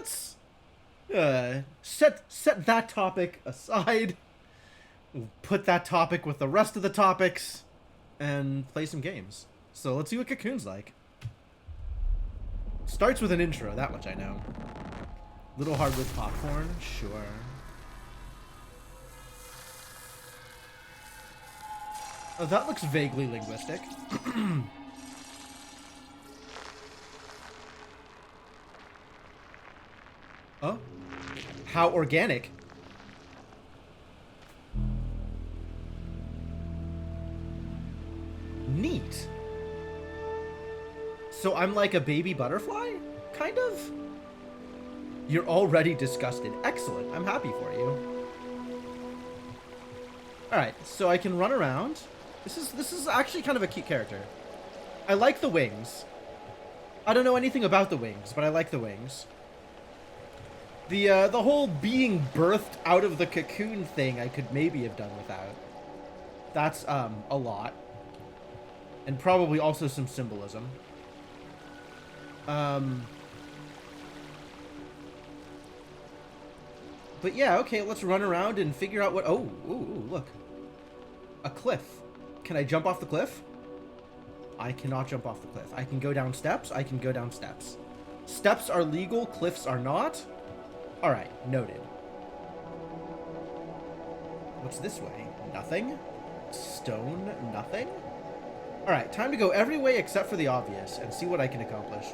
let's set that topic aside. We'll put that topic with the rest of the topics and play some games. So let's see what Cocoon's like. Starts with an intro, that much I know. Little hard with popcorn, sure. Oh, that looks vaguely linguistic. Oh? How organic. Neat. So I'm like a baby butterfly? Kind of? You're already disgusted. Excellent. I'm happy for you. Alright, so I can run around. This is actually kind of a cute character. I like the wings. I don't know anything about the wings, but I like the wings. The whole being birthed out of the cocoon thing I could maybe have done without. That's, a lot. And probably also some symbolism. But yeah, okay, let's run around and figure out what... Oh, ooh, look. A cliff. Can I jump off the cliff? I cannot jump off the cliff. I can go down steps. I can go down steps. Steps are legal. Cliffs are not. Alright, noted. What's this way? Nothing? Stone? Nothing? Alright, time to go every way except for the obvious and see what I can accomplish.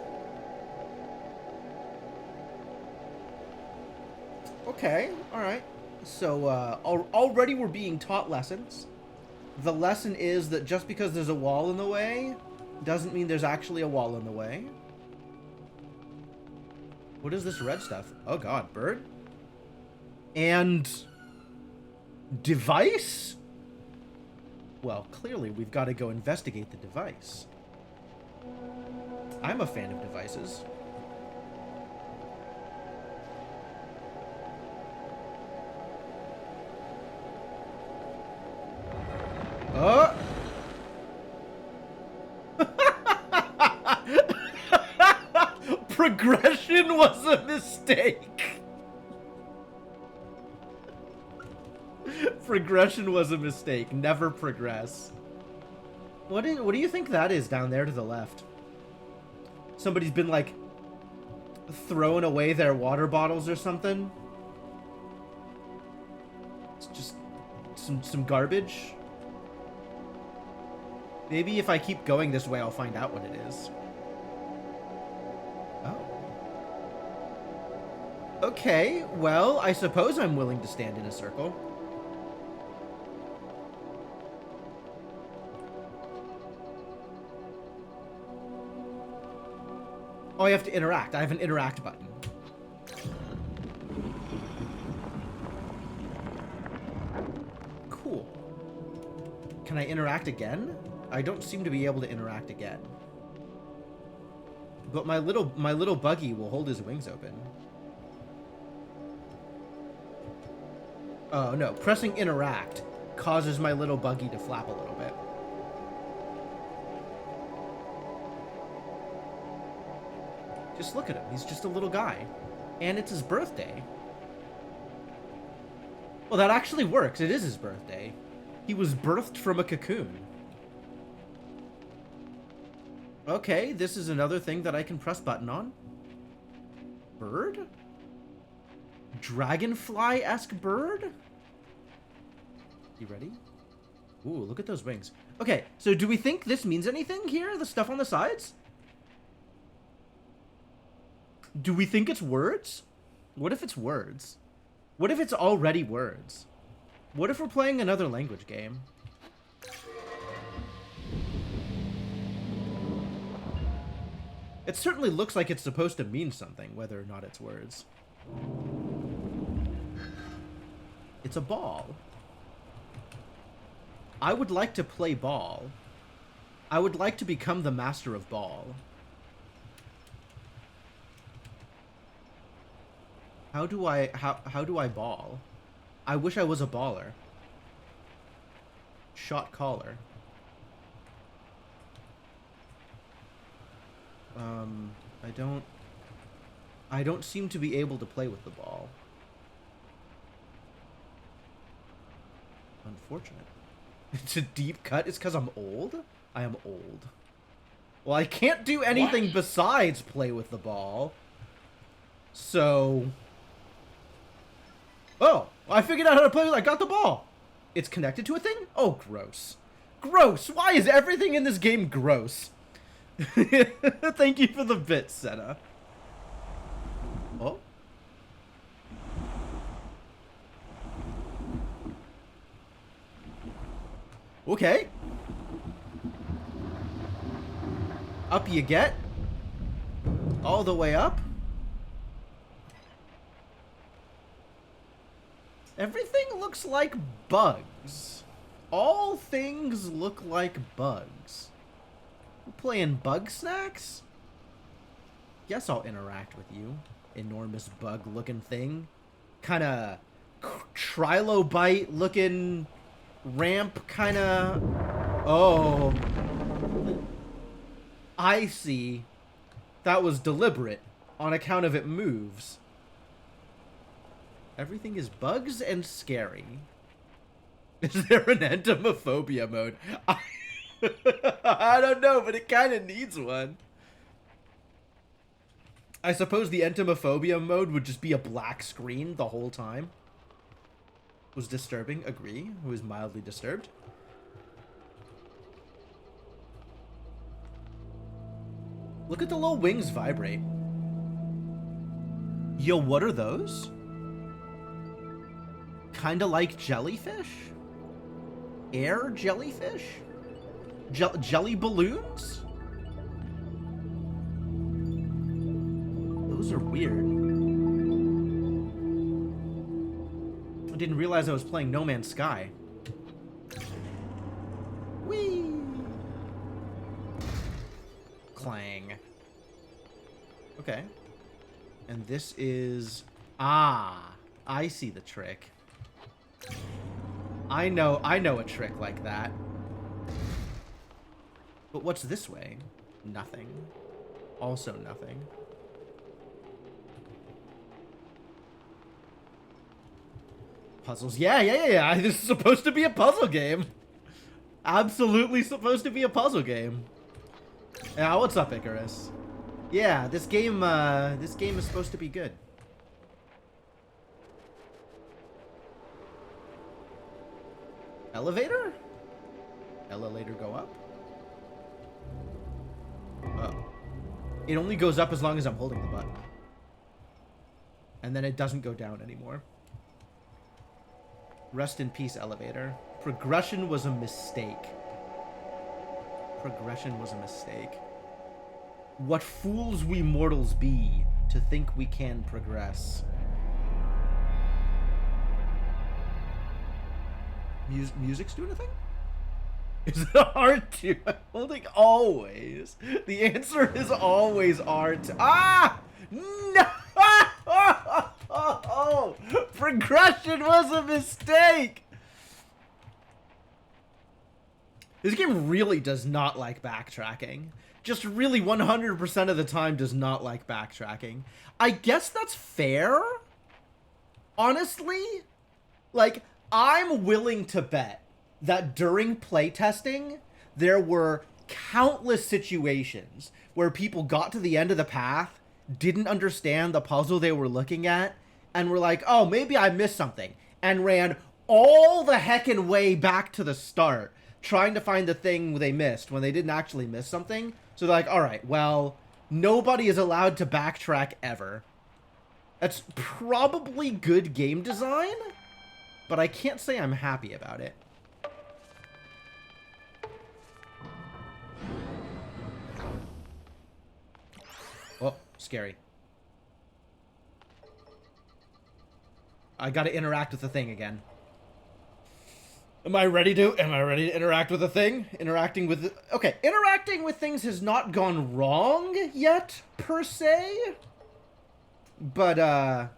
Okay, alright. So, already we're being taught lessons. The lesson is that just because there's a wall in the way doesn't mean there's actually a wall in the way. What is this red stuff? Oh god, bird? And... device? Well, clearly we've got to go investigate the device. I'm a fan of devices. Oh! Progression was a mistake. Progression was a mistake. Never progress. What do you think that is down there to the left? Somebody's been like throwing away their water bottles or something. It's just some garbage. Maybe if I keep going this way, I'll find out what it is. Oh. Okay, well, I suppose I'm willing to stand in a circle. Oh, I have to interact. I have an interact button. Cool. Can I interact again? I don't seem to be able to interact again. But my little buggy will hold his wings open. Oh no, pressing interact causes my little buggy to flap a little bit. Just look at him, he's just a little guy. And it's his birthday. Well, that actually works, it is his birthday. He was birthed from a cocoon. Okay, this is another thing that I can press button on. Bird? Dragonfly-esque bird? You ready? Ooh, look at those wings. Okay, so do we think this means anything here? The stuff on the sides? Do we think it's words? What if it's words? What if it's already words? What if we're playing another language game? It certainly looks like it's supposed to mean something, whether or not it's words. It's a ball. I would like to play ball. I would like to become the master of ball. How do I ball? I wish I was a baller. Shot caller. I don't... I don't seem to be able to play with the ball. Unfortunate. It's a deep cut. It's because I'm old? I am old. Well, I can't do anything besides play with the ball. So... Oh, I figured out how to play with it. I got the ball. It's connected to a thing? Oh, gross. Gross. Why is everything in this game gross? Thank you for the bit, Senna. Oh. Okay. Up you get. All the way up. Everything looks like bugs. All things look like bugs. We're playing bug snacks? Guess I'll interact with you. Enormous bug looking thing. Kinda trilobite looking ramp kinda. Oh. I see. That was deliberate on account of it moves. Everything is bugs and scary. Is there an entomophobia mode? I don't know, but it kind of needs one. I suppose the entomophobia mode would just be a black screen the whole time. Was disturbing, agree. Who is mildly disturbed. Look at the little wings vibrate. Yo, what are those? Kinda like jellyfish? Air jellyfish? Jelly balloons? Those are weird. I didn't realize I was playing No Man's Sky. Whee! Clang. Okay. And this is... Ah! I see the trick. I know a trick like that. But what's this way? Nothing. Also nothing. Puzzles. Yeah. This is supposed to be a puzzle game. Absolutely supposed to be a puzzle game. Yeah, what's up, Icarus? Yeah, this game is supposed to be good. Elevator? Elevator go up? Oh. It only goes up as long as I'm holding the button. And then it doesn't go down anymore. Rest in peace, elevator. Progression was a mistake. Progression was a mistake. What fools we mortals be to think we can progress. Music's doing a thing? Is it R2? I'm holding always. The answer is always R2. Ah! No! Progression was a mistake! This game really does not like backtracking. Just really 100% of the time does not like backtracking. I guess that's fair. Honestly, like, I'm willing to bet that during playtesting, there were countless situations where people got to the end of the path, didn't understand the puzzle they were looking at, and were like, oh, maybe I missed something, and ran all the heckin' way back to the start, trying to find the thing they missed when they didn't actually miss something. So they're like, all right, well, nobody is allowed to backtrack ever. That's probably good game design, but I can't say I'm happy about it. Oh, scary. I gotta interact with the thing again. Am I ready to interact with the thing? Interacting with things has not gone wrong yet, per se. But,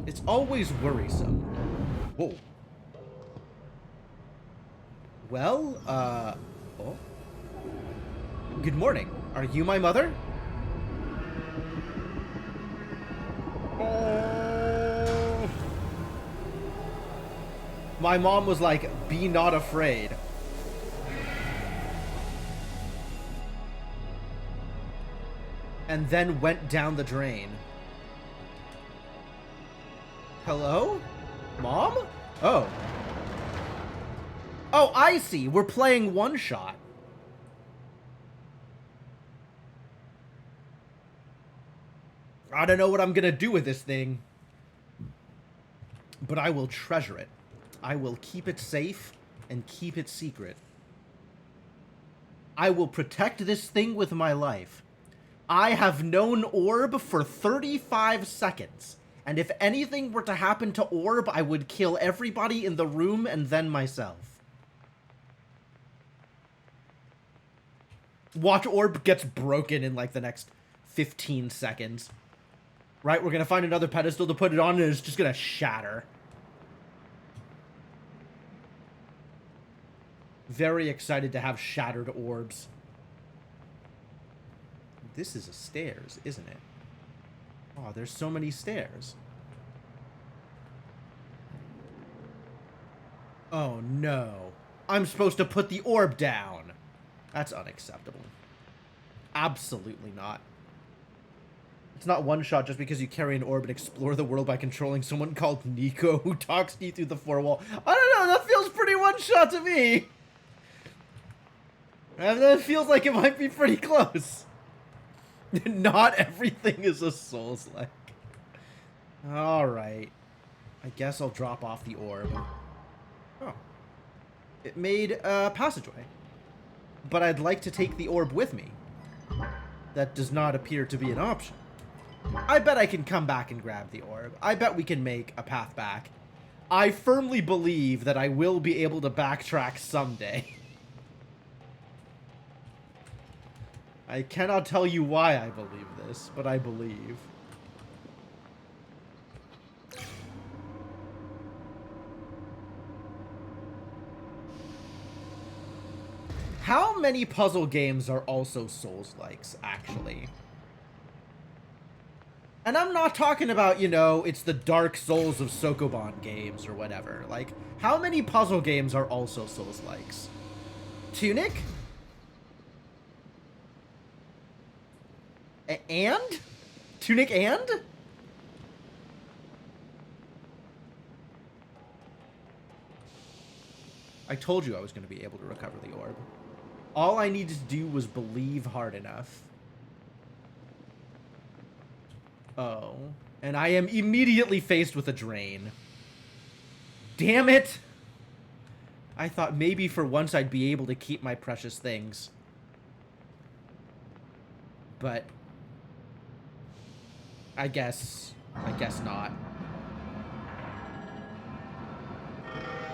it's always worrisome. Whoa. Well, oh. Good morning. Are you my mother? Oh. My mom was like, be not afraid. And then went down the drain. Hello? Mom? Oh. Oh, I see. We're playing one shot. I don't know what I'm gonna do with this thing. But I will treasure it. I will keep it safe and keep it secret. I will protect this thing with my life. I have known Orb for 35 seconds. And if anything were to happen to Orb, I would kill everybody in the room and then myself. Watch Orb gets broken in like the next 15 seconds. Right, we're gonna find another pedestal to put it on and it's just gonna shatter. Very excited to have shattered orbs. This is a stairs, isn't it? Oh, there's so many stairs. Oh no. I'm supposed to put the orb down. That's unacceptable. Absolutely not. It's not one shot just because you carry an orb and explore the world by controlling someone called Nico who talks to you through the four wall. I don't know, that feels pretty one shot to me. And that feels like it might be pretty close. Not everything is a Souls-like. Alright. I guess I'll drop off the orb. Oh. It made a passageway. But I'd like to take the orb with me. That does not appear to be an option. I bet I can come back and grab the orb. I bet we can make a path back. I firmly believe that I will be able to backtrack someday. I cannot tell you why I believe this, but I believe. How many puzzle games are also Souls-likes, actually? And I'm not talking about, you know, it's the Dark Souls of COCOON games or whatever. Like, how many puzzle games are also Souls-likes? Tunic? And? Tunic and? I told you I was going to be able to recover the orb. All I needed to do was believe hard enough. Oh. And I am immediately faced with a drain. Damn it! I thought maybe for once I'd be able to keep my precious things. But I guess not.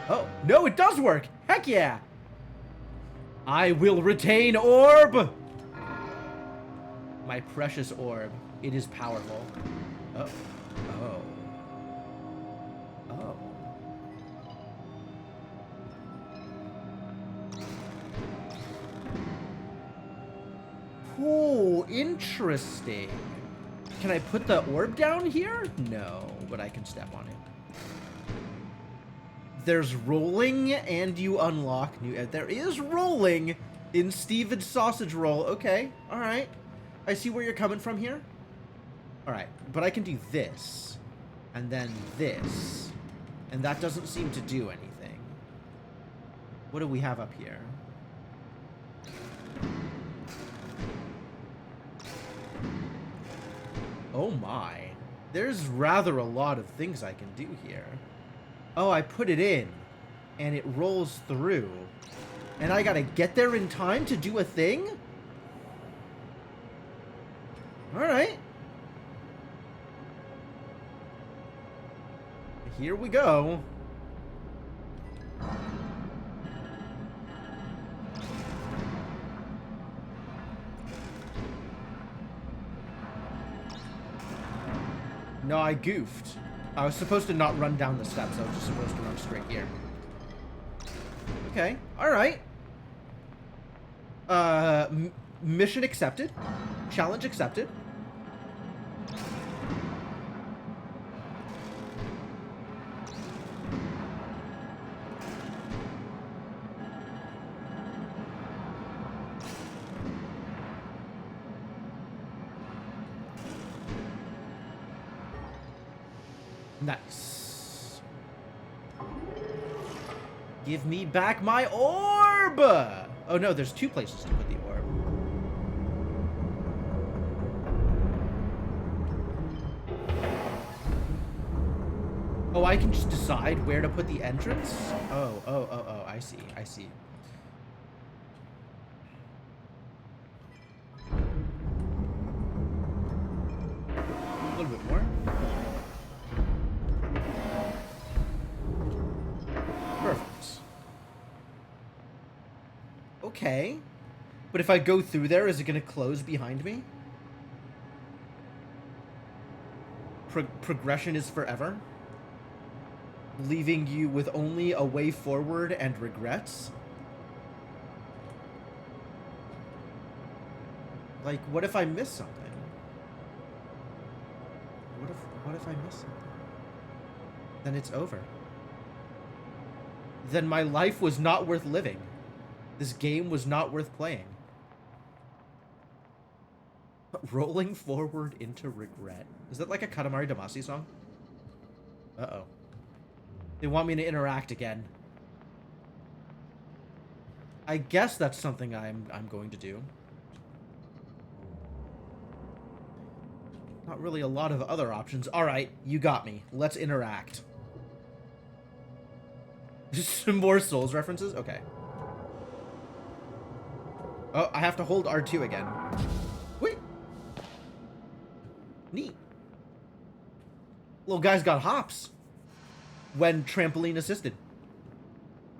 Oh, no, it does work! Heck yeah! I will retain orb! My precious orb. It is powerful. Oh. Oh. Oh. Oh, interesting. Can I put the orb down here? No, but I can step on it. There's rolling and you unlock new... There is rolling in Steven's sausage roll. Okay, alright. I see where you're coming from here. Alright, but I can do this. And then this. And that doesn't seem to do anything. What do we have up here? Oh my. There's rather a lot of things I can do here. Oh, I put it in. And it rolls through. And I gotta get there in time to do a thing? Alright. Here we go. No, I goofed. I was supposed to not run down the steps. I was just supposed to run straight here. Okay. Alright. Mission accepted. Challenge accepted. Nice. Give me back my orb! Oh no, there's 2 places to put the orb. Oh, I can just decide where to put the entrance? Oh, I see, I see. A little bit more. Perfect. Okay. But if I go through there, is it going to close behind me? Progression is forever? Leaving you with only a way forward and regrets? Like, what if I miss something? What if I miss something? Then it's over. Then my life was not worth living. This game was not worth playing. Rolling forward into regret. Is that like a Katamari Damacy song? Uh-oh. They want me to interact again. I guess that's something I'm going to do. Not really a lot of other options. Alright, you got me. Let's interact. Some more Souls references? Okay. Oh, I have to hold R2 again. Wait. Neat. Little guy's got hops. When trampoline assisted.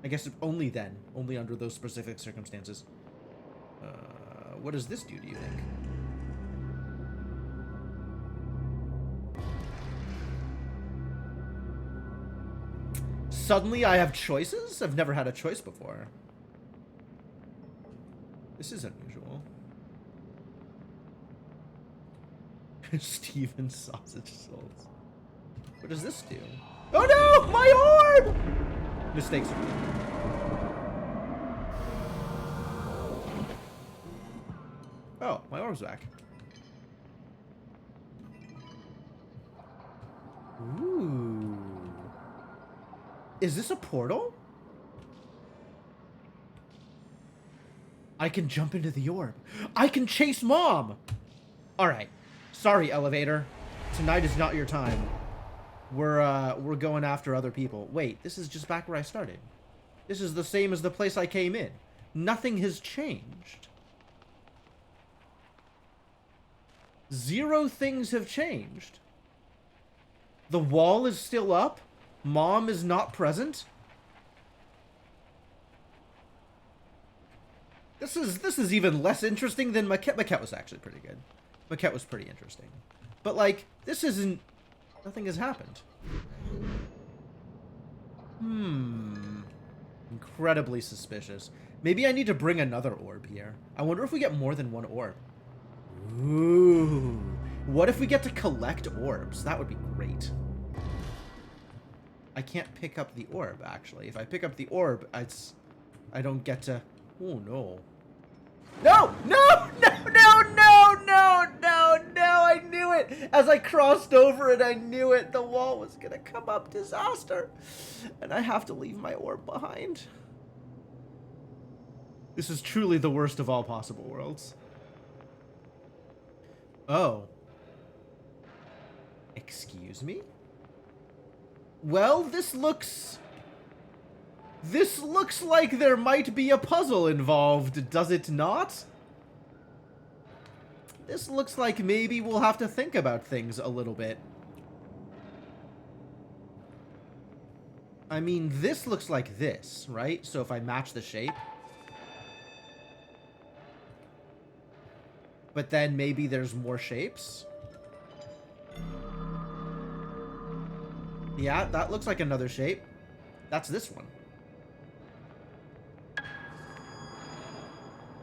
I guess only then. Only under those specific circumstances. What does this do you think? Suddenly I have choices? I've never had a choice before. This is unusual. Steven Sausage Souls. What does this do? Oh no! My orb! Mistakes are made. Oh, my orb's back. Ooh. Is this a portal? I can jump into the orb. I can chase Mom! Alright. Sorry, elevator. Tonight is not your time. We're going after other people. Wait, this is just back where I started. This is the same as the place I came in. Nothing has changed. 0 things have changed. The wall is still up. Mom is not present. This is even less interesting than Maquette. Maquette was actually pretty good. Maquette was pretty interesting. But like, this isn't... Nothing has happened. Incredibly suspicious. Maybe I need to bring another orb here. I wonder if we get more than 1 orb. Ooh. What if we get to collect orbs? That would be great. I can't pick up the orb, actually. If I pick up the orb, I don't get to... Oh, no. No! No! No! No! No! No! No! No! I knew it! As I crossed over it, I knew it! The wall was gonna come up. Disaster! And I have to leave my orb behind. This is truly the worst of all possible worlds. Oh. Excuse me? Well, this looks like there might be a puzzle involved, does it not? This looks like maybe we'll have to think about things a little bit. I mean, this looks like this, right? So if I match the shape. But then maybe there's more shapes. Yeah, that looks like another shape. That's this one.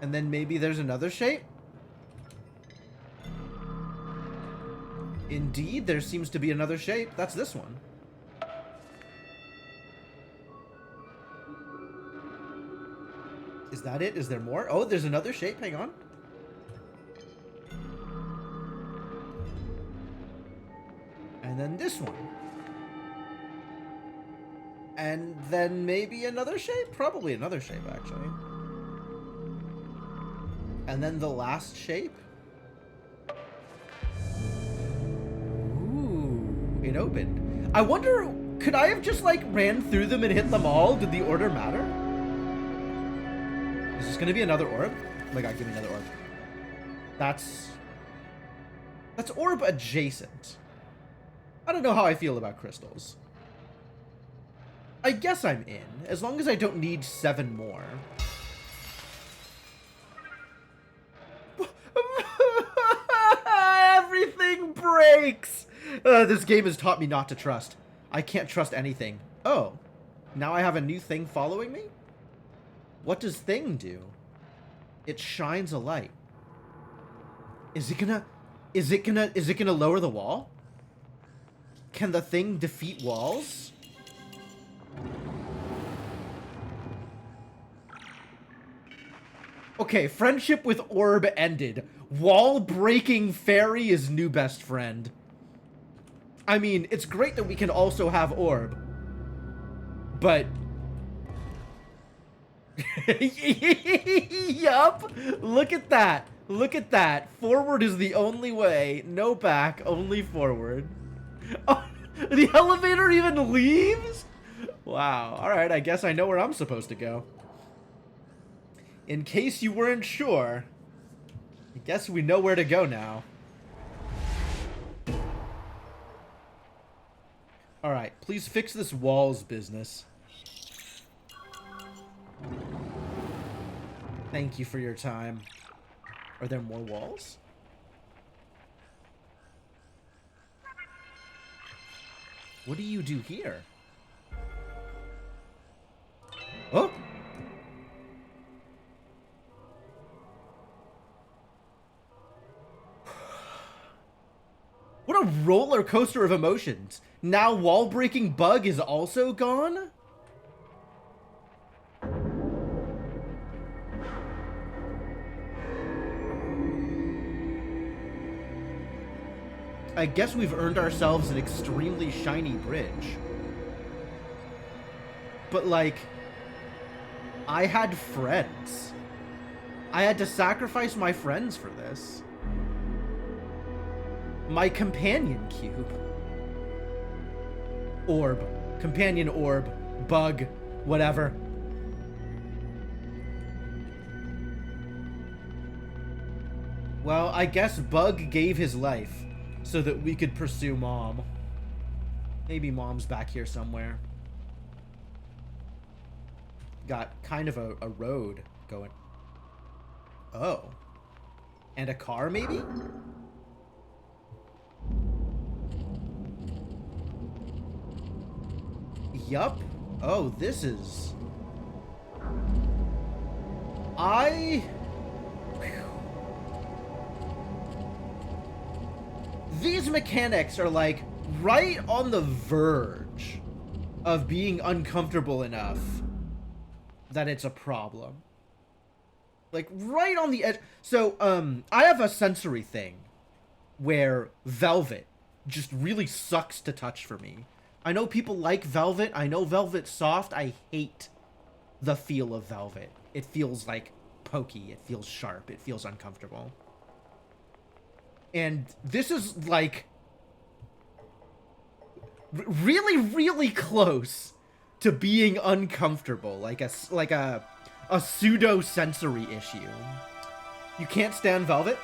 And then maybe there's another shape. Indeed, there seems to be another shape. That's this one. Is that it? Is there more? Oh, there's another shape. Hang on. And then this one. And then maybe another shape? Probably another shape, actually. And then the last shape? Ooh, it opened. I wonder, could I have just, like, ran through them and hit them all? Did the order matter? Is this gonna be another orb? Oh my god, give me another orb. That's orb adjacent. I don't know how I feel about crystals. I guess I'm in, as long as I don't need 7 more. Everything breaks! This game has taught me not to trust. I can't trust anything. Oh, now I have a new thing following me? What does thing do? It shines a light. Is it gonna lower the wall? Can the thing defeat walls? Okay, friendship with orb ended. Wall-breaking fairy is new best friend. I mean, it's great that we can also have orb. But... Yup! Look at that. Look at that. Forward is the only way. No back, only forward. Oh, the elevator even leaves? Wow. Alright, I guess I know where I'm supposed to go. In case you weren't sure, I guess we know where to go now. Alright, please fix this walls business. Thank you for your time. Are there more walls? What do you do here? Oh! What a roller coaster of emotions. Now wall-breaking bug is also gone? I guess we've earned ourselves an extremely shiny bridge. But, like, I had friends. I had to sacrifice my friends for this. My companion cube. Orb. Companion orb. Bug. Whatever. Well, I guess Bug gave his life so that we could pursue Mom. Maybe Mom's back here somewhere. Got kind of a road going. Oh. And a car, maybe? Yup. Oh, this is... These mechanics are, like, right on the verge of being uncomfortable enough that it's a problem. Like, right on the edge. So, I have a sensory thing where velvet just really sucks to touch for me. I know people like velvet. I know velvet's soft. I hate the feel of velvet. It feels, like, pokey. It feels sharp. It feels uncomfortable. And this is, like, really, really close to being uncomfortable. Like a pseudo-sensory issue. You can't stand velvet?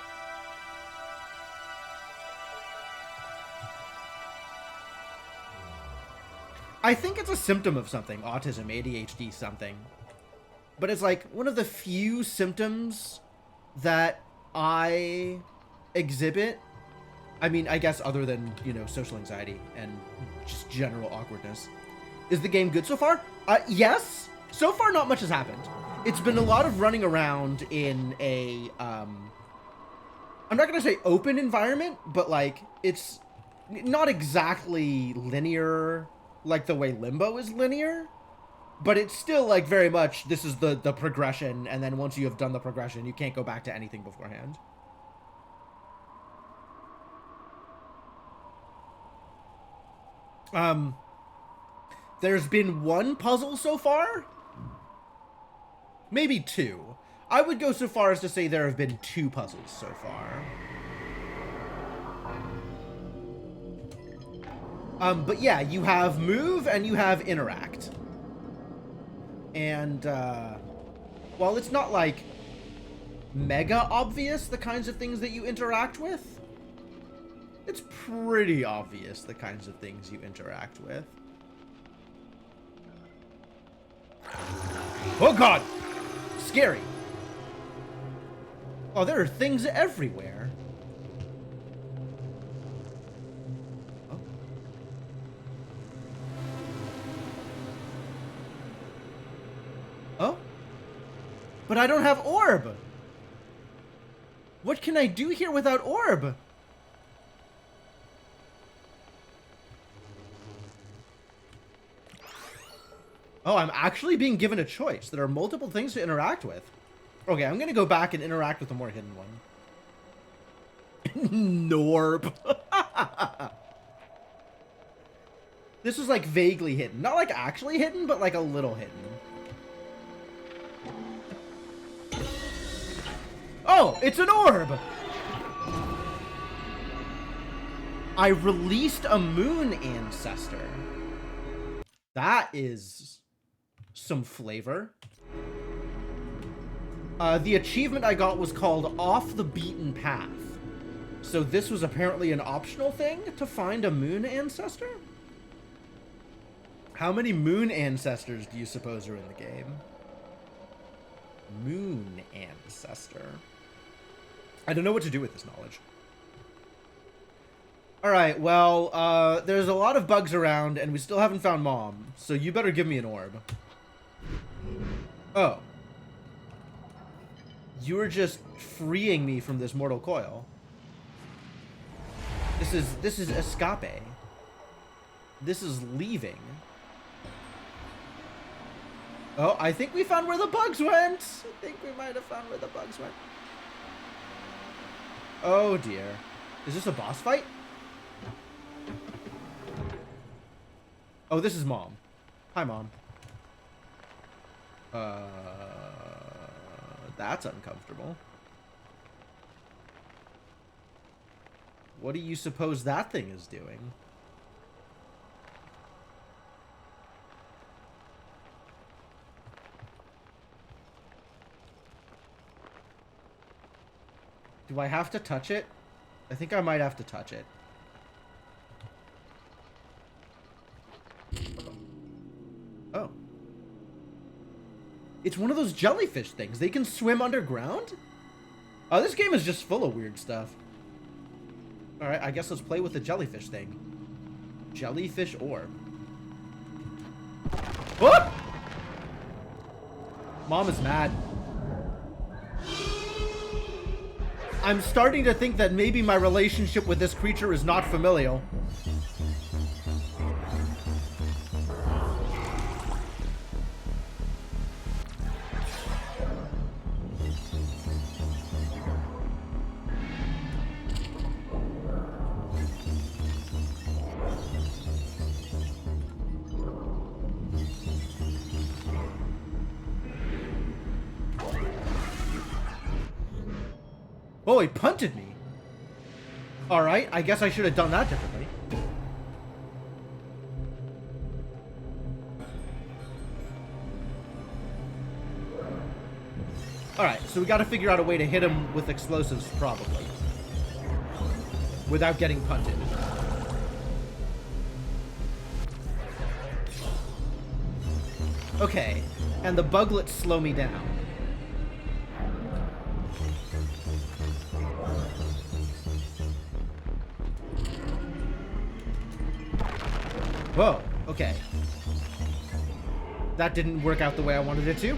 I think it's a symptom of something. Autism, ADHD, something. But it's like one of the few symptoms that I exhibit. I mean, I guess other than, you know, social anxiety and just general awkwardness. Is the game good so far? Yes. So far, not much has happened. It's been a lot of running around in a, I'm not going to say open environment, but, like, it's not exactly linear like the way Limbo is linear, but it's still, like, very much, this is the progression, and then once you have done the progression, you can't go back to anything beforehand. There's been one puzzle so far? Maybe two. I would go so far as to say there have been two puzzles so far. But yeah, you have move and you have interact. And, while it's not, like, mega obvious the kinds of things that you interact with, it's pretty obvious the kinds of things you interact with. Oh god! Scary. Oh, there are things everywhere. Oh. Oh? But I don't have orb! What can I do here without orb? Oh, I'm actually being given a choice. There are multiple things to interact with. Okay, I'm gonna go back and interact with the more hidden one. Norb. This was like vaguely hidden. Not like actually hidden, but like a little hidden. Oh, it's an orb! I released a moon ancestor. That is some flavor. The achievement I got was called Off the Beaten Path. So this was apparently an optional thing to find a moon ancestor? How many moon ancestors do you suppose are in the game? Moon ancestor. I don't know what to do with this knowledge. Alright, well, there's a lot of bugs around, and we still haven't found Mom, so you better give me an orb. Oh. You were just freeing me from this mortal coil. This is escape. This is leaving. Oh, I think we found where the bugs went. I think we might have found where the bugs went. Oh dear. Is this a boss fight? Oh, this is Mom. Hi, Mom. That's uncomfortable. What do you suppose that thing is doing? Do I have to touch it? I think I might have to touch it. Oh. It's one of those jellyfish things. They can swim underground? Oh, this game is just full of weird stuff. Alright, I guess let's play with the jellyfish thing. Jellyfish orb. Whoop! Mom is mad. I'm starting to think that maybe my relationship with this creature is not familial. Oh, he punted me. Alright, I guess I should have done that differently. Alright, so we gotta figure out a way to hit him with explosives, probably. Without getting punted. Okay, and the buglets slow me down. Whoa, okay. That didn't work out the way I wanted it to.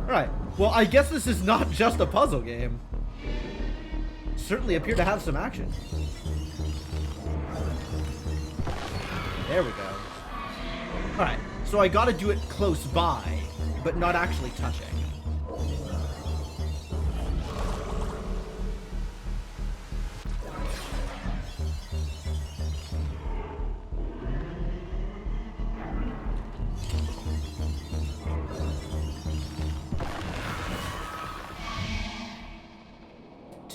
Alright, well, I guess this is not just a puzzle game. Certainly appear to have some action. There we go. Alright, so I gotta do it close by, but not actually touching.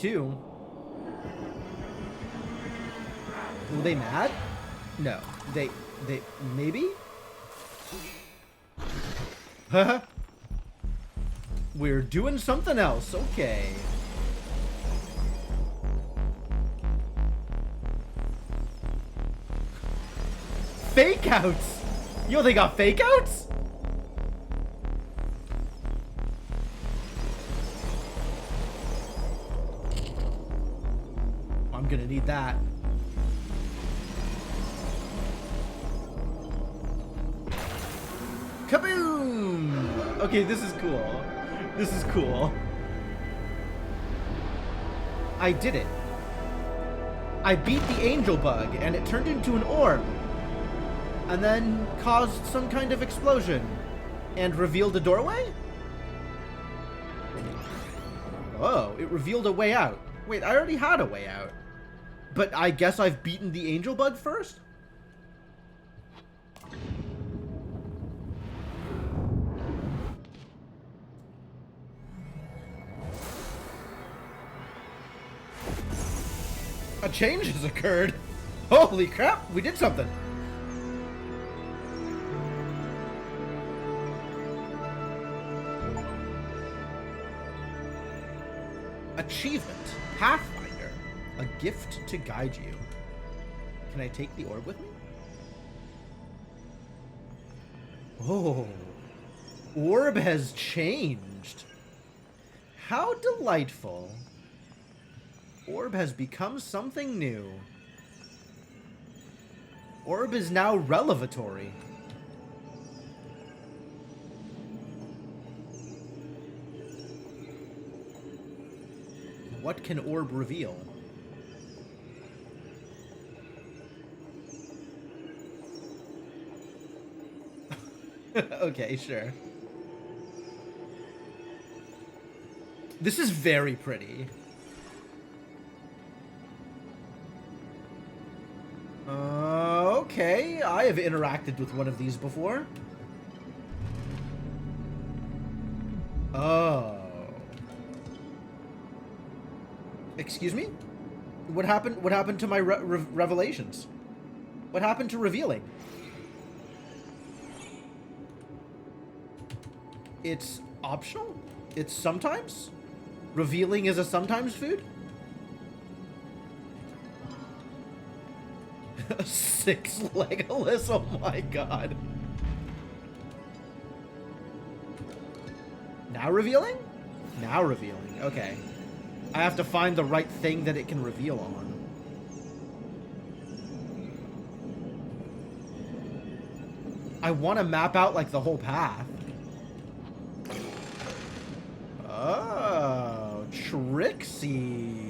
too. Were they mad? No. They maybe? Haha. We're doing something else. Okay. Fake outs! Yo, they got fake outs? I'm gonna need that. Kaboom! Okay, this is cool. This is cool. I did it. I beat the angel bug, and it turned into an orb. And then caused some kind of explosion. And revealed a doorway? Oh, it revealed a way out. Wait, I already had a way out. But I guess I've beaten the angel bug first? A change has occurred. Holy crap, we did something. Achievement. Pathfinder. A gift to guide you. Can I take the orb with me? Oh. Orb has changed. How delightful. Orb has become something new. Orb is now relevatory. What can orb reveal? Okay, sure. This is very pretty. Okay, I have interacted with one of these before. Oh. Excuse me? What happened? What happened to my revelations? What happened to revealing? It's optional? It's sometimes? Revealing is a sometimes food? 6 Legolas? Oh my god. Now revealing? Now revealing. Okay. I have to find the right thing that it can reveal on. I want to map out like the whole path. Oh, Trixie.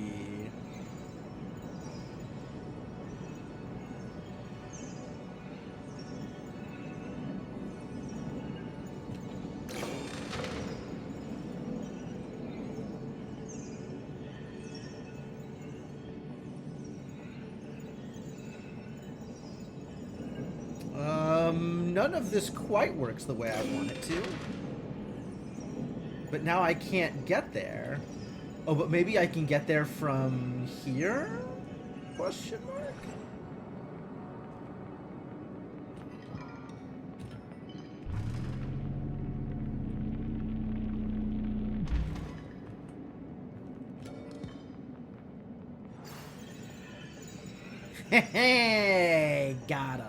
None of this quite works the way I want it to. But now I can't get there. Oh, but maybe I can get there from here? Question mark? Hey, got him.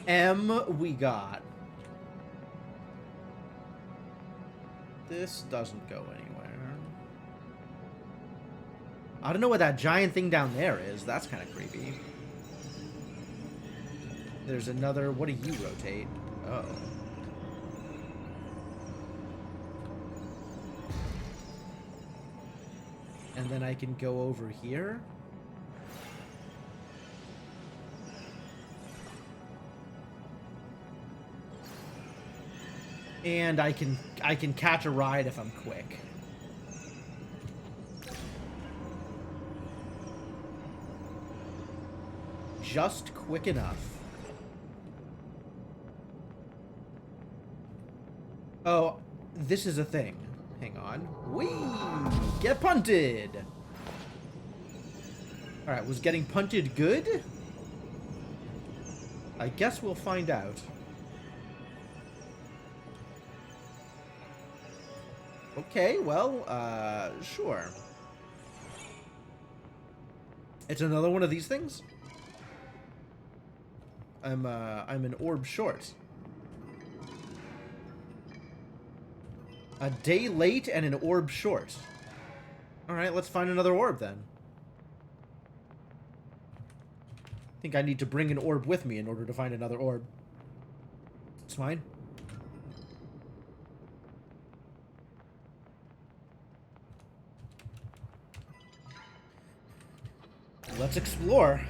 M we got. This doesn't go anywhere. I don't know what that giant thing down there is. That's kind of creepy. There's another... What do you rotate? Uh-oh. And then I can go over here. And I can catch a ride if I'm quick. Just quick enough. Oh, this is a thing. Hang on. Whee! Get punted! Alright, was getting punted good? I guess we'll find out. Okay, well, sure. It's another one of these things? I'm an orb short. A day late and an orb short. Alright, let's find another orb then. I think I need to bring an orb with me in order to find another orb. It's fine. Let's explore.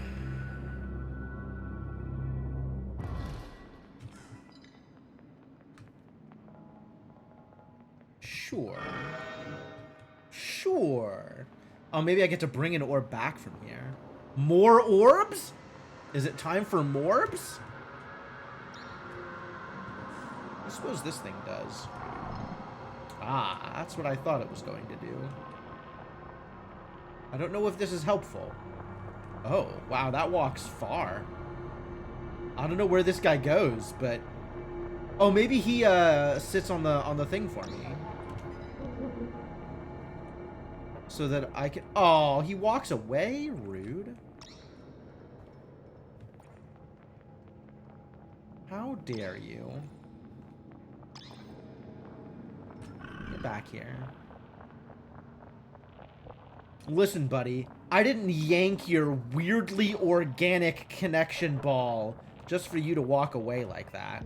Sure. Sure. Oh, maybe I get to bring an orb back from here. More orbs? Is it time for morbs? I suppose this thing does. Ah, that's what I thought it was going to do. I don't know if this is helpful. Oh, wow, that walks far. I don't know where this guy goes, but... Oh, maybe he sits on the thing for me. So that I can... Oh, he walks away? Rude. How dare you? Get back here. Listen, buddy. I didn't yank your weirdly organic connection ball just for you to walk away like that.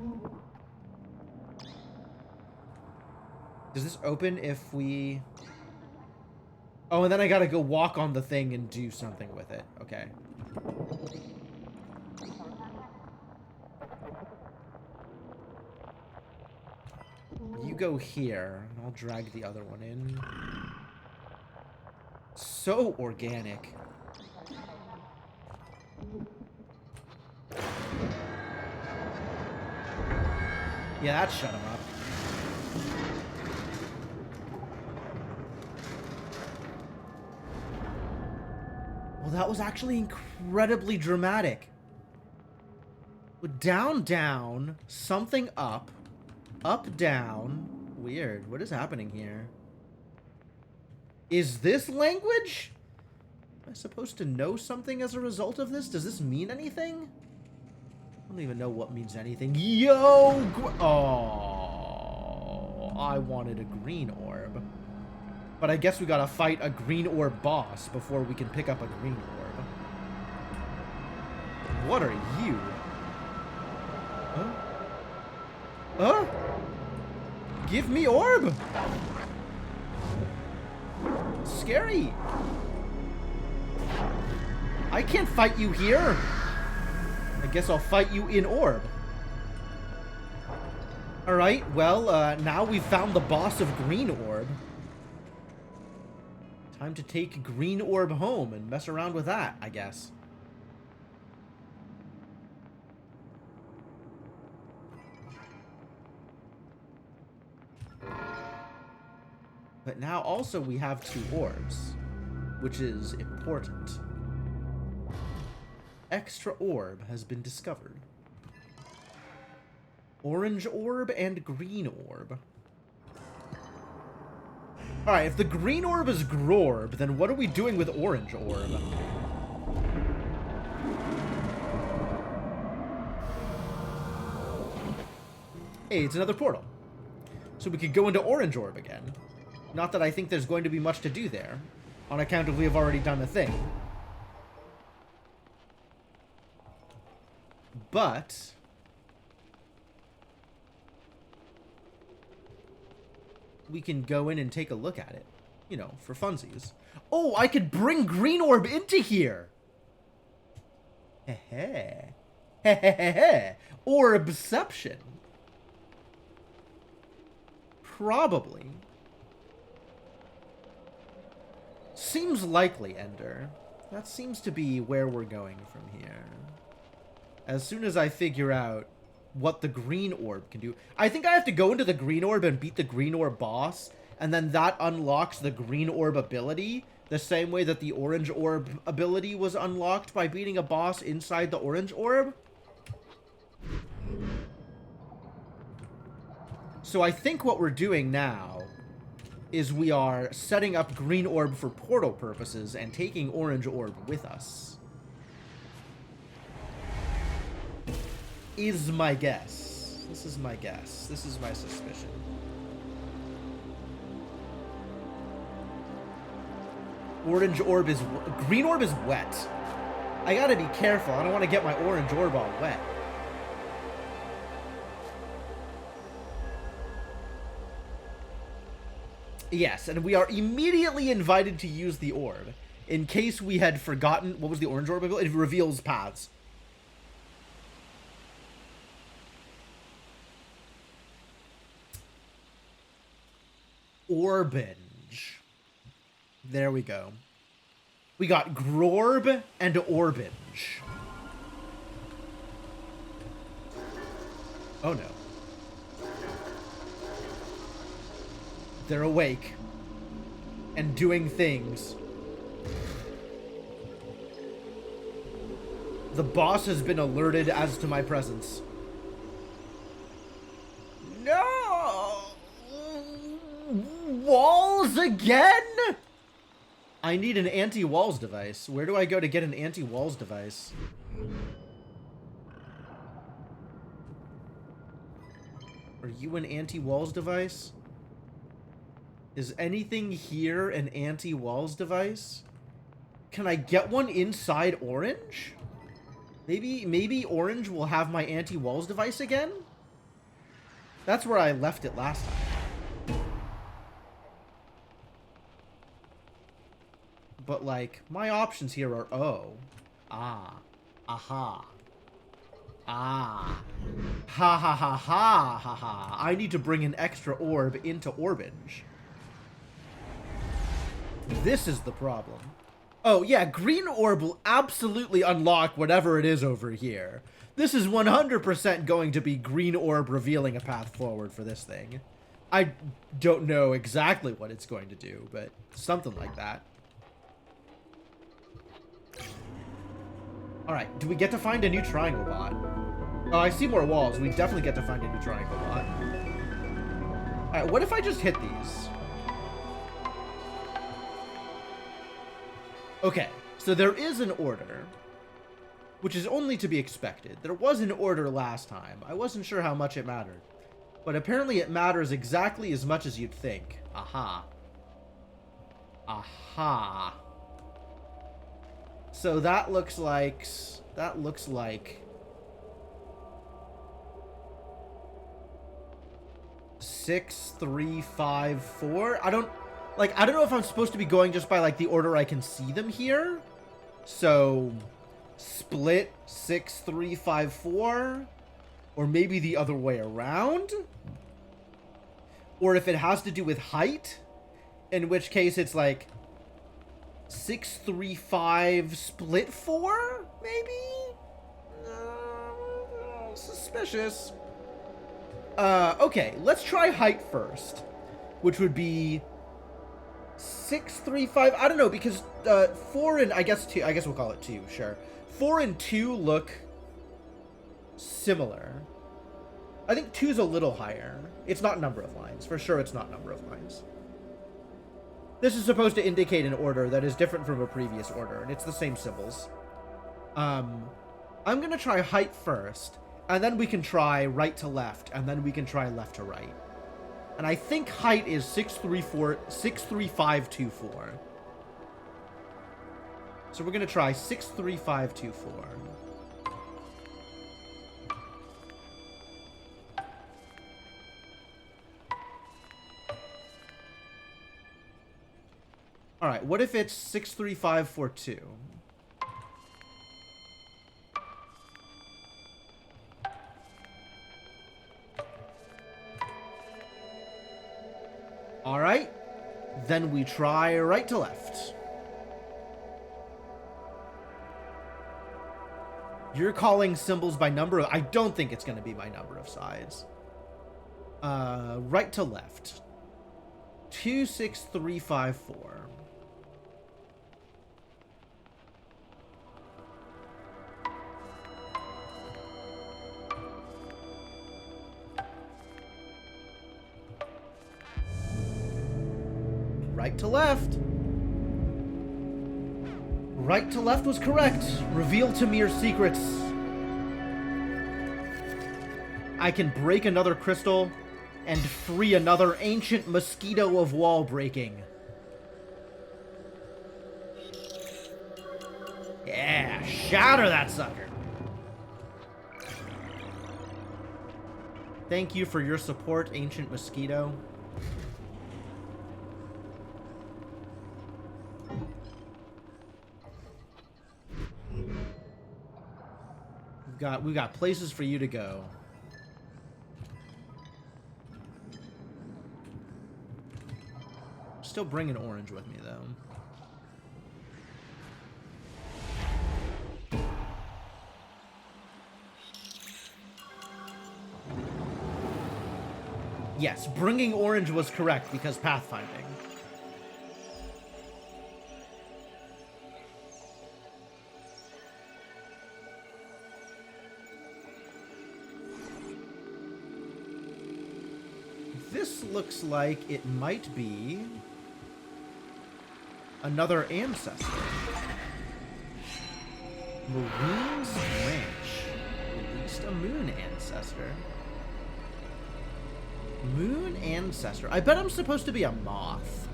Does this open if we... Oh, and then I gotta go walk on the thing and do something with it. Okay. You go here, and I'll drag the other one in. So organic. Yeah, that shut him up. Well, that was actually incredibly dramatic. Down, down, something up, up, down. Weird. What is happening here? Is this language? Am I supposed to know something as a result of this? Does this mean anything? I don't even know what means anything. Yo! Oh, I wanted a green orb. But I guess we gotta fight a green orb boss before we can pick up a green orb. What are you? Huh? Huh? Give me orb! Scary. I can't fight you here. I guess I'll fight you in orb. Alright, well, now we've found the boss of green orb. Time to take green orb home and mess around with that, I guess. But now also we have 2 orbs, which is important. Extra orb has been discovered. Orange orb and green orb. Alright, if the green orb is Grorb, then what are we doing with orange orb? Hey, it's another portal. So we could go into orange orb again. Not that I think there's going to be much to do there, on account of we have already done a thing. But... we can go in and take a look at it. You know, for funsies. Oh, I could bring green orb into here! Heh heh. Orbception. Probably. Seems likely, Ender. That seems to be where we're going from here. As soon as I figure out what the green orb can do. I think I have to go into the green orb and beat the green orb boss, and then that unlocks the green orb ability, the same way that the orange orb ability was unlocked by beating a boss inside the orange orb. So I think what we're doing now is we are setting up green orb for portal purposes and taking orange orb with us. Is my guess. This is my guess. This is my suspicion. Orange orb is... Green orb is wet. I gotta be careful. I don't want to get my orange orb all wet. Yes, and we are immediately invited to use the orb. In case we had forgotten... What was the orange orb? It reveals paths. Orbinge. There we go. We got Grorb and Orbinge. Oh no. They're awake. And doing things. The boss has been alerted as to my presence. No! Walls again? I need an anti-walls device. Where do I go to get an anti-walls device? Are you an anti-walls device? Is anything here an anti-walls device? Can I get one inside orange? Maybe orange will have my anti-walls device again? That's where I left it last time. But, like, my options here are oh, ah, aha, ah, ha ha ha ha ha ha. I need to bring an extra orb into Orbinge. This is the problem. Oh, yeah, green orb will absolutely unlock whatever it is over here. This is 100% going to be green orb revealing a path forward for this thing. I don't know exactly what it's going to do, but something like that. Alright, do we get to find a new triangle bot? Oh, I see more walls. We definitely get to find a new triangle bot. Alright, what if I just hit these? Okay, so there is an order, which is only to be expected. There was an order last time. I wasn't sure how much it mattered, but apparently it matters exactly as much as you'd think. Aha. Aha. So that looks like... 6, 3, 5, 4. I don't know if I'm supposed to be going just by, like, the order I can see them here. So, split 6, 3, 5, 4. Or maybe the other way around. Or if it has to do with height, in which case it's like 6, 3, 5, split 4, maybe? Suspicious. Okay, let's try height first, which would be 6, 3, 5. I don't know, because 4 and I guess 2. I guess we'll call it 2. Sure. 4 and 2 look similar. I think 2 is a little higher. It's not number of lines. For sure, it's not number of lines. This is supposed to indicate an order that is different from a previous order, and it's the same symbols. I'm going to try height first, and then we can try right to left, and then we can try left to right. And I think height is 6, 3, 5, 2, 4. So we're going to try 6, 3, 5, 2, 4. Alright, what if it's 6, 3, 5, 4, 2? Alright, then we try right to left. You're calling symbols by number of... I don't think it's going to be by number of sides. Right to left. 26354. Right to left. Right to left was correct. Reveal to me your secrets. I can break another crystal and free another ancient mosquito of wall breaking. Yeah, shatter that sucker. Thank you for your support, ancient mosquito. We've got places for you to go. Still bring an orange with me, though. Yes, bringing orange was correct because pathfinding. This looks like it might be another ancestor. Marine's Ranch. At least a moon ancestor. Moon ancestor. I bet I'm supposed to be a moth.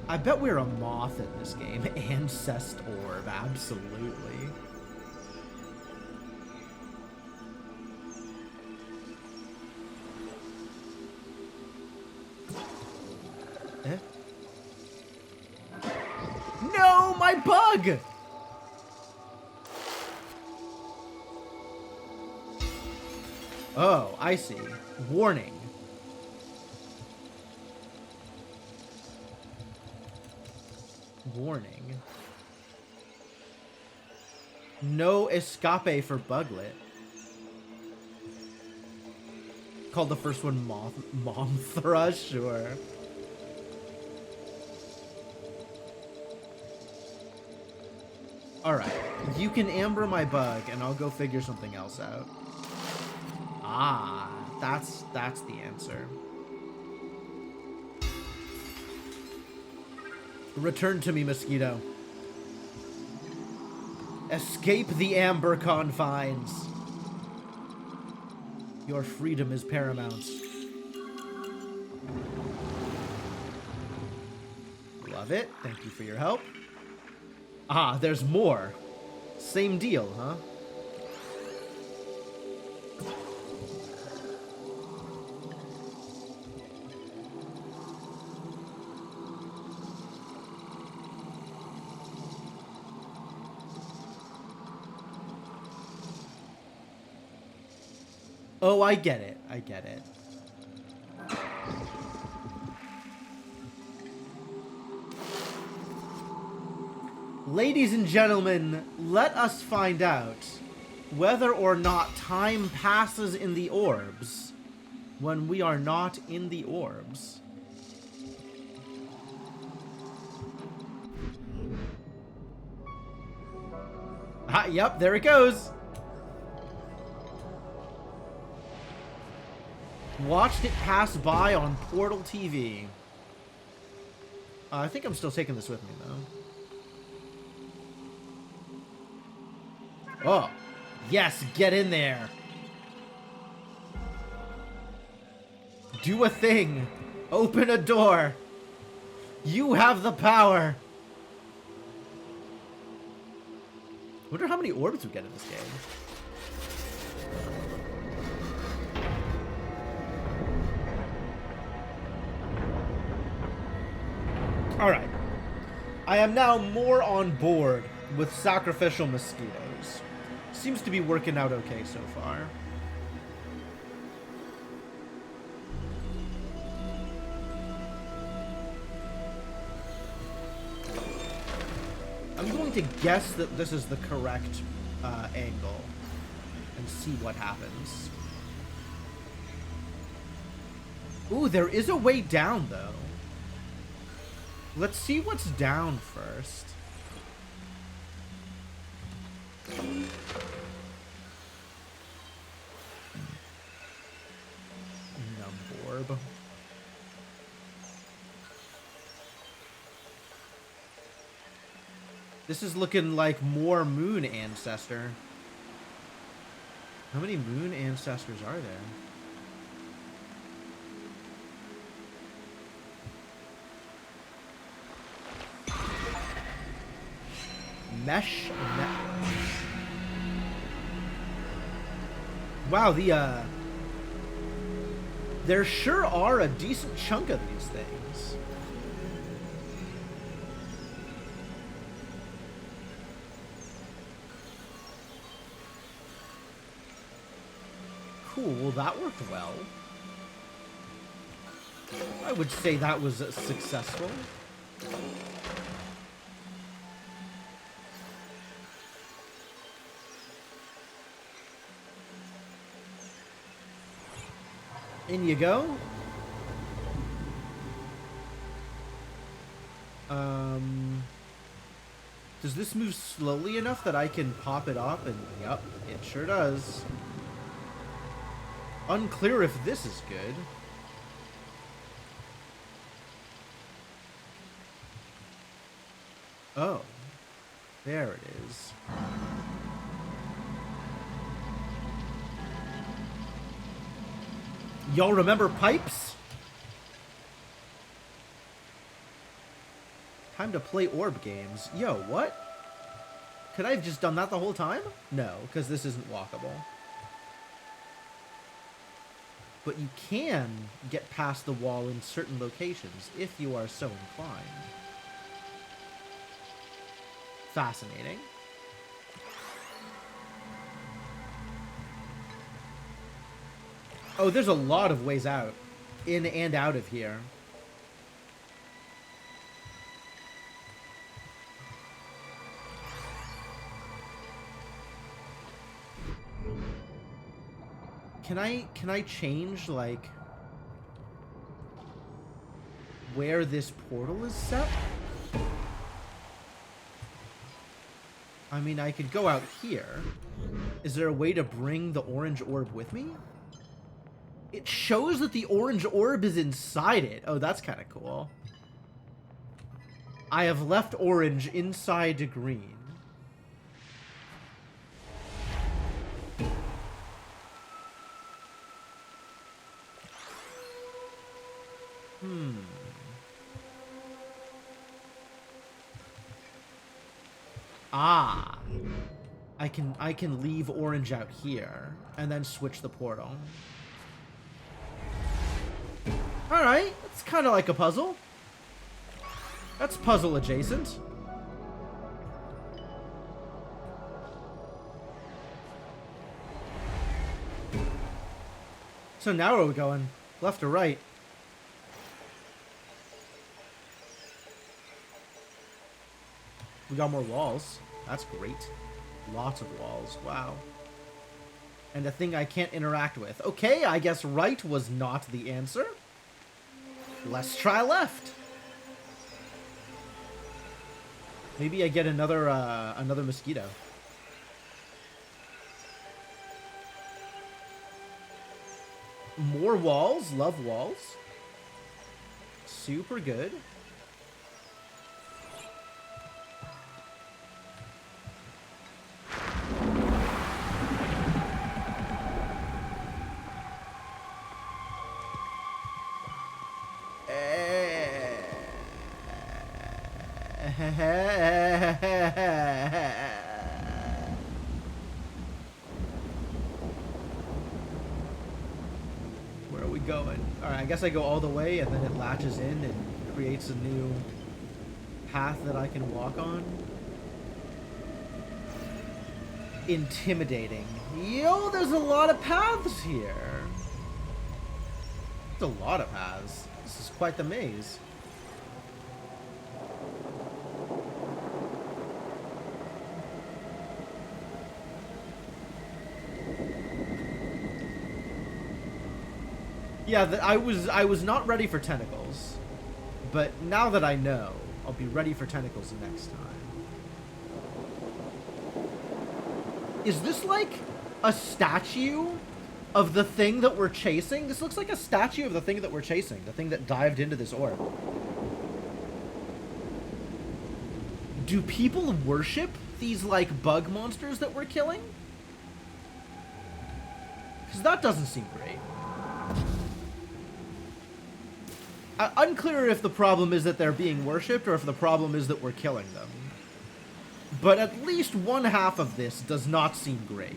I bet we're a moth in this game. Ancest orb, absolutely. Eh? No, my bug! Oh, I see. Warning. Warning. No escape for Buglet. Called the first one Mom Thrush, sure. Alright, you can amber my bug and I'll go figure something else out. Ah, that's the answer. Return to me, mosquito. Escape the amber confines. Your freedom is paramount. Love it. Thank you for your help. Ah, there's more. Same deal, huh? Oh, I get it. I get it. Ladies and gentlemen, let us find out whether or not time passes in the orbs when we are not in the orbs. Ah, yep, there it goes. Watched it pass by on Portal TV. I think I'm still taking this with me, though. Oh, yes, get in there. Do a thing. Open a door. You have the power. Wonder how many orbs we get in this game. Alright. I am now more on board with sacrificial mosquitoes. Seems to be working out okay so far. I'm going to guess that this is the correct angle and see what happens. Ooh, there is a way down, though. Let's see what's down first. Numborb. This is looking like more moon ancestor. How many moon ancestors are there? Mesh network. Wow, there sure are a decent chunk of these things. Cool, well that worked well. I would say that was successful. In you go. Does this move slowly enough that I can pop it up? And yep, it sure does. Unclear if this is good. Oh, there it is. Y'all remember pipes? Time to play orb games. Yo, what? Could I have just done that the whole time? No, because this isn't walkable. But you can get past the wall in certain locations if you are so inclined. Fascinating. Oh, there's a lot of ways out. In and out of here. Can I change, like, where this portal is set? I mean, I could go out here. Is there a way to bring the orange orb with me? It shows that the orange orb is inside it. Oh, that's kind of cool. I have left orange inside green. Ah. I can leave orange out here and then switch the portal. Alright, it's kind of like a puzzle. That's puzzle adjacent. So now where are we going? Left or right? We got more walls. That's great. Lots of walls. Wow. And a thing I can't interact with. Okay, I guess right was not the answer. Let's try left. Maybe I get another another mosquito. More walls. Love walls. Super good. Where are we going? Alright, I guess I go all the way and then it latches in and creates a new path that I can walk on. Intimidating. Yo, there's a lot of paths here. There's a lot of paths. This is quite the maze. Yeah, I was not ready for tentacles. But now that I know, I'll be ready for tentacles next time. Is this like a statue of the thing that we're chasing? This looks like a statue of the thing that we're chasing. The thing that dived into this orb. Do people worship these, like, bug monsters that we're killing? Because that doesn't seem great. Unclear if the problem is that they're being worshipped or if the problem is that we're killing them. But at least one half of this does not seem great.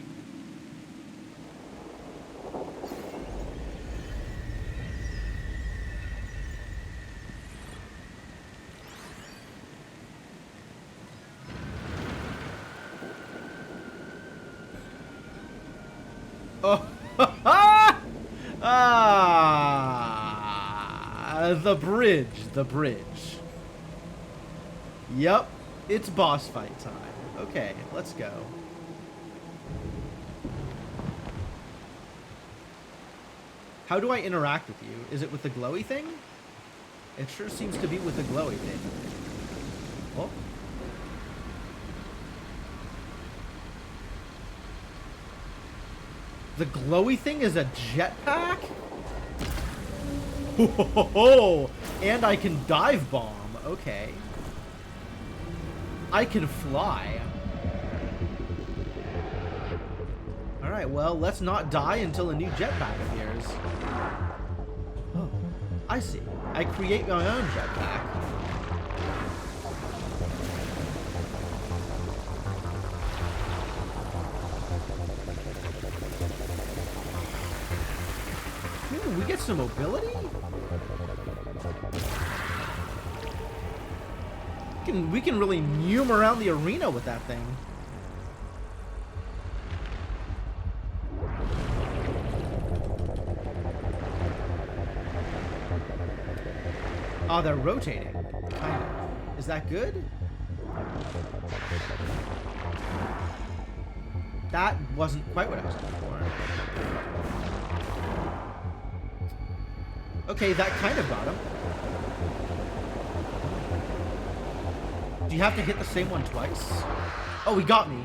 Oh, the bridge, the bridge. Yep, it's boss fight time. Okay, let's go. How do I interact with you? Is it with the glowy thing? It sure seems to be with the glowy thing. Oh. The glowy thing is a jetpack? Whoa! And I can dive bomb. Okay. I can fly. Alright, well, let's not die until a new jetpack appears. Oh, I see. I create my own jetpack. Ooh, we get some mobility? We can really noom around the arena with that thing. Oh, they're rotating. Kind of. Is that good? That wasn't quite what I was looking for. Okay, that kind of got him. Do you have to hit the same one twice? Oh, he got me.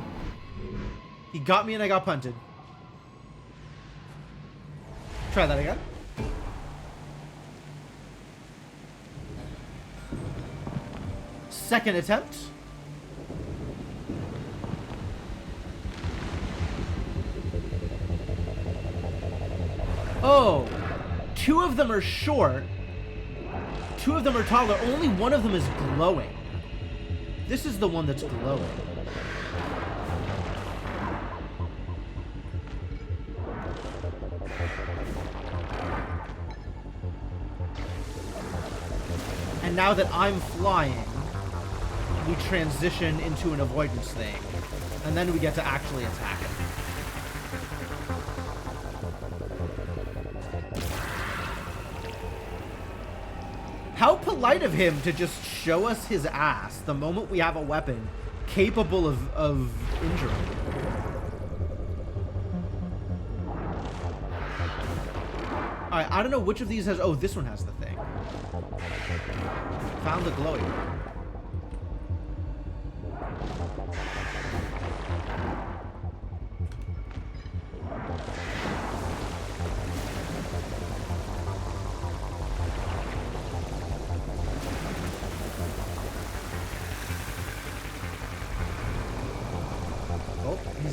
He got me and I got punted. Try that again. Second attempt. Oh, two of them are short. Two of them are taller. Only one of them is glowing. This is the one that's glowing. And now that I'm flying, we transition into an avoidance thing. And then we get to actually attack it. How polite of him to just show us his ass the moment we have a weapon capable of injury. Alright, I don't know which of these has... Oh, this one has the thing. Found the glowy one.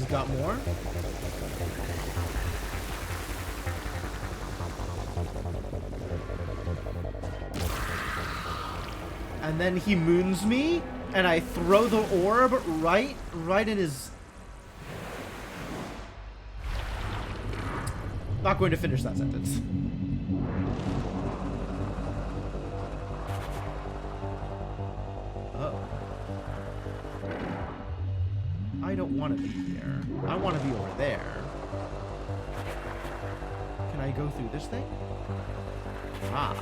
Got more. And then he moons me, and I throw the orb right in his... Not going to finish that sentence. Oh. I don't want to be here. I want to be over there. Can I go through this thing? Ah.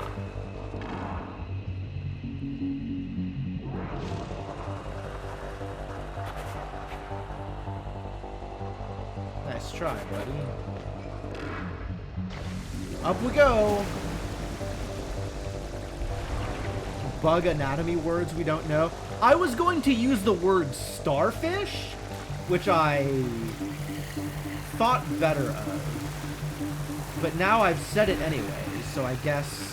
Nice try, buddy. Up we go. bug anatomy words we don't know. I was going to use the word starfish, which I thought better of. But now I've said it anyway, so I guess...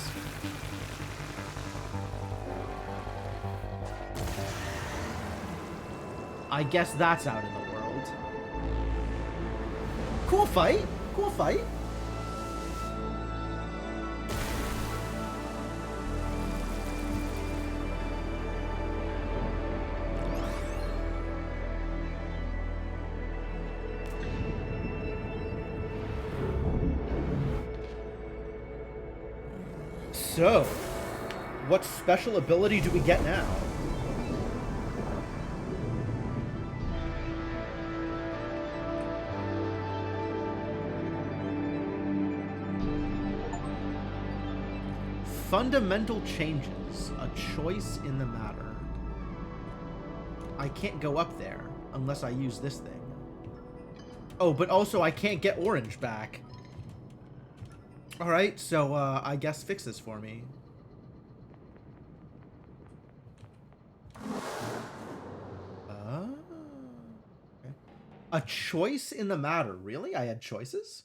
that's out in the world. Cool fight. Cool fight. So, what special ability do we get now? Fundamental changes. A choice in the matter. I can't go up there unless I use this thing. Oh, but also I can't get orange back. Alright, so I guess fix this for me. Okay. A choice in the matter. Really? I had choices?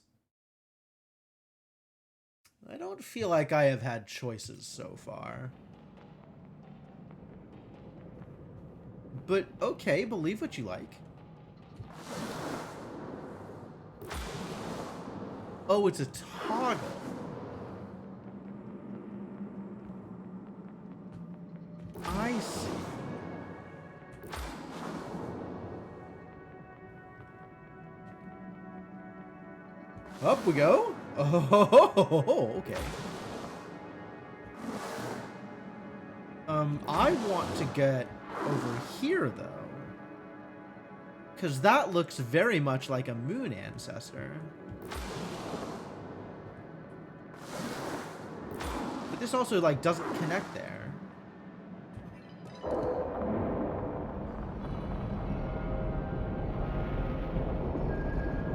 I don't feel like I have had choices so far. But, okay, believe what you like. Oh, it's a toggle. I see. Up we go. Oh, okay. I want to get over here, though. Because that looks very much like a moon ancestor. But this also, like, doesn't connect there.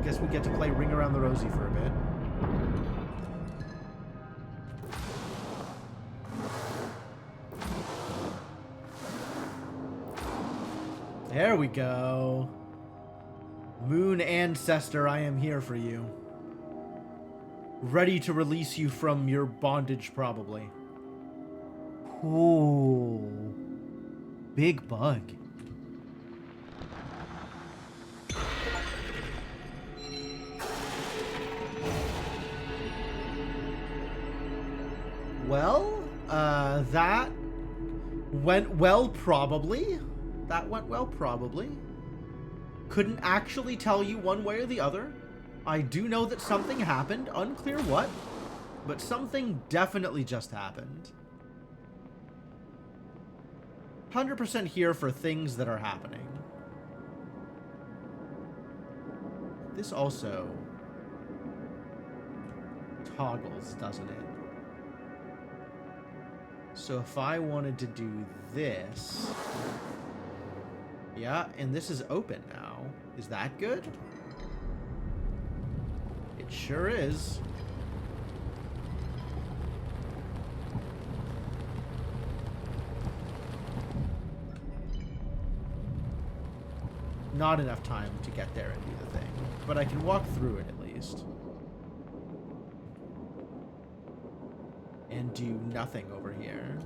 Guess we get to play Ring Around the Rosie for a bit. There we go. Moon Ancestor, I am here for you. Ready to release you from your bondage, probably. Ooh. Big bug. Well, that went well, probably. That went well, probably. Couldn't actually tell you one way or the other. I do know that something happened, unclear what, but something definitely just happened. 100% here for things that are happening. This also toggles, doesn't it? So if I wanted to do this... Yeah, and this is open now. Is that good? It sure is. Not enough time to get there and do the thing, but I can walk through it at least. And do nothing over here.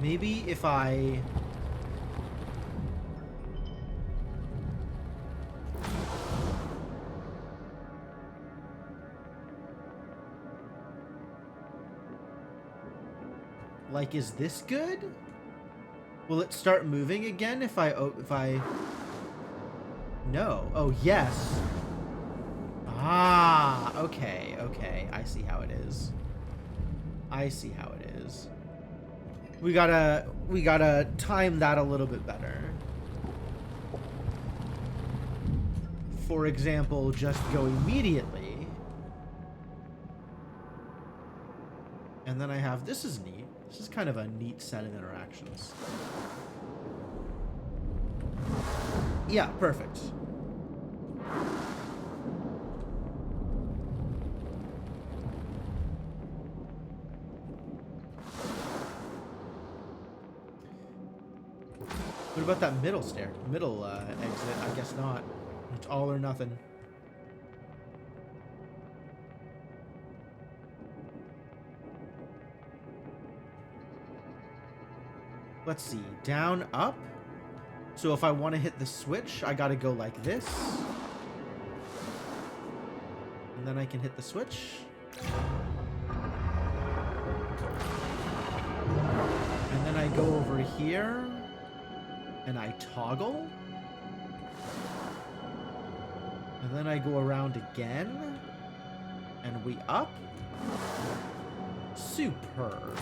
Maybe if I... Like, is this good? Will it start moving again if I... No. Oh, yes. Ah, okay, okay. I see how it is. I see how it is. We gotta time that a little bit better. For example, just go immediately. And then I have, this is neat. This is kind of a neat set of interactions. Yeah, perfect. What about that middle exit? I guess not. It's all or nothing. Let's see. Down, up. So if I want to hit the switch, I gotta go like this. And then I can hit the switch. And then I go over here. And I toggle. And then I go around again. And we up. Superb.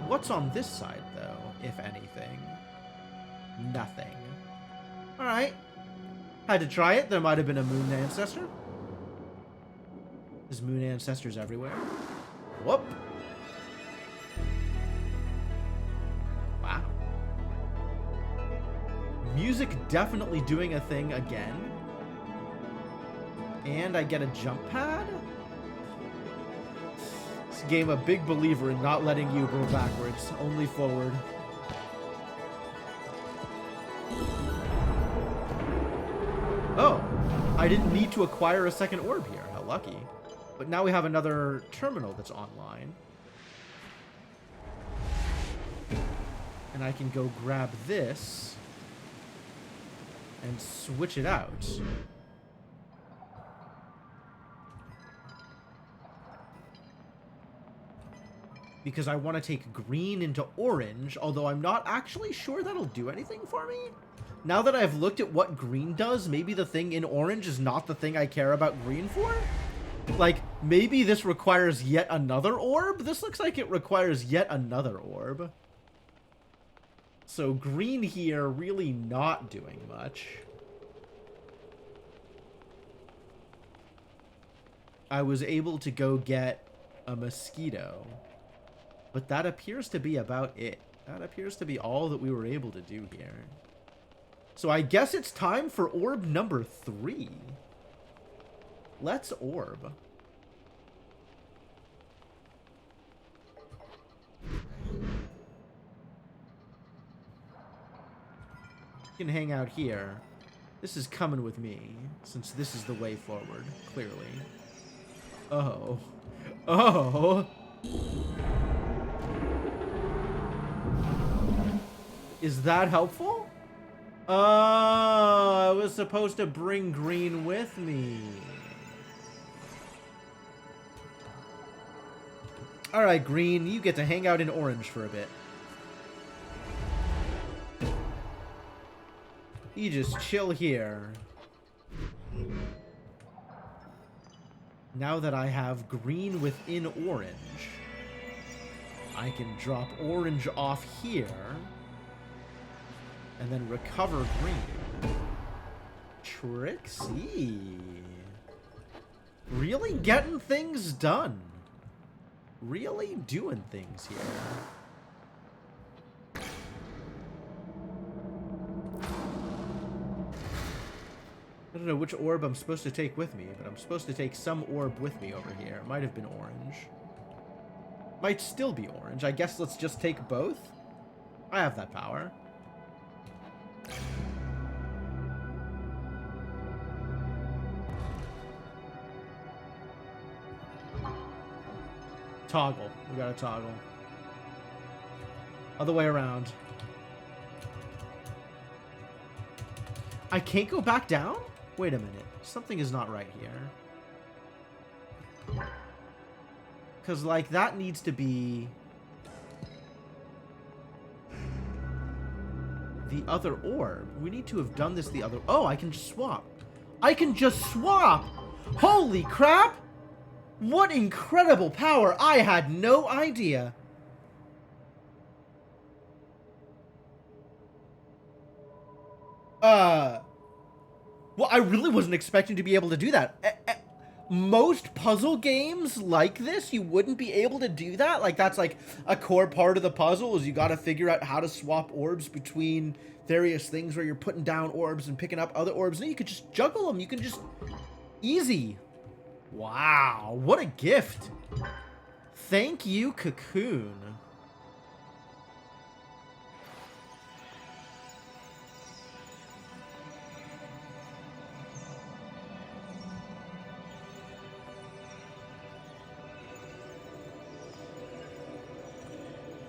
What's on this side, though, if anything? Nothing. Alright. Had to try it. There might have been a moon ancestor. There's moon ancestors everywhere. Whoop. Wow. Music definitely doing a thing again. And I get a jump pad? This game, a big believer in not letting you go backwards, only forward. Oh, I didn't need to acquire a second orb here. How lucky. But now we have another terminal that's online. And I can go grab this and switch it out. Because I want to take green into orange, although I'm not actually sure that'll do anything for me. Now that I've looked at what green does, maybe the thing in orange is not the thing I care about green for? Like, maybe this requires yet another orb? This looks like it requires yet another orb. So green here really not doing much. I was able to go get a mosquito. But that appears to be about it. That appears to be all that we were able to do here. So I guess it's time for orb number 3. Let's orb. You can hang out here. This is coming with me, since this is the way forward, clearly. Oh. Oh! Is that helpful? Oh, I was supposed to bring green with me. Alright, green, you get to hang out in orange for a bit. You just chill here. Now that I have green within orange, I can drop orange off here. And then recover green. Trixie. Really getting things done. Really doing things here. I don't know which orb I'm supposed to take with me, but I'm supposed to take some orb with me over here. It might have been orange. Might still be orange. I guess let's just take both. I have that power. Toggle. We gotta toggle. Other way around. I can't go back down? Wait a minute. Something is not right here. Because, like, that needs to be the other orb. We need to have done this the other... Oh, I can just swap. I can just swap! Holy crap! What incredible power! I had no idea. Well, I really wasn't expecting to be able to do that. most puzzle games like this, you wouldn't be able to do that. Like, that's like a core part of the puzzle is you got to figure out how to swap orbs between various things where you're putting down orbs and picking up other orbs. And you could just juggle them. You can just... Easy. Wow. What a gift. Thank you, Cocoon.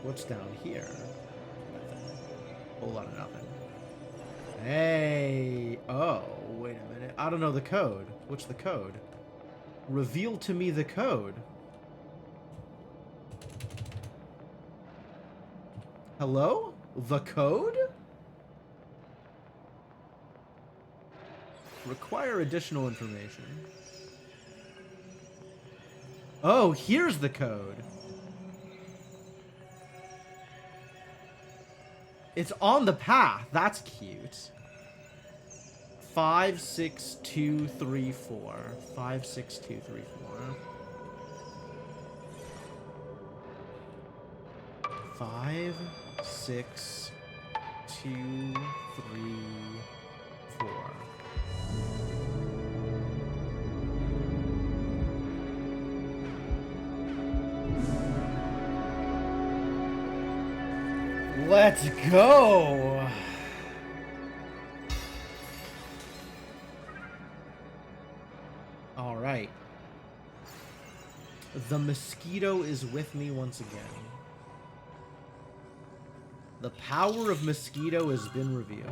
What's down here? Nothing. Whole lot of nothing. Hey. Oh, wait a minute. I don't know the code. What's the code? Reveal to me the code. Hello? The code? Require additional information. Oh, here's the code. It's on the path. That's cute. 56234. 56234. 5, 6, 2, 3, 4. Let's go! Alright. The mosquito is with me once again. The power of mosquito has been revealed.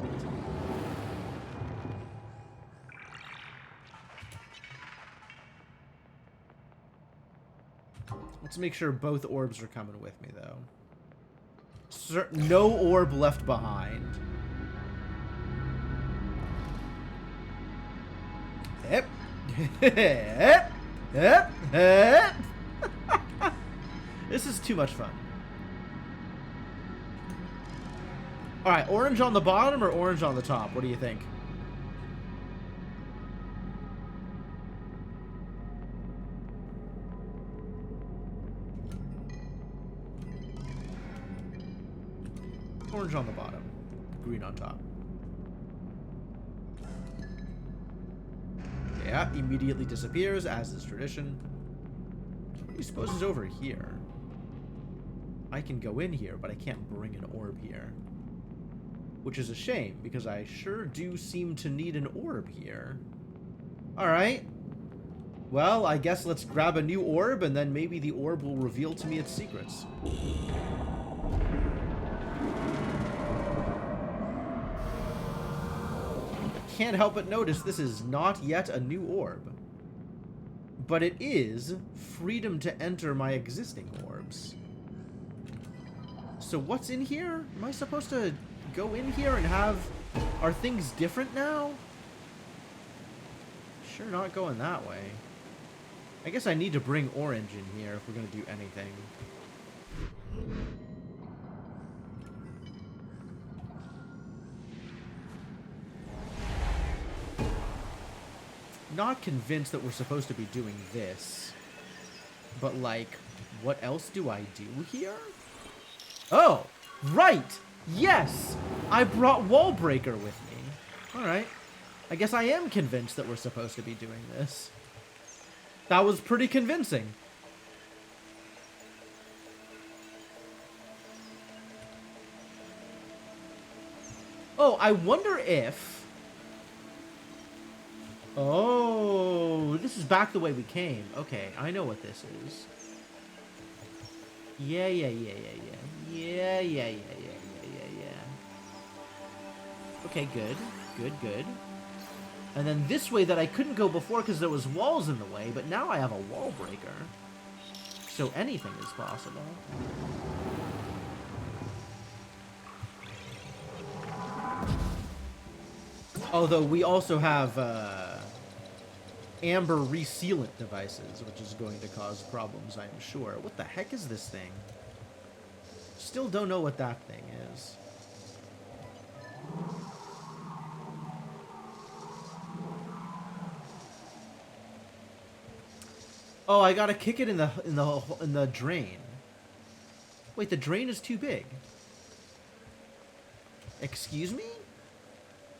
Let's make sure both orbs are coming with me, though. No orb left behind. Yep. Yep. Yep. Yep. This is too much fun. Alright, orange on the bottom or orange on the top? What do you think? Orange on the bottom, green on top. Yeah, immediately disappears, as is tradition. What do you suppose is over here? I can go in here, but I can't bring an orb here. Which is a shame, because I sure do seem to need an orb here. Alright. Well, I guess let's grab a new orb, and then maybe the orb will reveal to me its secrets. Can't help but notice this is not yet a new orb. But it is freedom to enter my existing orbs. So what's in here? Am I supposed to go in here and have... Are things different now? Sure not going that way. I guess I need to bring orange in here if we're going to do anything. Not convinced that we're supposed to be doing this. But, like, what else do I do here? Oh, right! Yes! I brought Wall Breaker with me. Alright. I guess I am convinced that we're supposed to be doing this. That was pretty convincing. Oh, I wonder if... Oh, this is back the way we came. Okay, I know what this is. Yeah. Okay, good. And then this way that I couldn't go before because there was walls in the way, but now I have a wall breaker. So anything is possible. Although we also have amber resealant devices, which is going to cause problems, I'm sure. What the heck is this thing? Still don't know what that thing is. Oh, I gotta kick it in the drain. Wait, the drain is too big. Excuse me?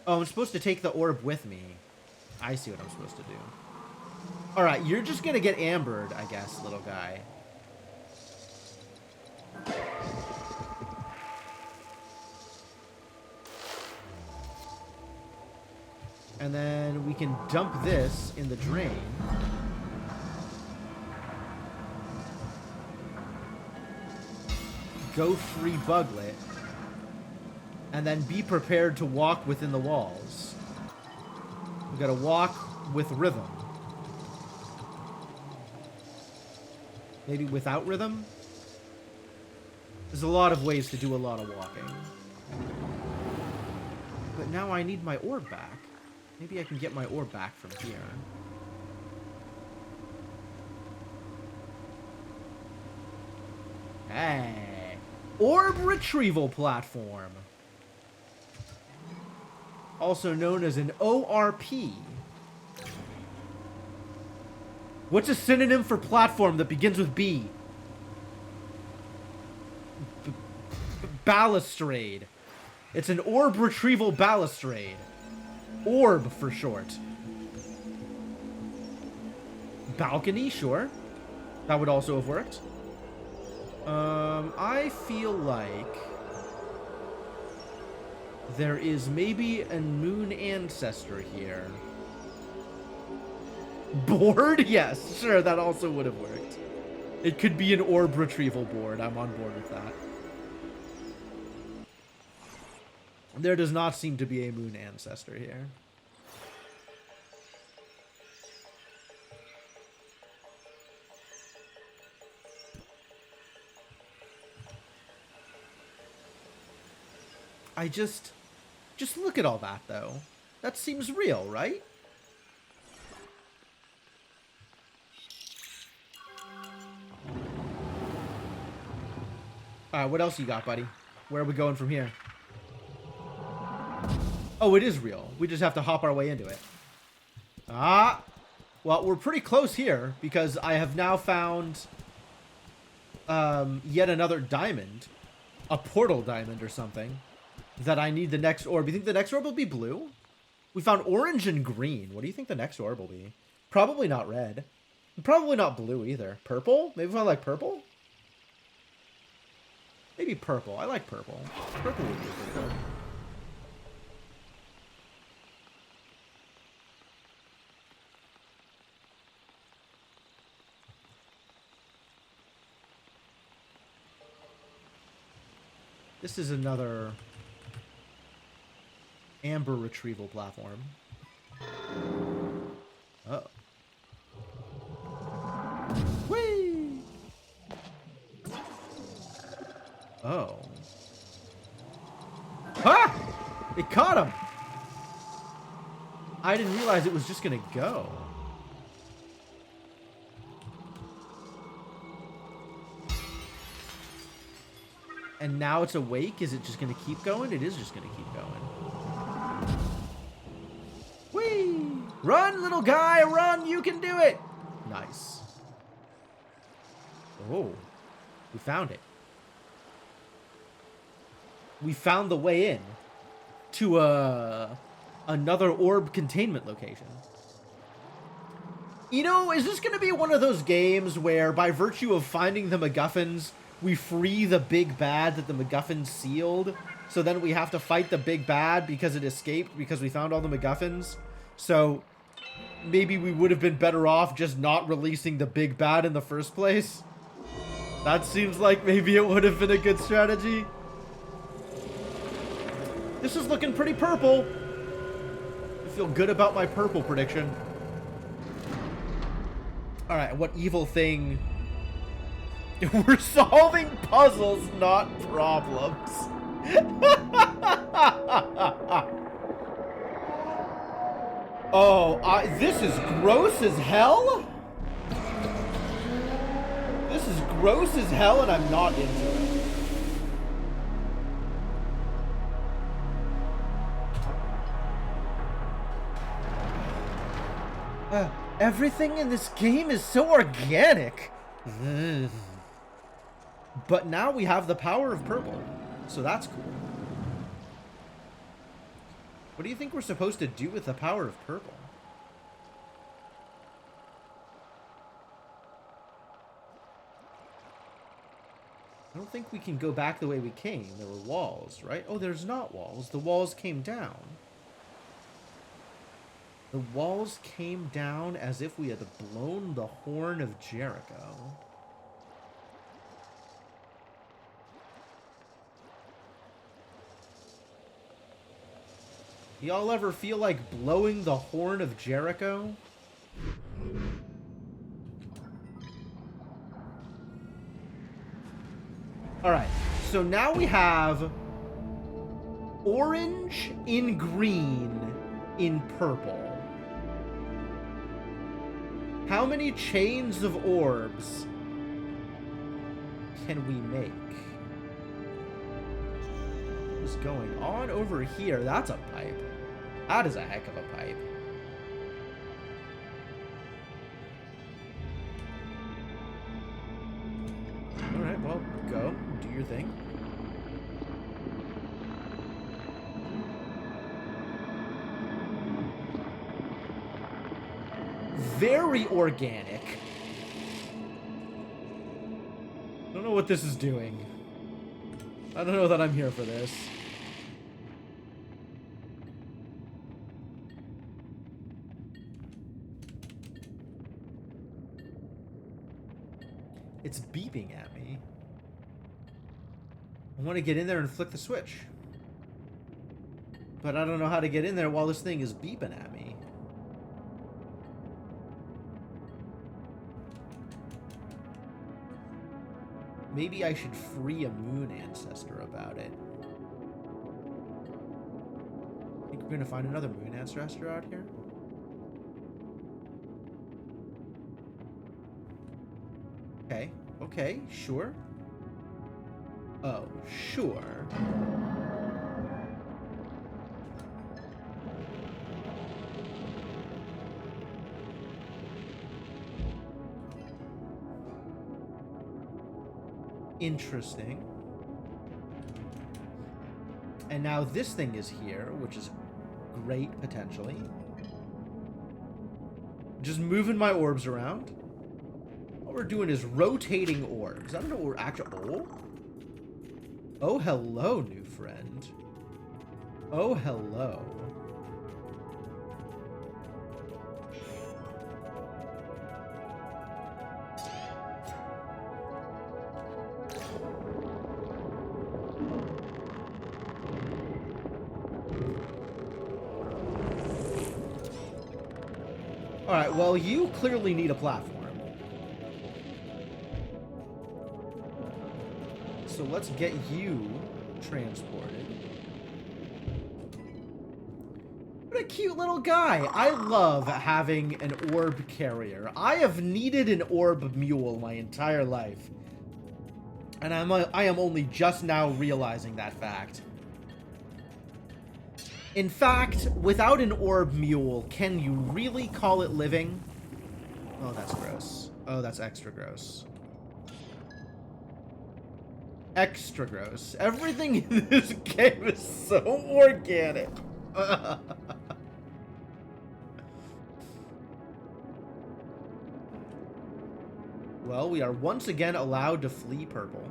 Oh, I'm supposed to take the orb with me. I see what I'm supposed to do. Alright, you're just gonna get ambered, I guess, little guy. And then we can dump this in the drain. Go free Buglet. And then be prepared to walk within the walls. We gotta walk with rhythm. Maybe without rhythm? There's a lot of ways to do a lot of walking. But now I need my orb back. Maybe I can get my orb back from here. Hey! Orb retrieval platform. Also known as an ORP. What's a synonym for platform that begins with B? Balustrade. It's an orb retrieval balustrade. Orb for short. Balcony, sure. That would also have worked. I feel like there is maybe a moon ancestor here. Board? Yes, sure, that also would have worked. It could be an orb retrieval board. I'm on board with that. There does not seem to be a moon ancestor here. I just look at all that, though. That seems real, right? Alright, what else you got, buddy? Where are we going from here? Oh, it is real. We just have to hop our way into it. Ah! Well, we're pretty close here, because I have now found yet another diamond. A portal diamond or something. That I need the next orb. You think the next orb will be blue? We found orange and green. What do you think the next orb will be? Probably not red. Probably not blue either. Purple? Maybe if I like purple? Maybe purple. I like purple. Purple would be a good orb. This is another amber retrieval platform. Oh. Whee! Oh. Ha! It caught him! I didn't realize it was just gonna go. And now it's awake? Is it just gonna keep going? It is just gonna keep going. Whee! Run, little guy! Run! You can do it! Nice. Oh. We found it. We found the way in to another orb containment location. You know, is this going to be one of those games where, by virtue of finding the MacGuffins, we free the big bad that the MacGuffins sealed? So then we have to fight the big bad because it escaped because we found all the MacGuffins? So maybe we would have been better off just not releasing the big bad in the first place? That seems like maybe it would have been a good strategy. This is looking pretty purple. I feel good about my purple prediction. Alright, what evil thing? We're solving puzzles, not problems. Oh, this is gross as hell? This is gross as hell and I'm not into it. Everything in this game is so organic. But now we have the power of purple, so that's cool. What do you think we're supposed to do with the power of purple? I don't think we can go back the way we came. There were walls, right? Oh, there's not walls. The walls came down. The walls came down as if we had blown the horn of Jericho. Y'all ever feel like blowing the horn of Jericho? Alright, so now we have orange in green in purple. How many chains of orbs can we make? What's going on over here? That's a pipe. That is a heck of a pipe. Alright, well, go. Do your thing. Very organic. I don't know what this is doing. I don't know that I'm here for this. It's beeping at me. I want to get in there and flick the switch. But I don't know how to get in there while this thing is beeping at me. Maybe I should free a moon ancestor about it. Think we're gonna find another moon ancestor out here? Okay, okay, sure. Oh, sure. Interesting. And now this thing is here, which is great, potentially. Just moving my orbs around. All we're doing is rotating orbs. I don't know what we're actually... Oh? Oh, hello, new friend. Oh, hello. Alright, well, you clearly need a platform. So let's get you transported. What a cute little guy. I love having an orb carrier. I have needed an orb mule my entire life. And I am only just now realizing that fact. In fact, without an orb mule, can you really call it living? Oh, that's gross. Oh, that's extra gross. Extra gross. Everything in this game is so organic. Well, we are once again allowed to flee purple.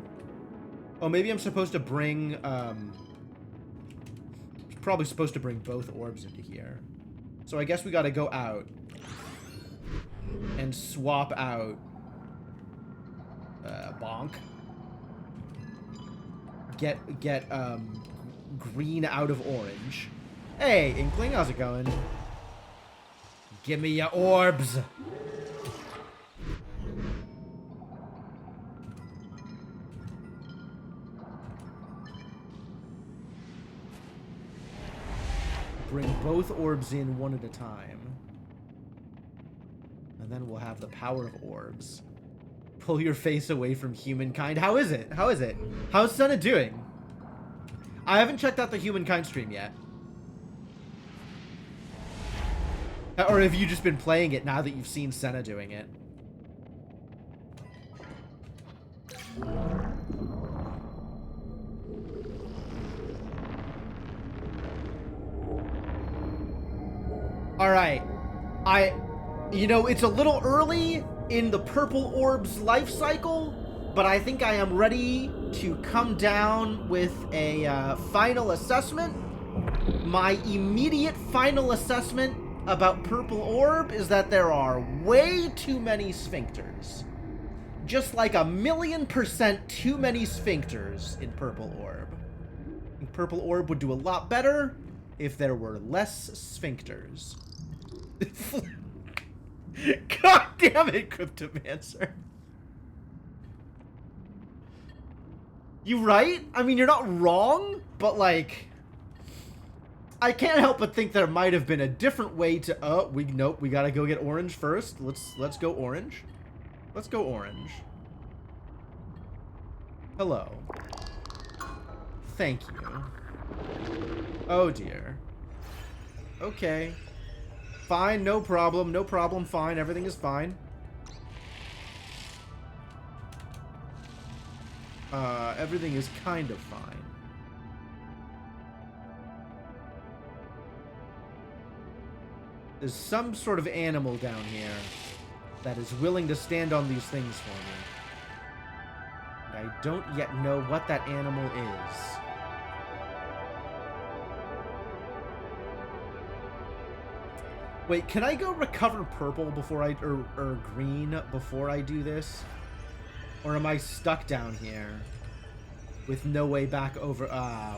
Oh, maybe I'm supposed to bring, probably supposed to bring both orbs into here. So I guess we gotta go out and swap out bonk. Get green out of orange. Hey, Inkling, how's it going? Give me your orbs. Bring both orbs in one at a time. And then we'll have the power of orbs. Pull your face away from humankind. How is it? How is it? How's Senna doing? I haven't checked out the humankind stream yet. Or have you just been playing it now that you've seen Senna doing it? Alright. You know, it's a little early in the purple orb's life cycle, but I think I am ready to come down with a final assessment. My immediate final assessment about purple orb is that there are way too many sphincters. Just like 1,000,000% too many sphincters in purple orb. I think purple orb would do a lot better if there were less sphincters. God damn it, Cryptomancer. You right? I mean, you're not wrong, but like, I can't help but think there might have been a different way to. Nope, we gotta go get orange first. Let's go orange. Let's go orange. Hello. Thank you. Oh dear. Okay. Fine, no problem, fine, everything is fine. Everything is kind of fine. There's some sort of animal down here that is willing to stand on these things for me. And I don't yet know what that animal is. Wait, can I go recover purple before I, or green before I do this? Or am I stuck down here? With no way back over,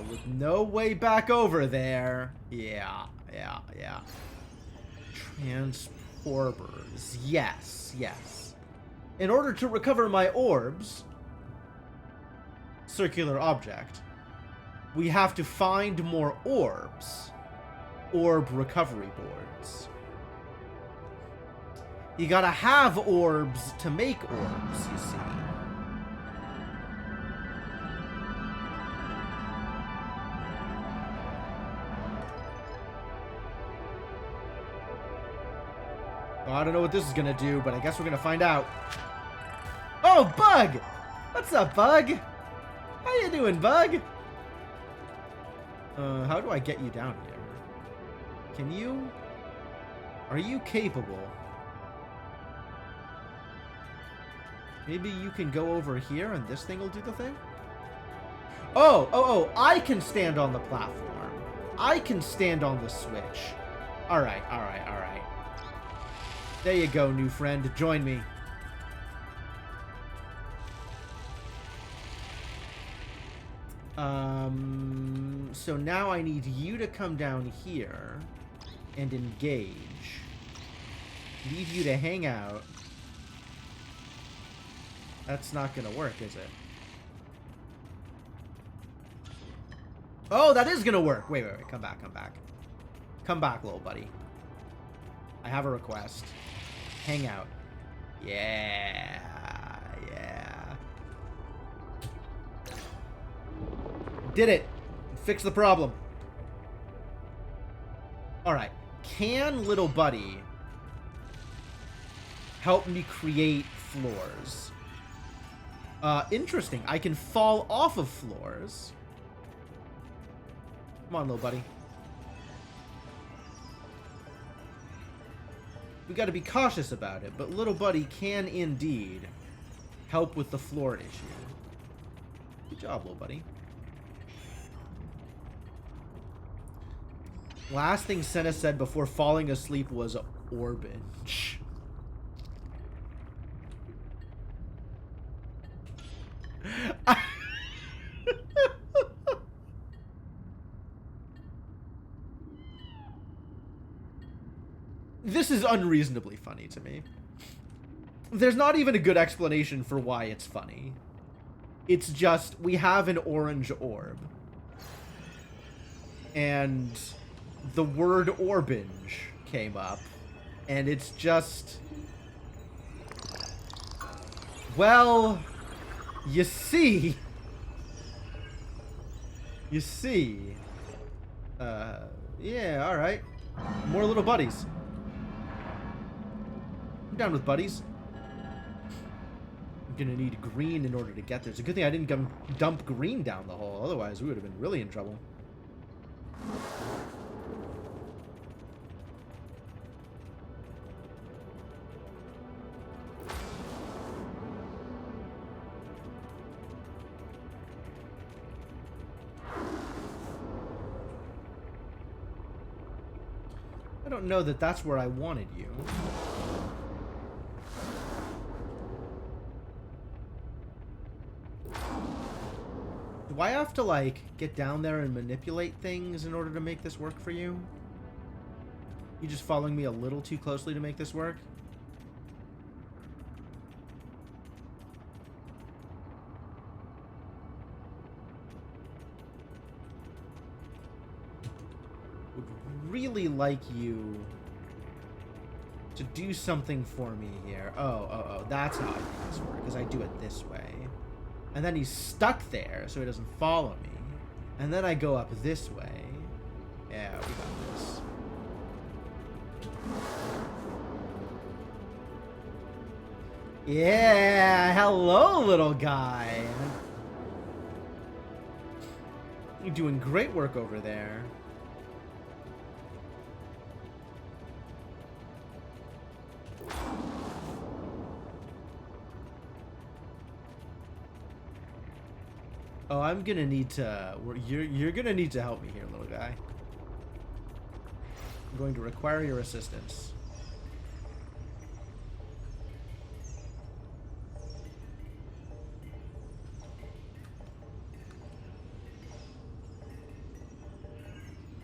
with no way back over there. Yeah. Transporters. Yes. In order to recover my orbs, circular object, we have to find more orbs. Orb recovery boards. You gotta have orbs to make orbs, you see. Well, I don't know what this is gonna do, but I guess we're gonna find out. Oh, Bug! What's up, Bug? How you doing, Bug? How do I get you down here? Can you... Are you capable? Maybe you can go over here and this thing will do the thing? Oh, I can stand on the platform. I can stand on the switch. Alright. There you go, new friend. Join me. So now I need you to come down here and engage. Need you to hang out. That's not gonna work, is it? Oh, that is gonna work! Wait, come back. Come back, little buddy. I have a request. Hang out. Yeah. Did it! Fix the problem. Alright. Can little buddy help me create floors? Interesting. I can fall off of floors. Come on, little buddy. We gotta be cautious about it, but little buddy can indeed help with the floor issue. Good job, little buddy. Last thing Senna said before falling asleep was orbage. This is unreasonably funny to me. There's not even a good explanation for why it's funny. It's just, we have an orange orb. And the word orbinge came up. And it's just... Well... You see... Yeah, alright. More little buddies. I'm down with buddies. I'm gonna need green in order to get there. It's a good thing I didn't dump green down the hole. Otherwise, we would have been really in trouble. I don't know that that's where I wanted you. Do I have to, like, get down there and manipulate things in order to make this work for you? You just following me a little too closely to make this work? Would really like you to do something for me here. Oh, that's how I make this work, because I do it this way. And then he's stuck there, so he doesn't follow me. And then I go up this way. Yeah, we got this. Yeah, hello, little guy. You're doing great work over there. Oh, I'm gonna need to... You're gonna need to help me here, little guy. I'm going to require your assistance.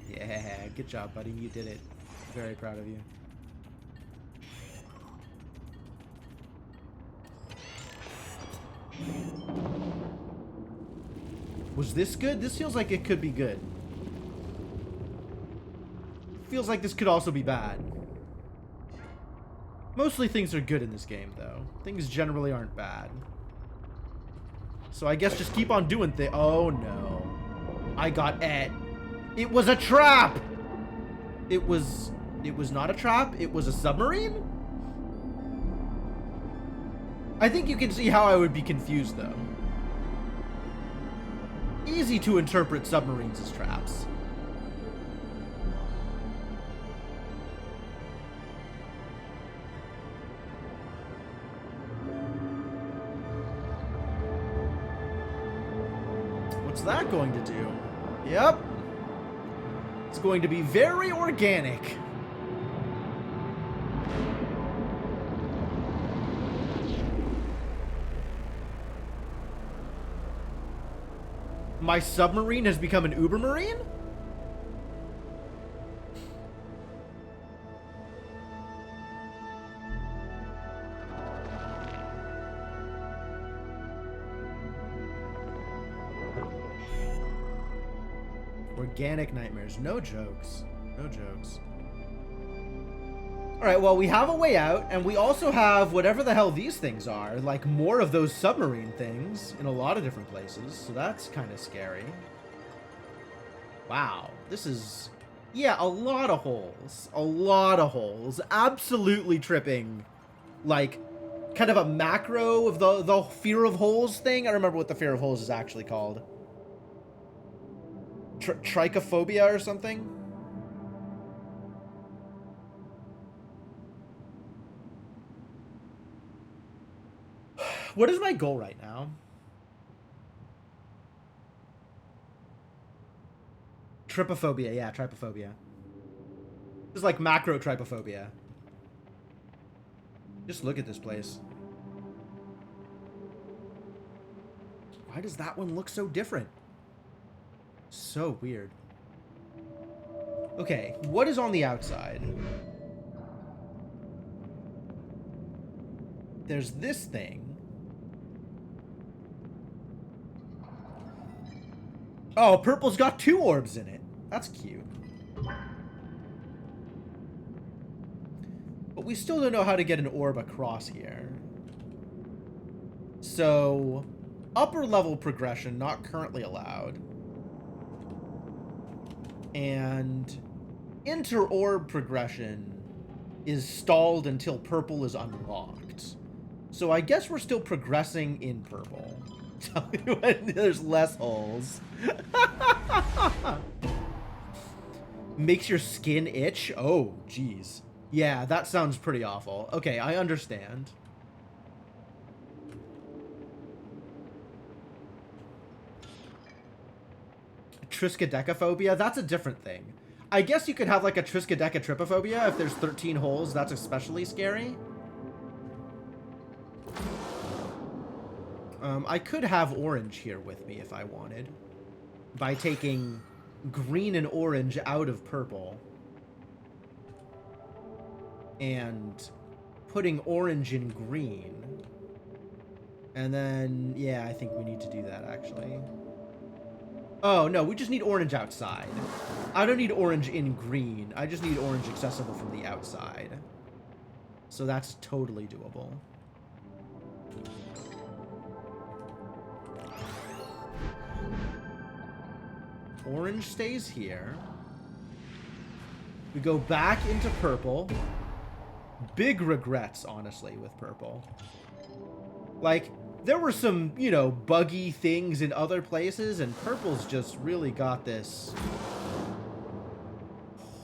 Yeah, good job, buddy. You did it. Very proud of you. Was this good? This feels like it could be good. Feels like this could also be bad. Mostly things are good in this game, though. Things generally aren't bad. So I guess just keep on doing things. Oh, no. I got it. It was a trap! It was not a trap. It was a submarine? I think you can see how I would be confused, though. Easy to interpret submarines as traps. What's that going to do? Yep. It's going to be very organic. My submarine has become an Ubermarine? Organic nightmares. No jokes. No jokes. Alright, well, we have a way out, and we also have whatever the hell these things are. Like, more of those submarine things in a lot of different places, so that's kind of scary. Wow. This is... yeah, a lot of holes. A lot of holes. Absolutely tripping. Like, kind of a macro of the fear of holes thing. I remember what the fear of holes is actually called. Trichophobia or something? What is my goal right now? Trypophobia, yeah, trypophobia. It's like macro trypophobia. Just look at this place. Why does that one look so different? So weird. Okay, what is on the outside? There's this thing. Oh, purple's got 2 orbs in it. That's cute. But we still don't know how to get an orb across here. So, upper level progression, not currently allowed. And inter-orb progression is stalled until purple is unlocked. So I guess we're still progressing in purple. Tell me when there's less holes. Makes your skin itch? Oh, jeez. Yeah, that sounds pretty awful. Okay, I understand. Triskaidekaphobia? That's a different thing. I guess you could have like a triskaidekatripophobia if there's 13 holes. That's especially scary. I could have orange here with me if I wanted. By taking green and orange out of purple. And putting orange in green. And then, yeah, I think we need to do that, actually. Oh, no, we just need orange outside. I don't need orange in green. I just need orange accessible from the outside. So that's totally doable. Orange stays here. We go back into purple. Big regrets, honestly, with purple. Like, there were some, you know, buggy things in other places, and purple's just really got this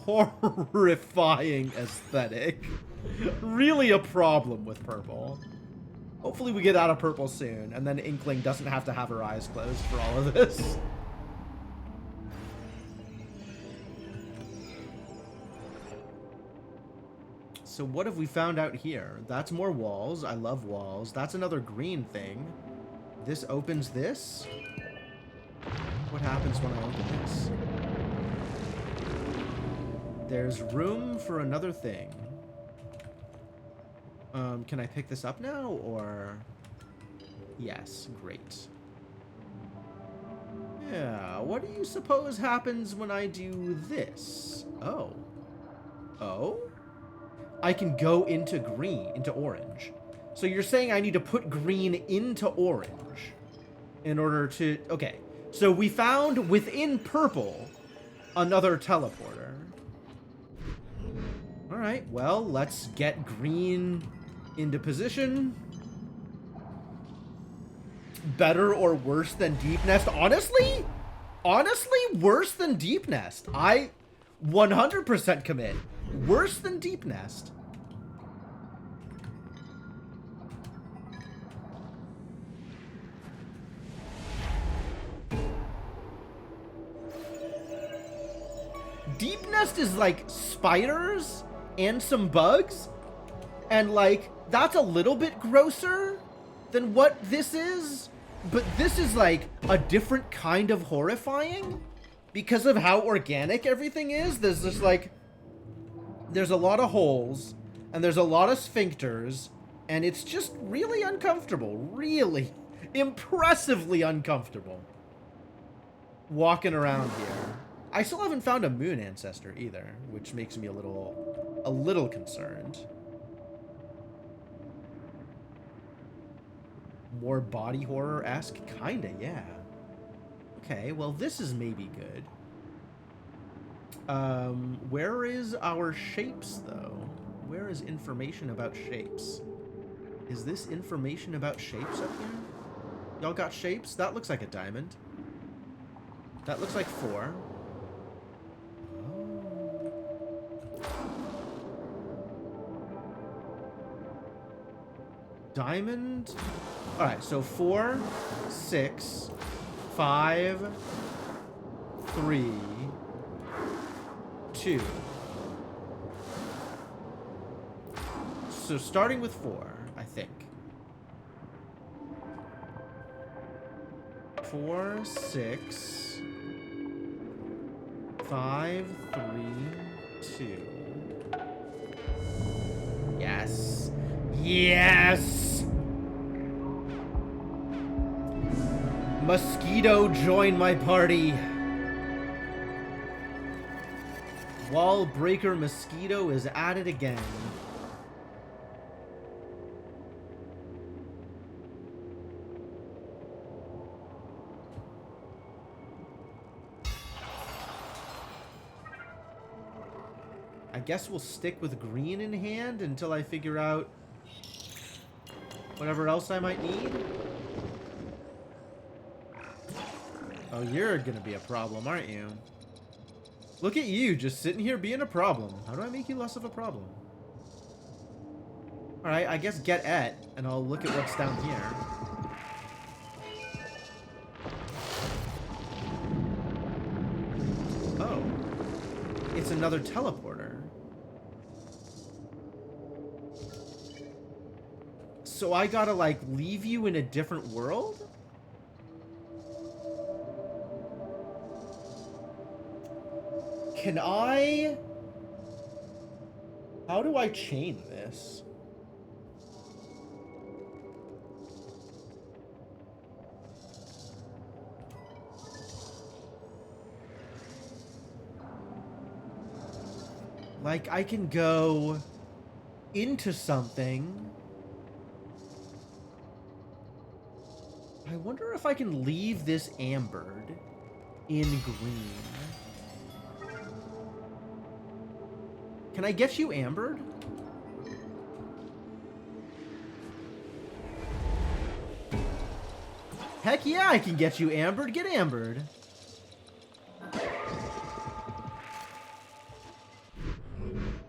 horrifying aesthetic. Really a problem with purple. Hopefully we get out of purple soon, and then Inkling doesn't have to have her eyes closed for all of this. So what have we found out here? That's more walls. I love walls. That's another green thing. This opens this. What happens when I open this? There's room for another thing. Can I pick this up now, or... Yes, great. Yeah, what do you suppose happens when I do this? Oh. Oh? I can go into green, into orange. So you're saying I need to put green into orange in order to... Okay, so we found within purple another teleporter. All right, well, let's get green into position. Better or worse than Deep Nest? Honestly? Honestly, worse than Deep Nest. I 100% commit. Worse than Deep Nest. Deep Nest is like spiders and some bugs. And like, that's a little bit grosser than what this is. But this is like a different kind of horrifying because of how organic everything is. There's just like... There's a lot of holes, and there's a lot of sphincters, and it's just really uncomfortable. Really impressively uncomfortable walking around here. I still haven't found a moon ancestor either, which makes me a little concerned. More body horror-esque? Kinda, yeah. Okay, well, this is maybe good. Where is our shapes, though? Where is information about shapes? Is this information about shapes up here? Y'all got shapes? That looks like a diamond. That looks like 4. Diamond? Alright, so 4, 6, 5, 3, 2. So starting with 4, I think. 4, 6, 5, 3, 2. Yes. Yes! Mosquito, join my party. Wall breaker mosquito is at it again. I guess we'll stick with green in hand until I figure out whatever else I might need. Oh, you're gonna be a problem, aren't you? Look at you, just sitting here being a problem. How do I make you less of a problem? Alright, I guess get at, and I'll look at what's down here. Oh. It's another teleporter. So I gotta, like, leave you in a different world? Can I... How do I chain this? Like, I can go into something. I wonder if I can leave this ambered in green. Can I get you ambered? Heck yeah, I can get you ambered. Get ambered.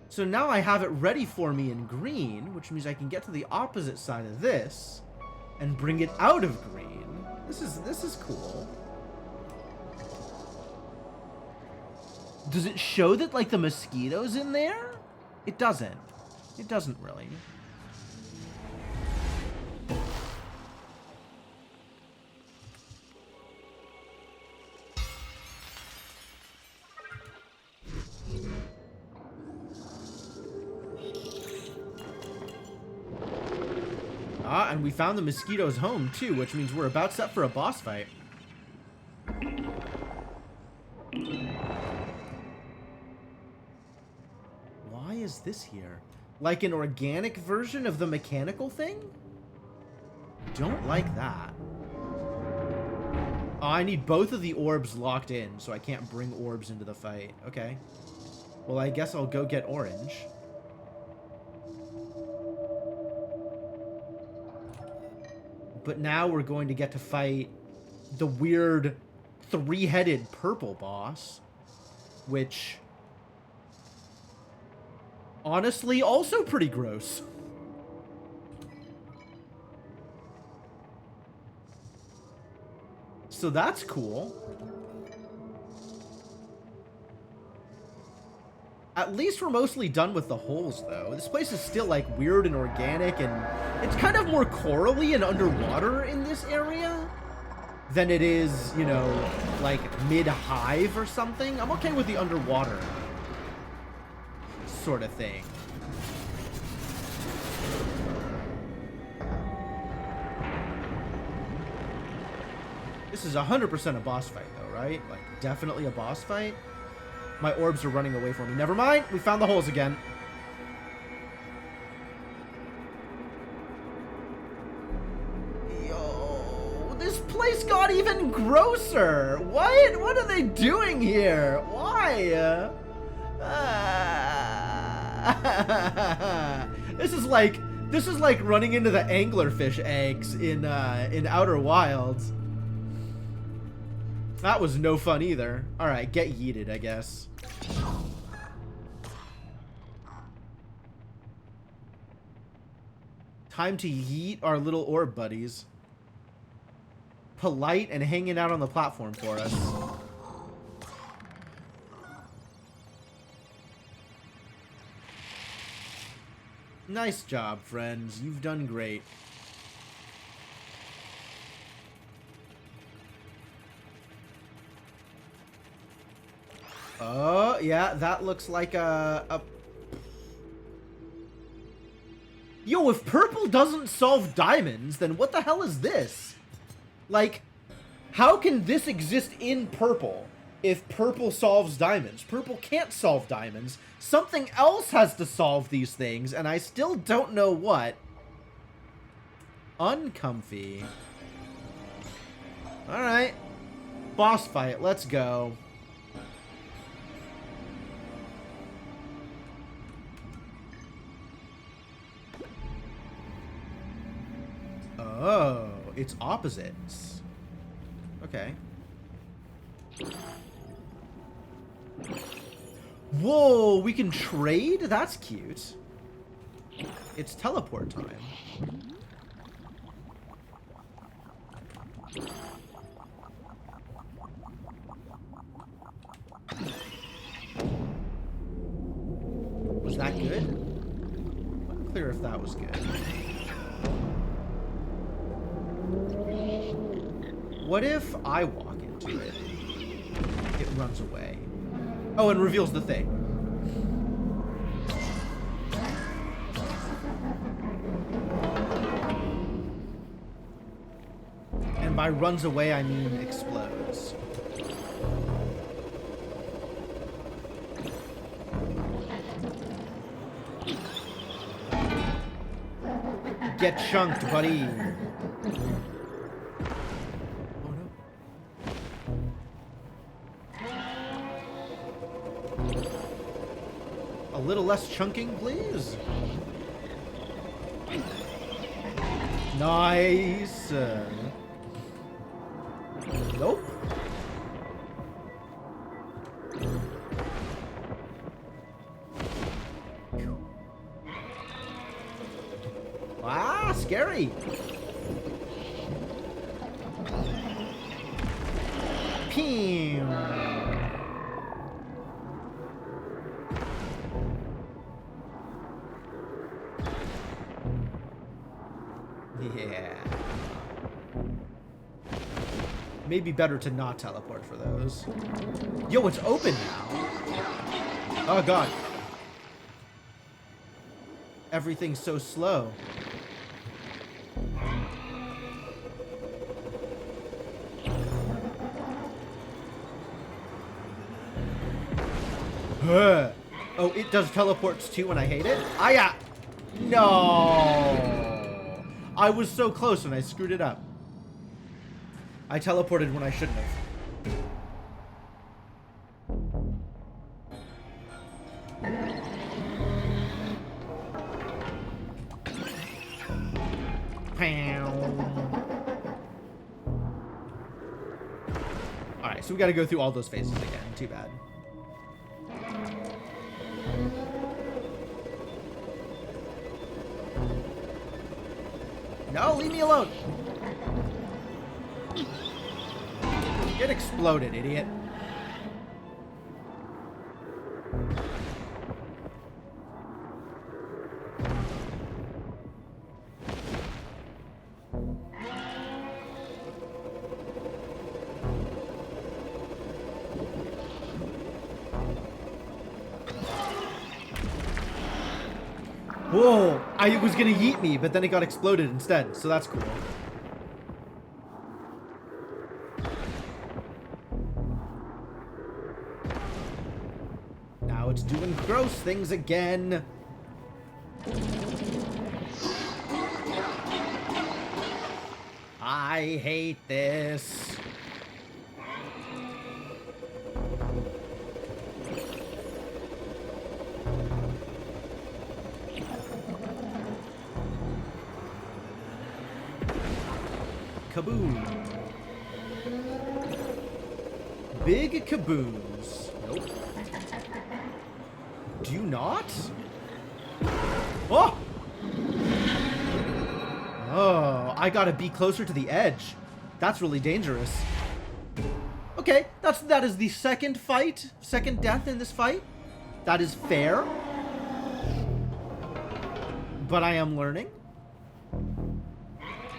So now I have it ready for me in green, which means I can get to the opposite side of this and bring it out of green. This is cool. Does it show that, like, the mosquito's in there? It doesn't. It doesn't really. Ah, and we found the mosquito's home, too, which means we're about set for a boss fight. Why is this here? Like an organic version of the mechanical thing? Don't like that. Oh, I need both of the orbs locked in, so I can't bring orbs into the fight. Okay. Well, I guess I'll go get orange. But now we're going to get to fight the weird three-headed purple boss, which honestly also pretty gross. So that's cool. At least we're mostly done with the holes, though. This place is still, like, weird and organic, and it's kind of more corally and underwater in this area than it is, you know, like, mid-hive or something. I'm okay with the underwater sort of thing. This is 100% a boss fight, though, right? Like, definitely a boss fight. My orbs are running away from me. Never mind. We found the holes again. Yo, this place got even grosser. What? What are they doing here? Why? This is like running into the anglerfish eggs in Outer Wilds. That was no fun either. Alright, get yeeted, I guess. Time to yeet our little orb buddies. Polite and hanging out on the platform for us. Nice job, friends. You've done great. Oh, yeah, that looks like a... Yo, if purple doesn't solve diamonds, then what the hell is this? Like, how can this exist in purple if purple solves diamonds? Purple can't solve diamonds. Something else has to solve these things, and I still don't know what. Uncomfy. Alright. Boss fight, let's go. Oh, it's opposites. Okay. Whoa, we can trade? That's cute. It's teleport time. Was that good? Unclear if that was good. What if I walk into it? It runs away. Oh, and reveals the thing. And by runs away, I mean explodes. Get chunked, buddy. Oh no. A little less chunking, please. Nice. Nope. Ah, scary. Pew. Yeah. Maybe better to not teleport for those. Yo, it's open now. Oh god. Everything's so slow. Oh, it does teleports too when I hate it? No! I was so close and I screwed it up. I teleported when I shouldn't have. Alright, so we gotta go through all those phases again. Too bad. No, leave me alone. Get exploded, idiot. Whoa, I was gonna yeet me, but then it got exploded instead, so that's cool. Now it's doing gross things again. I hate this. Kaboom. Big kaboos. Nope. Do you not? Oh! Oh, I gotta be closer to the edge. That's really dangerous. Okay, that is the second death in this fight. That is fair. But I am learning.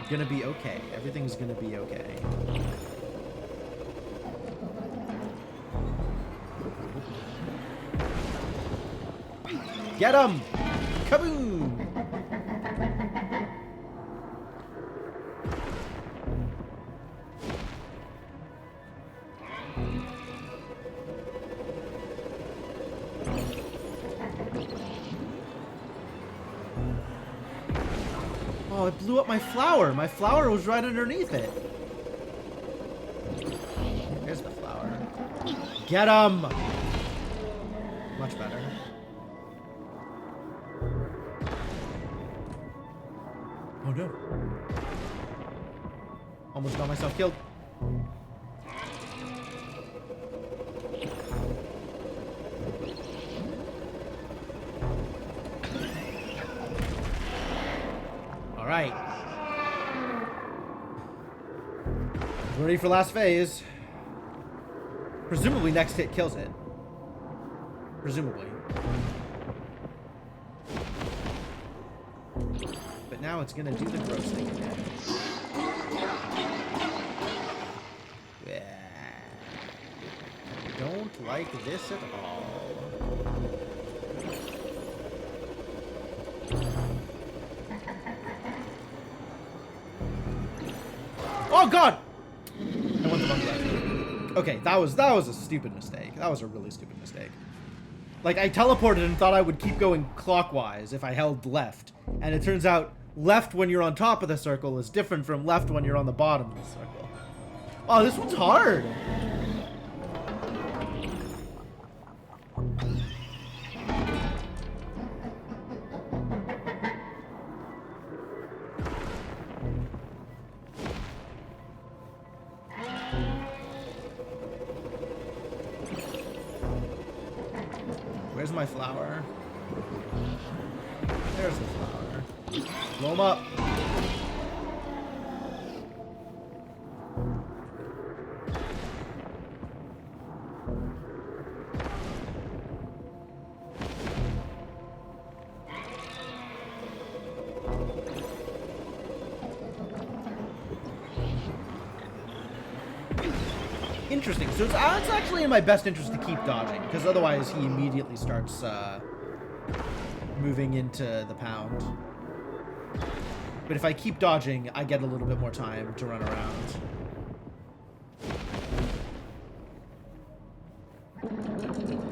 Gonna be okay. Everything's gonna be okay. Get him! Kaboom! Oh, it blew up my flower. My flower was right underneath it. There's the flower. Get him! Much better. Oh no. Almost got myself killed. Alright. Ready for last phase. Presumably next hit kills it. Presumably. But now it's gonna do the gross thing again. Don't like this at all. Oh god! I went the wrong direction. Okay, that was a stupid mistake. That was a really stupid mistake. Like, I teleported and thought I would keep going clockwise if I held left. And it turns out left when you're on top of the circle is different from left when you're on the bottom of the circle. Oh, this one's hard. Where's my flower? There's the flower. Blow him up. Interesting. So it's actually in my best interest to keep dodging, because otherwise he immediately starts moving into the pound. But if I keep dodging, I get a little bit more time to run around.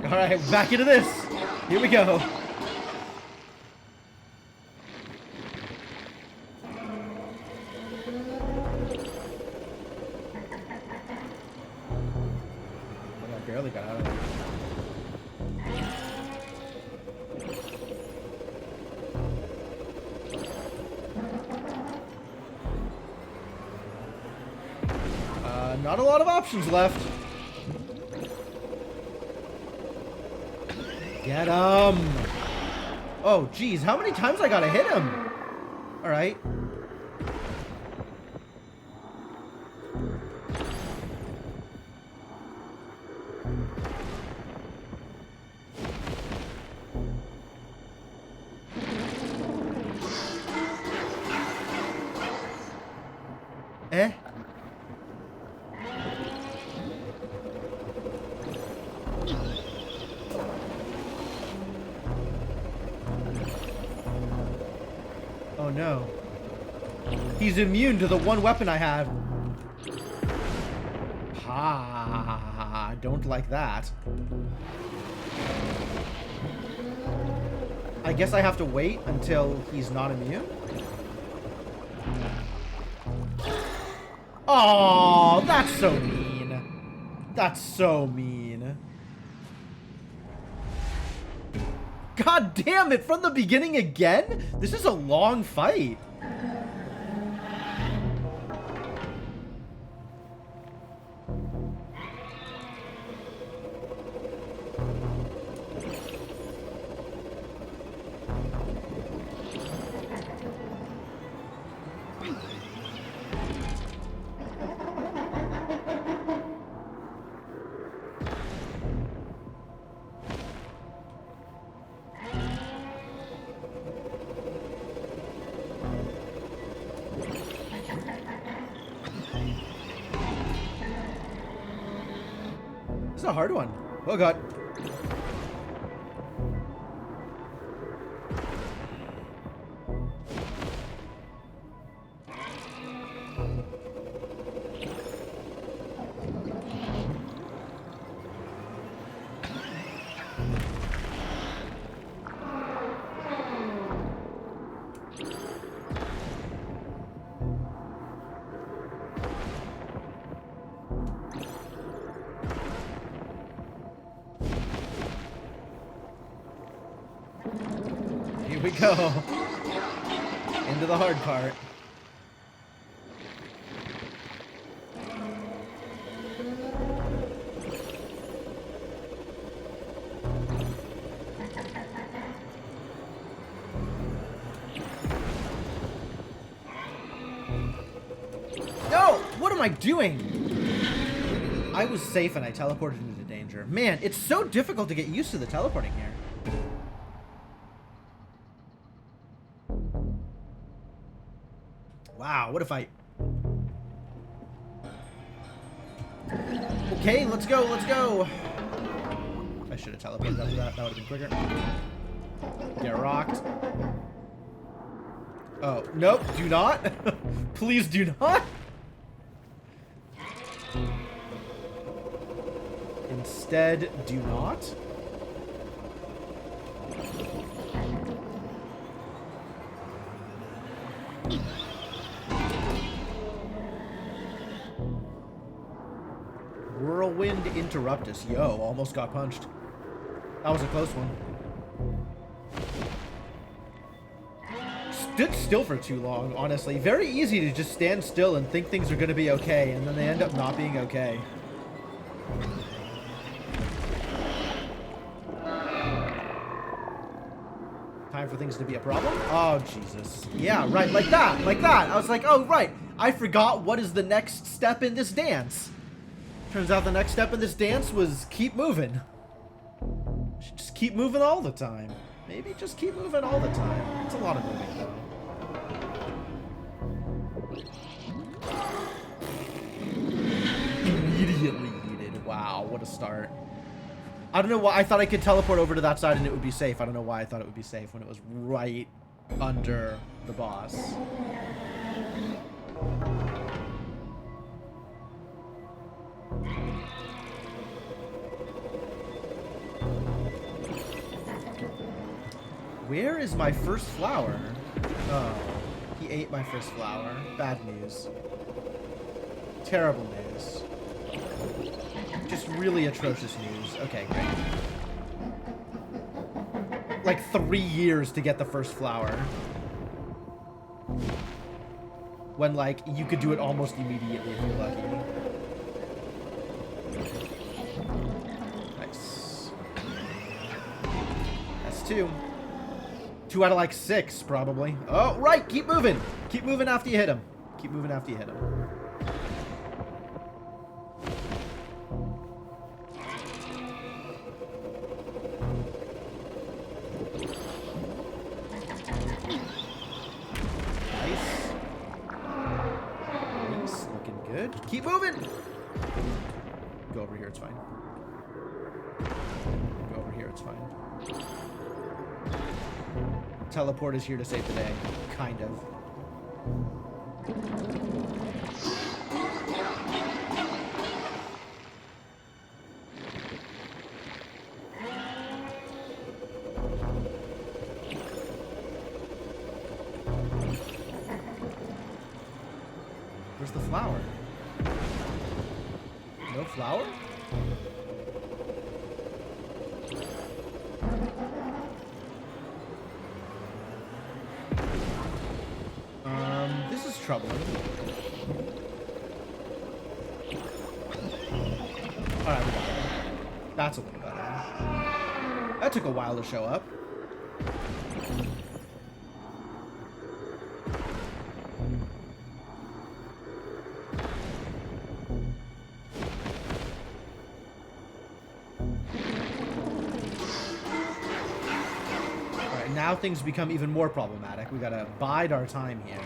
Alright, back into this. Here we go. Barely got out of there. Not a lot of options left. Get him! Oh, geez, how many times I gotta hit him? All right. Eh? Oh no. He's immune to the one weapon I have. Ha, don't like that. I guess I have to wait until he's not immune? Oh, that's so mean. That's so mean. God damn it, from the beginning again? This is a long fight. This is a hard one. Oh god. Here we go. Into the hard part. I doing? I was safe and I teleported into danger. Man, it's so difficult to get used to the teleporting here. Wow, what if I... Okay, let's go, let's go. I should have teleported after that. That would have been quicker. Get rocked. Oh, nope, do not. Please do not. Instead, do not. Whirlwind Interruptus. Yo, almost got punched. That was a close one. Stood still for too long, honestly. Very easy to just stand still and think things are going to be okay, and then they end up not being okay. Time for things to be a problem? Oh, Jesus. Yeah, right, like that, like that. I was like, oh, right. I forgot what is the next step in this dance. Turns out the next step in this dance was keep moving. Should just keep moving all the time. Maybe just keep moving all the time. It's a lot of moving, though. Immediately needed. Wow, what a start. I don't know why I thought I could teleport over to that side and it would be safe. I don't know why I thought it would be safe when it was right under the boss. Where is my first flower? Oh, he ate my first flower. Bad news. Terrible news. Just really atrocious news. Okay, great. Like 3 years to get the first flower. When, like, you could do it almost immediately if you're lucky. Nice. That's 2. 2 out of, like, 6, probably. Oh, right! Keep moving! Keep moving after you hit him. Keep moving after you hit him. Keep moving! Go over here, it's fine. Go over here, it's fine. Teleport is here to save the day. Kind of. Where's the flower? No flower? This is troubling. Alright, we got it. That's a little better. That took a while to show up. Now things become even more problematic. We gotta bide our time here.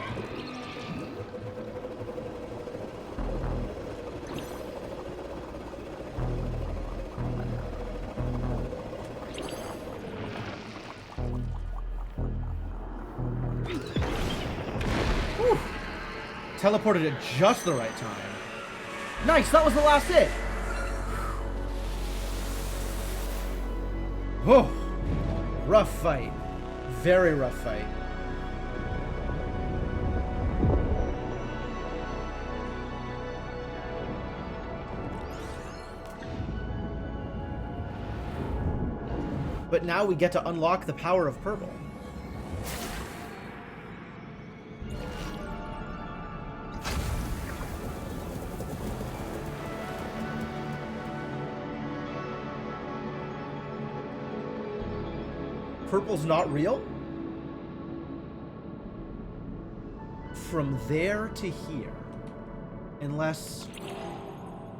Whew. Teleported at just the right time. Nice, that was the last hit. Oh, rough fight. Very rough fight. But now we get to unlock the power of purple. Purple's not real? From there to here. Unless...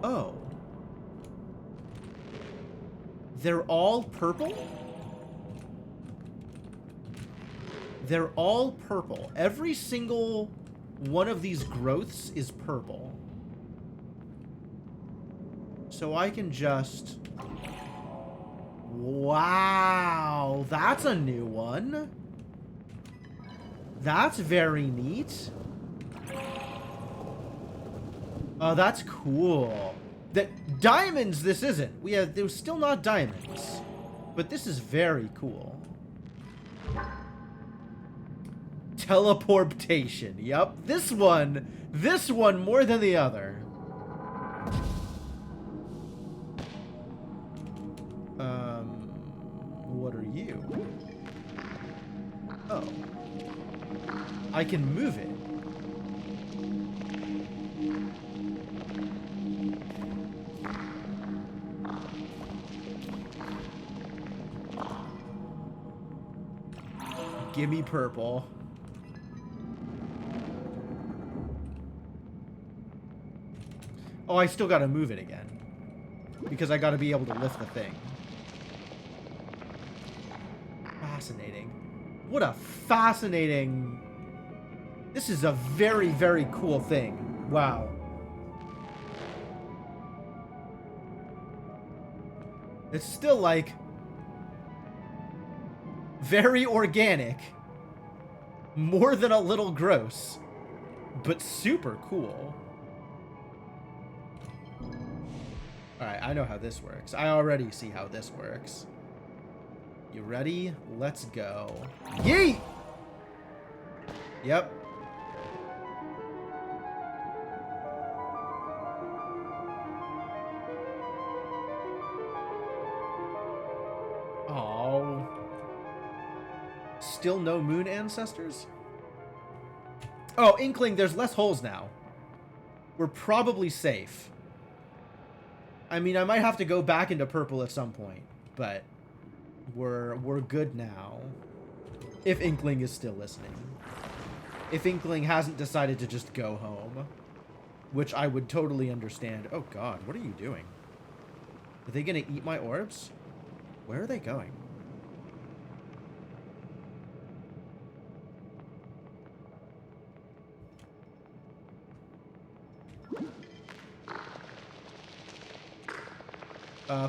Oh. They're all purple? They're all purple. Every single one of these growths is purple. So I can just... Wow, that's a new one. That's very neat. Oh, that's cool. That diamonds, this isn't. There's still not diamonds. But this is very cool. Teleportation. Yep. This one more than the other. What are you? Oh. I can move it. Gimme purple. Oh, I still gotta move it again. Because I gotta be able to lift the thing. Fascinating. What a fascinating... This is a very, very cool thing. Wow. It's still, like... very organic. More than a little gross. But super cool. Alright, I know how this works. I already see how this works. You ready? Let's go. Yeet! Yep. Oh. Still no moon ancestors? Oh, Inkling, there's less holes now. We're probably safe. I mean, I might have to go back into purple at some point, but we're good now. If Inkling is still listening. If Inkling hasn't decided to just go home, which I would totally understand. Oh god, what are you doing? Are they gonna eat my orbs? Where are they going?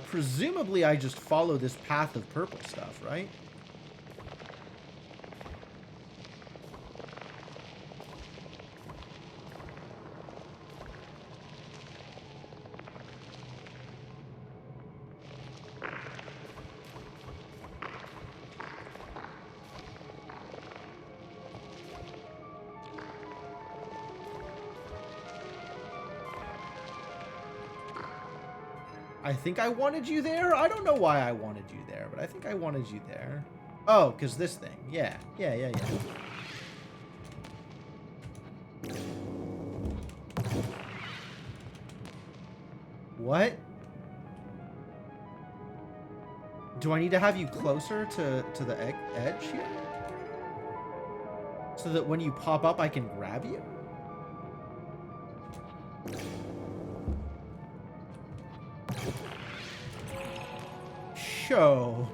Presumably I just follow this path of purple stuff, right? I think I wanted you there? I don't know why I wanted you there, but I think I wanted you there. Oh, because this thing. Yeah. Yeah. What? Do I need to have you closer to the edge here? So that when you pop up, I can grab you? Show.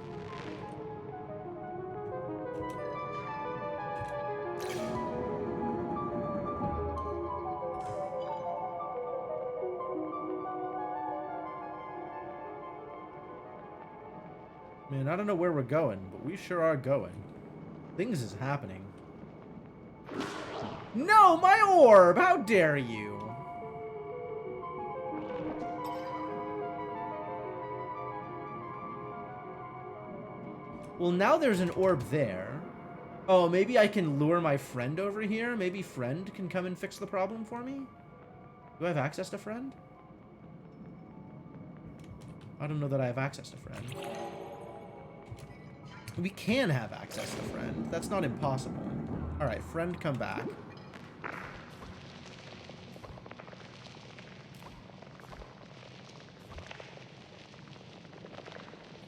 Man, I don't know where we're going, but we sure are going. Things is happening. No, my orb! How dare you? Well, now there's an orb there. Oh, maybe I can lure my friend over here? Maybe friend can come and fix the problem for me? Do I have access to friend? I don't know that I have access to friend. We can have access to friend. That's not impossible. Alright, friend, come back.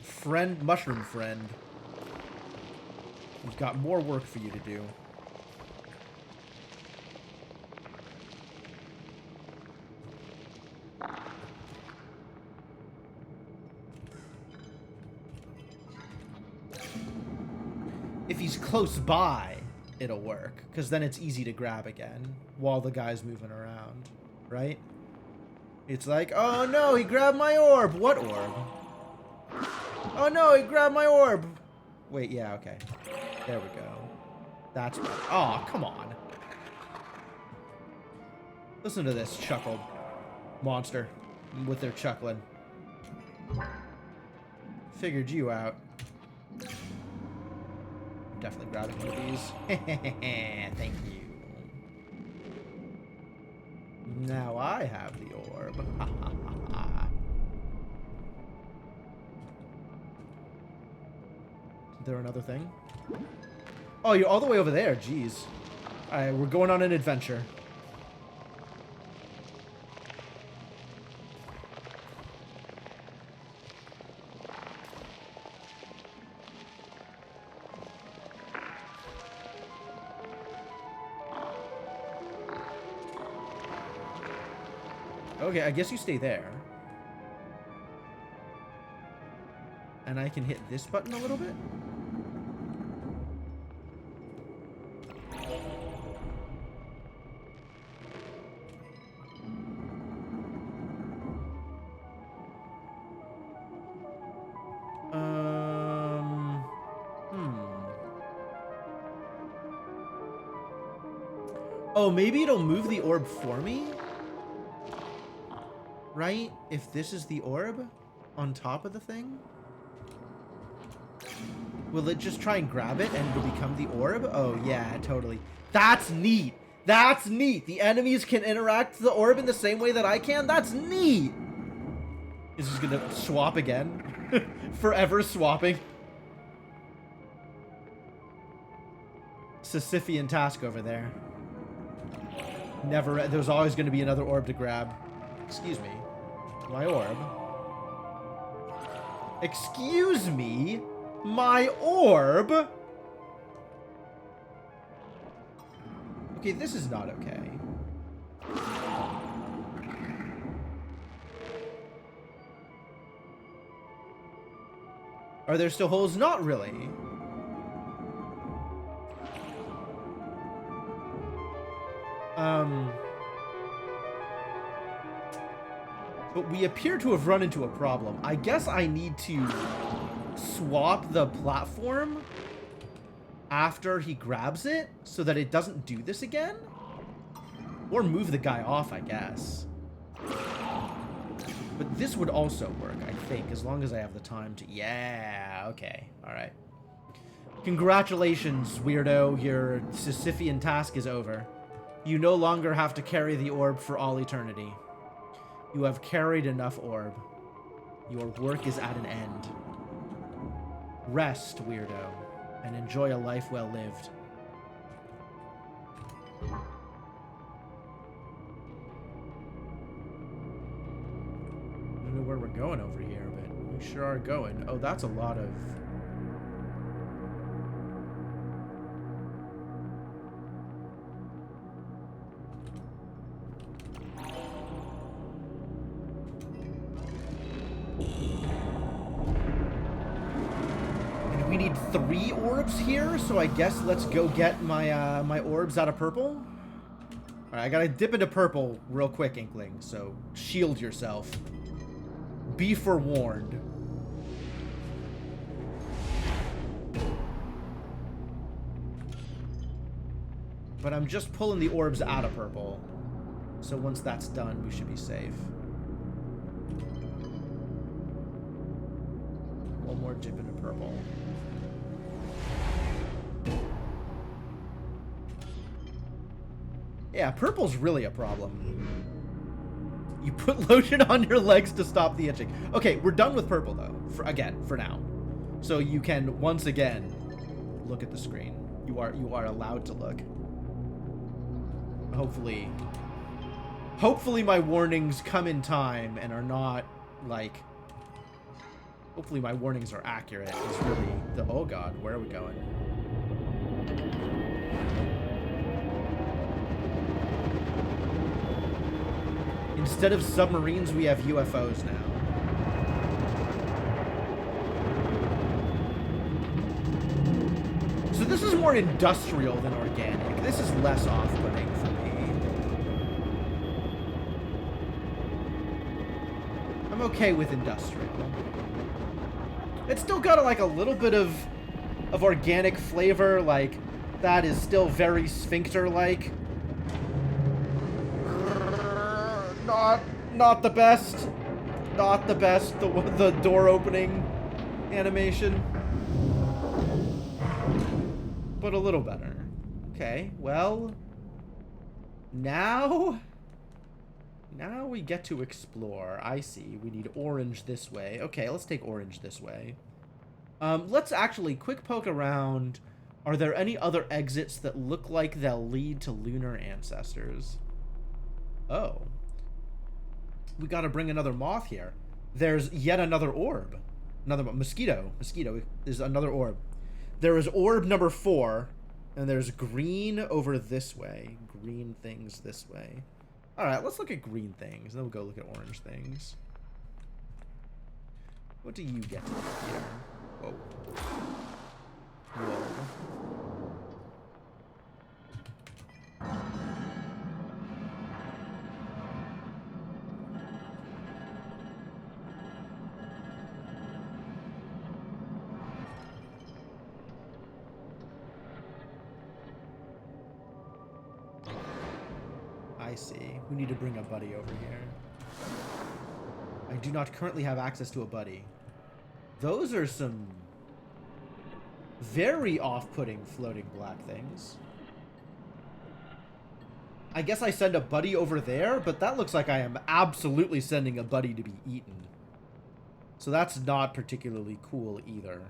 Friend, mushroom friend. We've got more work for you to do. If he's close by, it'll work. Because then it's easy to grab again while the guy's moving around. Right? It's like, oh no, he grabbed my orb. What orb? Oh no, he grabbed my orb. Wait, yeah, okay. There we go. That's better. Oh, come on. Listen to this chuckle monster with their chuckling. Figured you out. Definitely grabbing one of these. Thank you. Now I have the orb. Is there another thing? Oh, you're all the way over there. Jeez. Alright, we're going on an adventure. Okay, I guess you stay there. And I can hit this button a little bit? Oh, maybe it'll move the orb for me? Right? If this is the orb on top of the thing? Will it just try and grab it and it'll become the orb? Oh, yeah, totally. That's neat! That's neat! The enemies can interact with the orb in the same way that I can? That's neat! Is this gonna swap again? Forever swapping. Sisyphean task over there. Never. There's always going to be another orb to grab. Excuse me. My orb. Excuse me? My orb? Okay, this is not okay. Are there still holes? Not really. But we appear to have run into a problem. I guess I need to swap the platform after he grabs it so that it doesn't do this again? Or move the guy off, I guess. But this would also work, I think, as long as I have the time to... Yeah, okay, alright. Congratulations, weirdo. Your Sisyphean task is over. You no longer have to carry the orb for all eternity. You have carried enough orb. Your work is at an end. Rest, weirdo, and enjoy a life well lived. I don't know where we're going over here, but we sure are going. Oh, that's a lot of... And we need 3 orbs here, so I guess let's go get my my orbs out of purple. Alright, I gotta dip into purple real quick, Inkling, so shield yourself. Be forewarned. But I'm just pulling the orbs out of purple. So once that's done, we should be safe. One more dip into purple. Yeah, purple's really a problem. You put lotion on your legs to stop the itching. Okay, we're done with purple, though. For now. So you can, once again, look at the screen. You are allowed to look. Hopefully my warnings come in time and are not, like... Hopefully my warnings are accurate. It's really the... Oh, God. Where are we going? Instead of submarines, we have UFOs now. So this is more industrial than organic. This is less off-putting for me. I'm okay with industrial. It's still got like a little bit of organic flavor, like that is still very sphincter-like. Not the best. Not the best. The door opening animation. But a little better. Okay, well, now we get to explore. I see. We need orange this way. Okay, let's take orange this way. Let's actually quick poke around. Are there any other exits that look like they'll lead to lunar ancestors? Oh. We gotta bring another moth here. There's yet another orb. Another mosquito. Mosquito is another orb. There is orb number 4, and there's green over this way. Green things this way. Alright, let's look at green things, then we'll go look at orange things. What do you get here? Whoa. Whoa. I see. We need to bring a buddy over here. I do not currently have access to a buddy. Those are some very off-putting floating black things. I guess I send a buddy over there, but that looks like I am absolutely sending a buddy to be eaten. So that's not particularly cool either.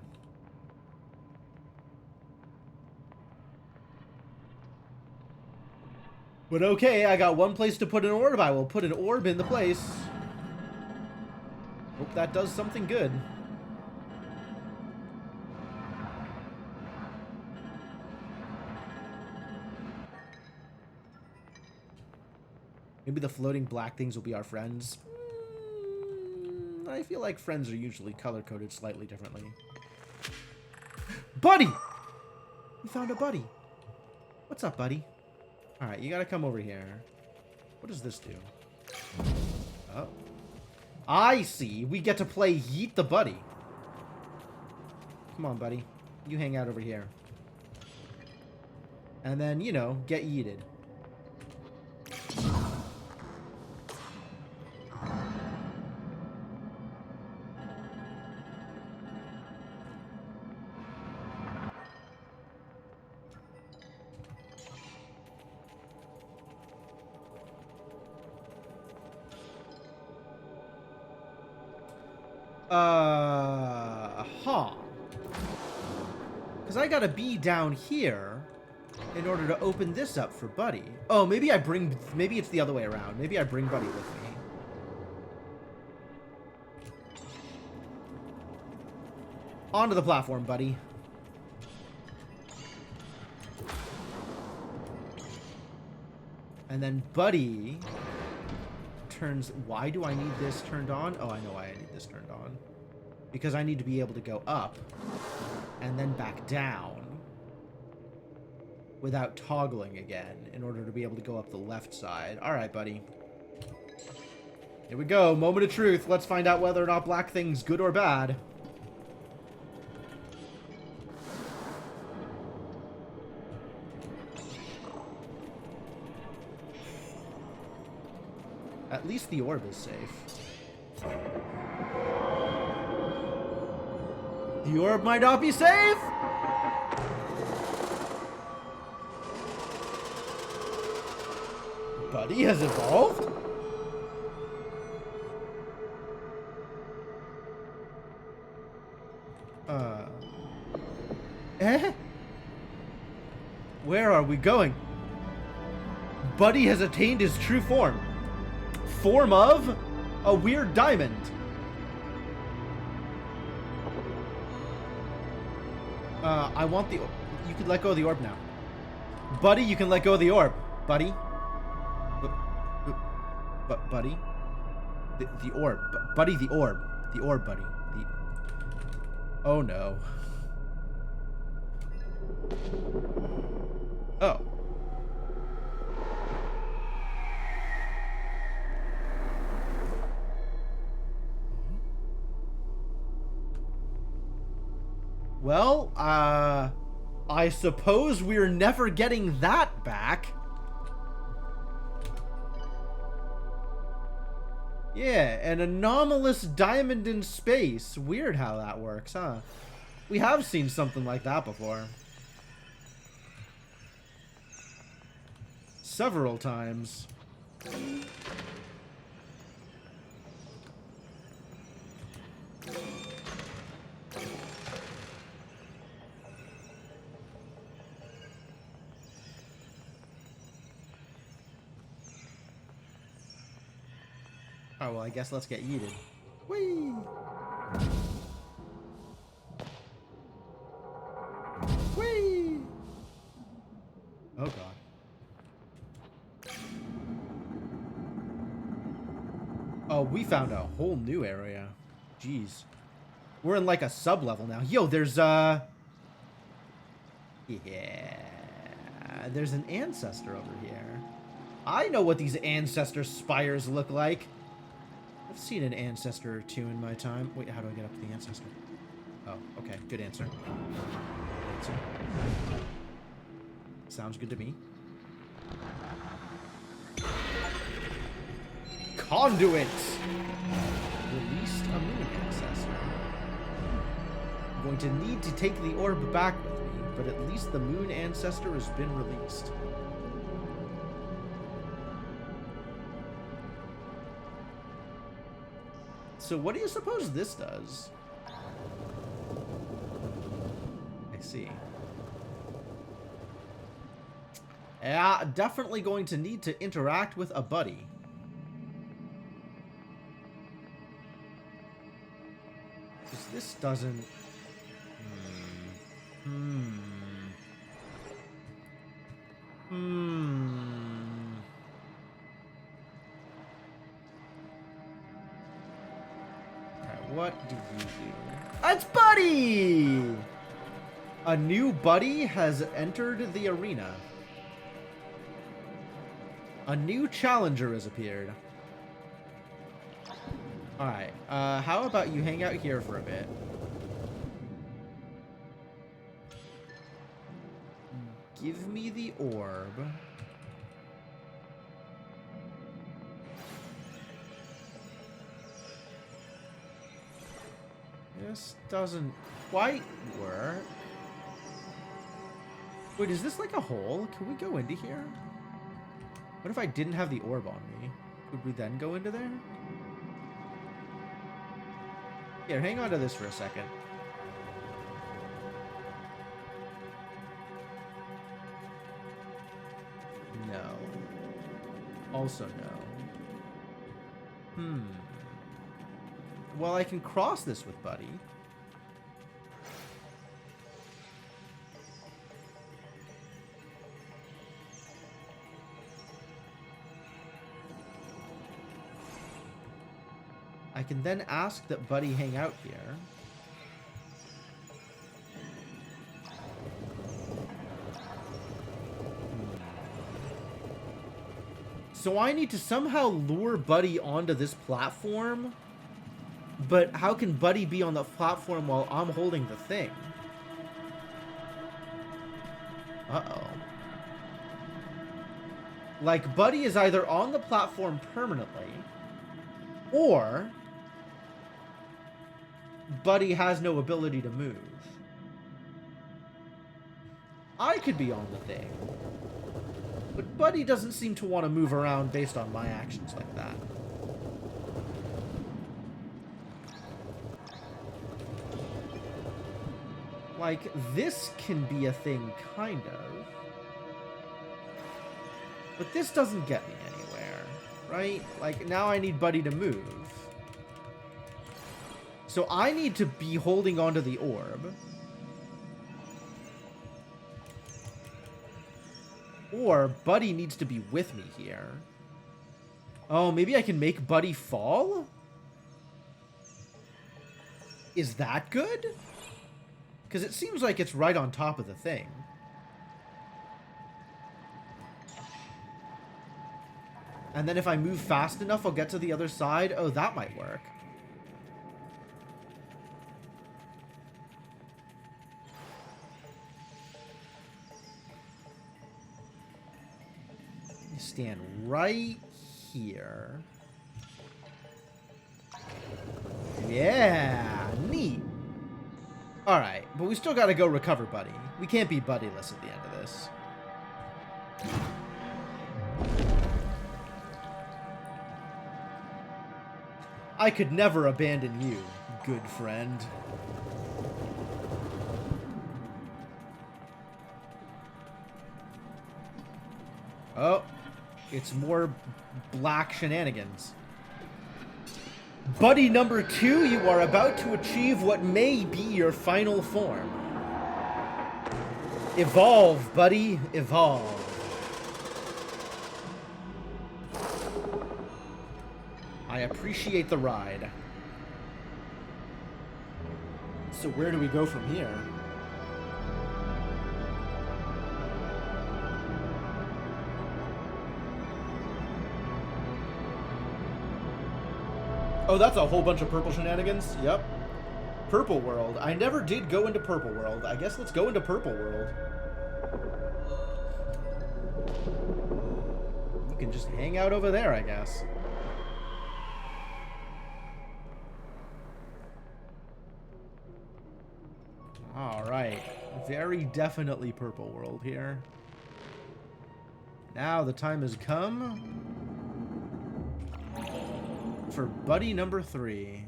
But okay, I got one place to put an orb. I will put an orb in the place. Hope that does something good. Maybe the floating black things will be our friends. I feel like friends are usually color-coded slightly differently. Buddy! We found a buddy. What's up, buddy? Alright, you gotta come over here. What does this do? Oh. I see. We get to play Yeet the Buddy. Come on, buddy. You hang out over here. And then, you know, get yeeted. Because I gotta be down here in order to open this up for Buddy. Oh, maybe maybe it's the other way around. Maybe I bring Buddy with me. Onto the platform, Buddy. And then Buddy turns... Why do I need this turned on? Oh, I know why I need this turned on. Because I need to be able to go up and then back down without toggling again in order to be able to go up the left side. All right, buddy. Here we go. Moment of truth. Let's find out whether or not black thing's good or bad. At least the orb is safe. The orb might not be safe! Buddy has evolved? Eh? Where are we going? Buddy has attained his true form. Form of a weird diamond. I want the... You can let go of the orb now. Buddy, you can let go of the orb. Buddy. Buddy. The orb. Buddy, the orb. The orb, buddy. Oh, no. Oh. Well, I suppose we're never getting that back. Yeah, an anomalous diamond in space. Weird how that works, huh? We have seen something like that before. Several times. Oh, well, I guess let's get yeeted. Whee! Whee! Oh, God. Oh, we found a whole new area. Jeez. We're in, like, a sub-level now. Yo, there's, Yeah. There's an ancestor over here. I know what these ancestor spires look like. I've seen an ancestor or two in my time. Wait, how do I get up to the ancestor? Oh, okay. Good answer. Good answer. Sounds good to me. Conduit! Released a moon ancestor. I'm going to need to take the orb back with me, but at least the moon ancestor has been released. So what do you suppose this does? I see. Yeah, definitely going to need to interact with a buddy. Because this doesn't... What do you do? It's Buddy! A new buddy has entered the arena. A new challenger has appeared. Alright, how about you hang out here for a bit? Give me the orb. This doesn't quite work. Wait, is this like a hole? Can we go into here? What if I didn't have the orb on me? Could we then go into there? Here, hang on to this for a second. No. Also no. Well, I can cross this with Buddy. I can then ask that Buddy hang out here. So I need to somehow lure Buddy onto this platform. But how can Buddy be on the platform while I'm holding the thing? Uh-oh. Like, Buddy is either on the platform permanently, or Buddy has no ability to move. I could be on the thing, but Buddy doesn't seem to want to move around based on my actions like that. Like, this can be a thing, kind of. But this doesn't get me anywhere, right? Like, now I need Buddy to move. So I need to be holding onto the orb. Or Buddy needs to be with me here. Oh, maybe I can make Buddy fall? Is that good? Because it seems like it's right on top of the thing. And then if I move fast enough, I'll get to the other side. Oh, that might work. You stand right here. Yeah, neat. Alright, but we still gotta go recover Buddy. We can't be buddyless at the end of this. I could never abandon you, good friend. Oh, it's more black shenanigans. Buddy number 2, you are about to achieve what may be your final form. Evolve, buddy, evolve. I appreciate the ride. So where do we go from here? Oh, that's a whole bunch of purple shenanigans? Yep. Purple World. I never did go into Purple World. I guess let's go into Purple World. You can just hang out over there, I guess. Alright. Very definitely Purple World here. Now the time has come for Buddy number 3.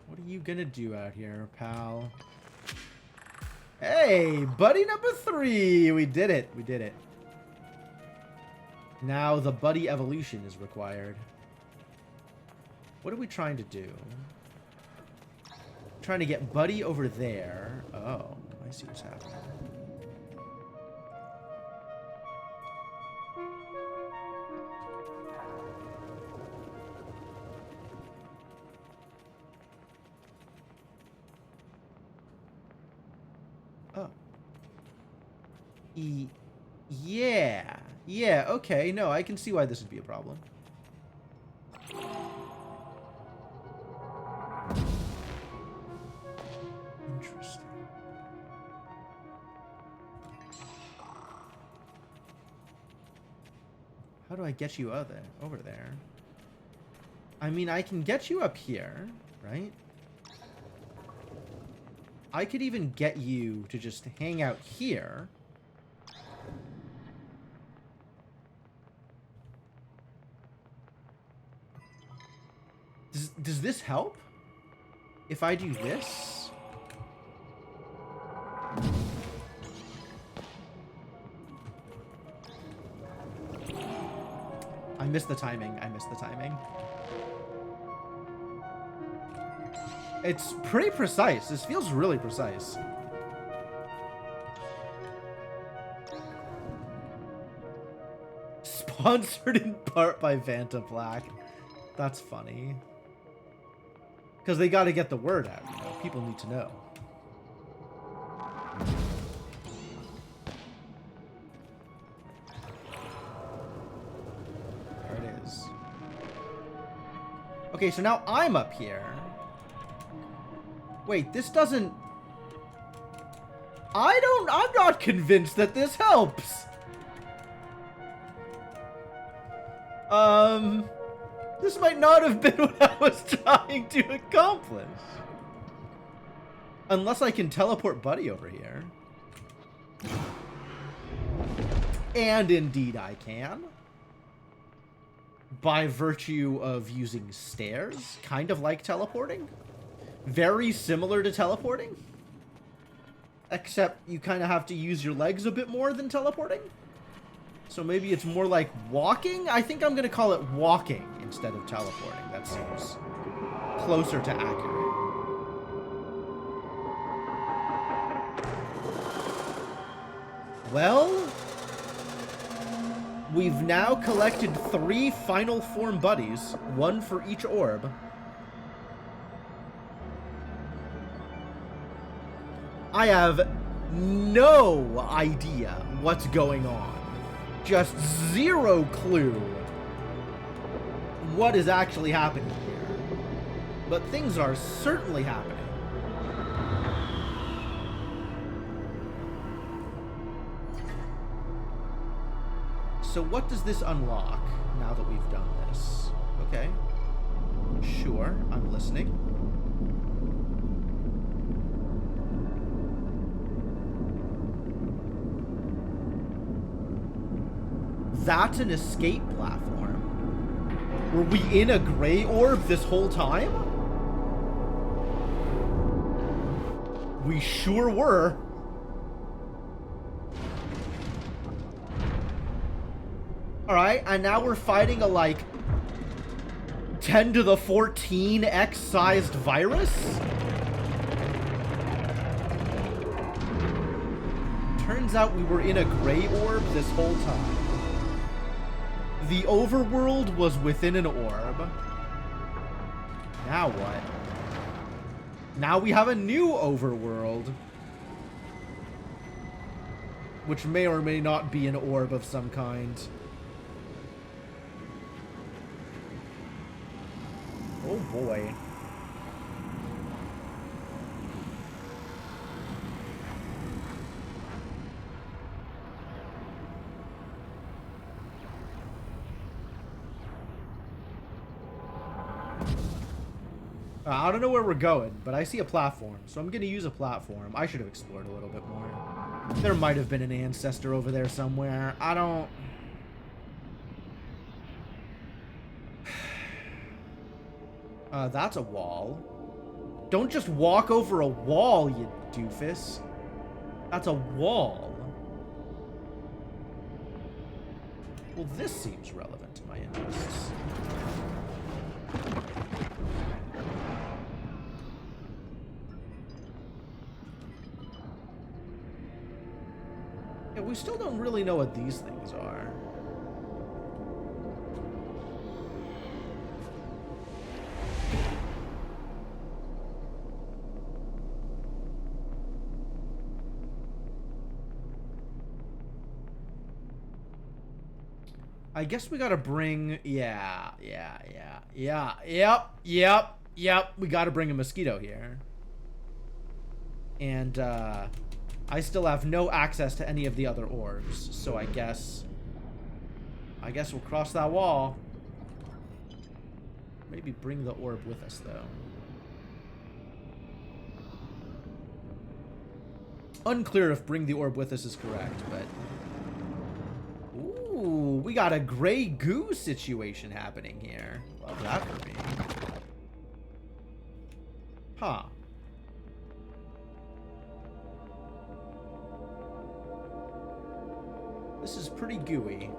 What are you gonna do out here, pal? Hey, Buddy number 3! We did it. We did it. Now the Buddy evolution is required. What are we trying to do? Trying to get Buddy over there. Oh, I see what's happening. Oh. Yeah. Yeah, okay. No, I can see why this would be a problem. Interesting. How do I get you over there? I mean, I can get you up here, right? I could even get you to just hang out here. Does this help? If I do this? I missed the timing. I missed the timing. It's pretty precise. This feels really precise. Sponsored in part by Vanta Black. That's funny. Because they got to get the word out, you know. People need to know. There it is. Okay, so now I'm up here. Wait, this doesn't... I'm not convinced that this helps. This might not have been what I was trying to accomplish. Unless I can teleport Buddy over here. And indeed I can. By virtue of using stairs, kind of like teleporting. Very similar to teleporting. Except you kind of have to use your legs a bit more than teleporting. So maybe it's more like walking? I think I'm going to call it walking instead of teleporting. That seems closer to accurate. Well, we've now collected 3 final form buddies, 1 for each orb. I have no idea what's going on. just zero clue what is actually happening here. But things are certainly happening. So what does this unlock now that we've done this? Okay. Sure, I'm listening. That's an escape platform. Were we in a gray orb this whole time? We sure were. Alright, and now we're fighting a, like, 10 to the 14 X-sized virus? Turns out we were in a gray orb this whole time. The overworld was within an orb. Now what? Now we have a new overworld. Which may or may not be an orb of some kind. Oh boy. I don't know where we're going, but I see a platform, so I'm going to use a platform. I should have explored a little bit more. There might have been an ancestor over there somewhere. I don't... that's a wall. Don't just walk over a wall, you doofus. That's a wall. Well, this seems relevant to my interests. Yeah, we still don't really know what these things are. I guess we gotta bring, yep. We gotta bring a mosquito here. And, I still have no access to any of the other orbs, so I guess we'll cross that wall. Maybe bring the orb with us, though. Unclear if bring the orb with us is correct, but... Ooh, we got a gray goo situation happening here. Love that for me. Huh. This is pretty gooey.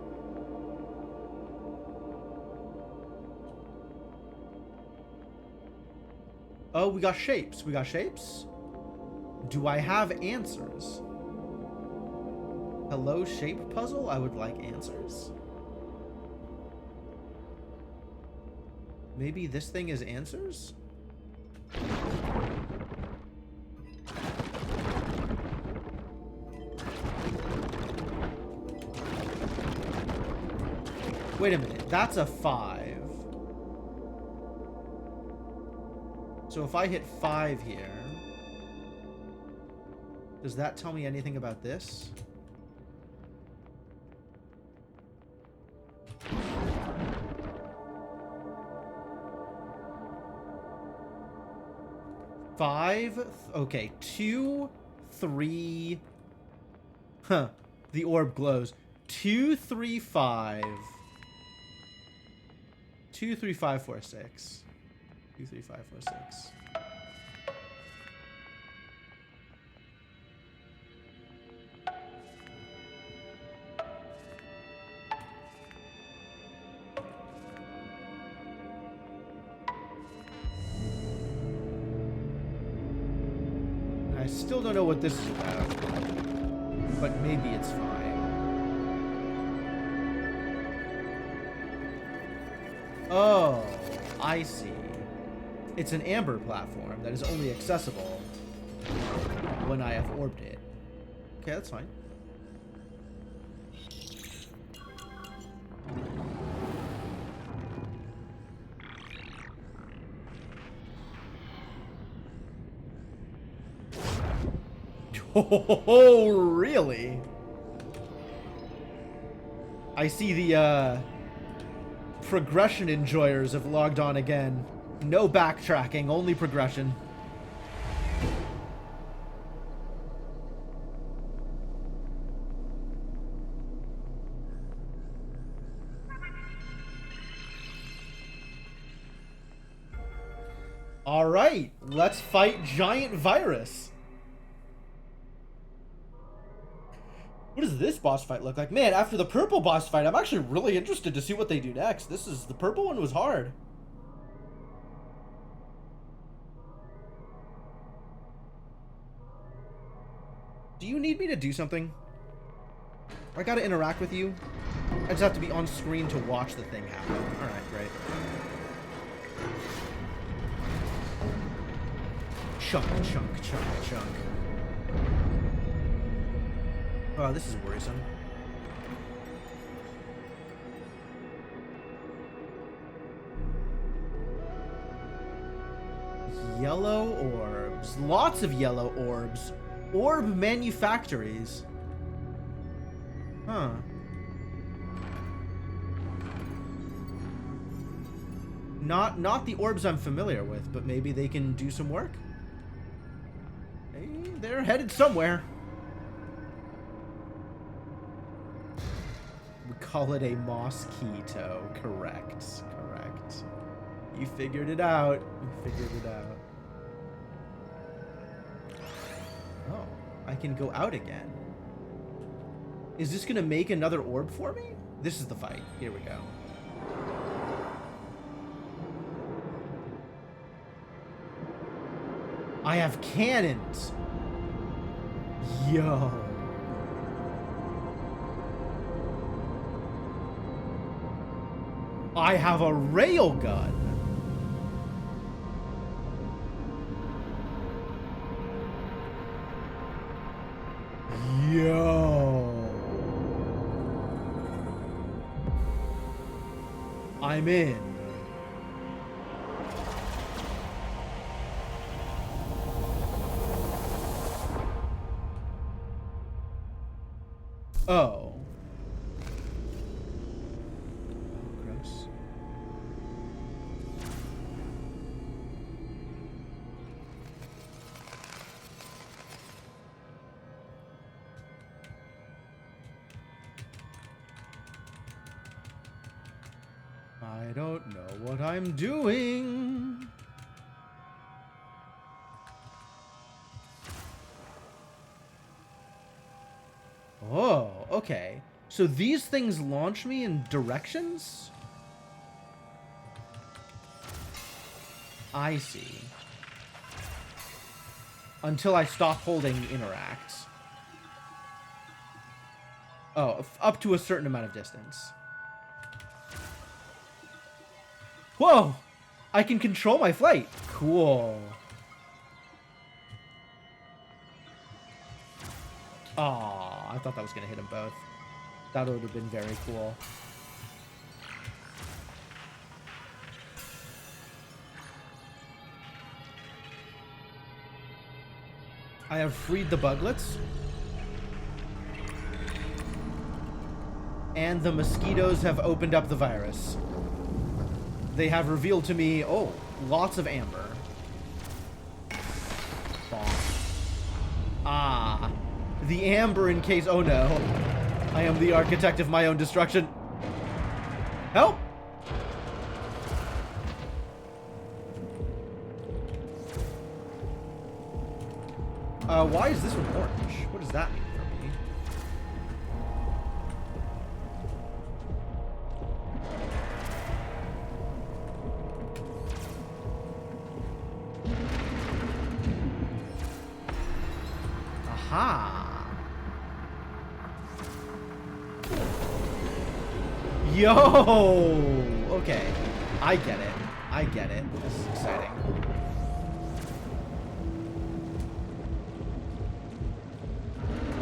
Oh, we got shapes. We got shapes? Do I have answers? Hello, shape puzzle? I would like answers. Maybe this thing is answers? Wait a minute, that's a 5. So if I hit 5 here, does that tell me anything about this? Okay, 2, 3. Huh. The orb glows. 2, 3, 5. 2, 3, 5, 4, 6. 2, 3, 5, 4, 6. I still don't know what this is about, but maybe it's fine. Oh, I see. It's an amber platform that is only accessible when I have orbed it. Okay, that's fine. Oh, really? I see the, progression enjoyers have logged on again. No backtracking, only progression. Alright, let's fight Giant Virus. What does this boss fight look like? Man, after the purple boss fight, I'm actually really interested to see what they do next. The purple one was hard. Do you need me to do something? I gotta interact with you? I just have to be on screen to watch the thing happen. Alright, great. Chunk, chunk, chunk, chunk. Oh, this is worrisome. Yellow orbs. Lots of yellow orbs. Orb manufactories. Huh. Not the orbs I'm familiar with, but maybe they can do some work? Hey, they're headed somewhere. We call it a mosquito. Correct. Correct. You figured it out. You figured it out. Oh, I can go out again. Is this gonna make another orb for me? This is the fight. Here we go. I have cannons. Yo. I have a railgun. Yo. I'm in. Oh. Gross. I don't know what I'm doing. Oh, okay. So these things launch me in directions? I see. Until I stop holding interact. Oh, up to a certain amount of distance. Whoa! I can control my flight. Cool. Aw, I thought that was going to hit them both. That would have been very cool. I have freed the buglets. And the mosquitoes have opened up the virus. They have revealed to me, oh, lots of amber. Ah, the amber in case, oh no. I am the architect of my own destruction. Help! Why is this one orange? What does that mean for me? Aha! Yo! Okay. I get it. I get it. This is exciting.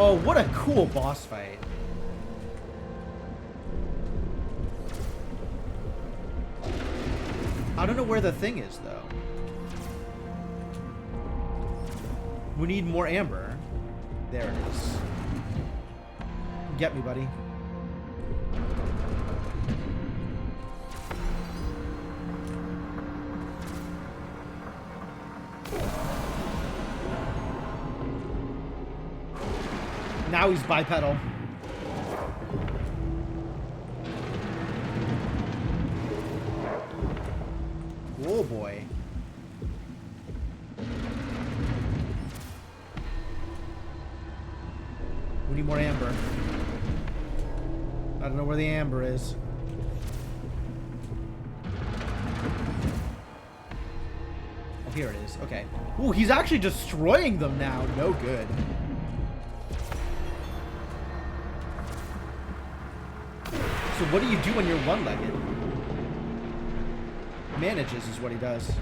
Oh, what a cool boss fight. I don't know where the thing is, though. We need more amber. There it is. Get me, buddy. Now he's bipedal. Oh boy. We need more amber. I don't know where the amber is. Oh, here it is. Okay. Ooh, he's actually destroying them now. No good. So what do you do when you're one-legged? Manages is what he does.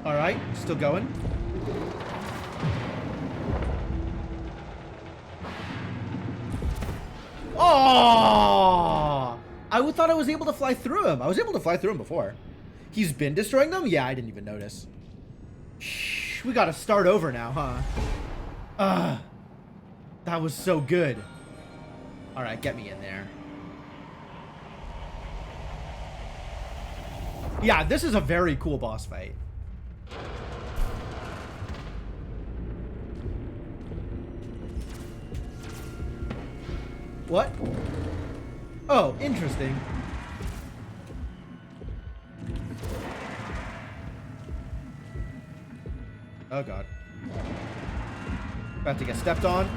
All right, still going. Oh! I thought I was able to fly through him. I was able to fly through him before. He's been destroying them? Yeah, I didn't even notice. Shh, we gotta start over now, huh? That was so good. Alright, get me in there. Yeah, this is a very cool boss fight. What? Oh, interesting. Oh god. About to get stepped on.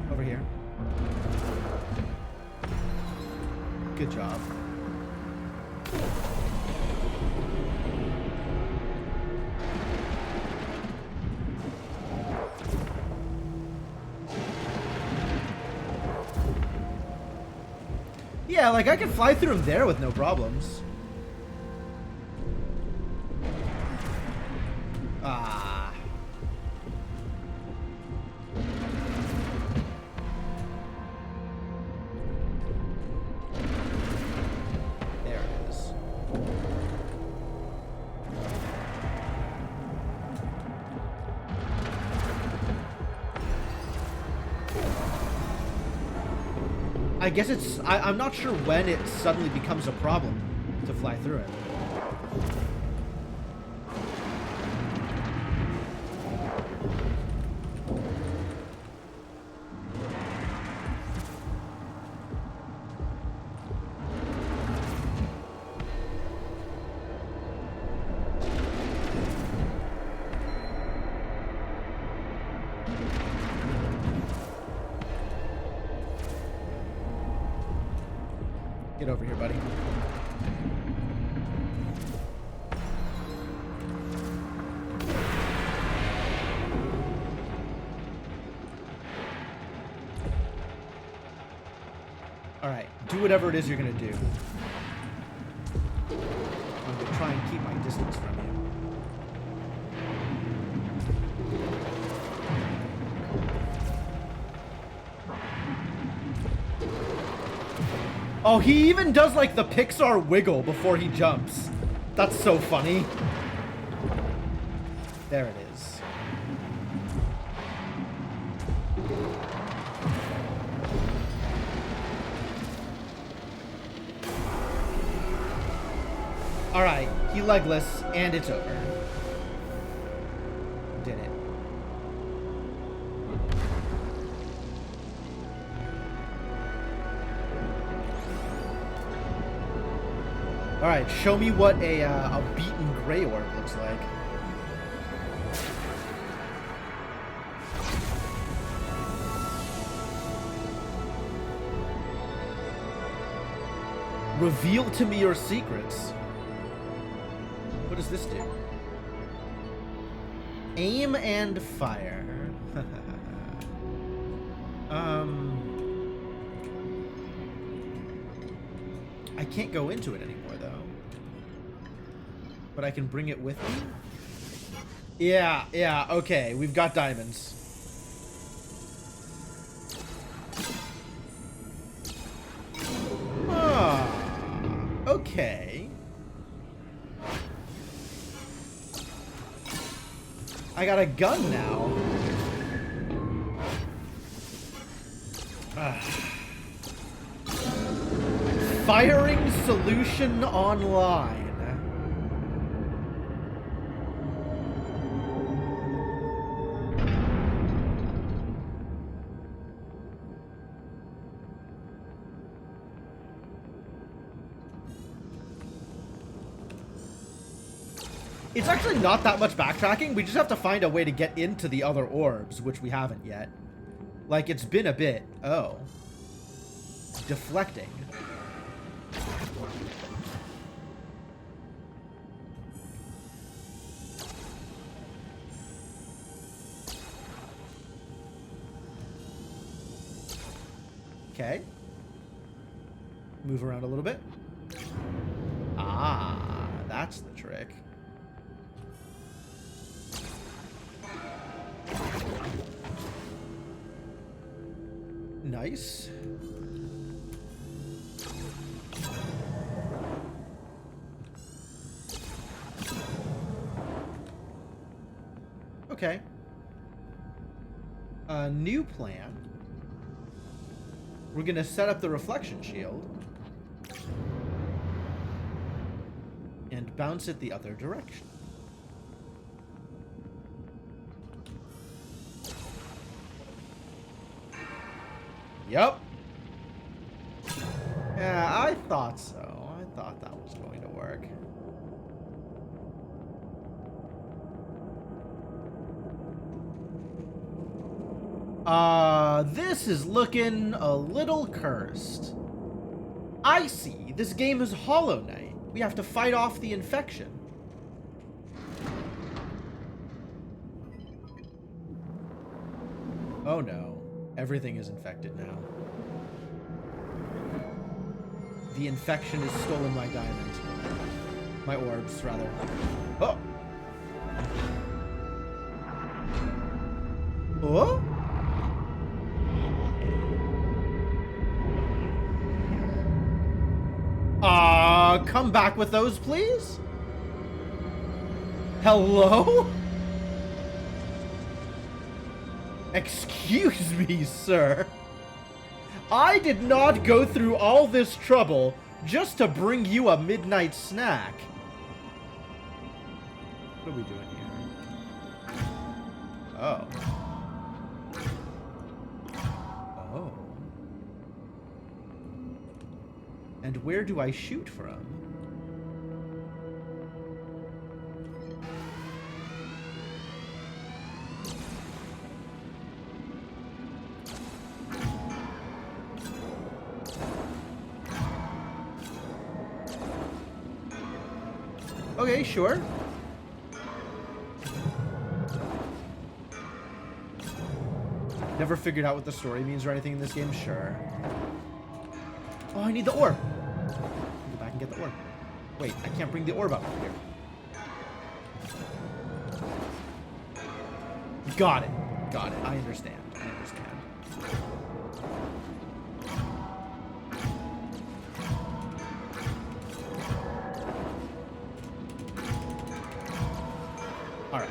Over here. Good job. Yeah, like I can fly through him there with no problems. Ah. There it is. I guess it's... I'm not sure when it suddenly becomes a problem to fly through it. Get over here, buddy. Alright, do whatever it is you're gonna do. I'm gonna try and keep my distance from you. Oh, he even does like the Pixar wiggle before he jumps. That's so funny. There it is. Alright, he legless, and it's over. Did it. Alright, show me what a beaten gray orb looks like. Reveal to me your secrets. What does this do? Aim and fire. I can't go into it anymore, though. But I can bring it with me? Yeah, okay. We've got diamonds. Okay. I got a gun now. Firing solution online. It's actually not that much backtracking. We just have to find a way to get into the other orbs, which we haven't yet. Like, it's been a bit. Oh. Deflecting. Okay. Move around a little bit. Ah, that's the trick. Nice. Okay. A new plan. We're gonna set up the reflection shield and bounce it the other direction. Yep. Yeah, I thought so. I thought that was going to work. This is looking a little cursed. I see. This game is Hollow Knight. We have to fight off the infection. Oh no. Everything is infected now. The infection has stolen my diamond. My orbs, rather. Oh! Oh? Come back with those, please? Hello? Excuse me, sir. I did not go through all this trouble just to bring you a midnight snack. What are we doing here? Oh. Oh. And where do I shoot from? Okay, sure. Never figured out what the story means or anything in this game. Sure. Oh, I need the orb. Go back and get the orb. Wait, I can't bring the orb up here. Got it. Got it. I understand. I understand. Alright.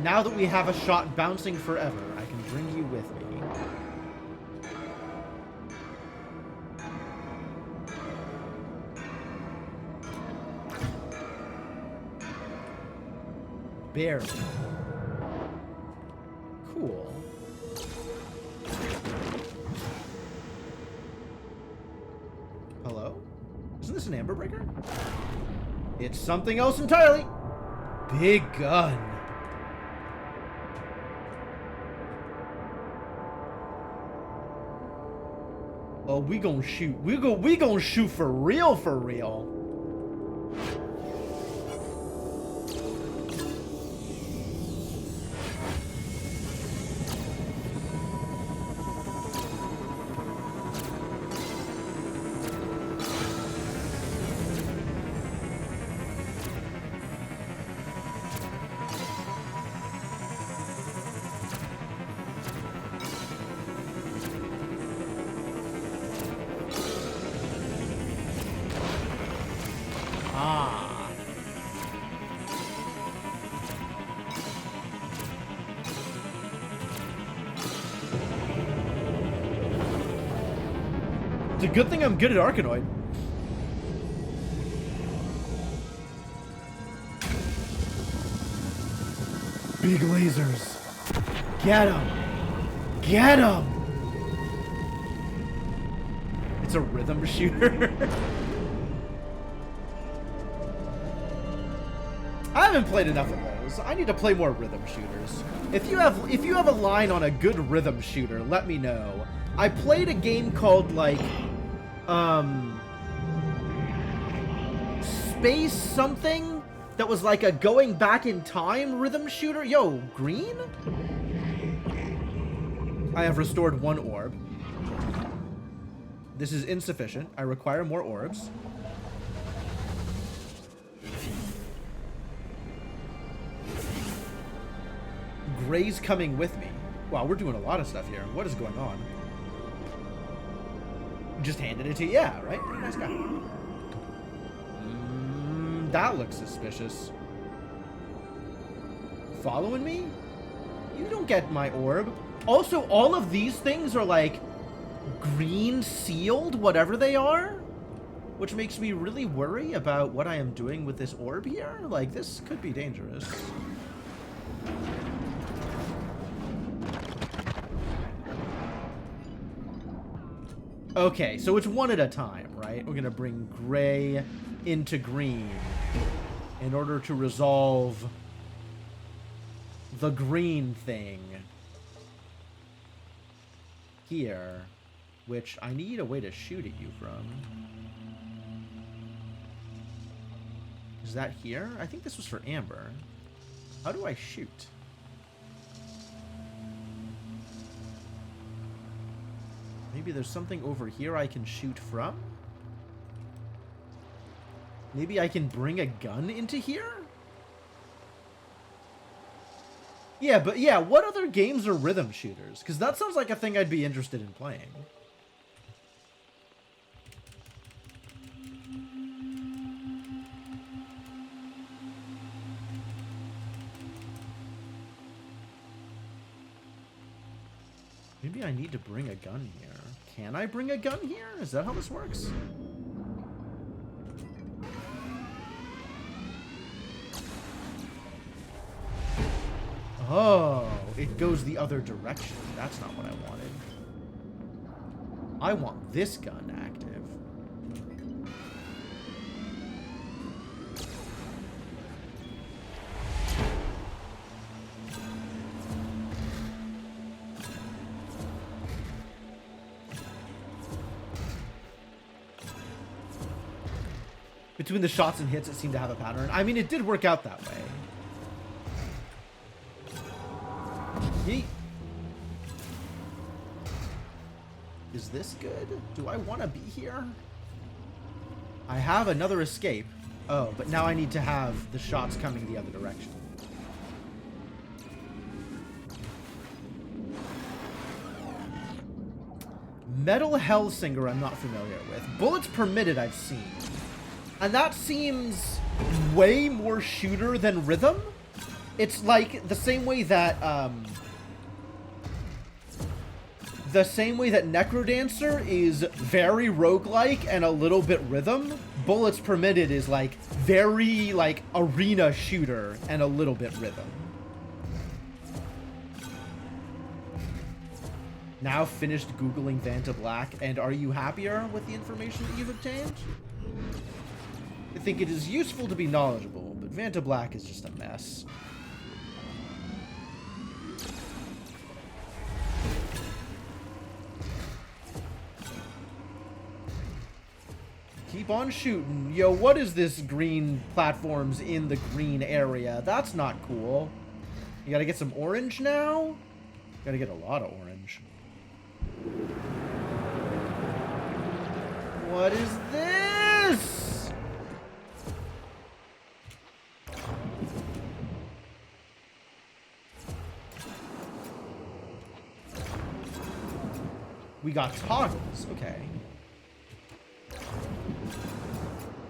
Now that we have a shot bouncing forever, I can bring you with me. Barely. Cool. Hello? Isn't this an amber breaker? It's something else entirely. Big gun. Oh, we gonna shoot. We gonna shoot for real, for real. It's a good thing I'm good at Arkanoid. Big lasers. Get him. Get him. It's a rhythm shooter. I haven't played enough of those. I need to play more rhythm shooters. If you have a line on a good rhythm shooter, let me know. I played a game called like Space something that was like a going back in time rhythm shooter. Yo, green? I have restored 1 orb. This is insufficient. I require more orbs. Gray's coming with me. Wow, we're doing a lot of stuff here. What is going on? Just handed it to you. Yeah, right? Pretty nice guy. That looks suspicious. Following me? You don't get my orb. Also, all of these things are like green sealed, whatever they are, which makes me really worry about what I am doing with this orb here. Like, this could be dangerous. Okay, so it's one at a time, right? We're gonna bring gray into green in order to resolve the green thing here, which I need a way to shoot at you from. Is that here? I think this was for Amber. How do I shoot? Maybe there's something over here I can shoot from? Maybe I can bring a gun into here? Yeah, but yeah, what other games are rhythm shooters? Because that sounds like a thing I'd be interested in playing. Maybe I need to bring a gun here. Can I bring a gun here? Is that how this works? Oh, it goes the other direction. That's not what I wanted. I want this gun active. Between the shots and hits, it seemed to have a pattern. I mean, it did work out that way. Yeet. Is this good? Do I want to be here? I have another escape. Oh, but now I need to have the shots coming the other direction. Metal Hellsinger I'm not familiar with. Bullets Permitted I've seen. And that seems way more shooter than rhythm. It's like the same way that Necrodancer is very roguelike and a little bit rhythm. Bullets Permitted is like very like arena shooter and a little bit rhythm. Now finished Googling Vanta Black, and are you happier with the information that you've obtained? I think it is useful to be knowledgeable, but Vanta Black is just a mess. Keep on shooting. Yo, what is this green platforms in the green area? That's not cool. You gotta get some orange now? Gotta get a lot of orange. What is this? We got toggles. Okay.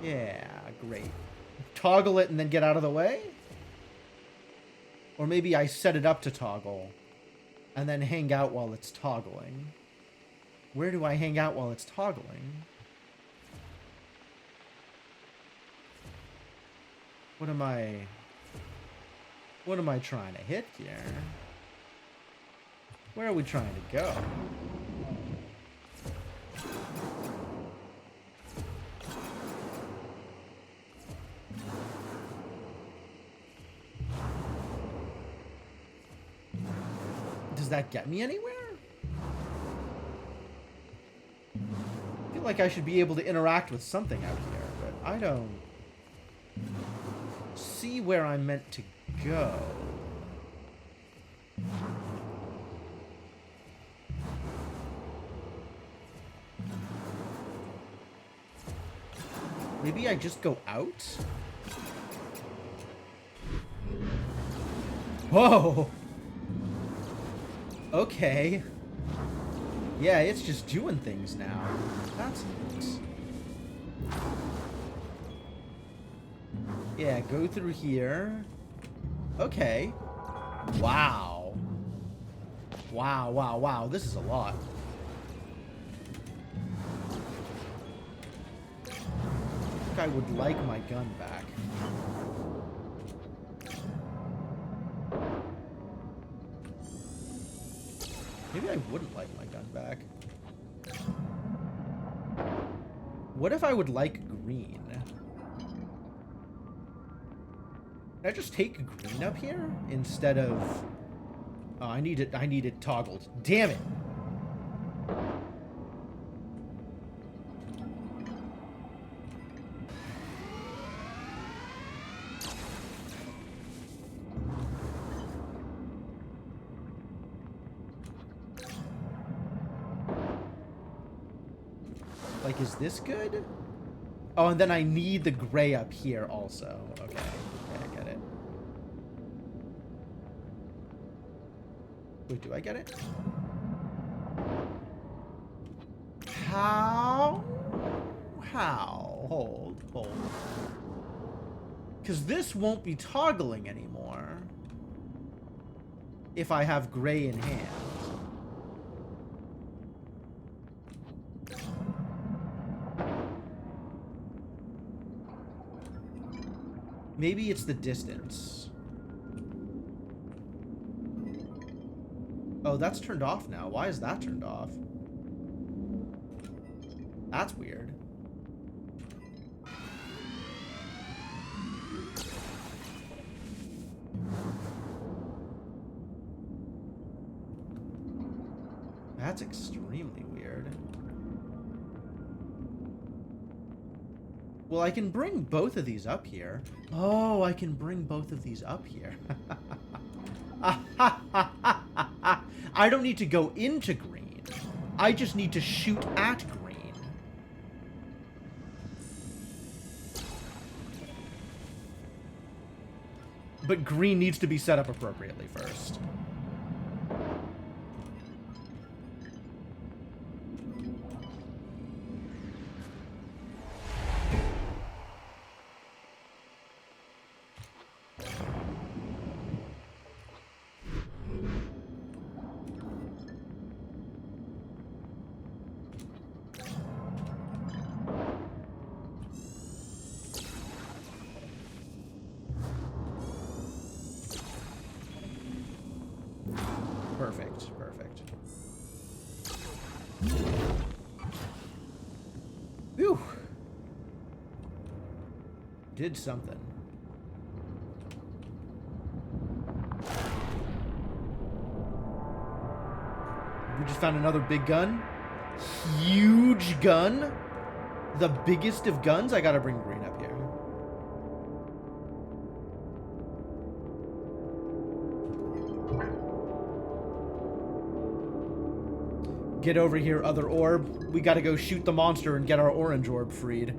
Yeah, great. Toggle it and then get out of the way? Or maybe I set it up to toggle and then hang out while it's toggling. Where do I hang out while it's toggling? What am I trying to hit here? Where are we trying to go? Does that get me anywhere? I feel like I should be able to interact with something out here, but I don't see where I'm meant to go. Maybe I just go out? Whoa! Okay. Yeah, it's just doing things now. That's nice. Yeah, go through here. Okay. Wow. Wow, wow, wow. This is a lot. I think I would like my gun back. Maybe I wouldn't like my gun back. What if I would like green? Can I just take green up here instead of... Oh, I need it toggled. Damn it! Like, is this good? Oh, and then I need the gray up here also. Okay, I get it. Wait, do I get it? How? Hold. Because this won't be toggling anymore if I have gray in hand. Maybe it's the distance. Oh, that's turned off now. Why is that turned off? That's weird. That's extremely weird. Well, I can bring both of these up here. Oh, I can bring both of these up here. I don't need to go into green. I just need to shoot at green. But green needs to be set up appropriately first. Perfect. Whew. Did something. We just found another big gun. Huge gun. The biggest of guns. I gotta bring green up here. Get over here, other orb. We gotta go shoot the monster and get our orange orb freed.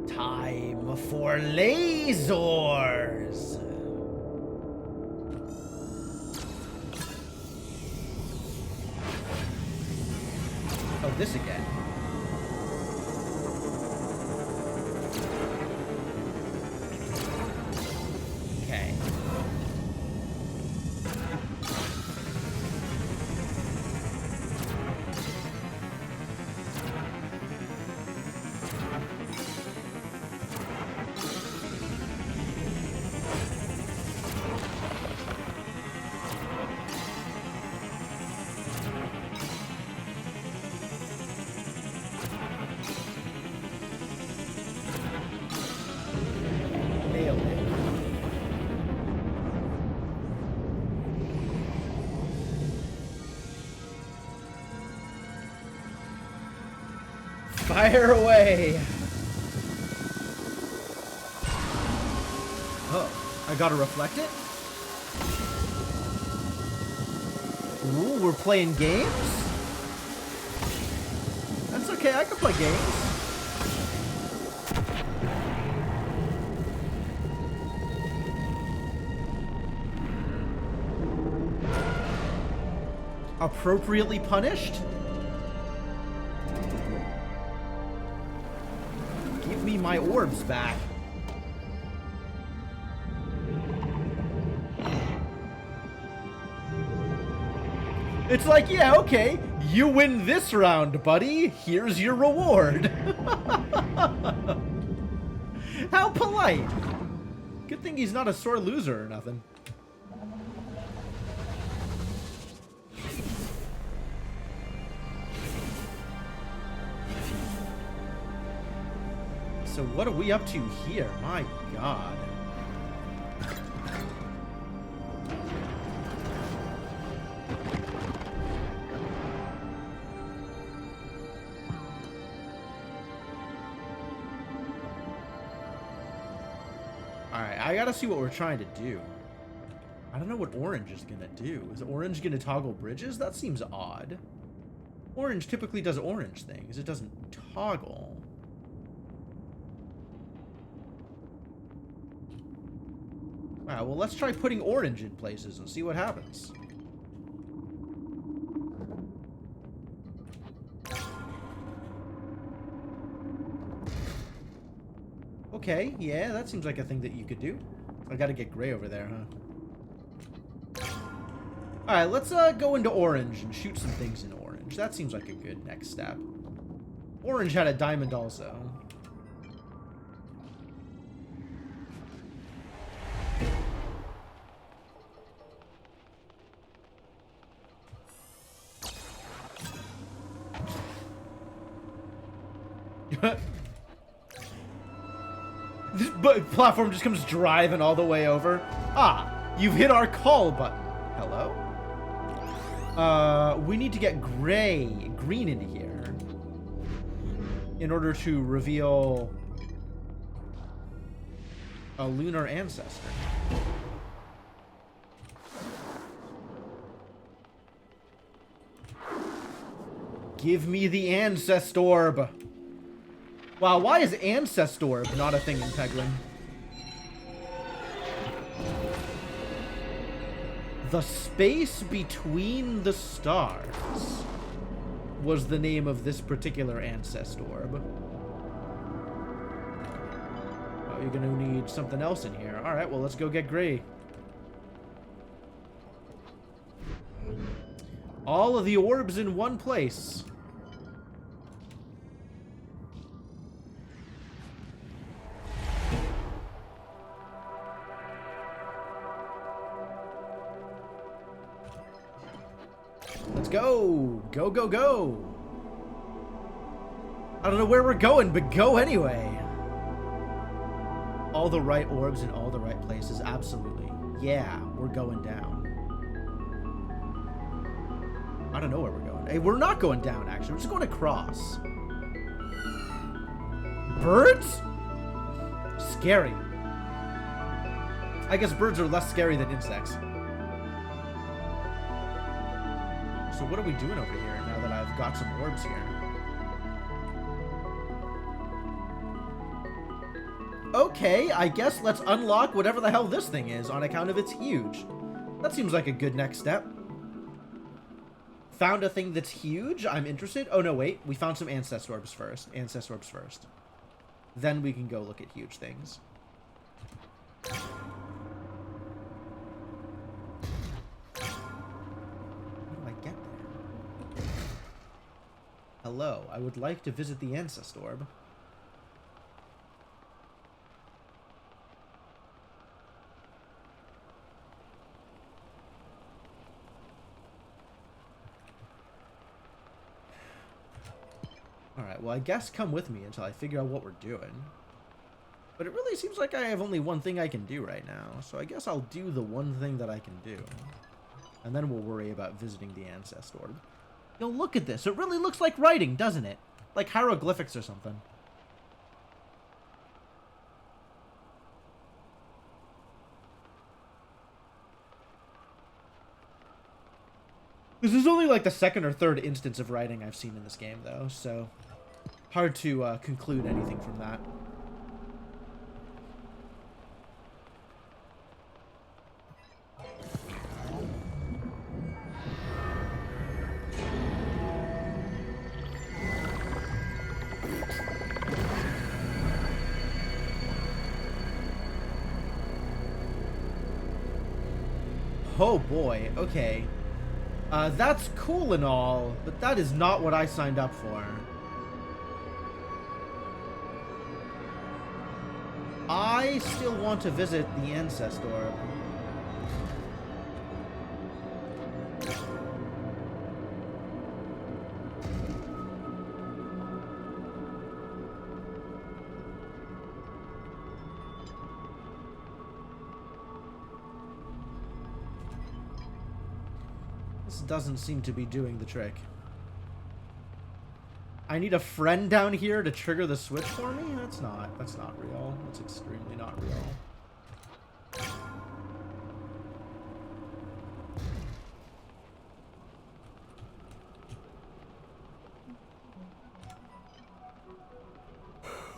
Time for lasers! this again. Okay. Nailed it. Fire away! Oh, I gotta reflect it? Ooh, we're playing games? That's okay, I can play games. Appropriately punished? Give me my orbs back. It's like, yeah, okay, you win this round, buddy. Here's your reward. How polite. Good thing he's not a sore loser or nothing. So what are we up to here? My God. Alright, I gotta see what we're trying to do. I don't know what orange is gonna do. Is orange gonna toggle bridges? That seems odd. Orange typically does orange things. It doesn't toggle. Alright, well, let's try putting orange in places and see what happens. Okay, yeah, that seems like a thing that you could do. I gotta get gray over there, huh? Alright, let's go into orange and shoot some things in orange. That seems like a good next step. Orange had a diamond also. This platform just comes driving all the way over. Ah, you've hit our call button. Hello? We need to get green into here in order to reveal a lunar ancestor. Give me the Ancestorb. Wow, why is Ancestorb not a thing in Peglin? The space between the stars was the name of this particular Ancestorb. Oh, you're gonna need something else in here. Alright, well, let's go get gray. All of the orbs in one place. Let's go! Go, go, go! I don't know where we're going, but go anyway! All the right orbs in all the right places, absolutely. Yeah, we're going down. I don't know where we're going. Hey, we're not going down, actually. We're just going across. Birds? Scary. I guess birds are less scary than insects. So what are we doing over here now that I've got some orbs here? Okay, I guess let's unlock whatever the hell this thing is on account of it's huge. That seems like a good next step. found a thing that's huge. I'm interested. Oh, no, wait. We found some Ancestor Orbs first. Ancestor Orbs first. Then we can go look at huge things. How do I get there? Hello. I would like to visit the Ancestor Orb. Alright, well, I guess come with me until I figure out what we're doing. But it really seems like I have only one thing I can do right now, so I guess I'll do the one thing that I can do. And then we'll worry about visiting the Ancestor Orb. Yo, look at this. It really looks like writing, doesn't it? Like hieroglyphics or something. This is only like the second or third instance of writing I've seen in this game, though, so hard to conclude anything from that. Oh boy, okay. That's cool and all, but that is not what I signed up for. I still want to visit the Ancestor Orb. This doesn't seem to be doing the trick. I need a friend down here to trigger the switch for me? That's not real. That's extremely not real.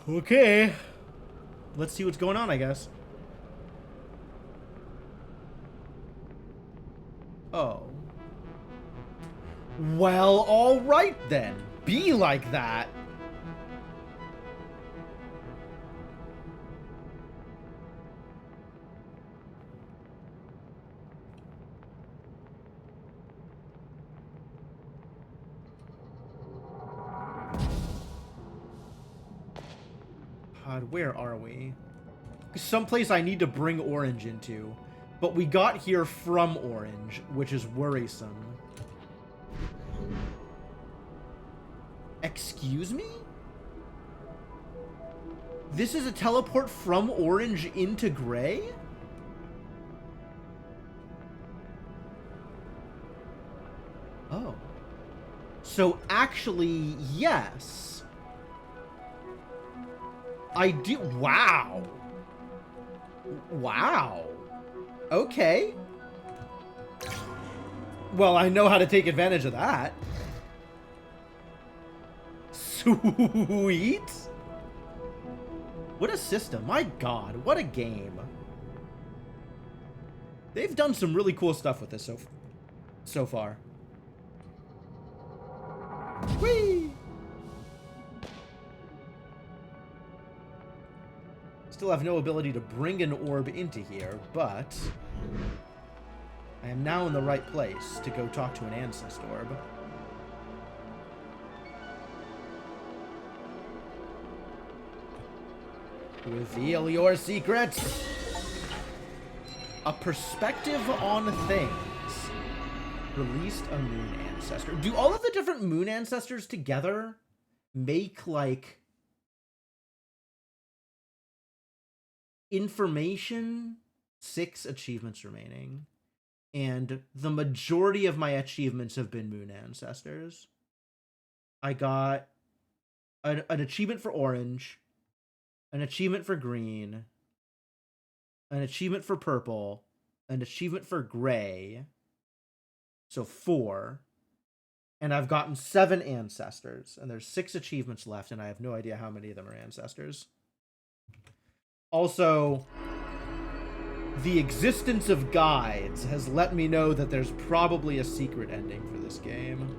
Okay. Let's see what's going on, I guess. Oh. Well, alright then. Be like that. God, where are we? Someplace I need to bring Orange into. But we got here from Orange, which is worrisome. Excuse me? This is a teleport from Orange into Gray? Oh. So actually, yes. I do. Wow. Wow. Okay. Well, I know how to take advantage of that. Sweet. What a system. My God, what a game. They've done some really cool stuff with this so far. Whee! Still have no ability to bring an orb into here, but I am now in the right place to go talk to an Ancestor Orb. Reveal your secrets! A perspective on things. Released a moon ancestor. Do all of the different moon ancestors together make, like, information? 6 achievements remaining. And the majority of my achievements have been moon ancestors. I got an achievement for orange, an achievement for green, an achievement for purple, an achievement for gray. So 4. And I've gotten 7 ancestors. And there's 6 achievements left, and I have no idea how many of them are ancestors. Also, the existence of guides has let me know that there's probably a secret ending for this game.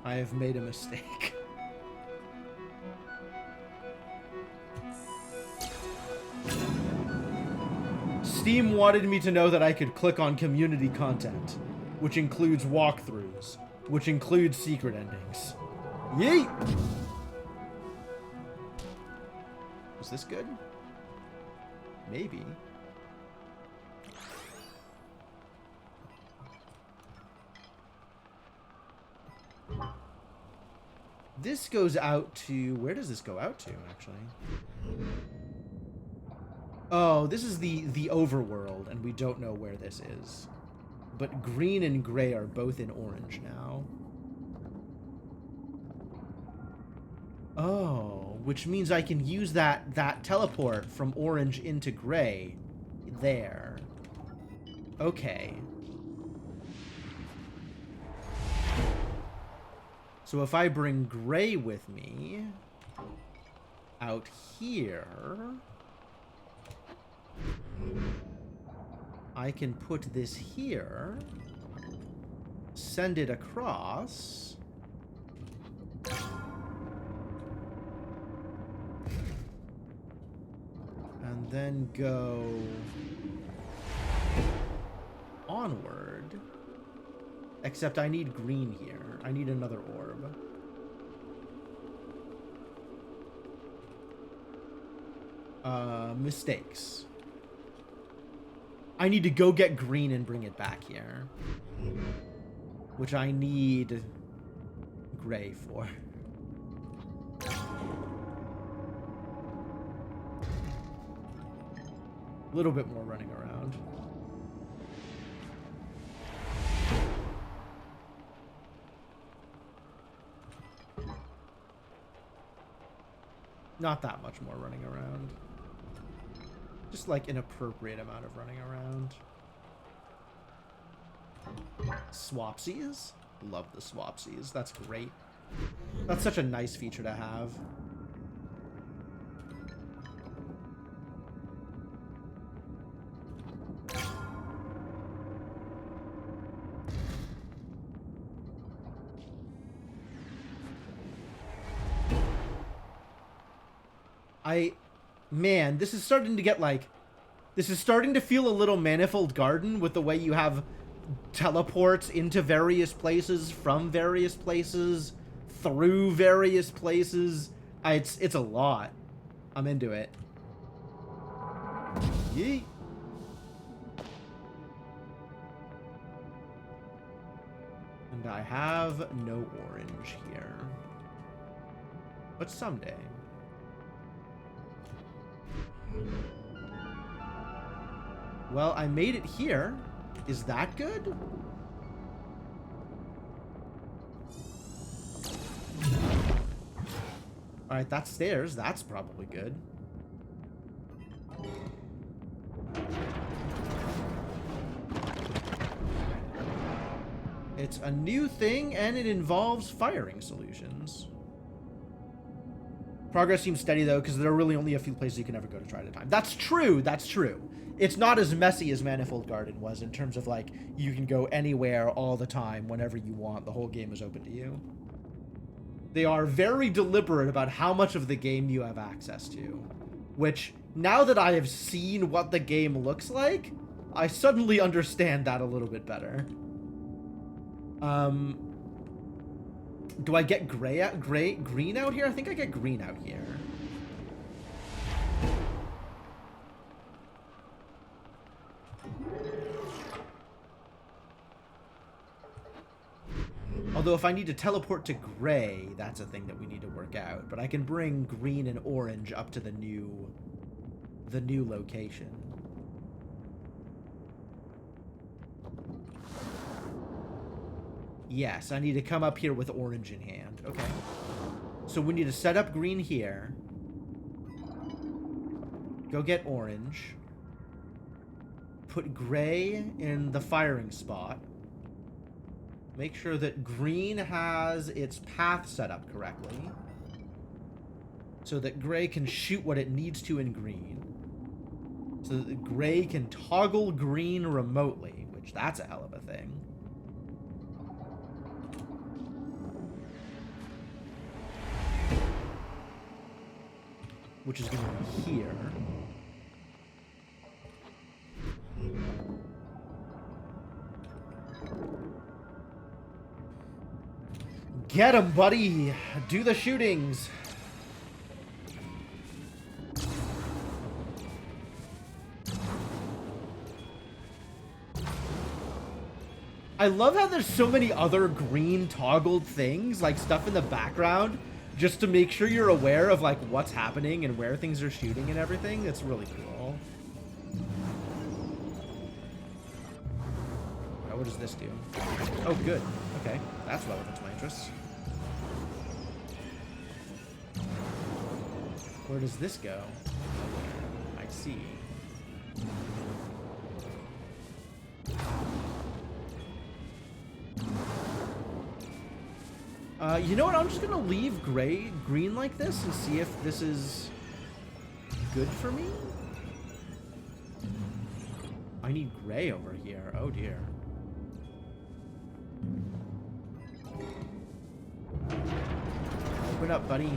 I have made a mistake. Steam wanted me to know that I could click on community content, which includes walkthroughs, which includes secret endings. Yeet! Was this good? Maybe. This goes out to... Where does this go out to, actually? Oh, this is the overworld, and we don't know where this is. But green and gray are both in orange now. Oh, which means I can use that teleport from orange into gray. There. Okay. So if I bring gray with me out here, I can put this here, send it across, and then go onward. Except I need green here. I need another orb. Mistakes. I need to go get green and bring it back here. Which I need gray for. A little bit more running around. Not that much more running around. Just like an appropriate amount of running around. Swapsies? Love the swapsies. That's great. That's such a nice feature to have. Man, this is starting to get like... This is starting to feel a little Manifold Garden with the way you have teleports into various places, from various places, through various places. It's a lot. I'm into it. Yeet. And I have no orange here. But someday. Well, I made it here. Is that good? Alright, that's stairs. That's probably good. It's a new thing, and it involves firing solutions. Progress seems steady, though, because there are really only a few places you can ever go to try at a time. That's true. That's true. It's not as messy as Manifold Garden was in terms of, like, you can go anywhere all the time whenever you want. The whole game is open to you. They are very deliberate about how much of the game you have access to. Which, now that I have seen what the game looks like, I suddenly understand that a little bit better. Do I get green out here? I think I get green out here. Although if I need to teleport to gray, that's a thing that we need to work out. But I can bring green and orange up to the new location. Yes, I need to come up here with orange in hand. Okay. So we need to set up green here. Go get orange. Put gray in the firing spot. Make sure that green has its path set up correctly. so that gray can shoot what it needs to in green. So that gray can toggle green remotely, which that's a hell of a thing. Which is going to be here. Get him, buddy! Do the shootings! I love how there's so many other green toggled things, like stuff in the background, just to make sure you're aware of like what's happening and where things are shooting and everything. It's really cool. Alright, what does this do? Oh, good. Okay, that's relevant to my interests. Where does this go? I see. You know what? I'm just gonna leave green like this and see if this is good for me. I need gray over here. Oh dear. Open up, buddy.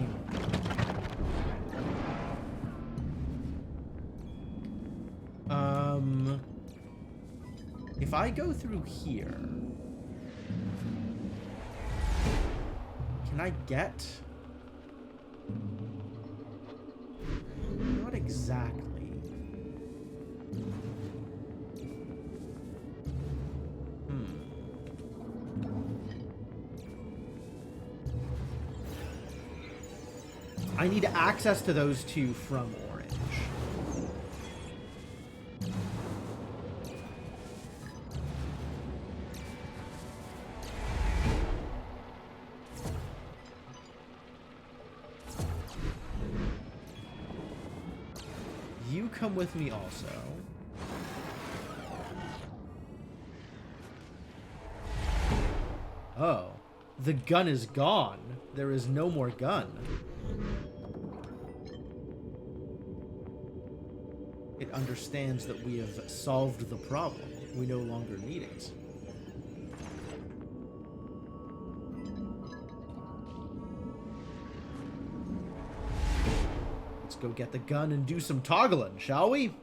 If I go through here, can I get? Not exactly. I need access to those two from orange. You come with me also. Oh, the gun is gone. There is no more gun. It understands that we have solved the problem. We no longer need it. Let's go get the gun and do some toggling, shall we?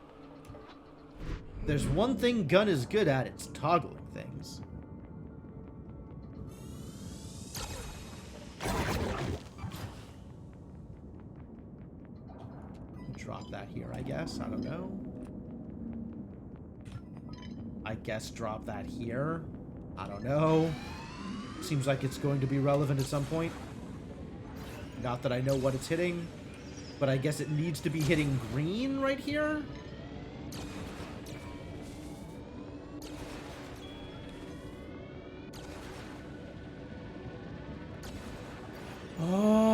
There's one thing gun is good at, it's toggling things. Drop that here, I guess. I don't know. I guess drop that here. I don't know. Seems like it's going to be relevant at some point. Not that I know what it's hitting, but I guess it needs to be hitting green right here. Oh,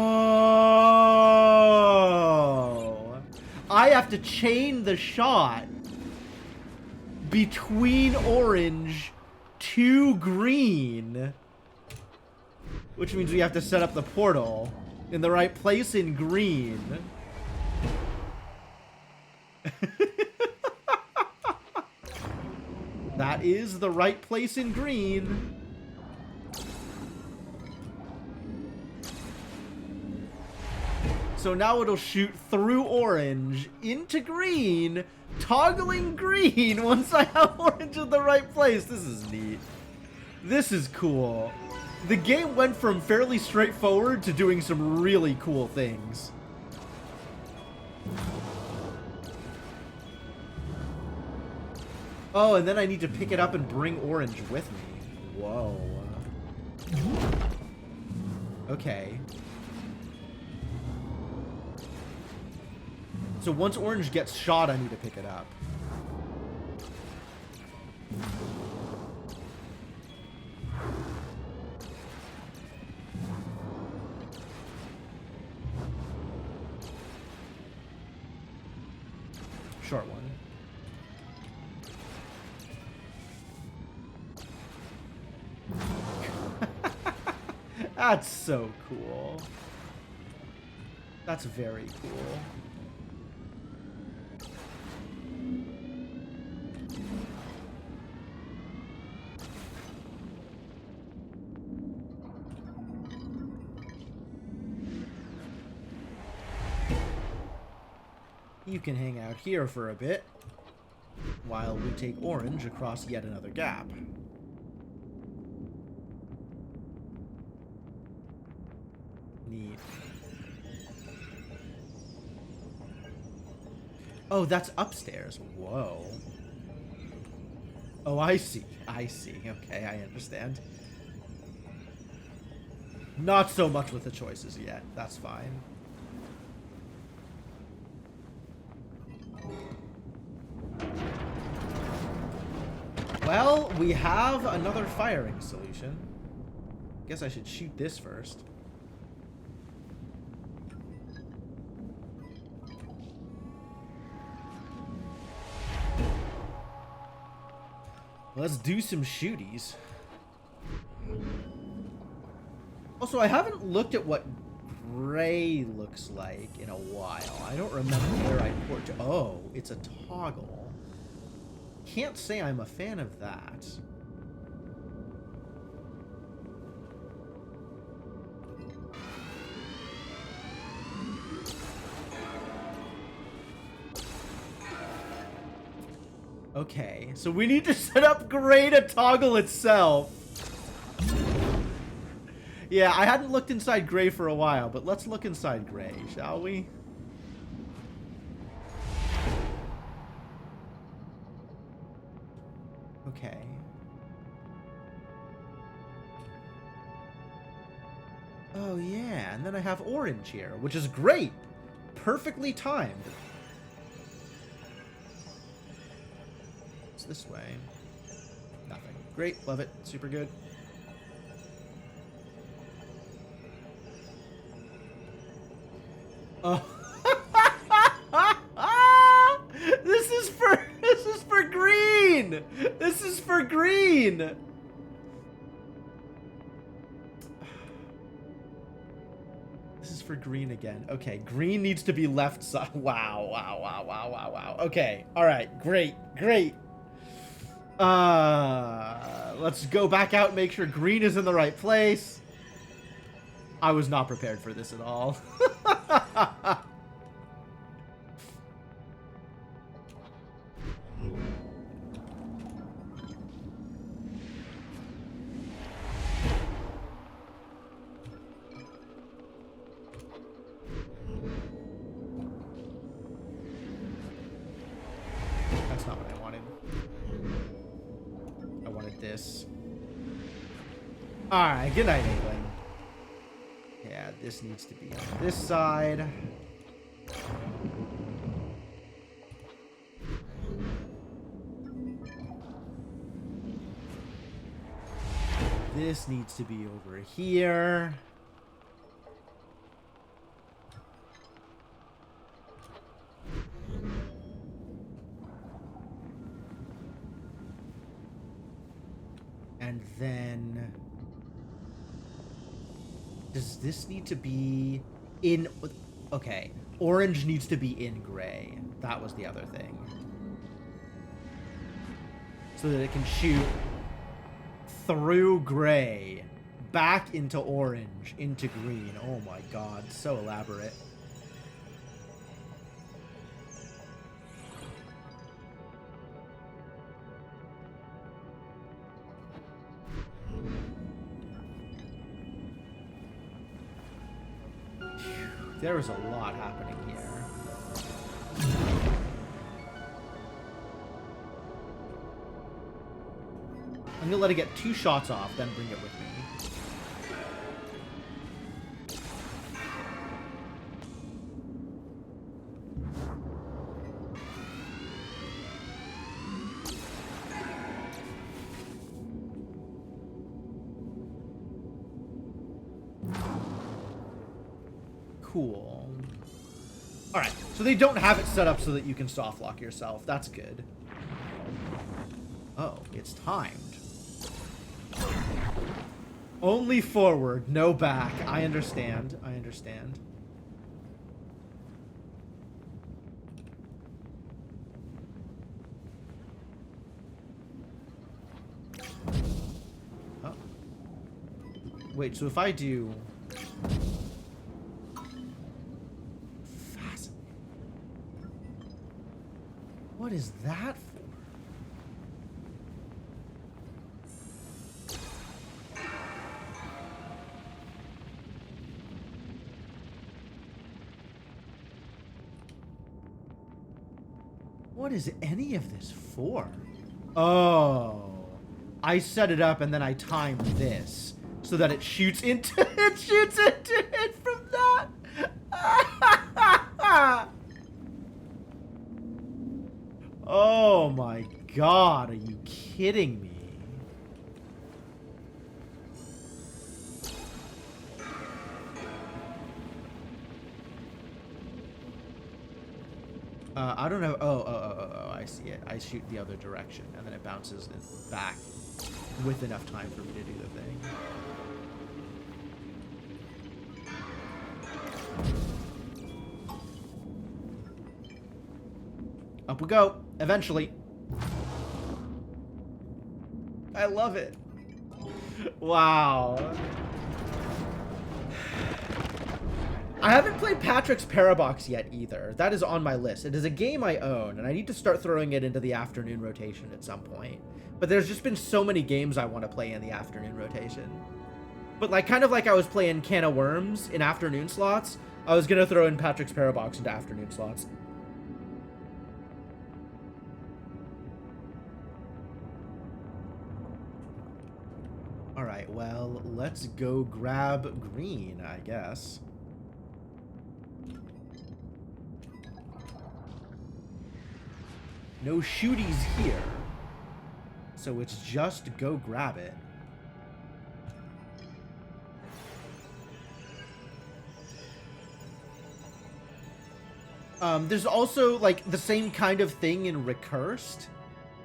I have to chain the shot between orange to green, which means we have to set up the portal in the right place in green. That is the right place in green. So now it'll shoot through orange into green, toggling green once I have orange in the right place. This is neat. This is cool. The game went from fairly straightforward to doing some really cool things. Oh, and then I need to pick it up and bring orange with me. Whoa. Okay. So once orange gets shot, I need to pick it up. Short one. That's so cool. That's very cool. You can hang out here for a bit while we take Orange across yet another gap. Neat. Oh, that's upstairs. Whoa. Oh, I see. I see. Okay, I understand. Not so much with the choices yet. That's fine. Well, we have another firing solution. Guess I should shoot this first. Let's do some shooties. Also, I haven't looked at what gray looks like in a while. I don't remember where I port to. Oh, it's a toggle. Can't say I'm a fan of that. Okay, so we need to set up gray to toggle itself. Yeah, I hadn't looked inside gray for a while, but let's look inside gray, shall we? Okay. Oh yeah, and then I have orange here, which is great. Perfectly timed. It's this way. Nothing. Great, love it, super good. Oh. This is for green. This is for green. This is for green again. Okay, green needs to be left side. Wow, wow, wow, wow, wow, wow. Okay, all right, great, great. Let's go back out and make sure green is in the right place. I was not prepared for this at all. That's not what I wanted. I wanted this. Alright, good night, England. Yeah, this needs to be on this side. This needs to be over here. And then... does this need to be in... okay. Orange needs to be in gray. That was the other thing. So that it can shoot through gray, back into orange, into green. Oh my god, so elaborate. There is a lot happening here. I'm gonna let it get 2 shots off, then bring it with me. Cool. Alright, so they don't have it set up so that you can soft lock yourself. That's good. Oh, it's timed. Only forward, no back. I understand. I understand. Wait, so if I do... Fascinating. What is that for? What is any of this for? Oh. I set it up and then I timed this so that it shoots into it shoots into it from that. Oh my god, are you kidding me? I don't know. Oh, I see it. I shoot the other direction, and then it bounces back with enough time for me to do the thing. Up we go, eventually. I love it. Wow. I haven't played Patrick's Parabox yet either. That is on my list. It is a game I own, and I need to start throwing it into the afternoon rotation at some point. But there's just been so many games I want to play in the afternoon rotation. But like, kind of like I was playing Can of Worms in afternoon slots, I was going to throw in Patrick's Parabox into afternoon slots. Alright, well, let's go grab green, I guess. No shooties here. So it's just go grab it. There's also, like, the same kind of thing in Recursed,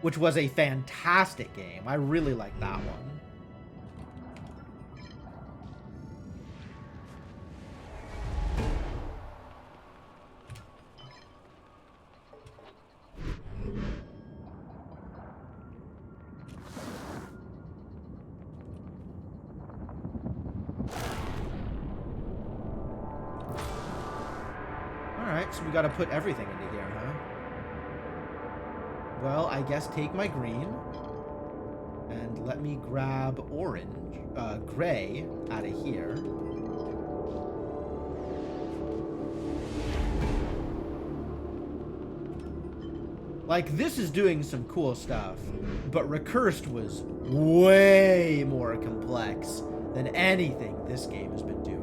which was a fantastic game. I really like that one. So we gotta put everything into here, huh? Well, I guess take my green. And let me grab orange, gray out of here. Like, this is doing some cool stuff, but Recursed was way more complex than anything this game has been doing.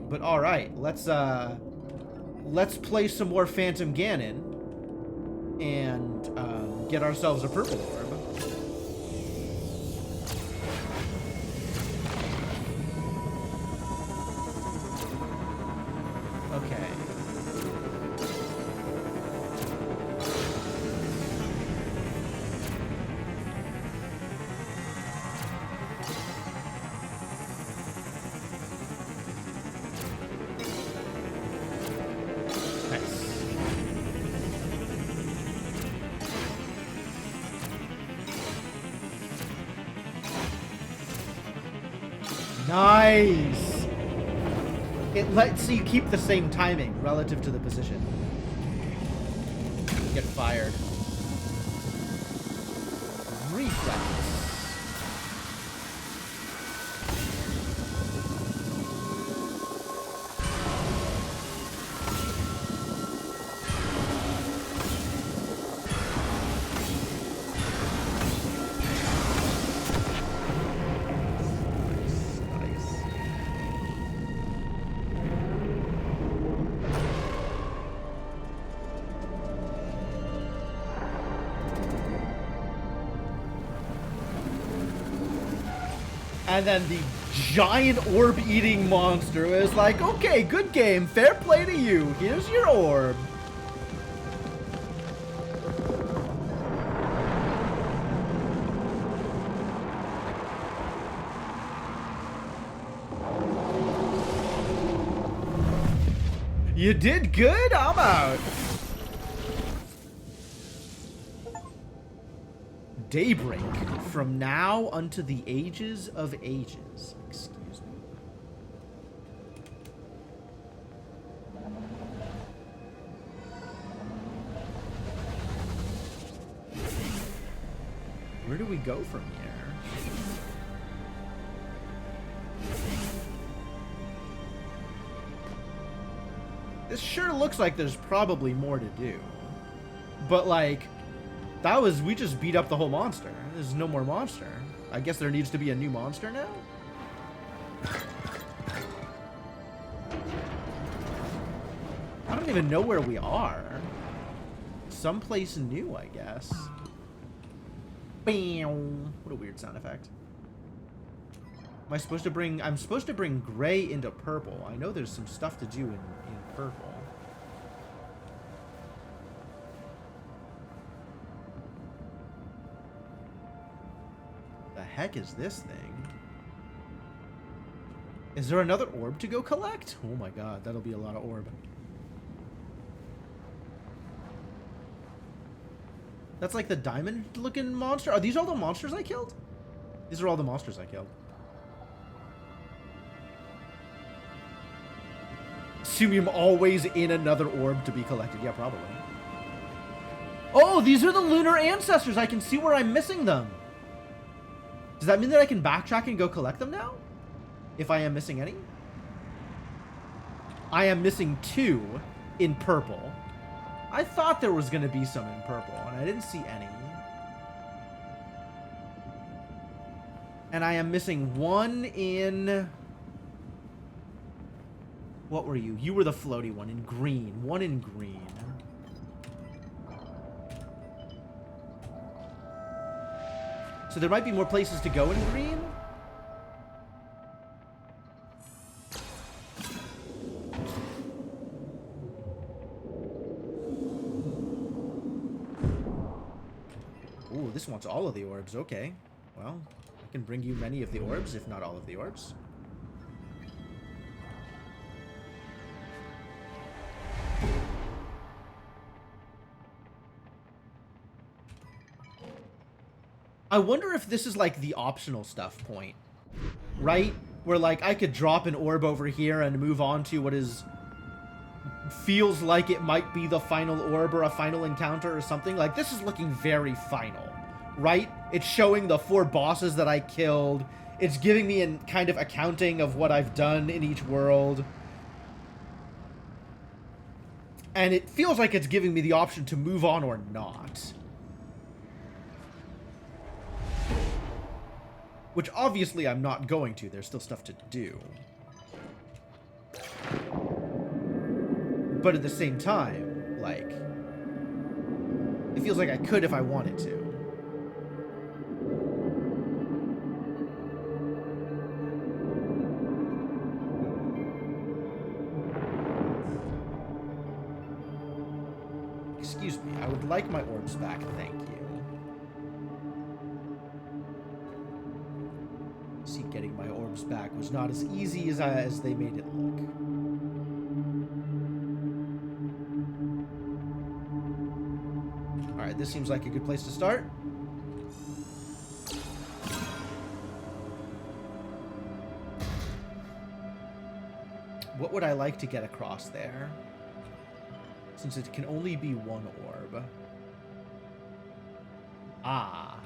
But all right, let's play some more Phantom Ganon and get ourselves a purple orb. Okay. Nice! It lets you keep the same timing relative to the position. Get fired. Reflex. And then the giant orb-eating monster is like, okay, good game, fair play to you, here's your orb. You did good, I'm out. Daybreak from now unto the ages of ages. Excuse me. Where do we go from here? This sure looks like there's probably more to do. But, like, we just beat up the whole monster. There's no more monster. I guess there needs to be a new monster now? I don't even know where we are. Someplace new, I guess. Bam! What a weird sound effect. I'm supposed to bring gray into purple. I know there's some stuff to do in purple. The heck is this thing? Is there another orb to go collect? Oh my god, that'll be a lot of orb. That's like the diamond-looking monster? Are these all the monsters I killed? These are all the monsters I killed. Assuming I'm always in another orb to be collected. Yeah, probably. Oh, these are the lunar ancestors. I can see where I'm missing them. Does that mean that I can backtrack and go collect them now? If I am missing any? I am missing 2 in purple. I thought there was going to be some in purple, and I didn't see any. And I am missing 1 in... What were you? You were the floaty one in green. 1 in green. So there might be more places to go in green? Ooh, this wants all of the orbs. Okay. Well, I can bring you many of the orbs, if not all of the orbs. I wonder if this is like the optional stuff point, right? Where like I could drop an orb over here and move on to what feels like it might be the final orb or a final encounter or something. Like this is looking very final, right? It's showing the 4 bosses that I killed. It's giving me a kind of accounting of what I've done in each world. And it feels like it's giving me the option to move on or not. Which obviously I'm not going to. There's still stuff to do. But at the same time, like, it feels like I could if I wanted to. Excuse me, I would like my orbs back, thank you. See, getting my orbs back was not as easy as they made it look. Alright, this seems like a good place to start. What would I like to get across there? Since it can only be 1 orb. Ah.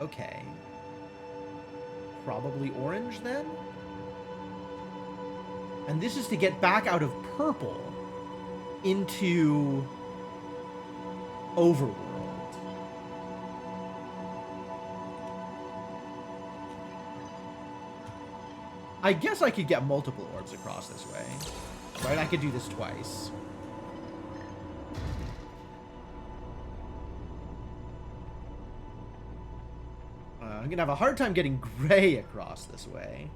Okay. Probably orange, then? And this is to get back out of purple into Overworld. I guess I could get multiple orbs across this way. Right? I could do this twice. I'm gonna have a hard time getting gray across this way.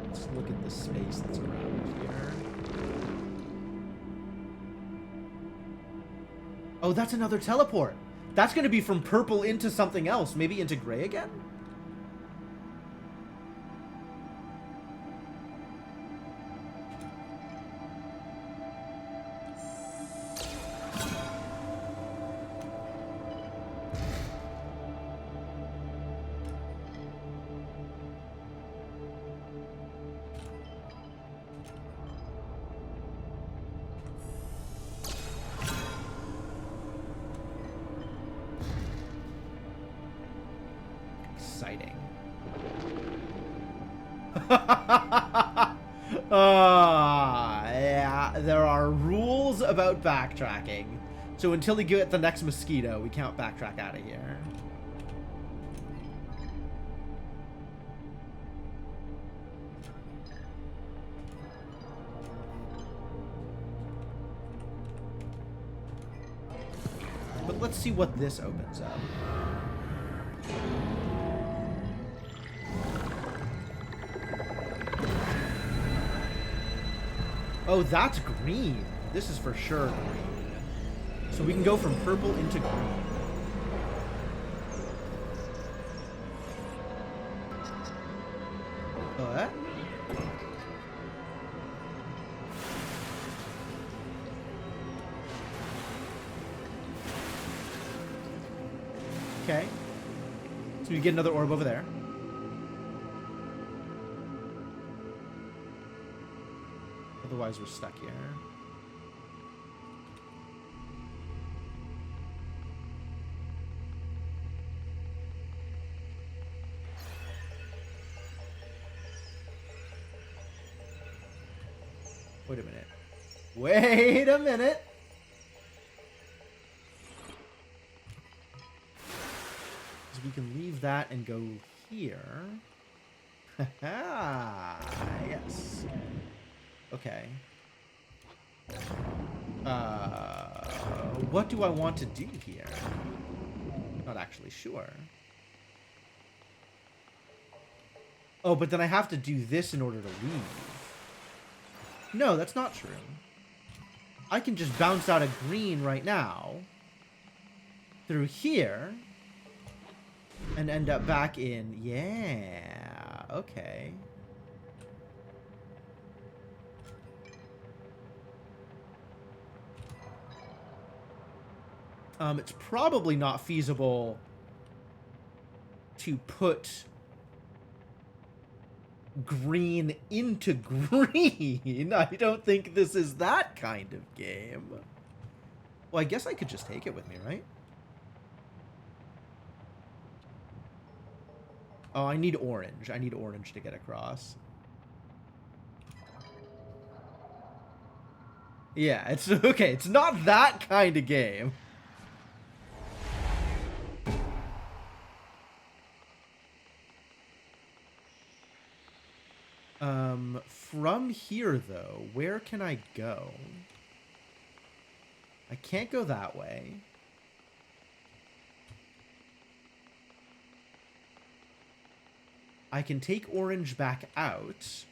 Let's look at the space that's around here. Oh, that's another teleport. That's gonna be from purple into something else. Maybe into gray again? Yeah, there are rules about backtracking. So until we get the next mosquito, we can't backtrack out of here. But let's see what this opens up. Oh, that's green. This is for sure green. So we can go from purple into green. What? Okay. So we get another orb over there. Otherwise, we're stuck here. Wait a minute. Wait a minute. So we can leave that and go here. Yes. Okay. What do I want to do here? Not actually sure. Oh, but then I have to do this in order to leave. No, that's not true. I can just bounce out of green right now. Through here. And end up back in... Yeah. Okay. It's probably not feasible to put green into green. I don't think this is that kind of game. Well, I guess I could just take it with me, right? Oh, I need orange. I need orange to get across. Yeah, it's okay. It's not that kind of game. From here, though, where can I go? I can't go that way. I can take orange back out.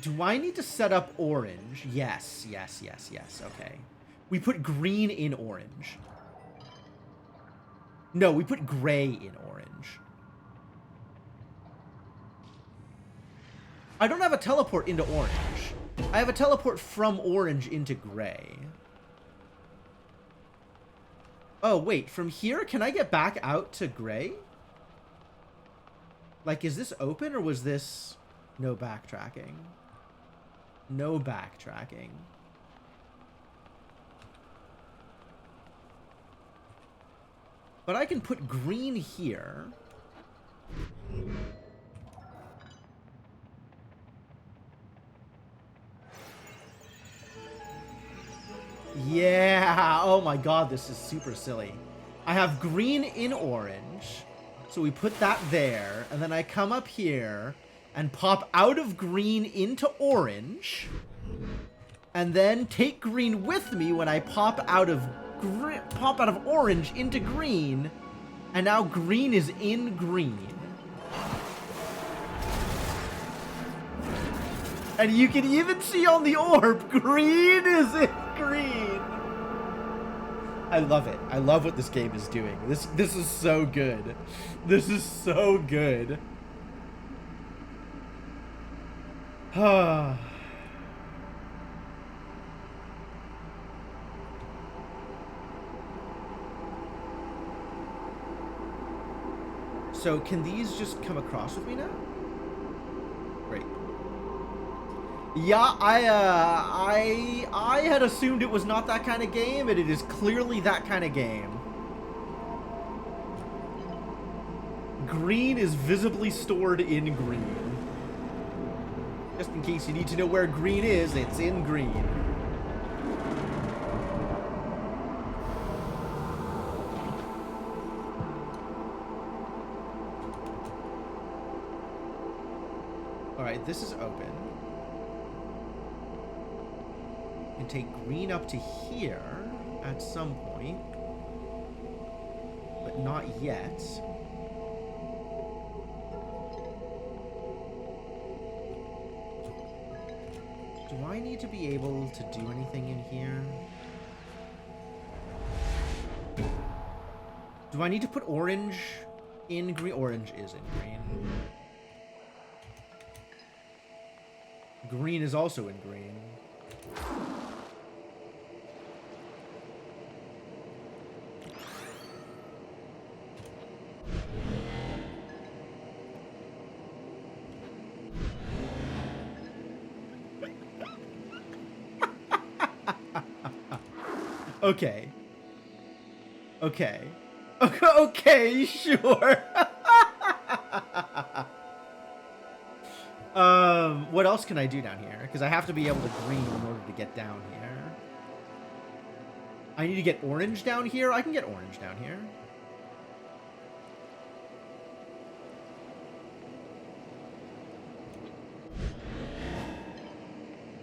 Do I need to set up orange? Yes, yes, yes, yes. Okay. We put green in orange. No, we put gray in orange. I don't have a teleport into orange. I have a teleport from orange into gray. Oh, wait. From here, can I get back out to gray? Like, is this open or was this no backtracking? No backtracking. But I can put green here. Yeah. Oh my god, this is super silly. I have green in orange. So we put that there. And then I come up here and pop out of green into orange. And then take green with me when I pop out of orange into green. And now green is in green. And you can even see on the orb, green is in green. I love it. I love what this game is doing. This is so good. This is so good. So can these just come across with me now? Great. Yeah, I had assumed it was not that kind of game, and it is clearly that kind of game. Green is visibly stored in green. Just in case you need to know where green is, it's in green. Alright, this is open. Can take green up to here at some point, but not yet. Do I need to be able to do anything in here? Do I need to put orange in green? Orange is in green. Green is also in green. Okay. Okay. Okay, sure. What else can I do down here? Because I have to be able to green in order to get down here. I need to get orange down here? I can get orange down here.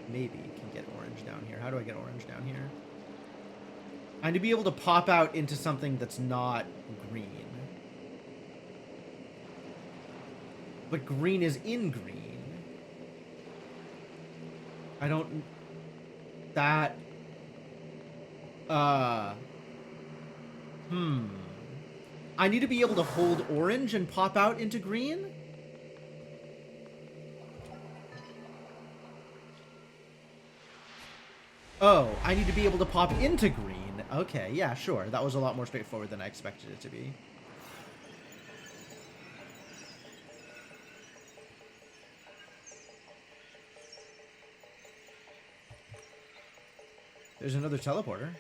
Maybe can get orange down here. How do I get orange down here? I need to be able to pop out into something that's not green. But green is in green. I don't... That... I need to be able to hold orange and pop out into green? Oh, I need to be able to pop into green. Okay, yeah, sure. That was a lot more straightforward than I expected it to be. There's another teleporter.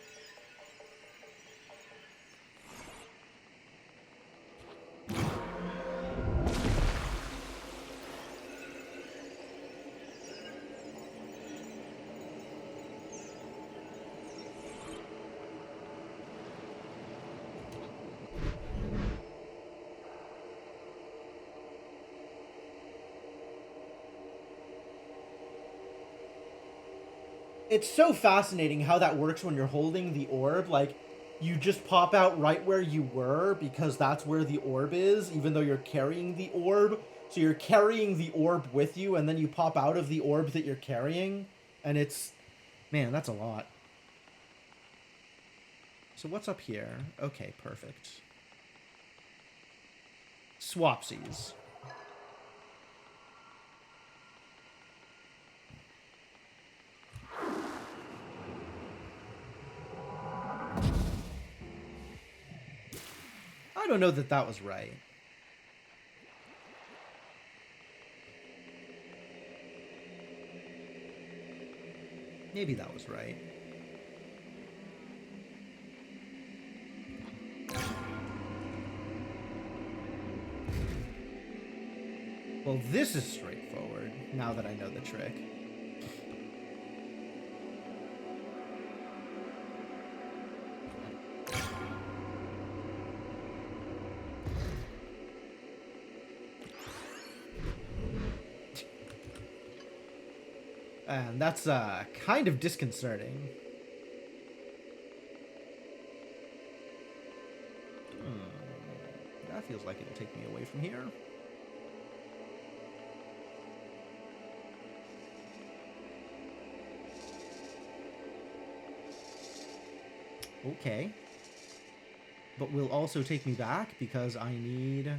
It's so fascinating how that works when you're holding the orb. Like, you just pop out right where you were because that's where the orb is, even though you're carrying the orb. So you're carrying the orb with you, and then you pop out of the orb that you're carrying. And it's... Man, that's a lot. So what's up here? Okay, perfect. Swapsies. I don't know that that was right. Maybe that was right. Well, this is straightforward, now that I know the trick. And that's kind of disconcerting. That feels like it'll take me away from here. Okay. But will also take me back because I need...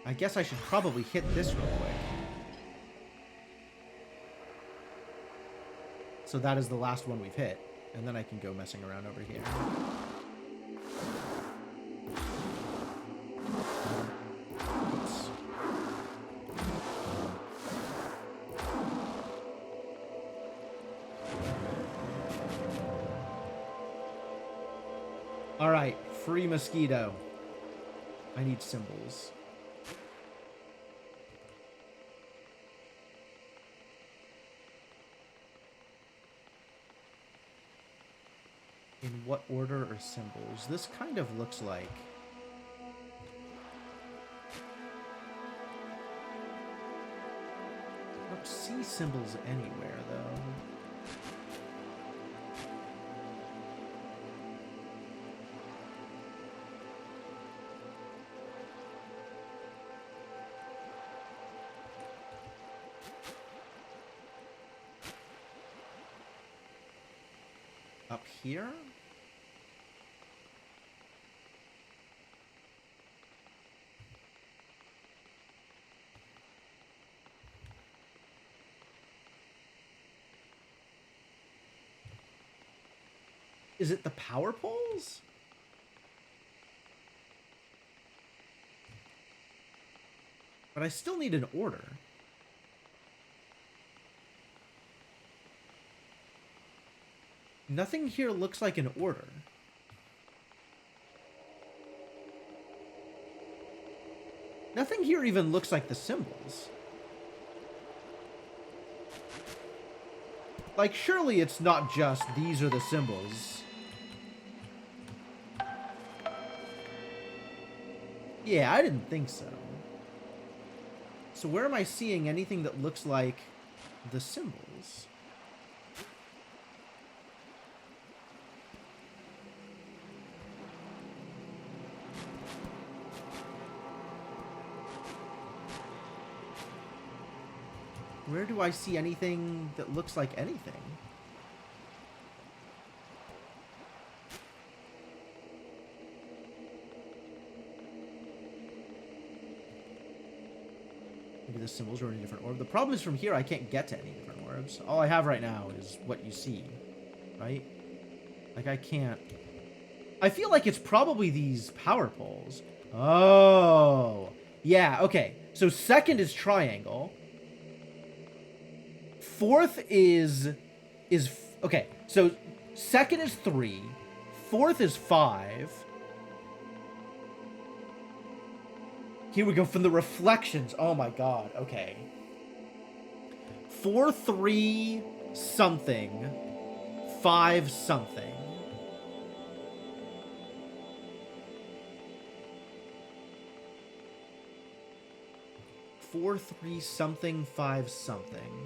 I guess I should probably hit this real quick. So that is the last one we've hit. And then I can go messing around over here. Oops. All right, free mosquito. I need symbols. In what order are symbols? This kind of looks like... I don't see symbols anywhere, though. Up here? Is it the power poles? But I still need an order. Nothing here looks like an order. Nothing here even looks like the symbols. Like, surely it's not just these are the symbols. Yeah, I didn't think so. So where am I seeing anything that looks like the symbols? Where do I see anything that looks like anything? Maybe the symbols are in a different orb. The problem is from here I can't get to any different orbs. All I have right now is what you see, right? Like I can't... I feel like it's probably these power poles. Oh, yeah, okay. So second is triangle. Fourth is okay. So second is 3. Fourth is 5. Here we go from the reflections. Oh my god. Okay. 4, 3, something. 5, something. Four, 3, something, 5, something.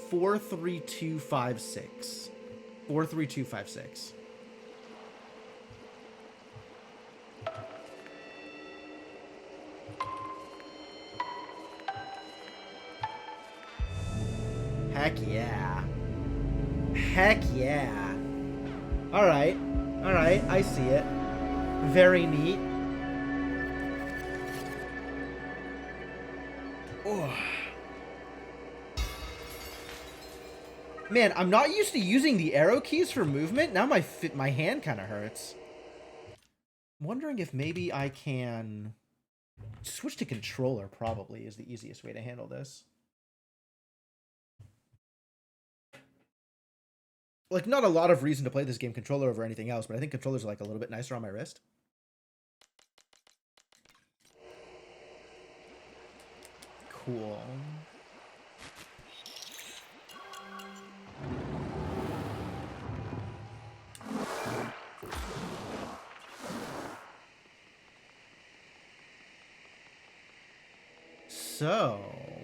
4, 3, 2, 5, 6. 4, 3, 2, 5, 6. Heck yeah. Heck yeah. Alright. Alright, I see it. Very neat. Oh. Man, I'm not used to using the arrow keys for movement. Now my hand kind of hurts. I'm wondering if maybe I can switch to controller. Probably is the easiest way to handle this. Like, not a lot of reason to play this game controller over anything else, but I think controllers are like a little bit nicer on my wrist. Cool. So,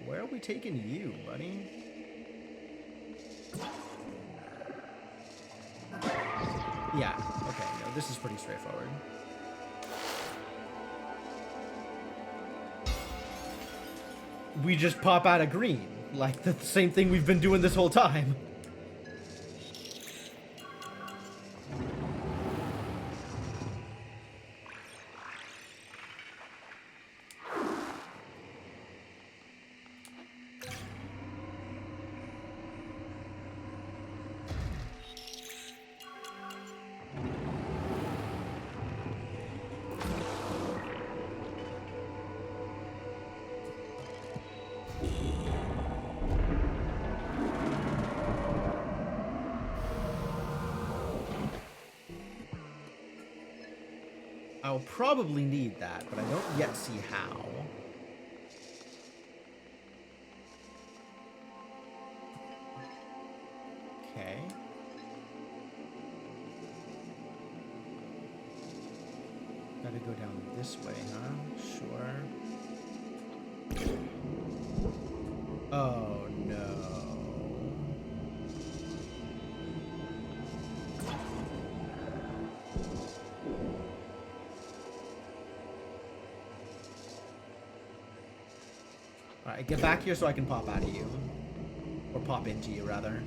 where are we taking you, buddy? Yeah, okay, no, this is pretty straightforward. We just pop out of green, like the same thing we've been doing this whole time. I'll probably need that, but I don't yet see how. Okay. Gotta go down this way, huh? Sure. Oh, no. Alright, get back here so I can pop out of you. Or pop into you, rather.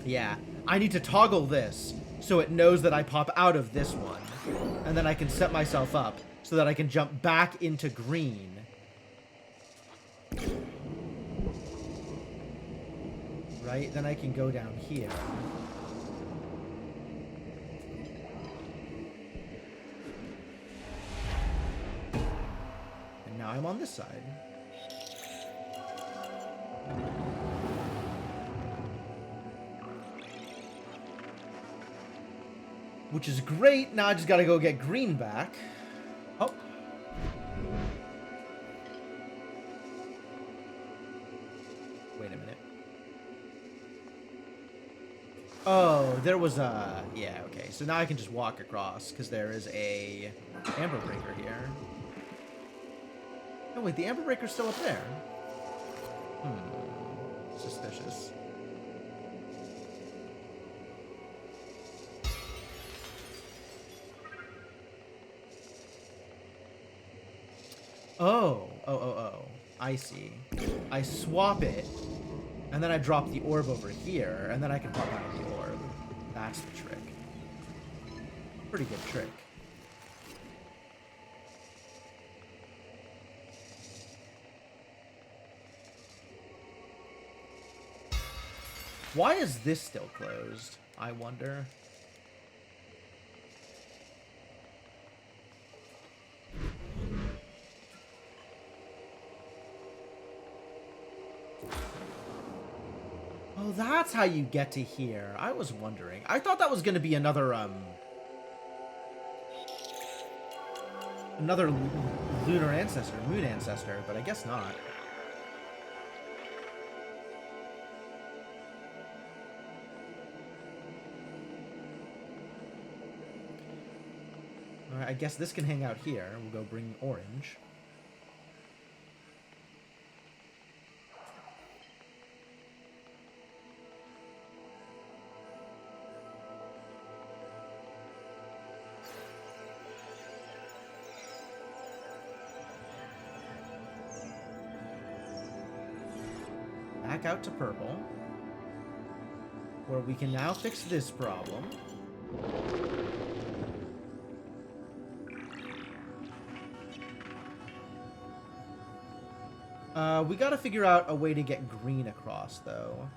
Yeah, I need to toggle this so it knows that I pop out of this one. And then I can set myself up so that I can jump back into green. Right? Then I can go down here. And now I'm on this side. Which is great. Now I just gotta go get green back. Oh. Wait a minute. Oh, there was a... Yeah, okay. So now I can just walk across, because there is a amber breaker here. Oh, wait, the amber breaker's still up there. Suspicious. Oh. I see. I swap it, and then I drop the orb over here, and then I can pop out of the orb. That's the trick. Pretty good trick. Why is this still closed? I wonder. Oh, that's how you get to here. I was wondering. I thought that was going to be another, another lunar ancestor, moon ancestor, but I guess not. Alright, I guess this can hang out here. We'll go bring orange. Back out to purple, where we can now fix this problem. We gotta figure out a way to get green across, though.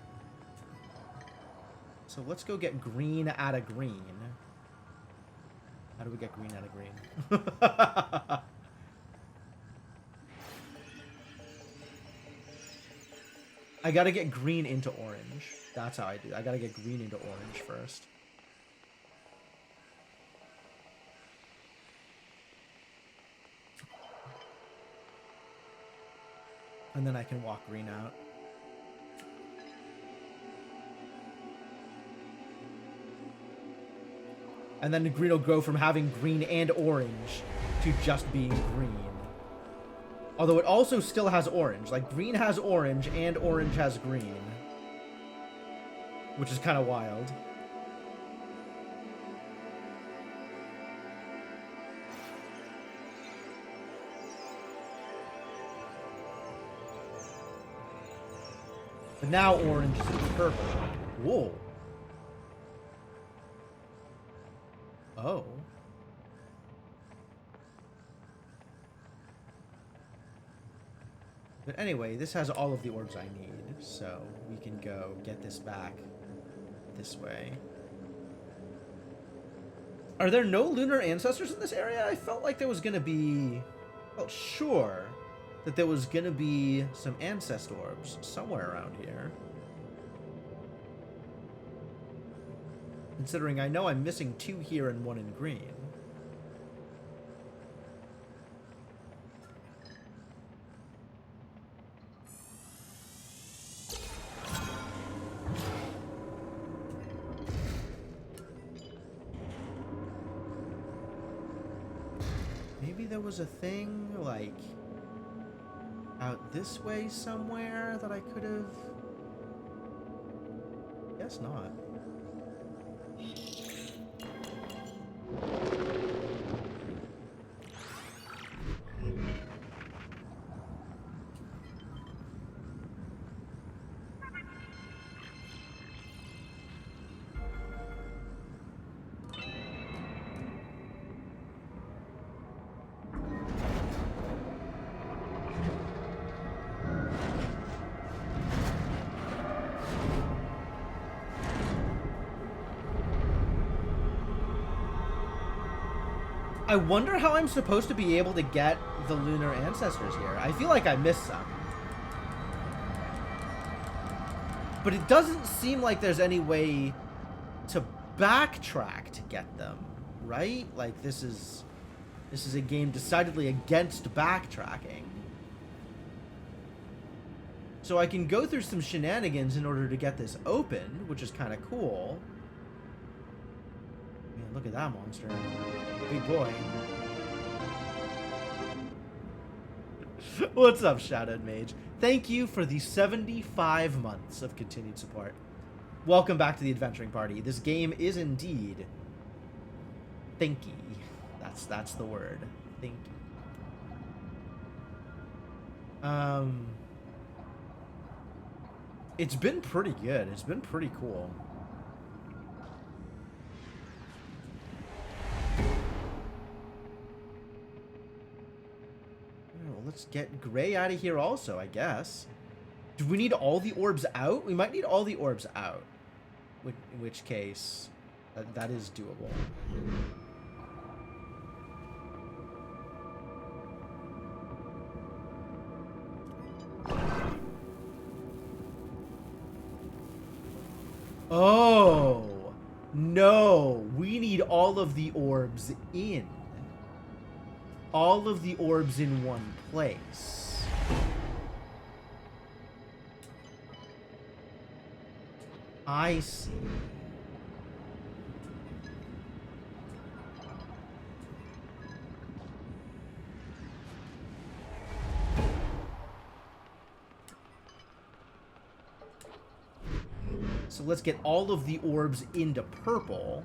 So let's go get green out of green. How do we get green out of green? I gotta get green into orange. That's how I do it. I gotta get green into orange first. And then I can walk green out. And then the green will go from having green and orange to just being green. Although it also still has orange. Like, green has orange and orange has green. Which is kind of wild. But now orange is purple. Whoa. Oh. But anyway, this has all of the orbs I need, so we can go get this back this way. Are there no lunar ancestors in this area? I felt like there was gonna be... I felt sure that there was gonna be some ancestor orbs somewhere around here. Considering I know I'm missing 2 here and 1 in green. maybe there was a thing, like, out this way somewhere that I could have... Guess not. I wonder how I'm supposed to be able to get the lunar ancestors here. I feel like I missed some. But it doesn't seem like there's any way to backtrack to get them, right? Like, this is a game decidedly against backtracking. So I can go through some shenanigans in order to get this open, which is kind of cool. Man, look at that monster. Big boy. What's up, Shadowed Mage? Thank you for the 75 months of continued support. Welcome back to the adventuring party. This game is indeed thinky. That's the word. Thinky. It's been pretty good. It's been pretty cool. Let's get Gray out of here also, I guess. Do we need all the orbs out? We might need all the orbs out. In which case, that is doable. Oh, no. We need all of the orbs in. All of the orbs in one place. I see. So let's get all of the orbs into purple,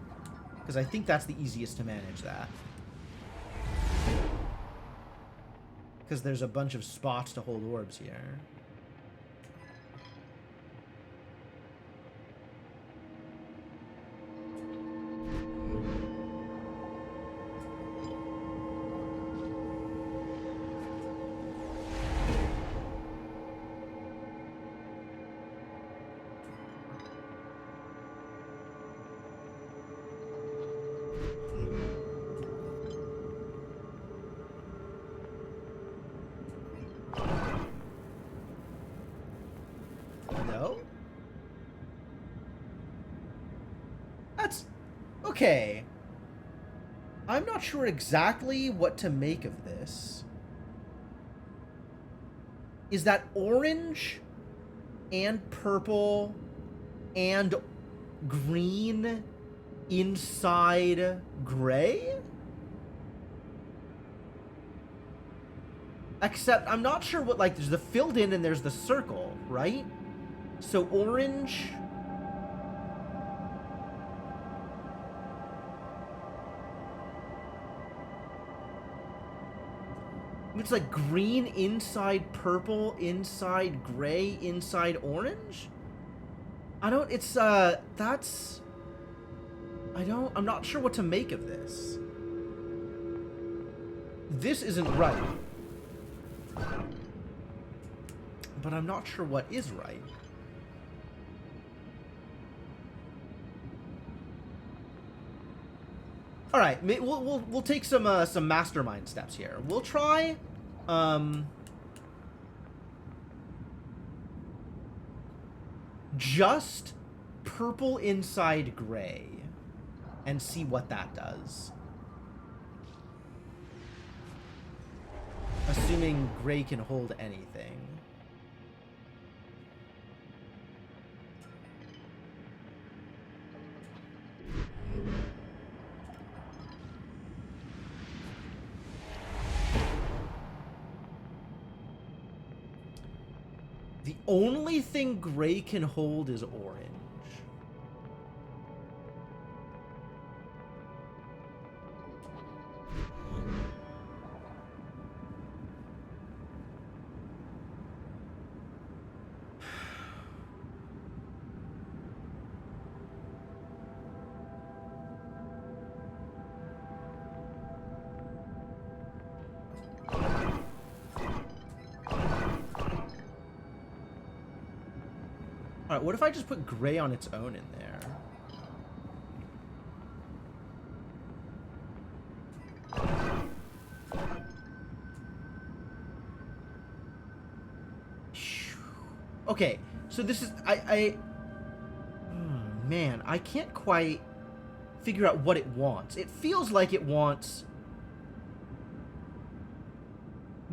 because I think that's the easiest to manage that. Because there's a bunch of spots to hold orbs here. Okay. I'm not sure exactly what to make of this. Is that orange and purple and green inside gray? Except I'm not sure what, like, there's the filled in and there's the circle, right? So orange... It's like green inside purple, inside gray, inside orange? I'm not sure what to make of this. This isn't right. But I'm not sure what is right. All right, we'll take some mastermind steps here. We'll try just purple inside gray and see what that does. Assuming gray can hold anything. The only thing gray can hold is orange. Alright, what if I just put gray on its own in there? Okay, so this is... man, I can't quite figure out what it wants. It feels like it wants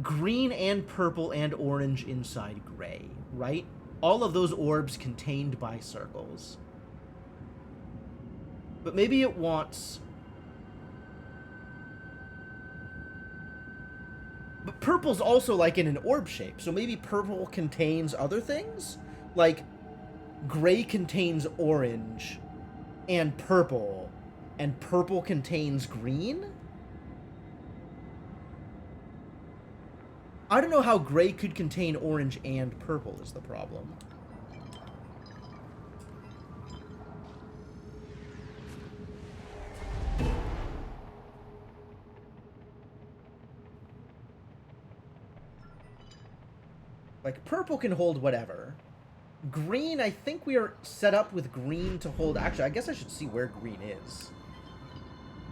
green and purple and orange inside gray, right? All of those orbs contained by circles. But maybe it wants... But purple's also like in an orb shape, so maybe purple contains other things? Like, gray contains orange and purple contains green? I don't know how gray could contain orange and purple is the problem. Like, purple can hold whatever. Green, I think we are set up with green to hold... Actually, I guess I should see where green is.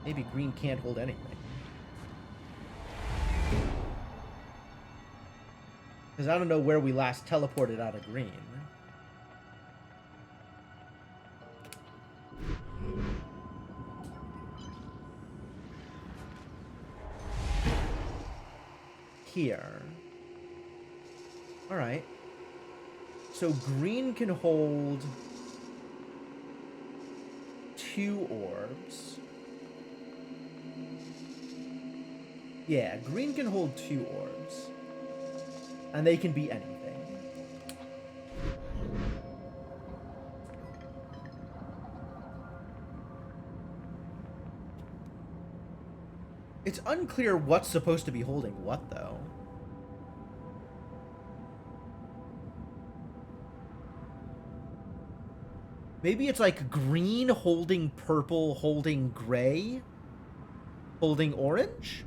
Maybe green can't hold anything. Because I don't know where we last teleported out of green. Here. Alright. So green can hold 2 orbs. Yeah, green can hold 2 orbs. And they can be anything. It's unclear what's supposed to be holding what, though. Maybe it's like green holding purple, holding gray, holding orange?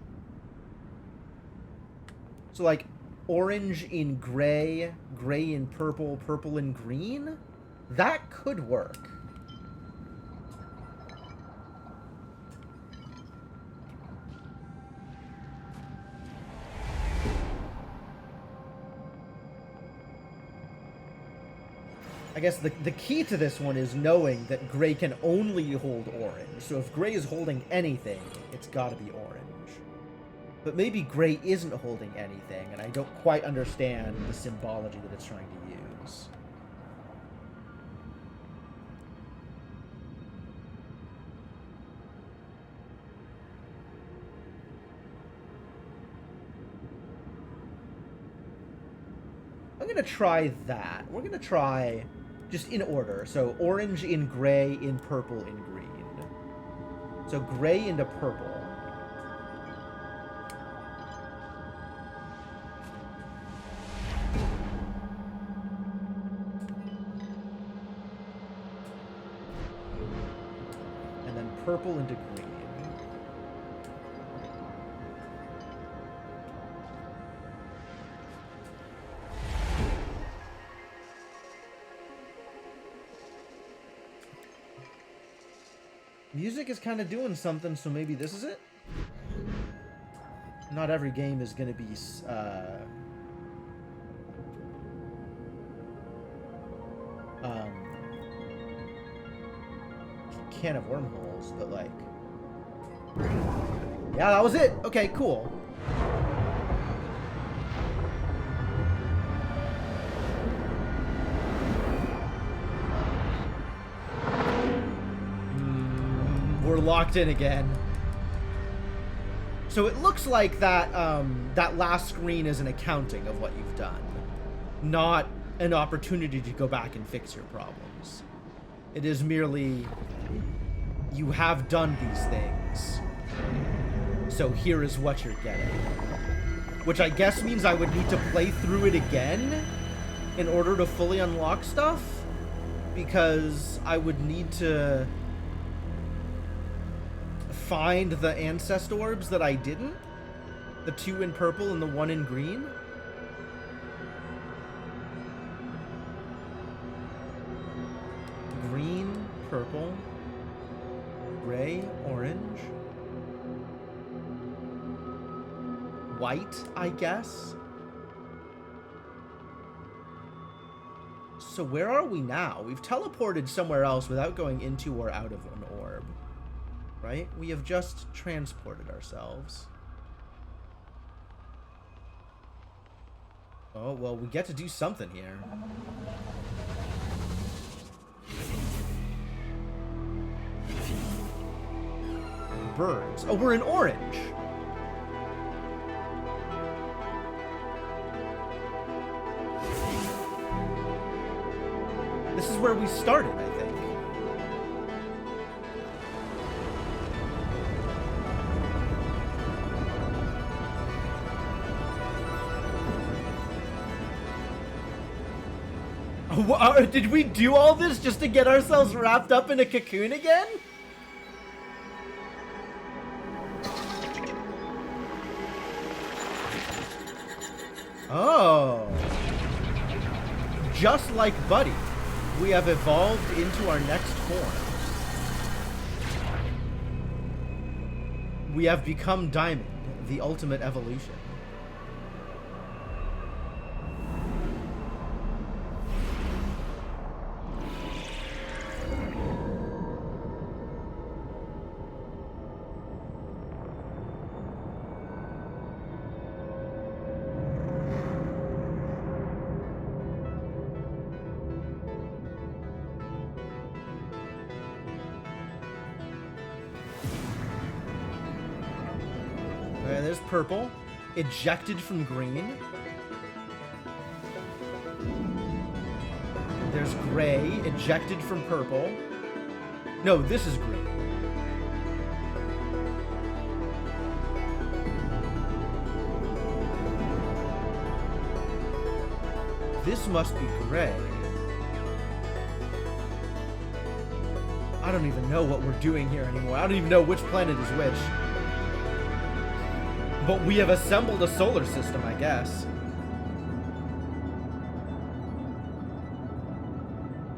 So like orange in gray, gray in purple, purple in green? That could work. I guess the key to this one is knowing that gray can only hold orange. So if gray is holding anything, it's got to be orange. But maybe gray isn't holding anything, and I don't quite understand the symbology that it's trying to use. I'm going to try that. We're going to try just in order. So orange in gray, in purple, in green. So gray into purple. And then purple into green. Music is kind of doing something, so maybe this is it? Not every game is going to be, can of wormholes, but like... Yeah, that was it! Okay, cool. We're locked in again. So it looks like that that last screen is an accounting of what you've done, not an opportunity to go back and fix your problems. It is merely, you have done these things, so here is what you're getting. Which I guess means I would need to play through it again in order to fully unlock stuff, because I would need to find the ancestor orbs that I didn't. The 2 in purple and the 1 in green. Green, purple, gray, orange, white, I guess. So where are we now? We've teleported somewhere else without going into or out of an orb, right? We have just transported ourselves. Oh, well, we get to do something here. Birds. Oh, we're in orange. This is where we started, I think. Did we do all this just to get ourselves wrapped up in a cocoon again? Oh. Just like Buddy, we have evolved into our next form. We have become Diamond, the ultimate evolution. There's purple, ejected from green. There's gray, ejected from purple. No, this is green. This must be gray. I don't even know what we're doing here anymore. I don't even know which planet is which. But we have assembled a solar system, I guess.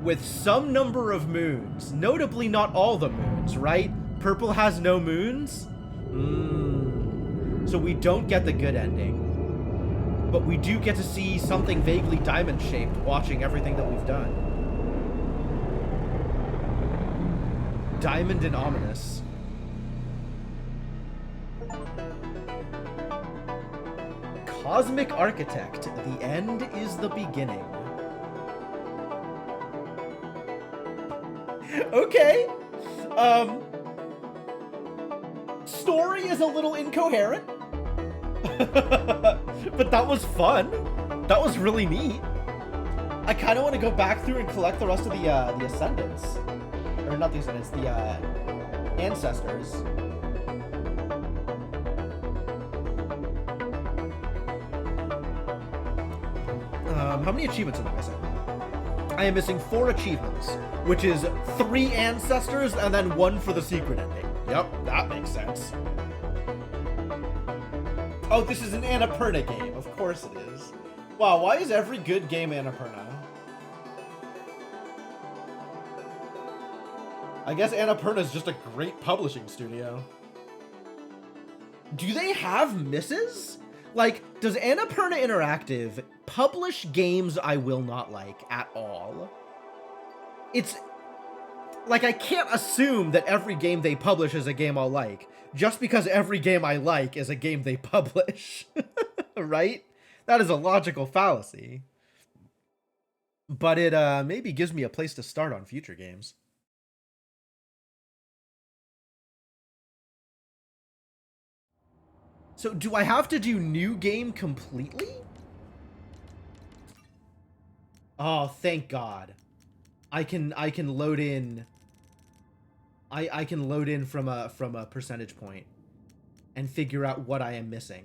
With some number of moons. Notably not all the moons, right? Purple has no moons? So we don't get the good ending. But we do get to see something vaguely diamond-shaped watching everything that we've done. Diamond and ominous. Cosmic Architect, the end is the beginning. Okay. Story is a little incoherent. But that was fun. That was really neat. I kind of want to go back through and collect the rest of the Ascendants. Or not the Ascendants, the Ancestors. How many achievements am I missing? I am missing 4 achievements, which is 3 Ancestors and then 1 for the secret ending. Yep, that makes sense. Oh, this is an Annapurna game. Of course it is. Wow, why is every good game Annapurna? I guess Annapurna is just a great publishing studio. Do they have misses? Like, does Annapurna Interactive publish games I will not like at all? It's like, I can't assume that every game they publish is a game I'll like, just because every game I like is a game they publish. Right? That is a logical fallacy. But it maybe gives me a place to start on future games. So do I have to do new game completely? Oh, thank God. I can load in. I can load in from a percentage point and figure out what I am missing.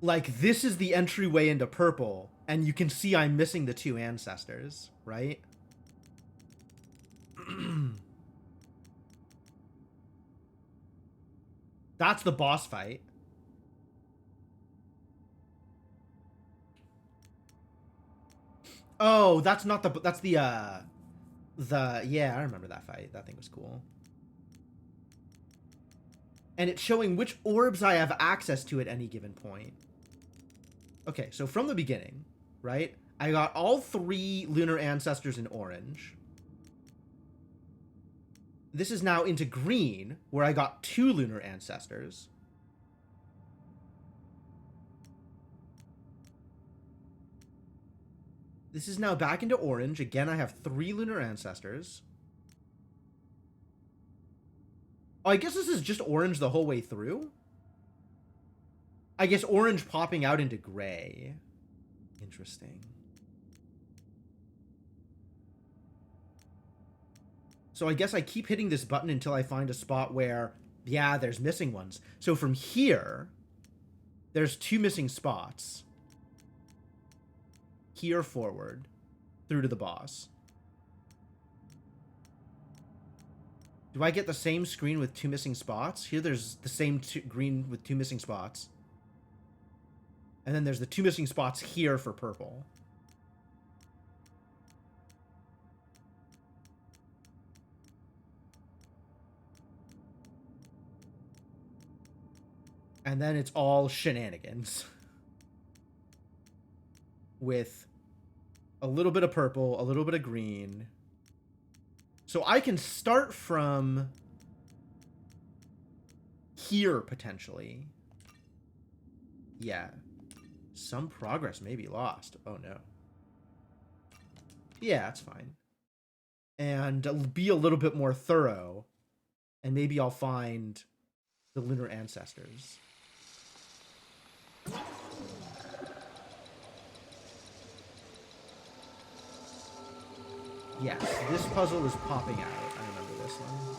Like, this is the entryway into purple, and you can see I'm missing the 2 ancestors, right? That's the boss fight. Oh, that's not the... That's the, yeah, I remember that fight. That thing was cool. And it's showing which orbs I have access to at any given point. Okay, so from the beginning, right? I got all 3 lunar ancestors in orange. This is now into green, where I got 2 lunar ancestors. This is now back into orange. Again, I have 3 lunar ancestors. Oh, I guess this is just orange the whole way through? I guess orange popping out into gray. Interesting. So I guess I keep hitting this button until I find a spot where, yeah, there's missing ones. So from here, there's 2 missing spots. Here forward, through to the boss. Do I get the same screen with 2 missing spots? Here there's the same green with 2 missing spots. And then there's the 2 missing spots here for purple. And then it's all shenanigans. With a little bit of purple, a little bit of green. So I can start from here, potentially. Yeah. Some progress may be lost. Oh, no. Yeah, that's fine. And be a little bit more thorough. And maybe I'll find the lunar ancestors. Yes, this puzzle is popping out. I remember this one.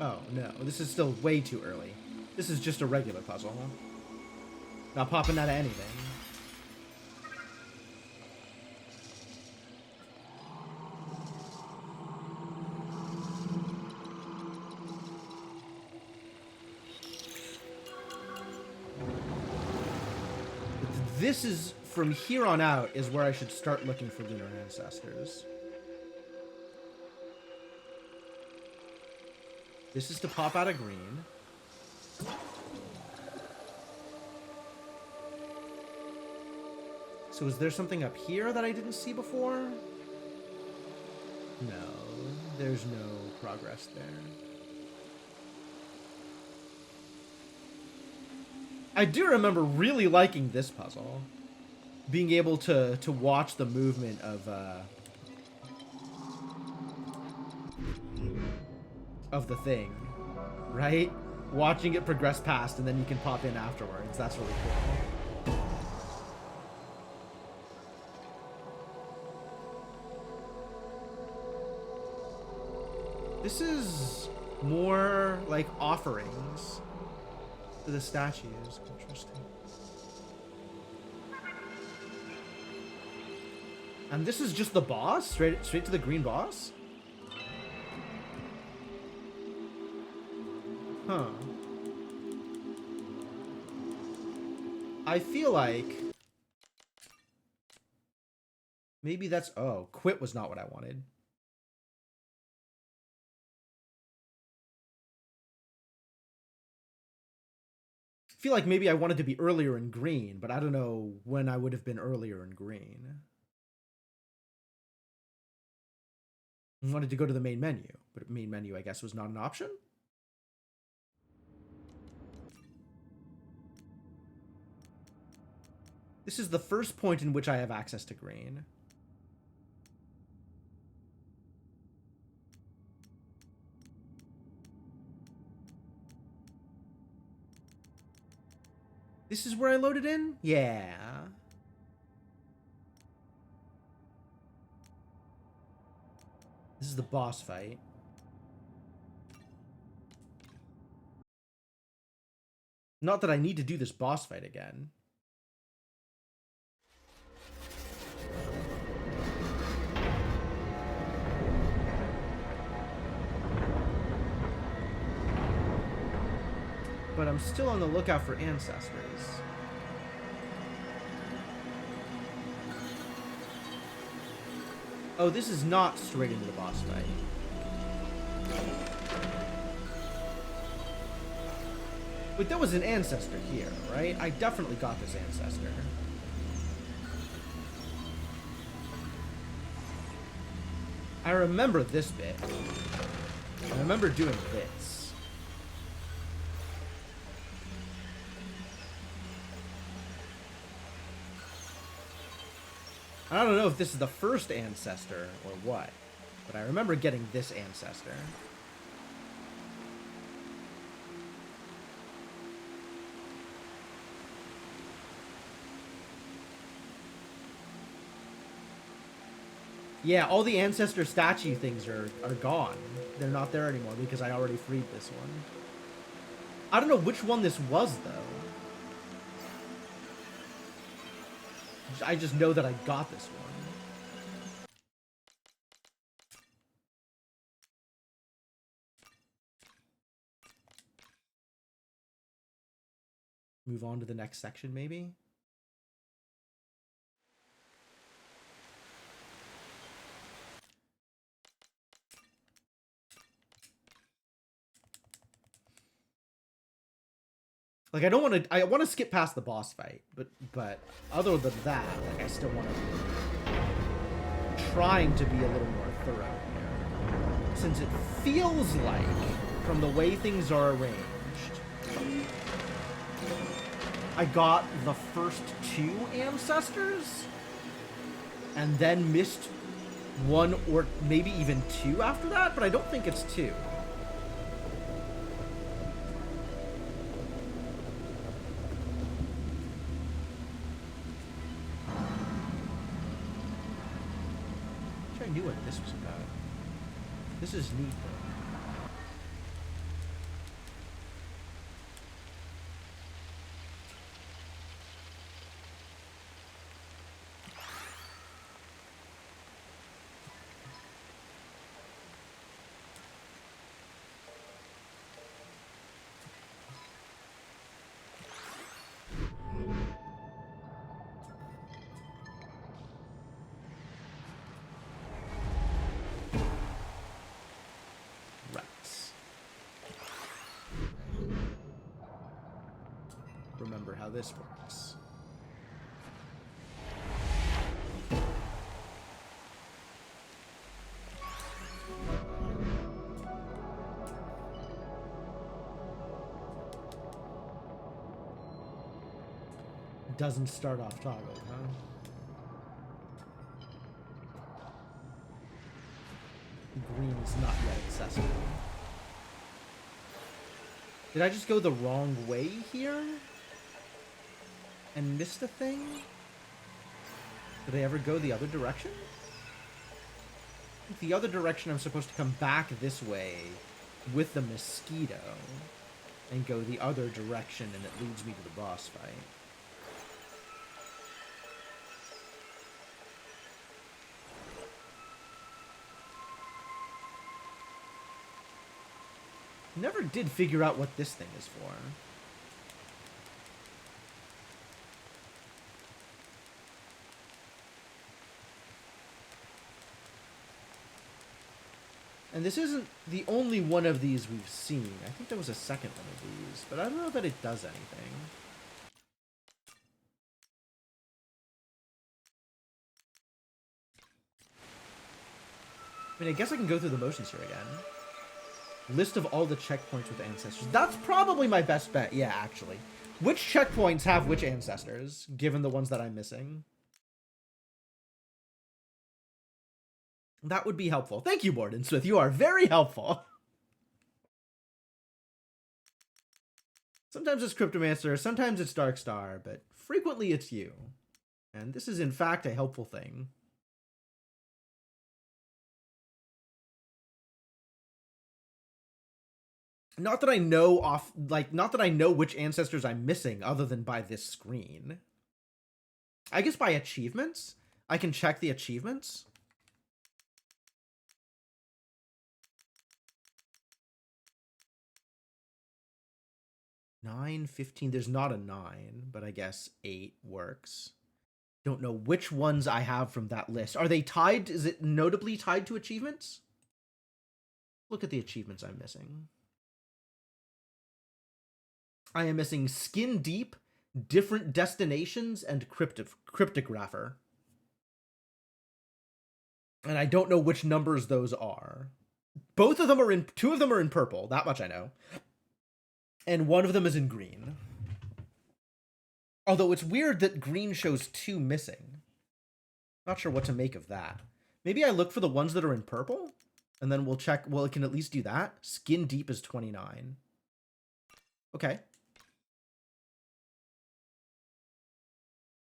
Oh, no. This is still way too early. This is just a regular puzzle. Not popping out of anything. This is, from here on out, is where I should start looking for lunar ancestors. This is to pop out of green. So is there something up here that I didn't see before? No, there's no progress there. I do remember really liking this puzzle. Being able to watch the movement of the thing, right? Watching it progress past and then you can pop in afterwards. That's really cool. This is more like offerings to the statues. Interesting. And this is just the boss? Straight to the green boss? Huh. I feel like maybe that's... Oh, quit was not what I wanted. I feel like maybe I wanted to be earlier in green, but I don't know when I would have been earlier in green. I wanted to go to the main menu, but main menu, I guess, was not an option? This is the first point in which I have access to green. This is where I loaded in? Yeah. This is the boss fight. Not that I need to do this boss fight again. But I'm still on the lookout for ancestors. Oh, this is not straight into the boss fight. Wait, there was an ancestor here, right? I definitely got this ancestor. I remember this bit. I remember doing this. I don't know if this is the first ancestor or what, but I remember getting this ancestor. Yeah, all the ancestor statue things are gone. They're not there anymore because I already freed this one. I don't know which one this was, though. I just know that I got this one. Move on to the next section, maybe? Like, I don't want to... I want to skip past the boss fight, but other than that, like, I still want to... trying to be a little more thorough here. Since it feels like, from the way things are arranged, I got the first 2 ancestors, and then missed 1 or maybe even 2 after that, but I don't think it's 2. I knew what this was about. This is neat, though. Remember how this works. Doesn't start off toggled, huh? Green is not yet accessible. Did I just go the wrong way here? And missed a thing? Did I ever go the other direction? I think the other direction I'm supposed to come back this way with the mosquito and go the other direction, and it leads me to the boss fight. Never did figure out what this thing is for. And this isn't the only one of these we've seen. I think there was a second one of these, but I don't know that it does anything. I mean, I guess I can go through the motions here again. List of all the checkpoints with ancestors. That's probably my best bet. Yeah, actually. Which checkpoints have which ancestors, given the ones that I'm missing? That would be helpful. Thank you, Morden Smith. You are very helpful. Sometimes it's Cryptomancer, sometimes it's Darkstar, but frequently it's you. And this is, in fact, a helpful thing. Not that I know not that I know which ancestors I'm missing other than by this screen. I guess by achievements? I can check the achievements. Nine, 15. There's not a 9, but I guess 8 works. Don't know which ones I have from that list. Are they tied? Is it notably tied to achievements? Look at the achievements I'm missing. I am missing Skin Deep, Different Destinations, and Cryptographer. And I don't know which numbers those are. Both of them are in... 2 of them are in purple. That much I know. And 1 of them is in green. Although it's weird that green shows 2 missing. Not sure what to make of that. Maybe I look for the ones that are in purple? And then we'll check... Well, it can at least do that. Skin Deep is 29. Okay.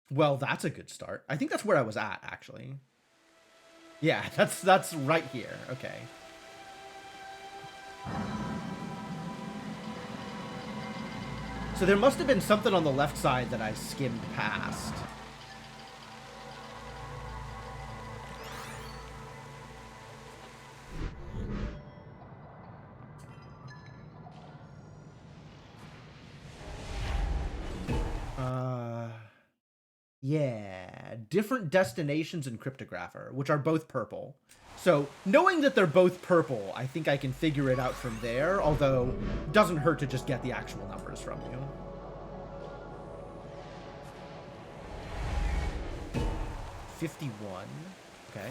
Well, that's a good start. I think that's where I was at, actually. Yeah, that's right here. Okay. So there must have been something on the left side that I skimmed past. Yeah, Different Destinations and Cryptographer, which are both purple. So, knowing that they're both purple, I think I can figure it out from there, although it doesn't hurt to just get the actual numbers from you. $51. Okay.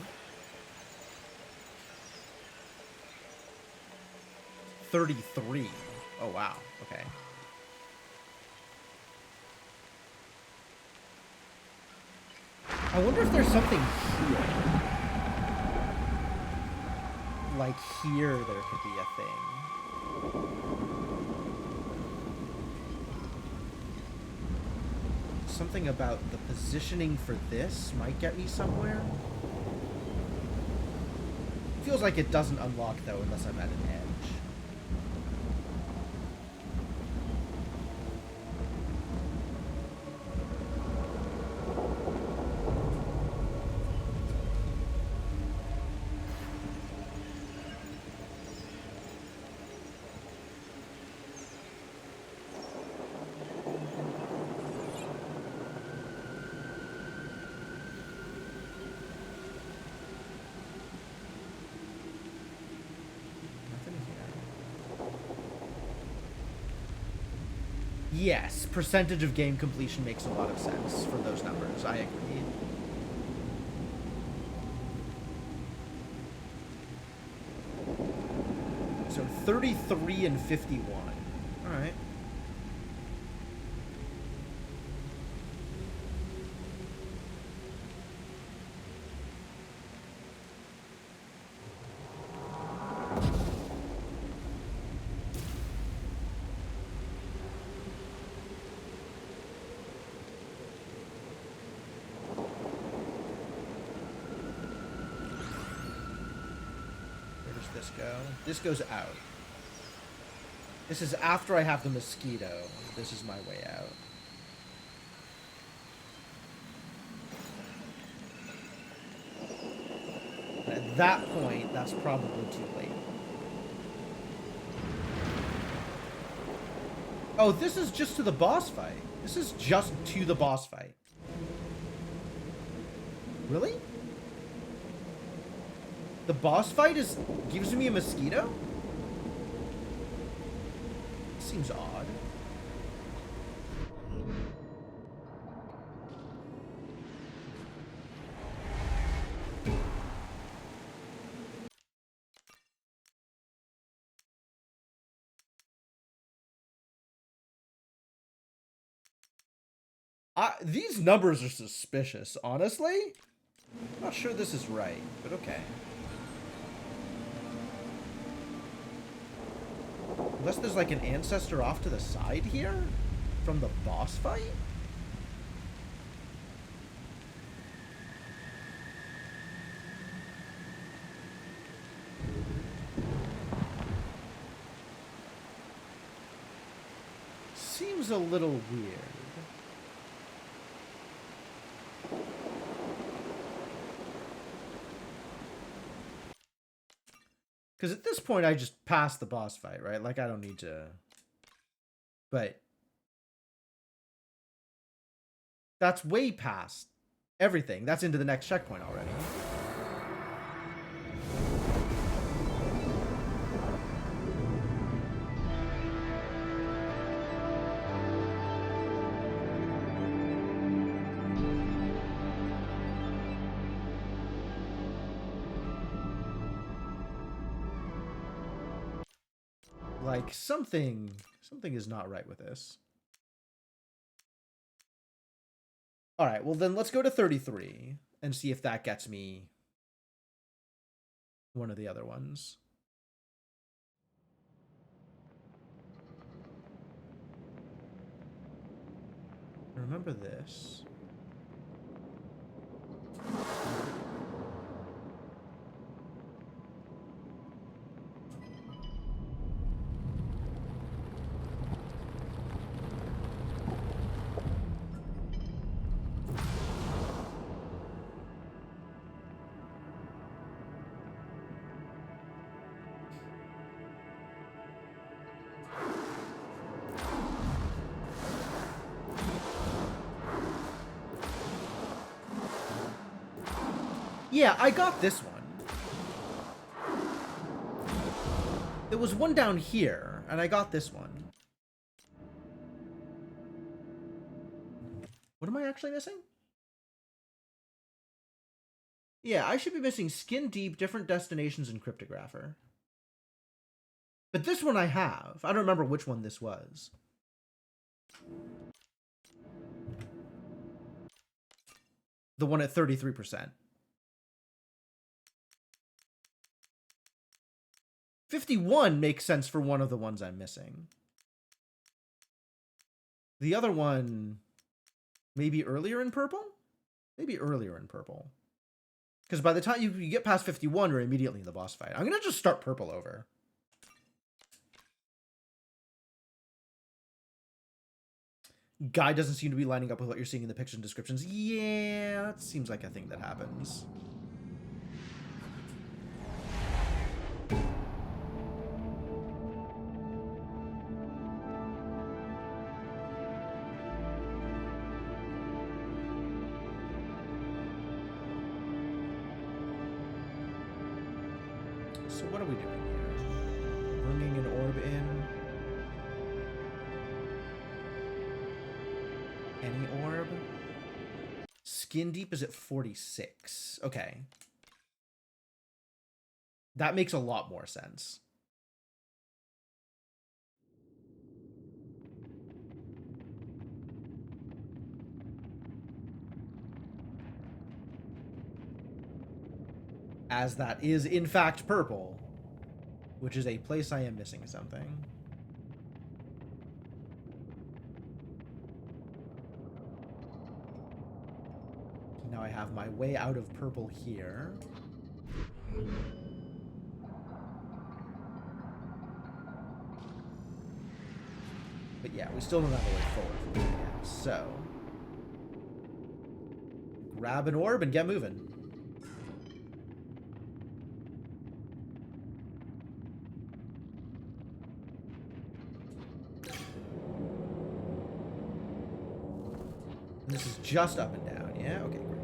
33. Oh, wow. Okay. I wonder if there's something here. Like here there could be a thing. Something about the positioning for this might get me somewhere. Feels like it doesn't unlock though unless I'm at an edge. Yes, percentage of game completion makes a lot of sense for those numbers. I agree. So 33 and 51. All right. This goes out. This is after I have the mosquito. This is my way out. At that point, that's probably too late. Oh, this is just to the boss fight. This is just to the boss fight. Really? The boss fight gives me a mosquito? Seems odd. These numbers are suspicious, honestly. I'm not sure this is right, but okay. Unless there's like an ancestor off to the side here from the boss fight? Seems a little weird. Because at this point, I just passed the boss fight, right? Like, I don't need to... But... That's way past everything. That's into the next checkpoint already. Like, something is not right with this. All right, well then let's go to 33 and see if that gets me one of the other ones. Remember this. Yeah, I got this one. There was one down here, and I got this one. What am I actually missing? Yeah, I should be missing Skin Deep, Different Destinations, and Cryptographer. But this one I have. I don't remember which one this was. The one at 33%. 51 makes sense for one of the ones I'm missing. The other one, maybe earlier in purple? Maybe earlier in purple. Because by the time you get past 51, you're immediately in the boss fight. I'm going to just start purple over. Guy doesn't seem to be lining up with what you're seeing in the pictures and descriptions. Yeah, that seems like a thing that happens. So what are we doing here? Bringing an orb in. Any orb? Skin Deep is at 46. Okay. That makes a lot more sense. As that is, in fact, purple. Which is a place I am missing something. Now I have my way out of purple here. But yeah, we still don't have a way forward from here yet. So, grab an orb and get moving. And this is just up and down, yeah? Okay, great.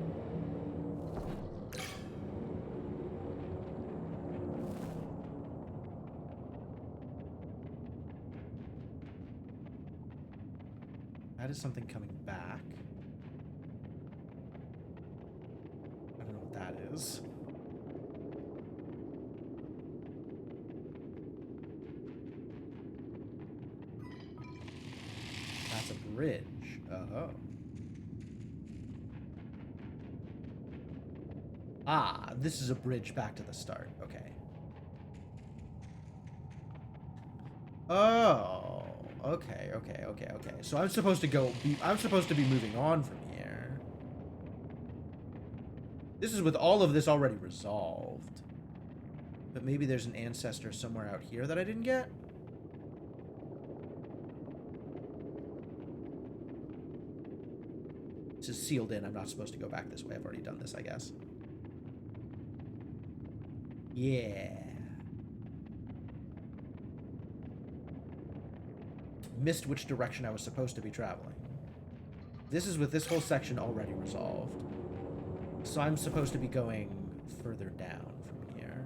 That is something coming back. I don't know what that is. That's a bridge. Oh. Ah, this is a bridge back to the start. Okay. Oh, okay. So I'm supposed to I'm supposed to be moving on from here. This is with all of this already resolved. But maybe there's an ancestor somewhere out here that I didn't get? This is sealed in. I'm not supposed to go back this way. I've already done this, I guess. Yeah. Missed which direction I was supposed to be traveling. This is with this whole section already resolved. So I'm supposed to be going further down from here.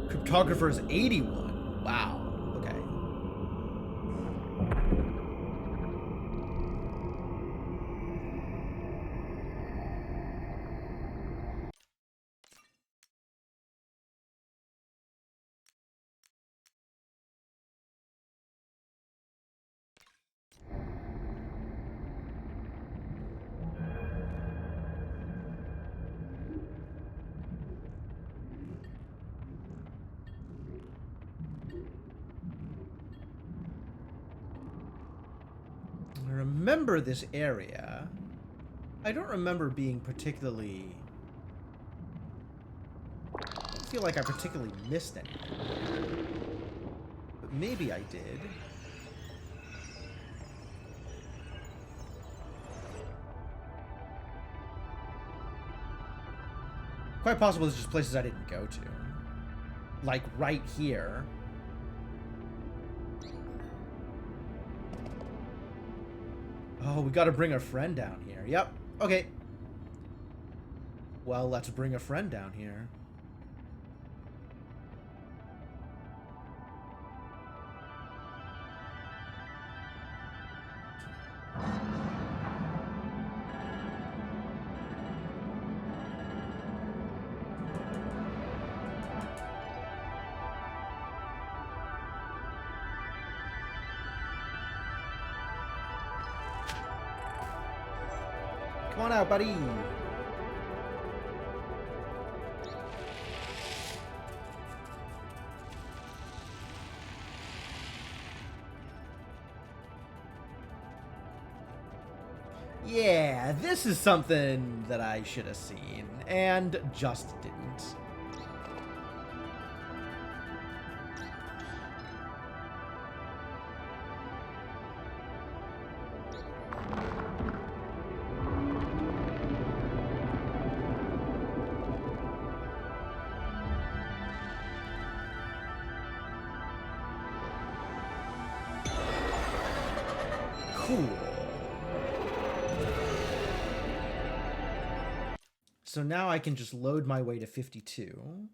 Cryptographer is 81. Wow. Okay. I remember this area. I don't remember being particularly... I don't feel like I particularly missed anything. But maybe I did. Quite possible it's just places I didn't go to. Like right here. Oh, we gotta bring a friend down here. Yep. Okay. Well, let's bring a friend down here. Come on out, buddy. Yeah, this is something that I should have seen, and just didn't. Cool. So now I can just load my way to 52.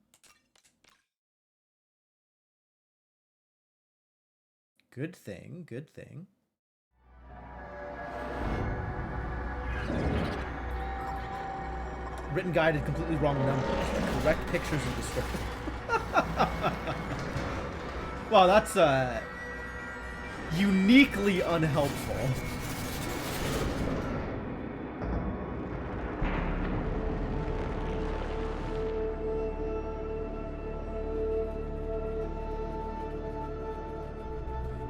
Good thing, good thing. Written guide had completely wrong numbers. Correct pictures and description. Wow, that's uniquely unhelpful.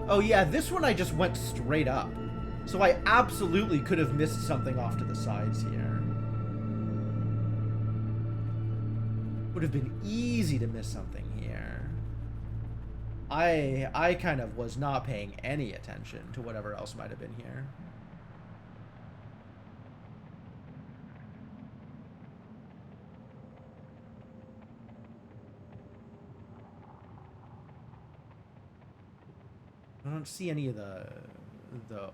Oh yeah, this one I just went straight up. So I absolutely could have missed something off to the sides here. Would have been easy to miss something here. I kind of was not paying any attention to whatever else might have been here. I don't see any of the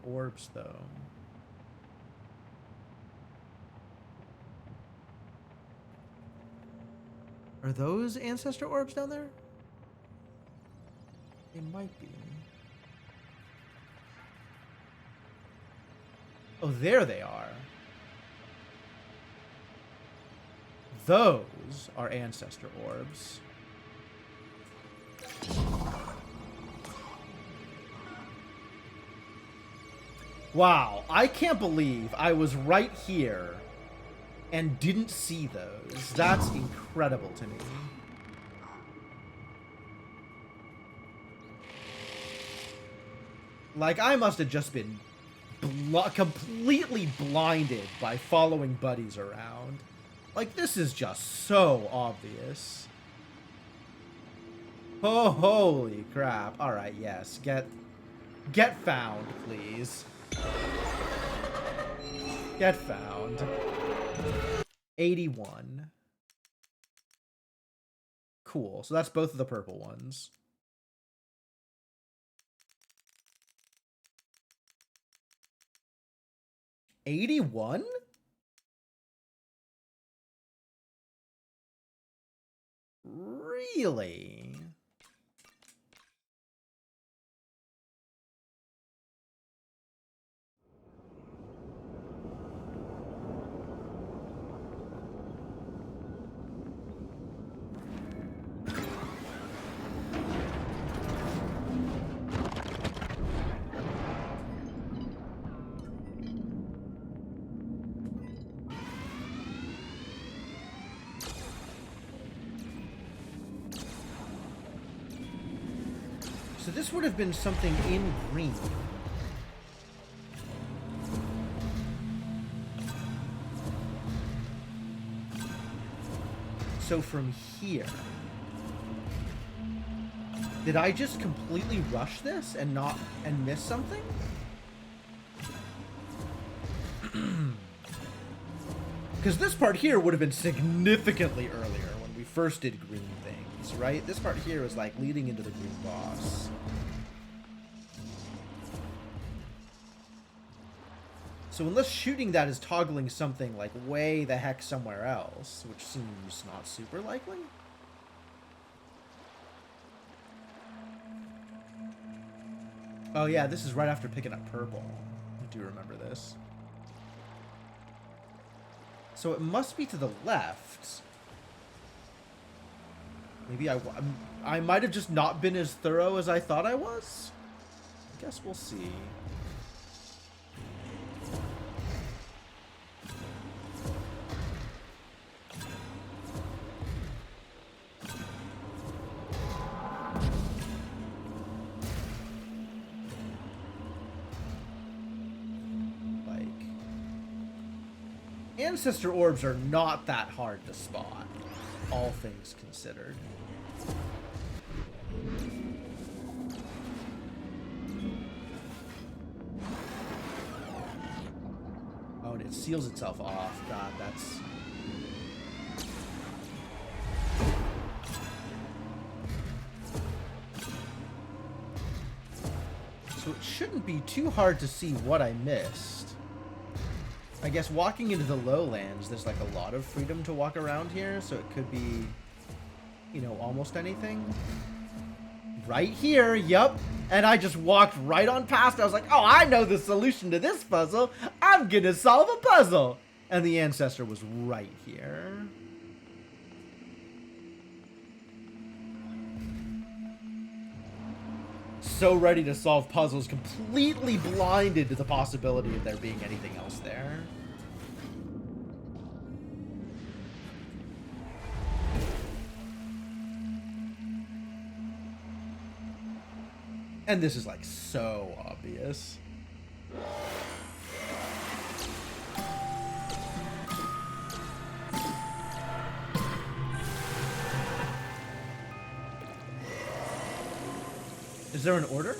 orbs though. Are those ancestor orbs down there? They might be. Oh, there they are. Those are ancestor orbs. Wow, I can't believe I was right here and didn't see those. That's incredible to me. Like, I must have just been completely blinded by following buddies around. Like, this is just so obvious. Oh, holy crap. Alright, yes. Get found, please. Get found. 81. Cool. So that's both of the purple ones. $81? Really? So this would have been something in green. So from here, did I just completely rush this and miss something? Because this part here would have been significantly earlier when we first did green things, right? This part here is like leading into the green boss. So unless shooting that is toggling something like way the heck somewhere else, which seems not super likely. Oh yeah, this is right after picking up purple. I do remember this. So it must be to the left. Maybe I might have just not been as thorough as I thought I was. I guess we'll see. Ancestor orbs are not that hard to spot, all things considered. Oh, and it seals itself off. God, that's... So it shouldn't be too hard to see what I missed. I guess walking into the lowlands, there's like a lot of freedom to walk around here, so it could be, you know, almost anything. Right here, yup. And I just walked right on past. I was like, oh, I know the solution to this puzzle. I'm gonna solve a puzzle. And the ancestor was right here. So ready to solve puzzles, completely blinded to the possibility of there being anything else there. And this is like so obvious. Is there an order?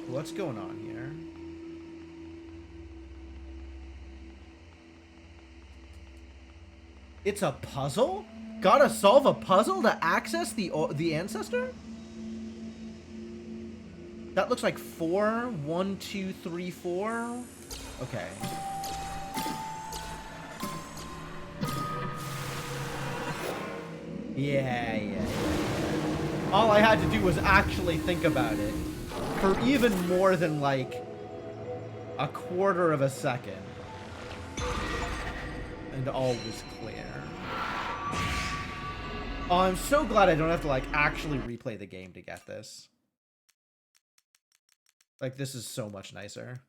What's going on here? It's a puzzle? Gotta solve a puzzle to access the ancestor? That looks like 4. 1, 2, 3, 4. Okay. Yeah. All I had to do was actually think about it for even more than, like, a quarter of a second. And all was clear. Oh, I'm so glad I don't have to, like, actually replay the game to get this. Like, this is so much nicer.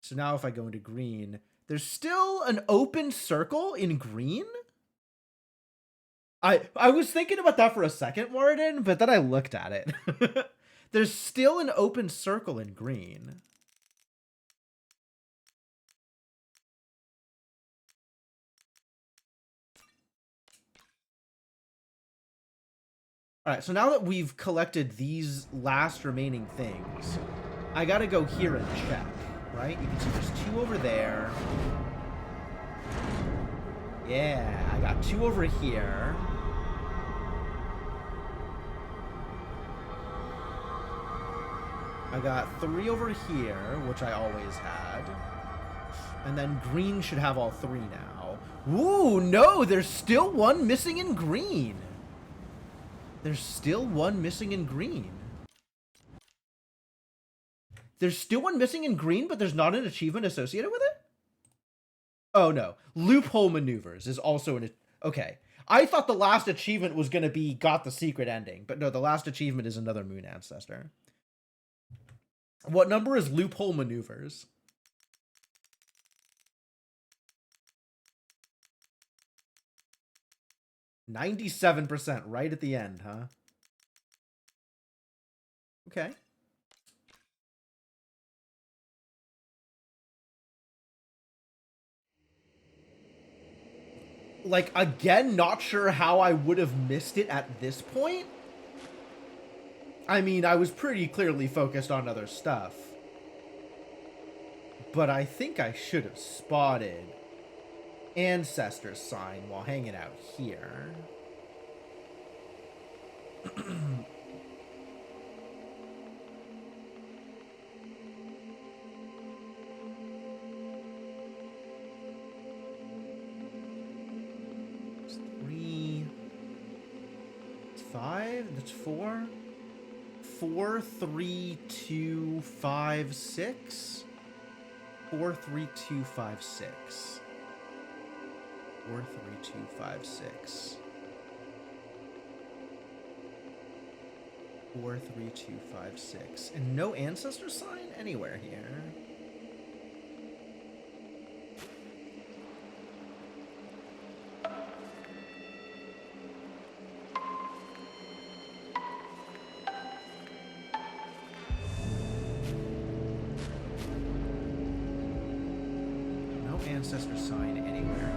So now if I go into green, there's still an open circle in green? I was thinking about that for a second, Warden, but then I looked at it. There's still an open circle in green. Alright, so now that we've collected these last remaining things, I gotta go here and check, right? You can see there's 2 over there. Yeah, I got 2 over here. I got 3 over here, which I always had. And then green should have all 3 now. Ooh, no, there's still 1 missing in green. There's still 1 missing in green. There's still 1 missing in green, but there's not an achievement associated with it? Oh, no. Loophole maneuvers is also an... Okay. I thought the last achievement was going to be got the secret ending. But no, the last achievement is another moon ancestor. What number is loophole maneuvers? 97% right at the end, huh? Okay. Like, again, not sure how I would have missed it at this point. I mean, I was pretty clearly focused on other stuff. But I think I should have spotted ancestor sign while hanging out here. It's 3, 5, that's 4. 4, 3, 2, 5, 6. 4, 3, 2, 5, 6. 4, 3, 2, 5, 6. 4, 3, 2, 5, 6. And no ancestor sign anywhere here. No ancestor sign anywhere here.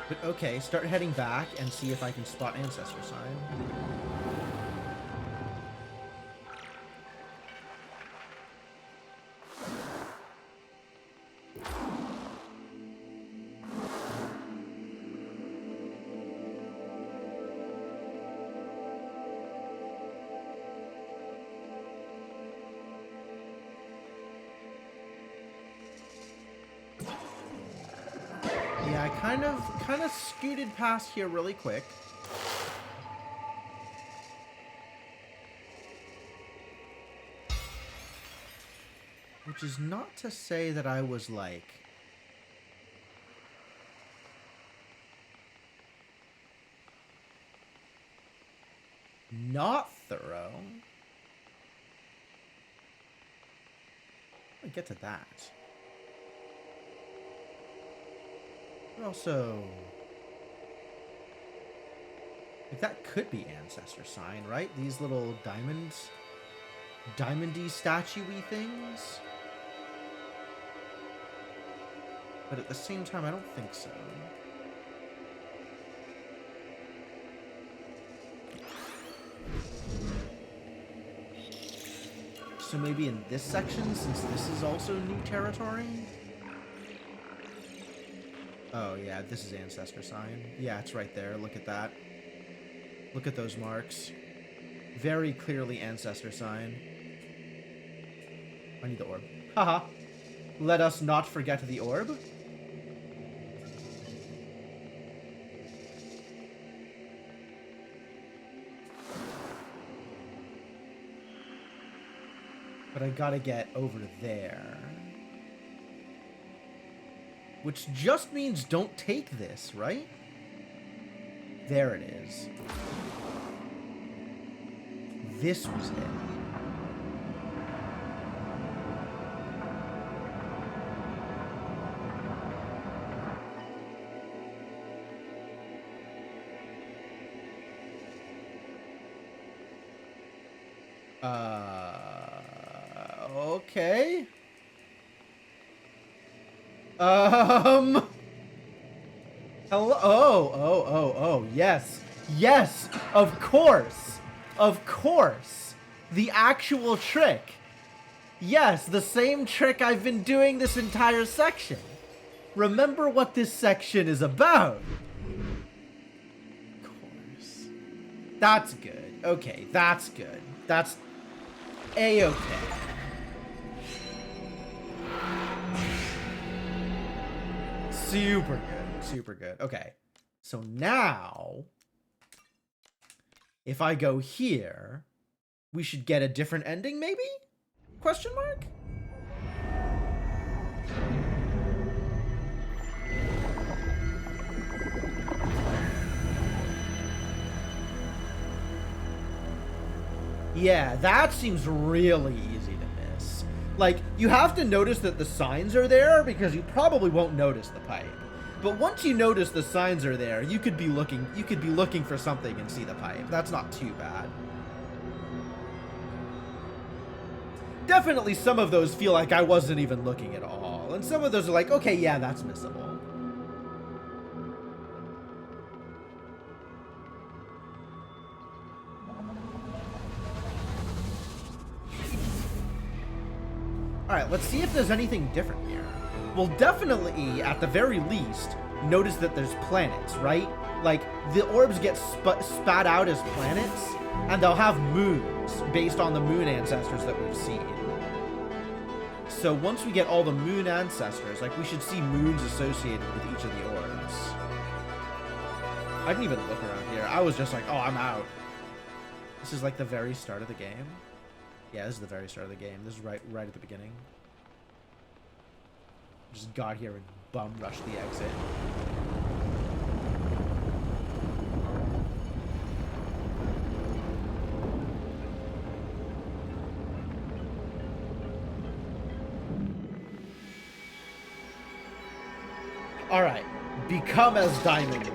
But okay, start heading back and see if I can spot ancestor sign. Yeah, I kind of scooted past here really quick. Which is not to say that I was like not thorough. I'll get to that. But also, like, that could be ancestor sign, right? These little diamondy statue-y things. But at the same time, I don't think so. So maybe in this section, since this is also new territory? Oh, yeah, this is Ancestor Sign. Yeah, it's right there. Look at that. Look at those marks. Very clearly Ancestor Sign. I need the orb. Haha. Let us not forget the orb. But I gotta get over there. Which just means don't take this, right? There it is. This was it. Okay. Hello? Oh, yes. Yes, of course. Of course. The actual trick. Yes, the same trick I've been doing this entire section. Remember what this section is about. Of course. That's good. Okay, that's good. That's A-okay. Super good. Super good. Okay. So now, if I go here, we should get a different ending, maybe? Question mark? Yeah, that seems really easy to miss. Like, you have to notice that the signs are there because you probably won't notice the pipe. But once you notice the signs are there, you could be looking for something and see the pipe. That's not too bad. Definitely some of those feel like I wasn't even looking at all. And some of those are like, okay, yeah, that's missable. Alright, let's see if there's anything different here. We'll definitely, at the very least, notice that there's planets, right? Like, the orbs get spat out as planets, and they'll have moons based on the moon ancestors that we've seen. So once we get all the moon ancestors, like, we should see moons associated with each of the orbs. I didn't even look around here. I was just like, oh, I'm out. This is like the very start of the game. Yeah, this is the very start of the game. This is right at the beginning. Just got here and bum rushed the exit. Alright. Become as Diamond.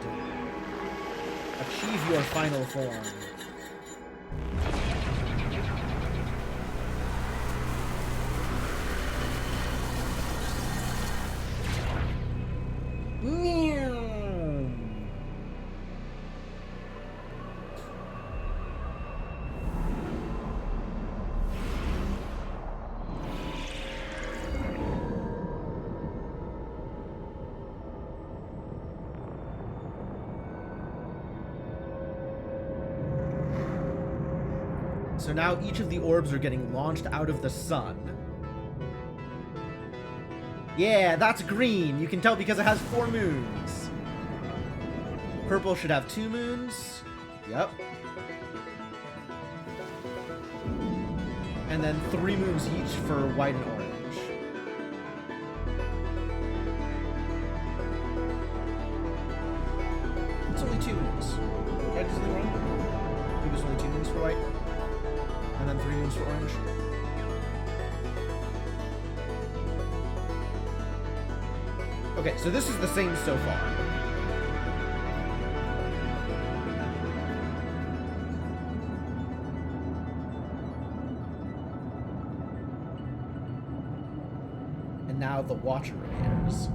Achieve your final form. So now each of the orbs are getting launched out of the sun. Yeah, that's green. You can tell because it has 4 moons. Purple should have 2 moons. Yep. And then 3 moons each for white and orange. It's only 2 moons. Did I do something wrong? I think there's only 2 moons for white. And then 3 moons for orange. Okay, so this is the same so far. And now the Watcher appears.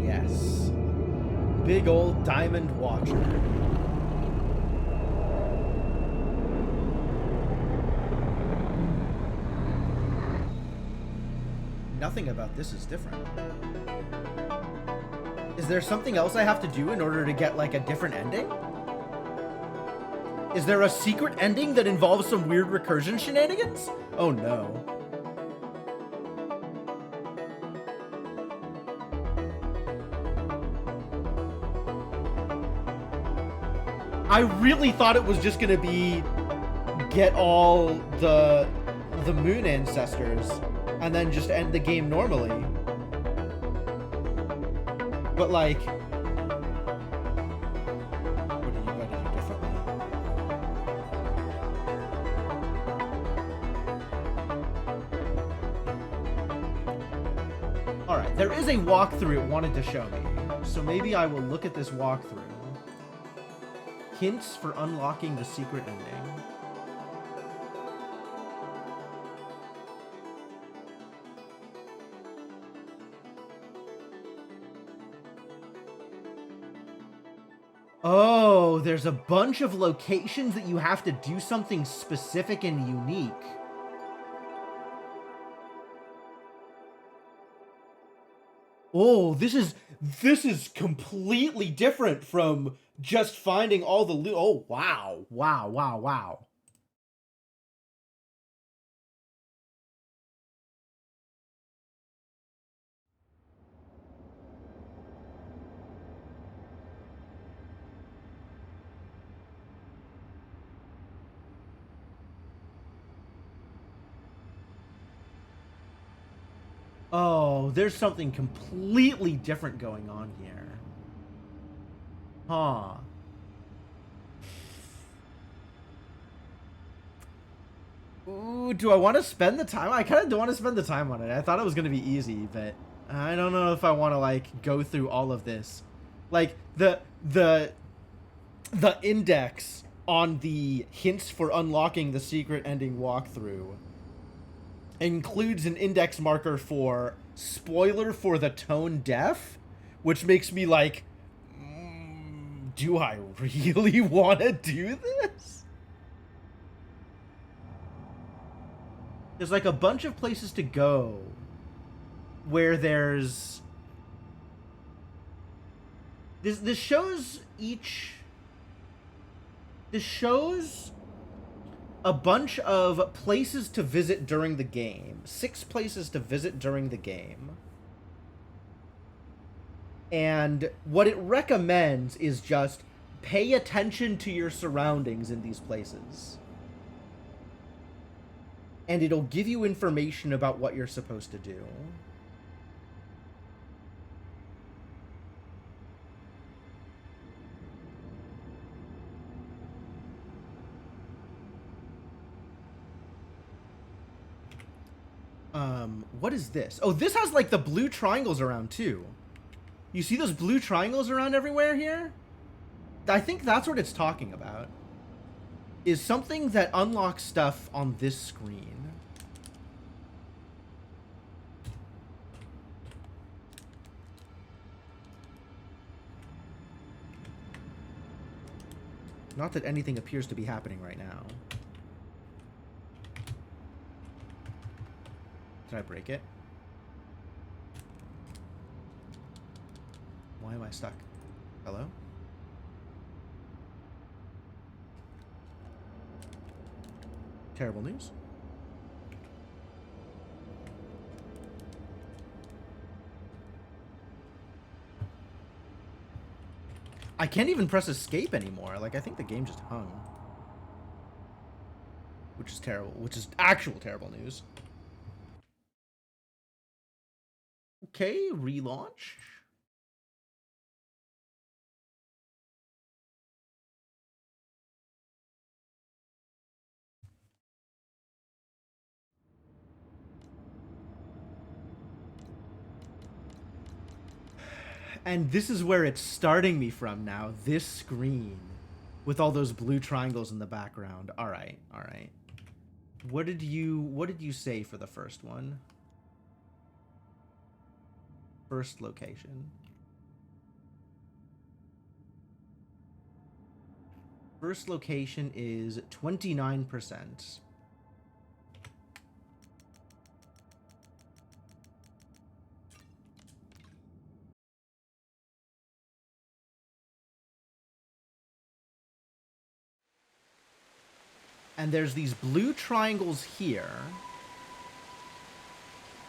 Yes. Big old Diamond Watcher. Nothing about this is different. Is there something else I have to do in order to get, like, a different ending? Is there a secret ending that involves some weird recursion shenanigans? Oh no. I really thought it was just gonna be get all the moon ancestors and then just end the game normally. But like, what do you gotta do differently? Alright, there is a walkthrough it wanted to show me. So maybe I will look at this walkthrough. Hints for unlocking the secret ending. Oh, there's a bunch of locations that you have to do something specific and unique. Oh, this is completely different from just finding all the loot. Oh, wow. Wow, wow, wow. Oh, there's something completely different going on here. Huh. Ooh, do I want to spend the time? I kind of don't want to spend the time on it. I thought it was going to be easy, but I don't know if I want to, like, go through all of this. Like, the index on the hints for unlocking the secret ending walkthrough includes an index marker for spoiler for the tone deaf, which makes me like, do I really want to do this? There's like a bunch of places to go where there's this shows a bunch of places to visit during the game. 6 places to visit during the game. And what it recommends is just pay attention to your surroundings in these places. And it'll give you information about what you're supposed to do. What is this? Oh, this has like the blue triangles around too. You see those blue triangles around everywhere here? I think that's what it's talking about. Is something that unlocks stuff on this screen. Not that anything appears to be happening right now. Did I break it? Why am I stuck? Hello? Terrible news. I can't even press escape anymore. Like, I think the game just hung. Which is terrible. Which is actual terrible news. Okay, relaunch. And this is where it's starting me from now. This screen. With all those blue triangles in the background. Alright, alright. What did you say for the first one? First location. First location is 29%. And there's these blue triangles here.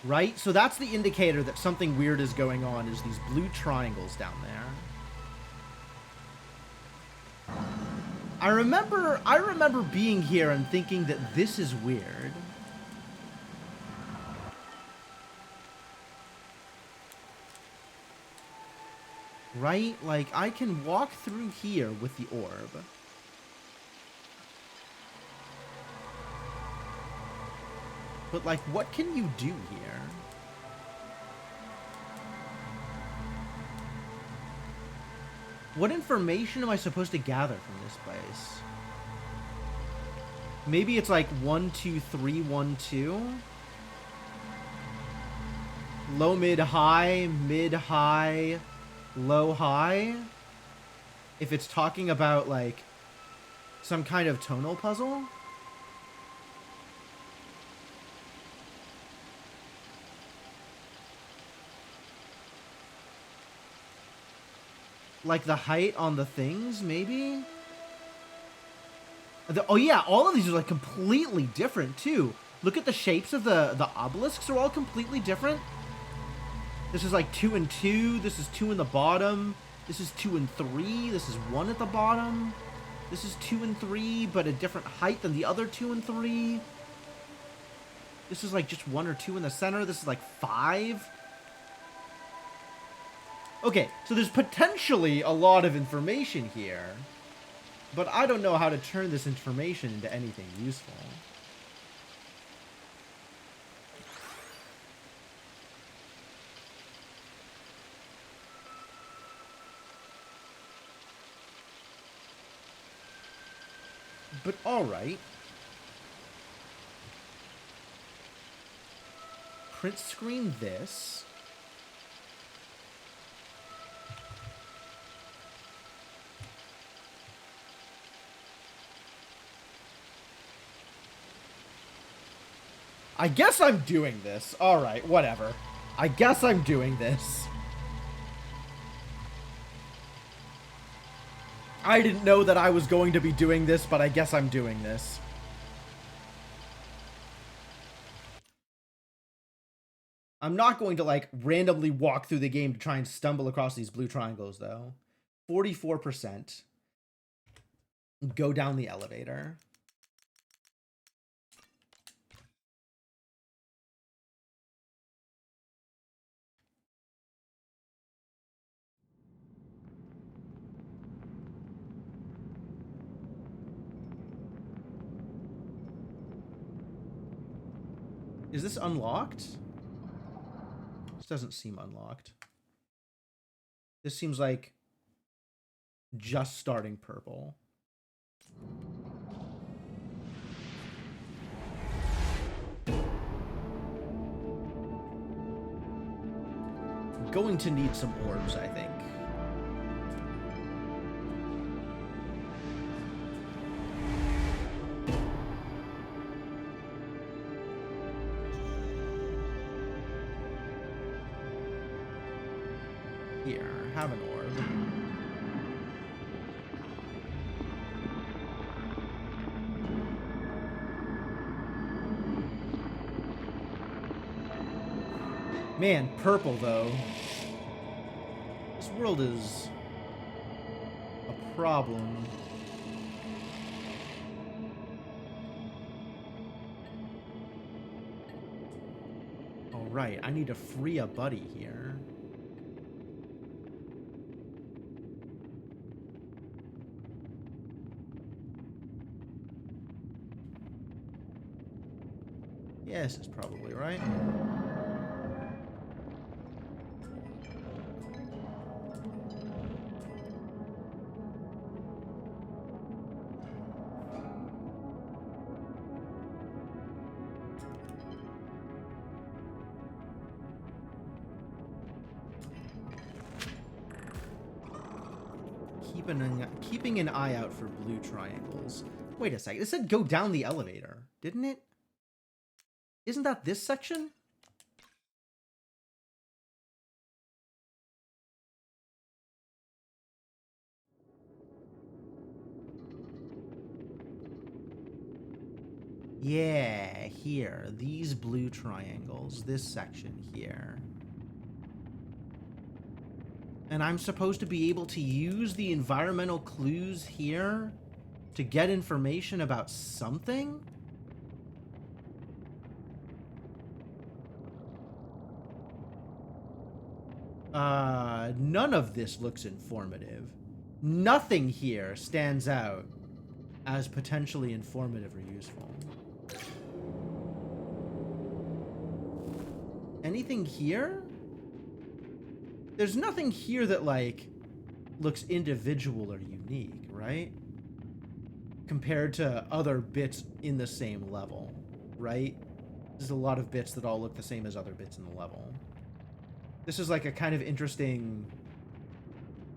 Right? So that's the indicator that something weird is going on, is these blue triangles down there. I remember being here and thinking that this is weird. Right? Like, I can walk through here with the orb. But, like, what can you do here? What information am I supposed to gather from this place? Maybe it's like 1, 2, 3, 1, 2? Low, mid, high, low, high? If it's talking about, like, some kind of tonal puzzle? Like the height on the things, maybe? Oh yeah, all of these are like completely different too. Look at the shapes of the obelisks are all completely different. This is like 2 and 2. This is 2 in the bottom. This is 2 and 3. This is 1 at the bottom. This is 2 and 3, but a different height than the other 2 and 3. This is like just 1 or 2 in the center. This is like 5. Okay, so there's potentially a lot of information here, but I don't know how to turn this information into anything useful. But alright. Print screen this. I guess I'm doing this. Alright, whatever. I guess I'm doing this. I didn't know that I was going to be doing this, but I guess I'm doing this. I'm not going to, like, randomly walk through the game to try and stumble across these blue triangles, though. 44%. Go down the elevator. Is this unlocked? This doesn't seem unlocked. This seems like just starting purple. I'm going to need some orbs, I think. Here, have an orb. Man, purple, though. This world is a problem. Alright, I need to free a buddy here. Yeah, this is probably right. Keeping an eye out for blue triangles. Wait a second. It said go down the elevator, didn't it? Isn't that this section? Yeah, here. These blue triangles. This section here. And I'm supposed to be able to use the environmental clues here to get information about something? None of this looks informative. Nothing here stands out as potentially informative or useful. Anything here? There's nothing here that, like, looks individual or unique, right? Compared to other bits in the same level, right? There's a lot of bits that all look the same as other bits in the level. This is like a kind of interesting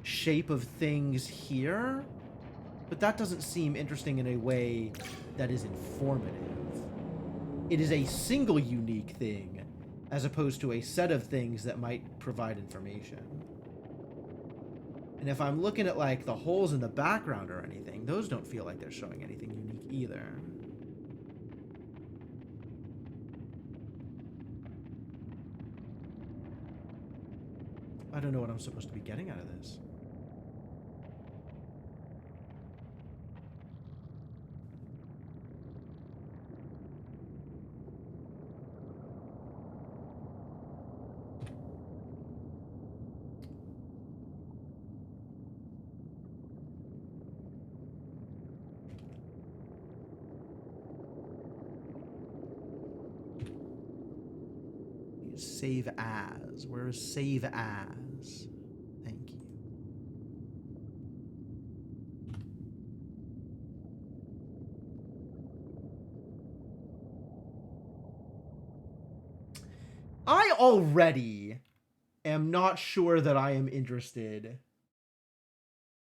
shape of things here, but that doesn't seem interesting in a way that is informative. It is a single unique thing as opposed to a set of things that might provide information. And if I'm looking at, like, the holes in the background or anything, those don't feel like they're showing anything unique either. I don't know what I'm supposed to be getting out of this. Save as. Where is save as? Thank you. I already am not sure that I am interested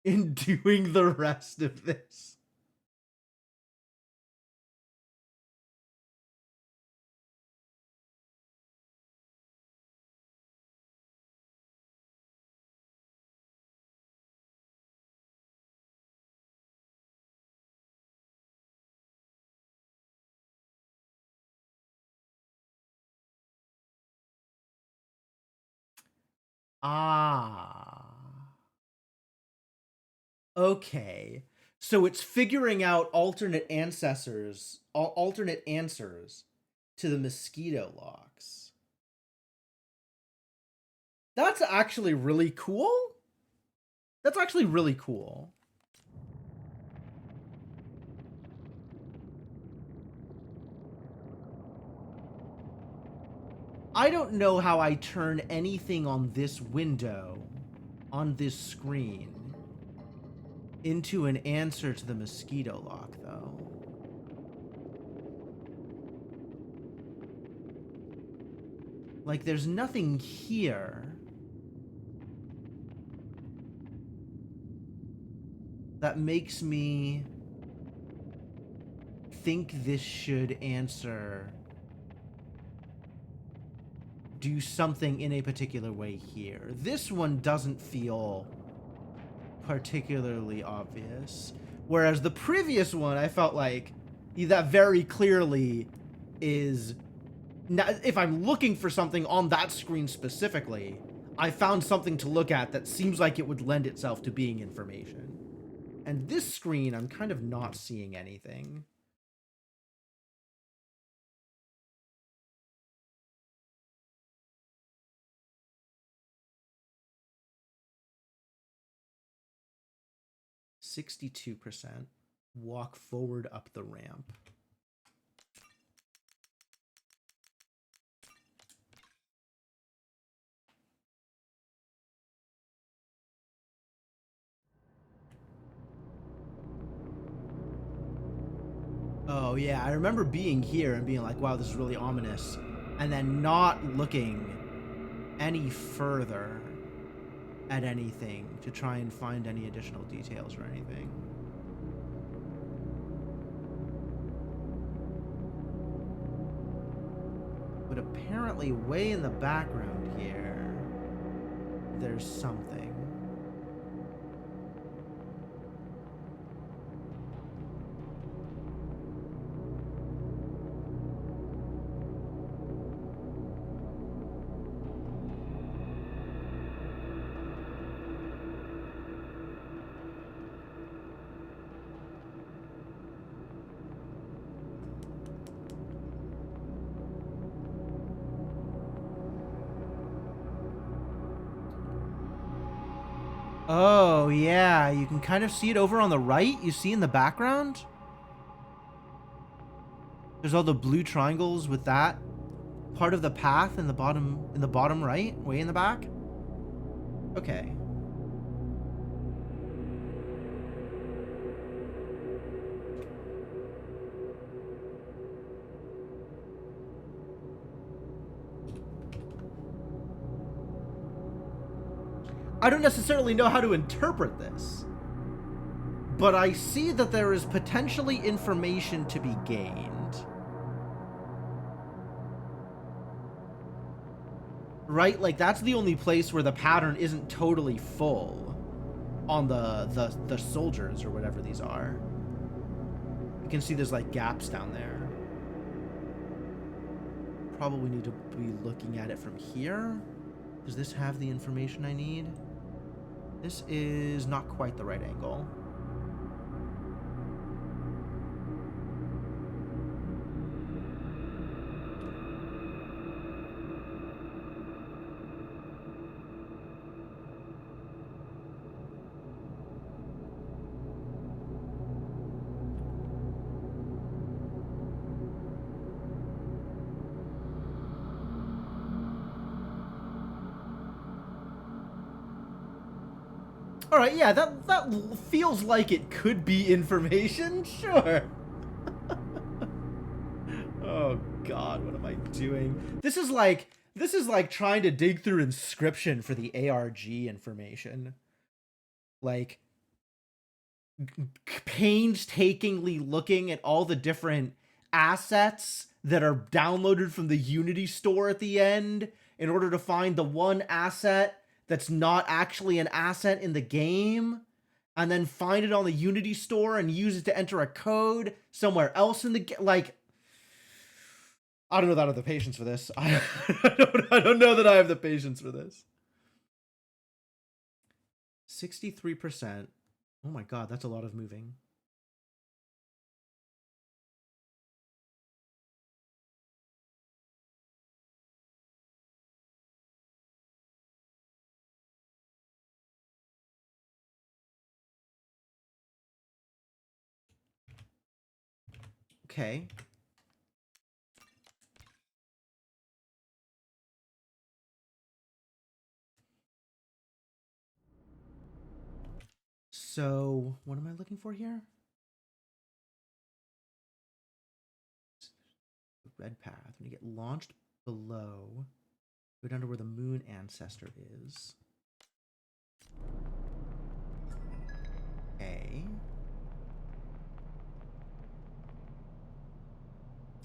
in doing the rest of this. Ah. Okay. So it's figuring out alternate answers to the mosquito locks. That's actually really cool. That's actually really cool. I don't know how I turn anything on this window, on this screen, into an answer to the mosquito lock, though. Like, there's nothing here that makes me think this should do something in a particular way here. This one doesn't feel particularly obvious. Whereas the previous one, I felt like that very clearly is... If I'm looking for something on that screen specifically, I found something to look at that seems like it would lend itself to being information. And this screen, I'm kind of not seeing anything. %. Walk forward up the ramp. Oh, yeah, I remember being here and being like, wow, this is really ominous. And then not looking any further at anything to try and find any additional details or anything. But apparently way in the background here, there's something. Oh, yeah. You can kind of see it over on the right. You see in the background? There's all the blue triangles with that part of the path in the bottom right, way in the back. Okay. I don't necessarily know how to interpret this, but I see that there is potentially information to be gained. Right? Like, that's the only place where the pattern isn't totally full on the soldiers or whatever these are. You can see there's like gaps down there. Probably need to be looking at it from here. Does this have the information I need? This is not quite the right angle. All right, yeah, that feels like it could be information. Sure. Oh God, what am I doing? This is like trying to dig through Inscription for the ARG information. Like painstakingly looking at all the different assets that are downloaded from the Unity store at the end in order to find the one asset that's not actually an asset in the game, and then find it on the Unity store and use it to enter a code somewhere else in the game. Like, I don't know that I have the patience for this. I don't know that I have the patience for this. 63%. Oh my God, that's a lot of moving. Okay. So, what am I looking for here? The red path. When you get launched below, go down to where the moon ancestor is. Okay.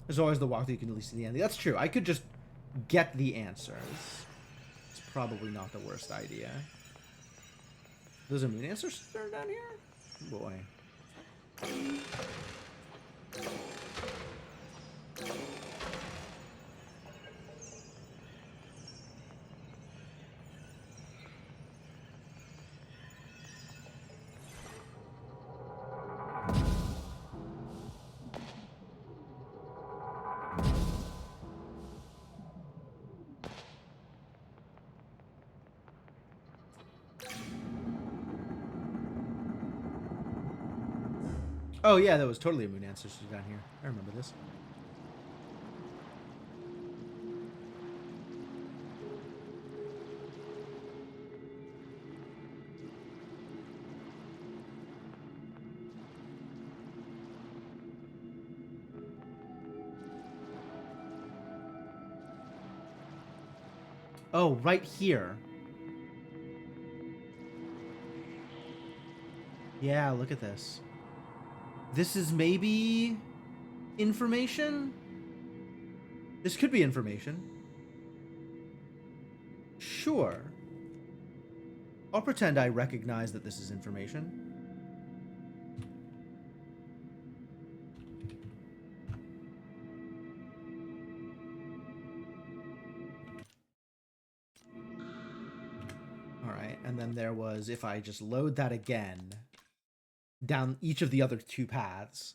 There's always the walkthrough you can at least see the end. That's true. I could just get the answers. It's probably not the worst idea. There's a moon ancestor down here? Boy. Oh yeah, that was totally a moon ancestor down here. I remember this. Oh, right here. Yeah, look at this. This is maybe information? This could be information. Sure. I'll pretend I recognize that this is information. Alright, and then there was, if I just load that again, down each of the other two paths.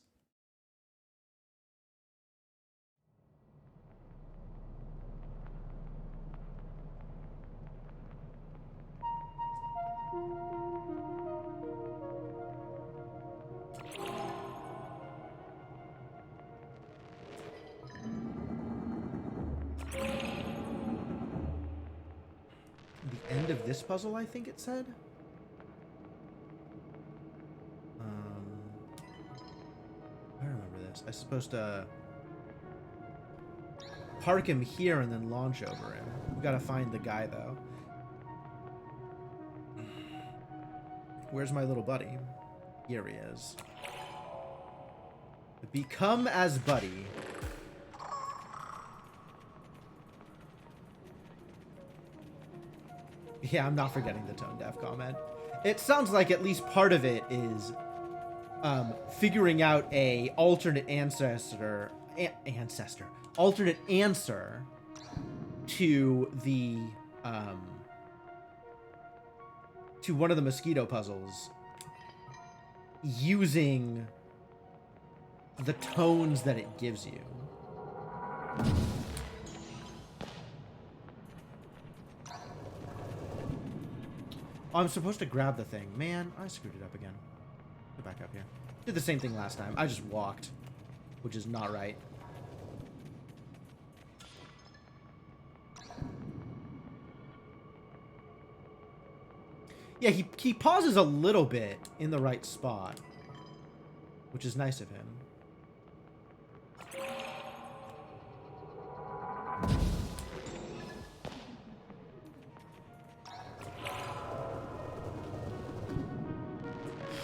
this puzzle, I think it said. I remember this. I'm supposed to park him here and then launch over him. We gotta find the guy, though. Where's my little buddy? Here he is. Become as Buddy. Yeah, I'm not forgetting the tone deaf comment. It sounds like at least part of it is figuring out a alternate alternate answer to the to one of the mosquito puzzles using the tones that it gives you. Oh, I'm supposed to grab the thing. Man, I screwed it up again. Go back up here. Did the same thing last time. I just walked, which is not right. Yeah, he pauses a little bit in the right spot, which is nice of him.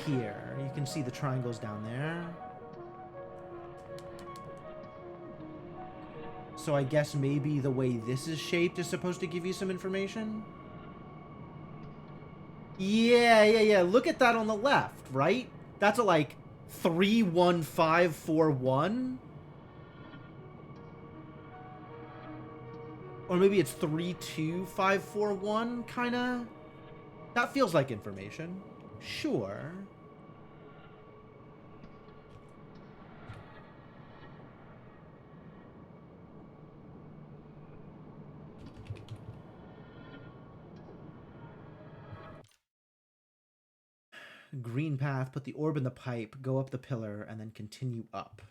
Here, you can see the triangles down there. So I guess maybe the way this is shaped is supposed to give you some information? Yeah. Look at that on the left, right? That's a, like, 31541? Or maybe it's 32541, kinda? That feels like information. Sure. Green path, put the orb in the pipe, go up the pillar, and then continue up.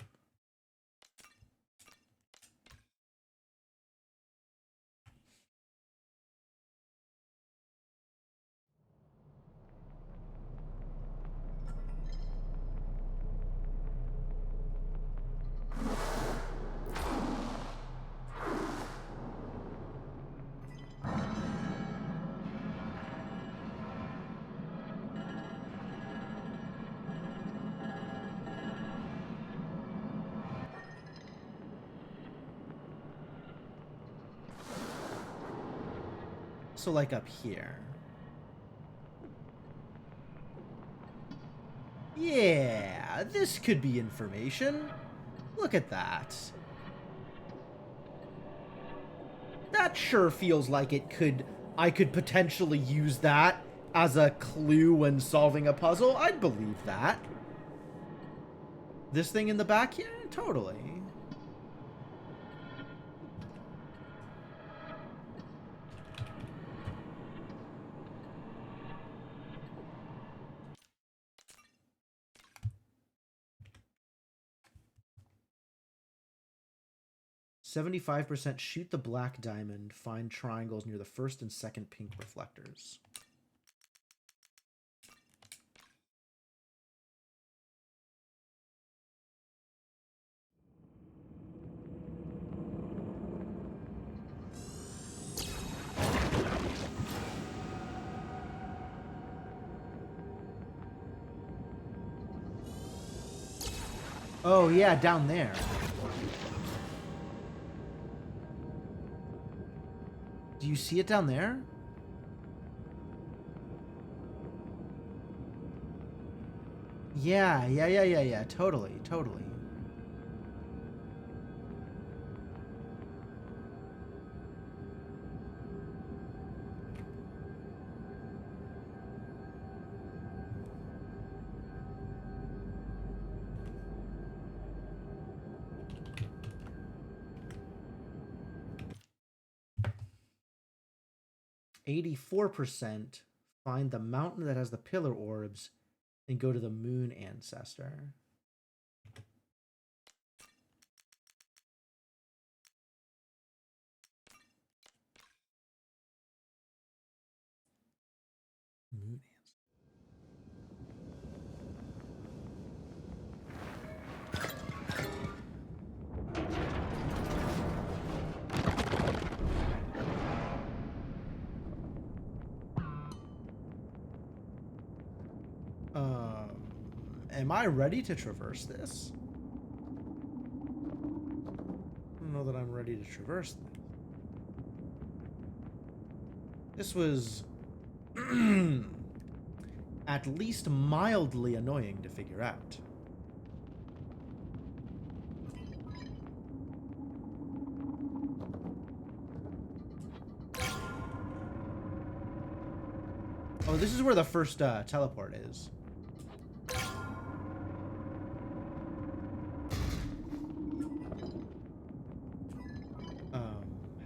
So, like, up here. Yeah, this could be information. Look at that. That sure feels like I could potentially use that as a clue when solving a puzzle. I'd believe that. This thing in the back here? Totally. 75% shoot the black diamond, find triangles near the first and second pink reflectors. Oh yeah, down there. Do you see it down there? Yeah. Totally. 84% find the mountain that has the pillar orbs and go to the moon ancestor. Am I ready to traverse this? I don't know that I'm ready to traverse this. This was at least mildly annoying to figure out. Oh, this is where the first teleport is.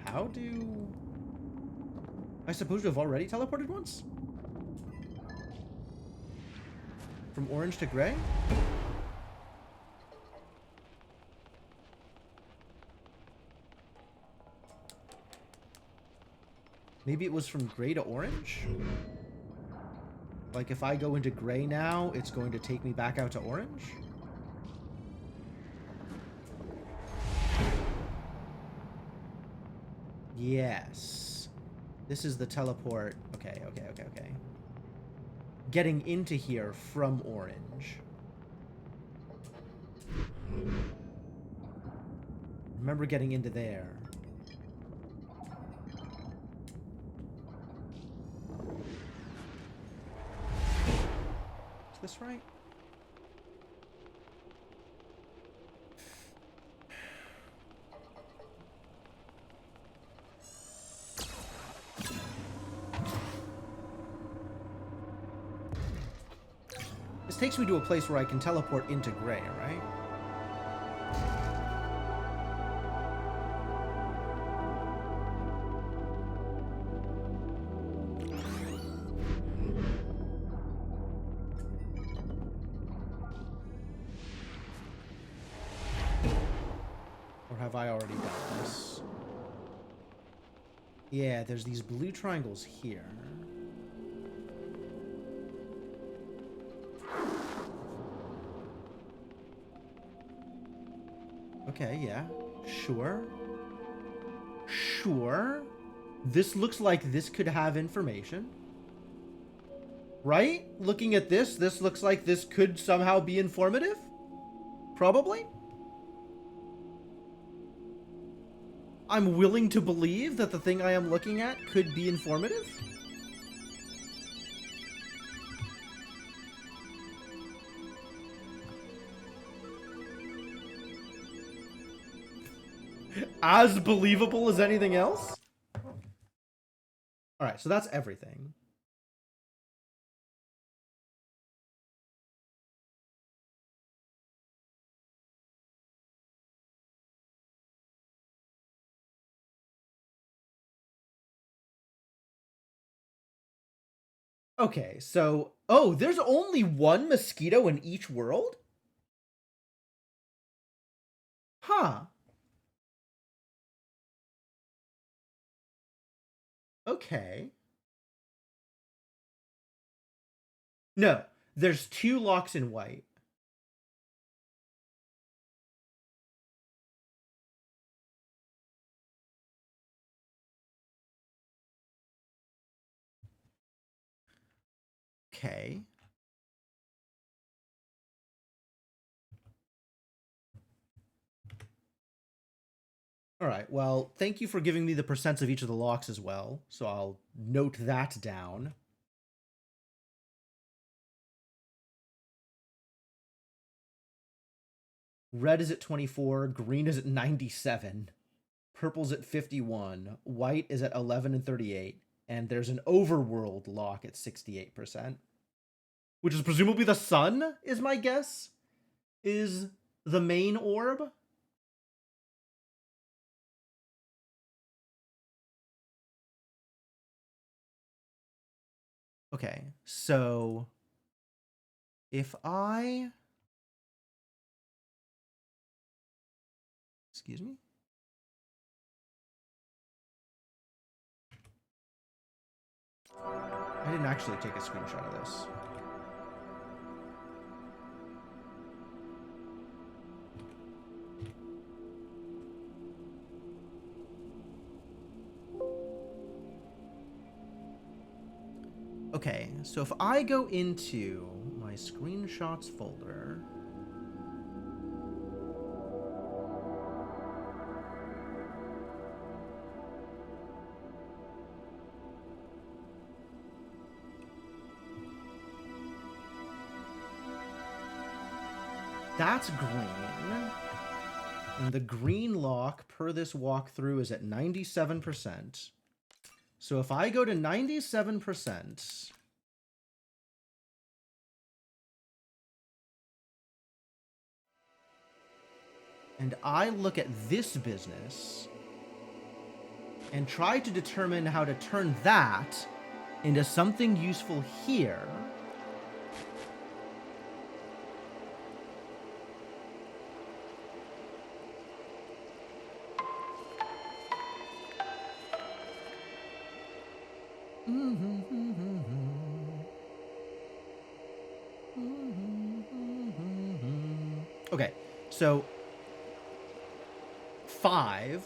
How do... I suppose to have already teleported once? From orange to gray? Maybe it was from gray to orange? Like if I go into gray now, it's going to take me back out to orange? Yes. This is the teleport. Okay. Getting into here from orange. Remember getting into there. Is this right? This takes me to a place where I can teleport into gray, right? Or have I already done this? Yeah, there's these blue triangles here. Okay, yeah. Sure. This looks like this could have information. Right? Looking at this, this looks like this could somehow be informative? Probably? I'm willing to believe that the thing I am looking at could be informative? As believable as anything else? Alright, so that's everything. Okay, so... Oh, there's only one mosquito in each world? Huh. Okay. No, there's 2 locks in white. Okay. Alright, well, thank you for giving me the percents of each of the locks as well, so I'll note that down. Red is at 24, green is at 97, purple's at 51, white is at 11 and 38, and there's an overworld lock at 68%. Which is presumably the sun, is my guess? Is the main orb? Okay, so... If I... Excuse me? I didn't actually take a screenshot of this. Okay, so if I go into my screenshots folder. That's green. And the green lock per this walkthrough is at 97%. So if I go to 97%, and I look at this business and try to determine how to turn that into something useful here, okay, so 5,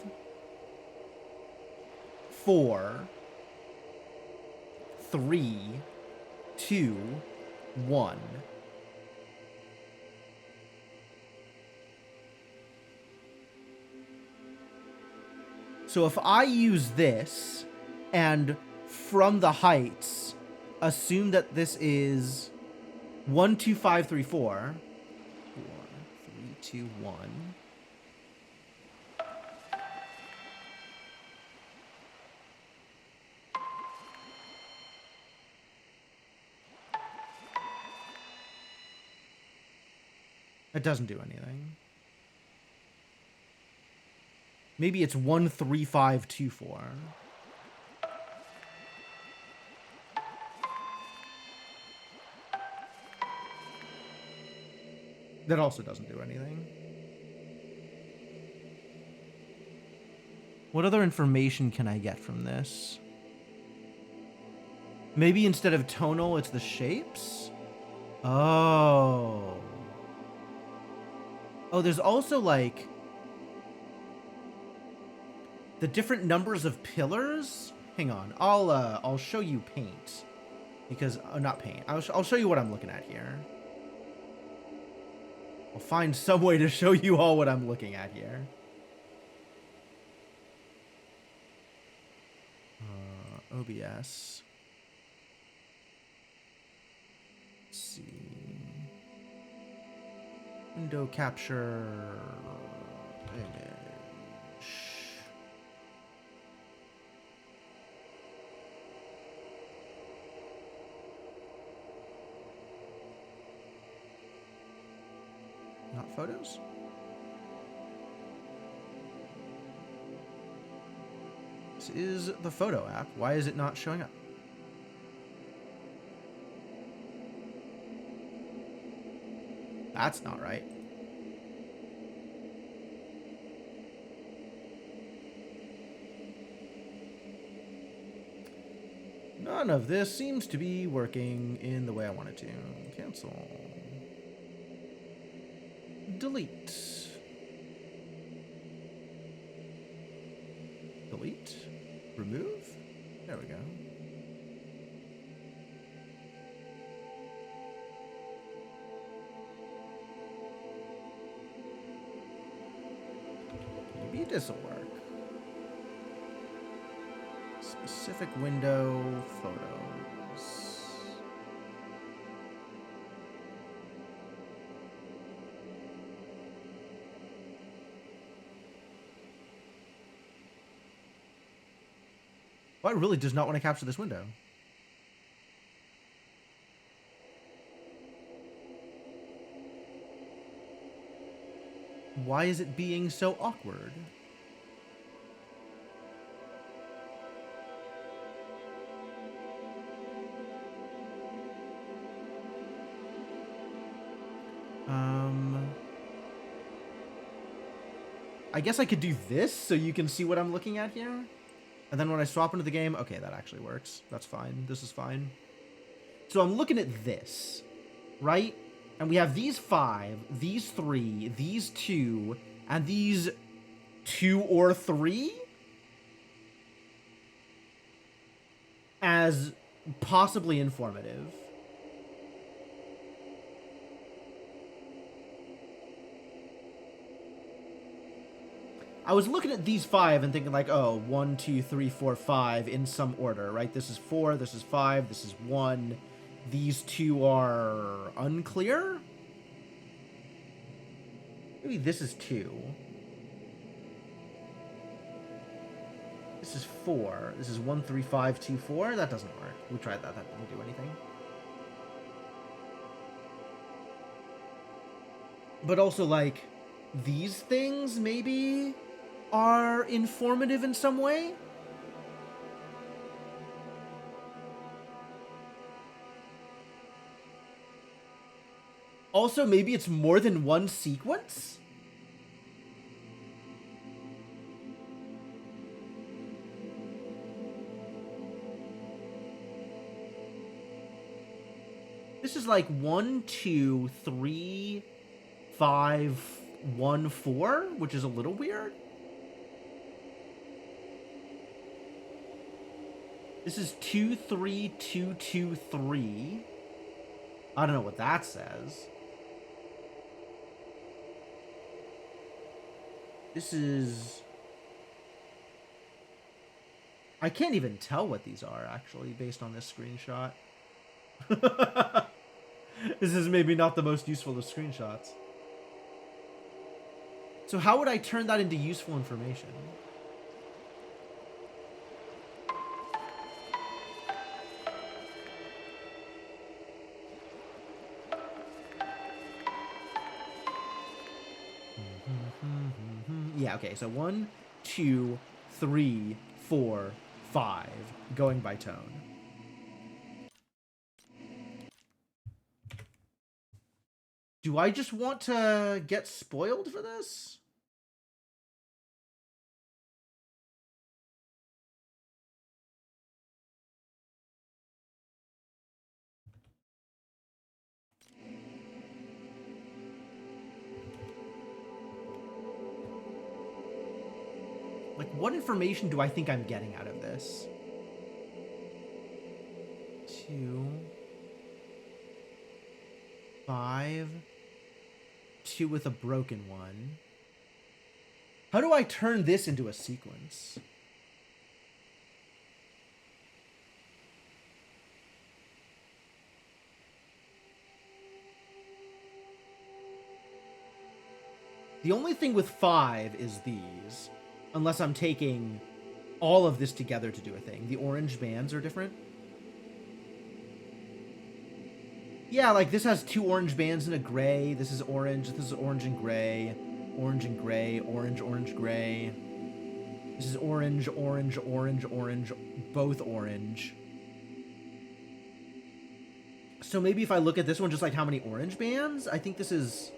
4, 3, 2, 1. So if I use this and from the heights assume that this is 1, 2, 5, 3, 4. 4, 3, 2, 1. It doesn't do anything. Maybe it's 1, 3, 5, 2, 4. That also doesn't do anything. What other information can I get from this? Maybe instead of tonal, it's the shapes? Oh. Oh, there's also, like, the different numbers of pillars. Hang on. I'll show you paint. Because, not paint. I'll show you what I'm looking at here. I'll find some way to show you all what I'm looking at here. OBS. Let's see. Window capture. Image. Not photos? This is the photo app. Why is it not showing up? That's not right. None of this seems to be working in the way I want it to. Cancel. Delete. Delete. Remove. There we go. Maybe this will work. Specific window photos. Well, I really does not want to capture this window. Why is it being so awkward? I guess I could do this so you can see what I'm looking at here. And then when I swap into the game, okay, that actually works. That's fine. This is fine. So I'm looking at this, right? And we have these 5, these 3, these 2, and these 2 or 3 as possibly informative. I was looking at these 5 and thinking like, oh, 1, 2, 3, 4, 5 in some order, right? This is 4, this is 5, this is 1. These 2 are unclear? Maybe this is 2. This is 4. This is 1, 3, 5, 2, 4. That doesn't work. We tried that. That didn't do anything. But also, like, these things maybe are informative in some way? Also, maybe it's more than one sequence? This is like 1, 2, 3, 5, 1, 4, which is a little weird. This is 2, 3, 2, 2, 3. I don't know what that says. This is... I can't even tell what these are, actually, based on this screenshot. This is maybe not the most useful of screenshots. So how would I turn that into useful information? Yeah, okay, so 1, 2, 3, 4, 5, going by tone. Do I just want to get spoiled for this? Like, what information do I think I'm getting out of this? 2, 5, 2 with a broken one. How do I turn this into a sequence? The only thing with 5 is these. Unless I'm taking all of this together to do a thing. The orange bands are different. Yeah, like this has 2 orange bands and a gray. This is orange. This is orange and gray. Orange and gray. Orange, orange, gray. This is orange, orange, orange, orange. Both orange. So maybe if I look at this one, just like how many orange bands? I think this is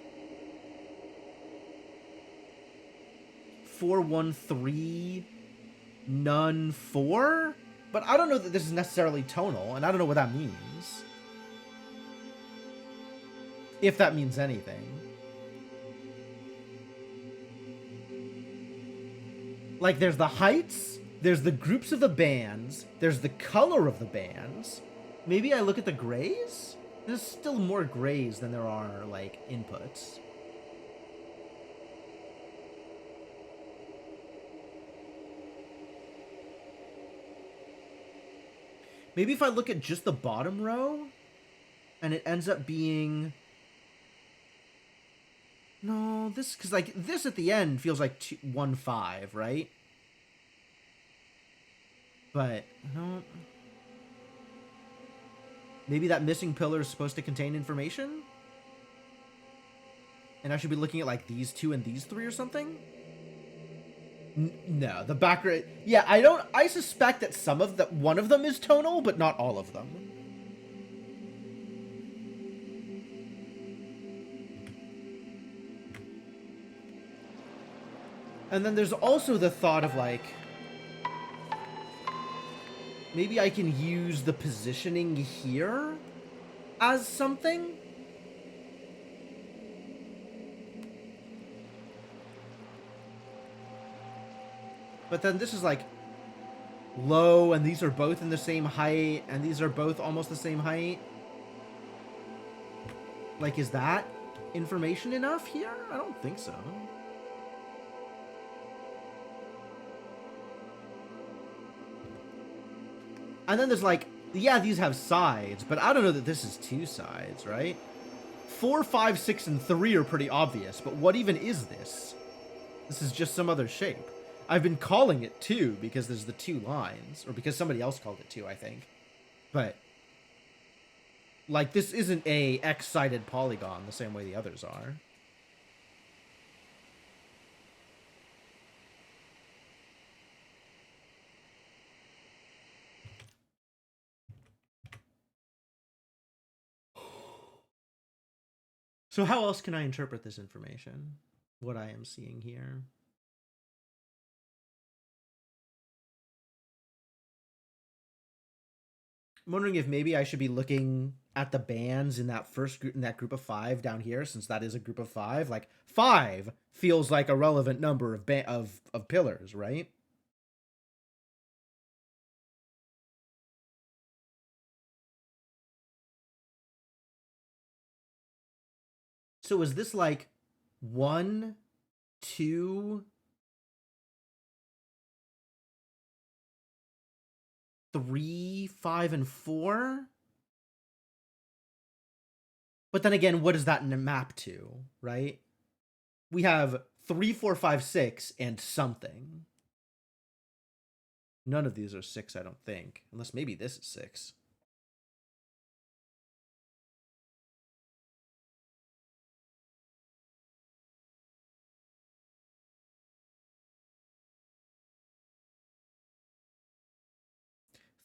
4, 1, 3, none, 4? But I don't know that this is necessarily tonal, and I don't know what that means. If that means anything. Like, there's the heights, there's the groups of the bands, there's the color of the bands. Maybe I look at the grays? There's still more grays than there are, like, inputs. Maybe if I look at just the bottom row, and it ends up being... No, this... Because, like, this at the end feels like 2, 1, 5, right? But, no... Maybe that missing pillar is supposed to contain information? And I should be looking at, like, these 2 and these 3 or something? No, the background... Yeah, I suspect that one of them is tonal, but not all of them. And then there's also the thought of, like... Maybe I can use the positioning here as something? But then this is like low, and these are both in the same height, and these are both almost the same height. Like, is that information enough here? I don't think so. And then there's like, yeah, these have sides, but I don't know that this is 2 sides, right? 4, 5, 6, and 3 are pretty obvious, but what even is this? This is just some other shape. I've been calling it 2 because there's the 2 lines, or because somebody else called it 2, I think. But, like, this isn't a X-sided polygon the same way the others are. So how else can I interpret this information? What I am seeing here? I'm wondering if maybe I should be looking at the bands in that first group, in that group of 5 down here, since that is a group of 5. Like 5 feels like a relevant number of pillars, right? So is this like 1, 2, 3, 5, and 4? But then again, what does that map to, right? We have 3, 4, 5, 6, and something. None of these are 6, I don't think. Unless maybe this is 6.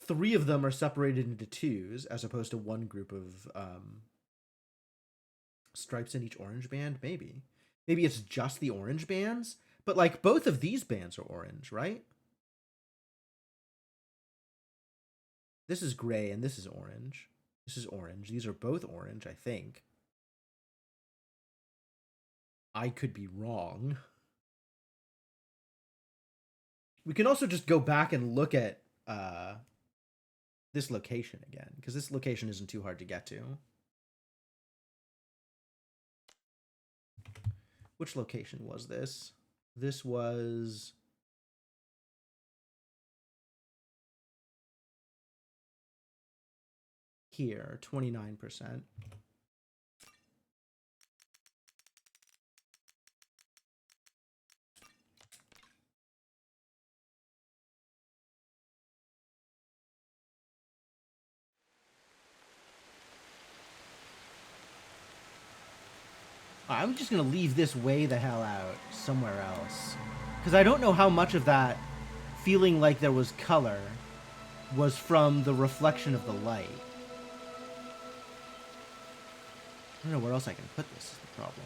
Three of them are separated into 2s, as opposed to one group of stripes in each orange band. Maybe it's just the orange bands, but like both of these bands are orange, right? This is gray and this is orange. This is orange. These are both orange, I think. I could be wrong. We can also just go back and look at this location again, because this location isn't too hard to get to. Which location was this? This was here, 29%. I'm just going to leave this way the hell out somewhere else. Because I don't know how much of that feeling like there was color was from the reflection of the light. I don't know where else I can put this is the problem.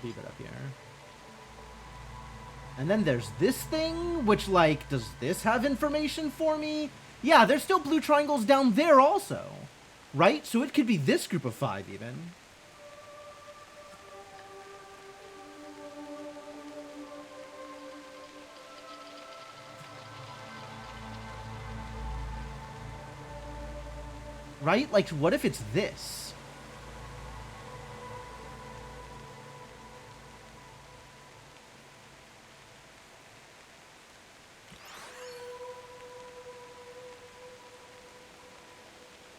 Leave it up here. And then there's this thing, which, like, does this have information for me? Yeah, there's still blue triangles down there also, right? So it could be this group of 5 even. Right? Like, what if it's this?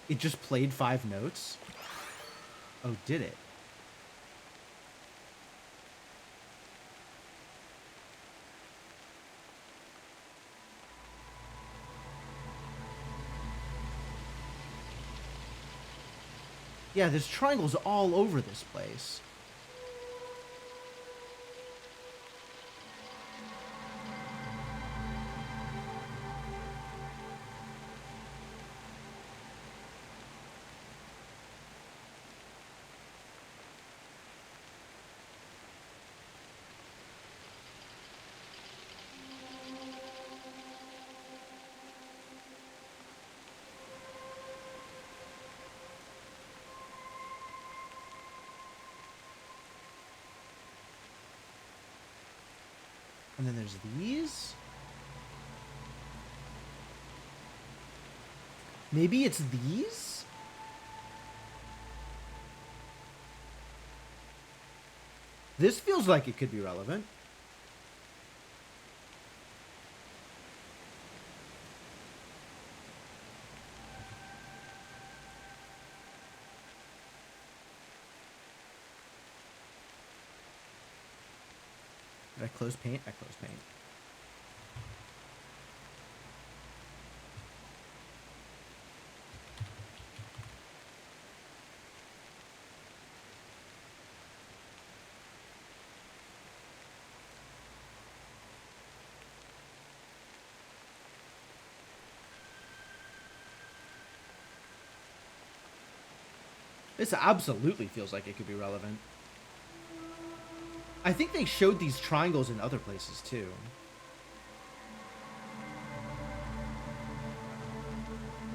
It just played 5 notes? Oh, did it? Yeah, there's triangles all over this place. And then there's these. Maybe it's these? This feels like it could be relevant. Did I close paint? I closed paint. This absolutely feels like it could be relevant. I think they showed these triangles in other places too.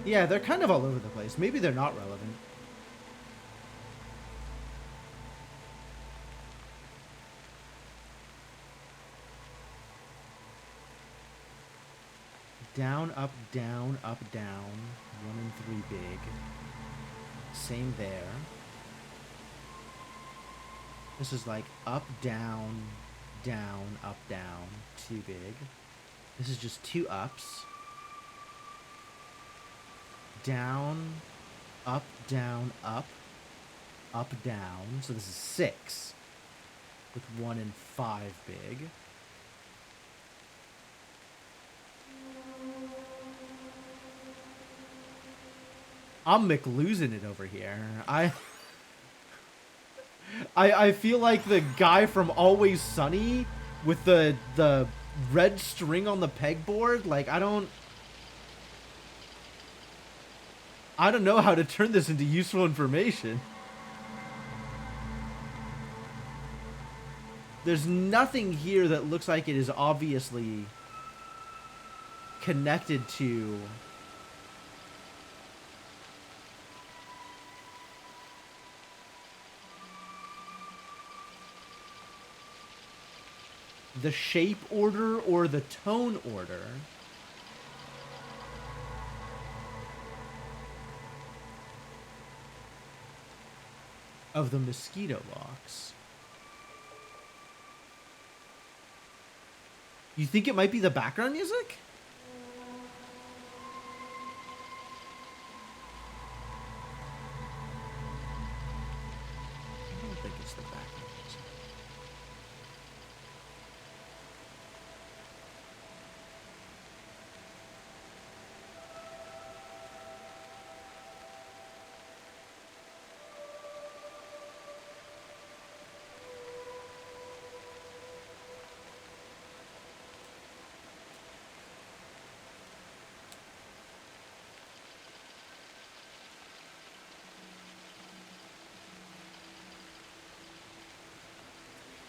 Yeah, they're kind of all over the place. Maybe they're not relevant. Down, up, down, up, down. 1 and 3 big. Same there. This is like up, down, down, up, down. 2 big. This is just 2 ups. Down, up, down, up, down. So this is 6 with 1 and 5 big. I'm McLosing it over here. I feel like the guy from Always Sunny with the red string on the pegboard. Like, I don't know how to turn this into useful information. There's nothing here that looks like it is obviously connected to the shape order or the tone order. Of the mosquito locks. You think it might be the background music? I don't think it's the background music.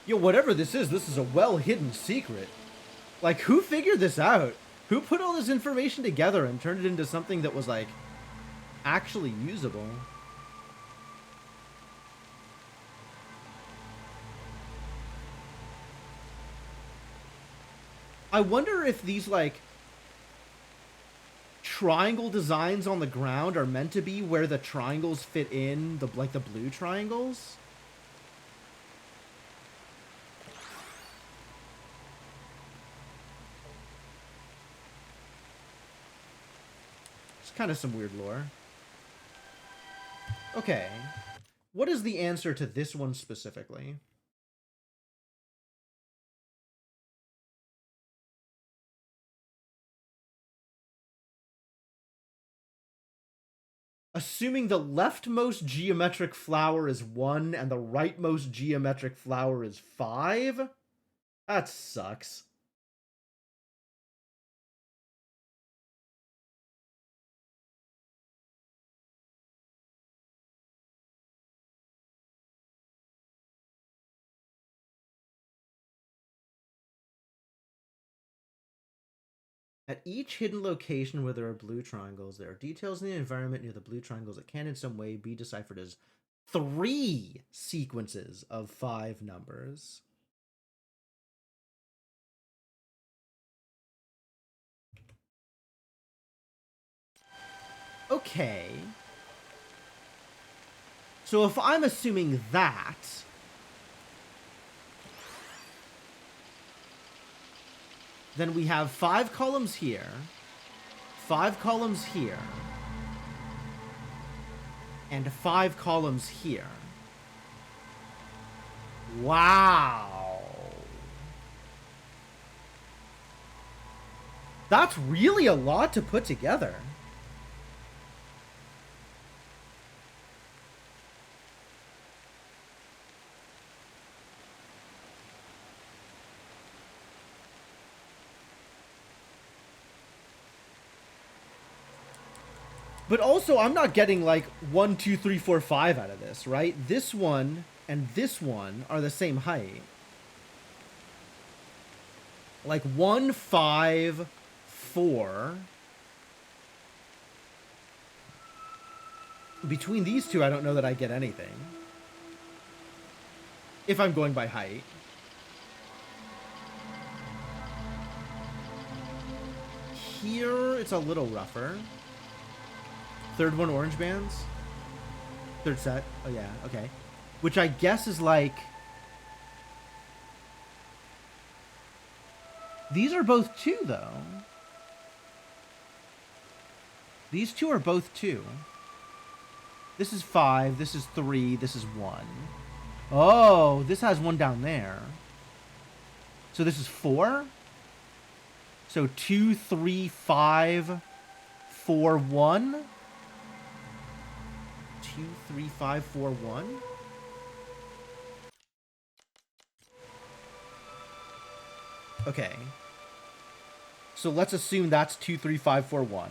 Yo, whatever this is a well-hidden secret. Like, who figured this out? Who put all this information together and turned it into something that was, like, actually usable? I wonder if these, like, triangle designs on the ground are meant to be where the triangles fit in, like the blue triangles. It's kind of some weird lore. Okay. What is the answer to this one specifically? Assuming the leftmost geometric flower is 1 and the rightmost geometric flower is 5? That sucks. At each hidden location where there are blue triangles, there are details in the environment near the blue triangles that can in some way be deciphered as 3 sequences of 5 numbers. Okay. So if I'm assuming that, then we have 5 columns here, 5 columns here, and 5 columns here. Wow. That's really a lot to put together. But also, I'm not getting like 1, 2, 3, 4, 5 out of this, right? This one and this one are the same height. Like 1, 5, 4. Between these two, I don't know that I get anything. If I'm going by height. Here, it's a little rougher. Third one, orange bands. Third set. Oh, yeah. Okay. Which I guess is like... These are both 2, though. These 2 are both 2. This is 5. This is 3. This is 1. Oh, this has 1 down there. So this is 4? So 2, 3, 5, 4, 1? 2, 3, 5, 4, 1? Okay. So let's assume that's 2, 3, 5, 4, 1.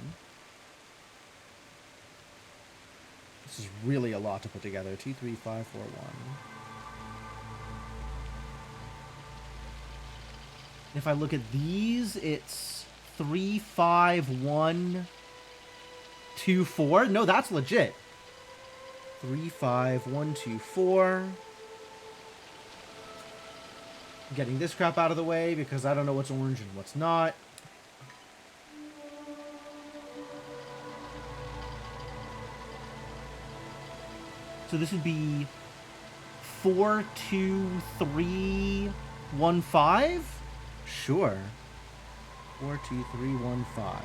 This is really a lot to put together. 2, 3, 5, 4, 1. If I look at these, it's 3, 5, 1, 2, 4. No, that's legit. 3, 5, 1, 2, 4. Getting this crap out of the way because I don't know what's orange and what's not. So this would be 4, 2, 3, 1, 5? Sure. 4, 2, 3, 1, 5.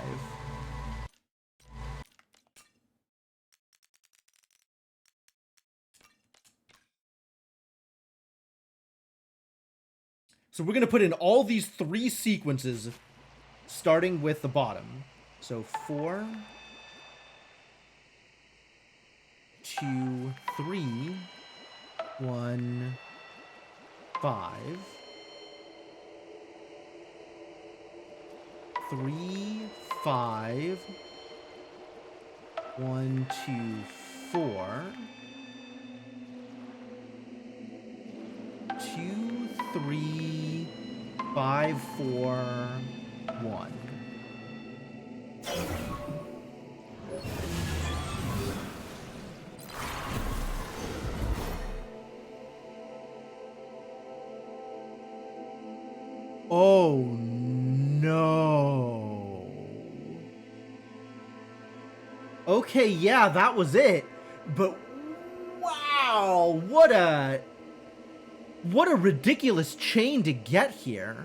So we're going to put in all these 3 sequences, starting with the bottom. So 4, 2, 3, 1, 5. 3, 5, 1, 2, 4. 2, 3, 5, 4, 1. Oh no. Okay, yeah, that was it. But wow, what a ridiculous chain to get here.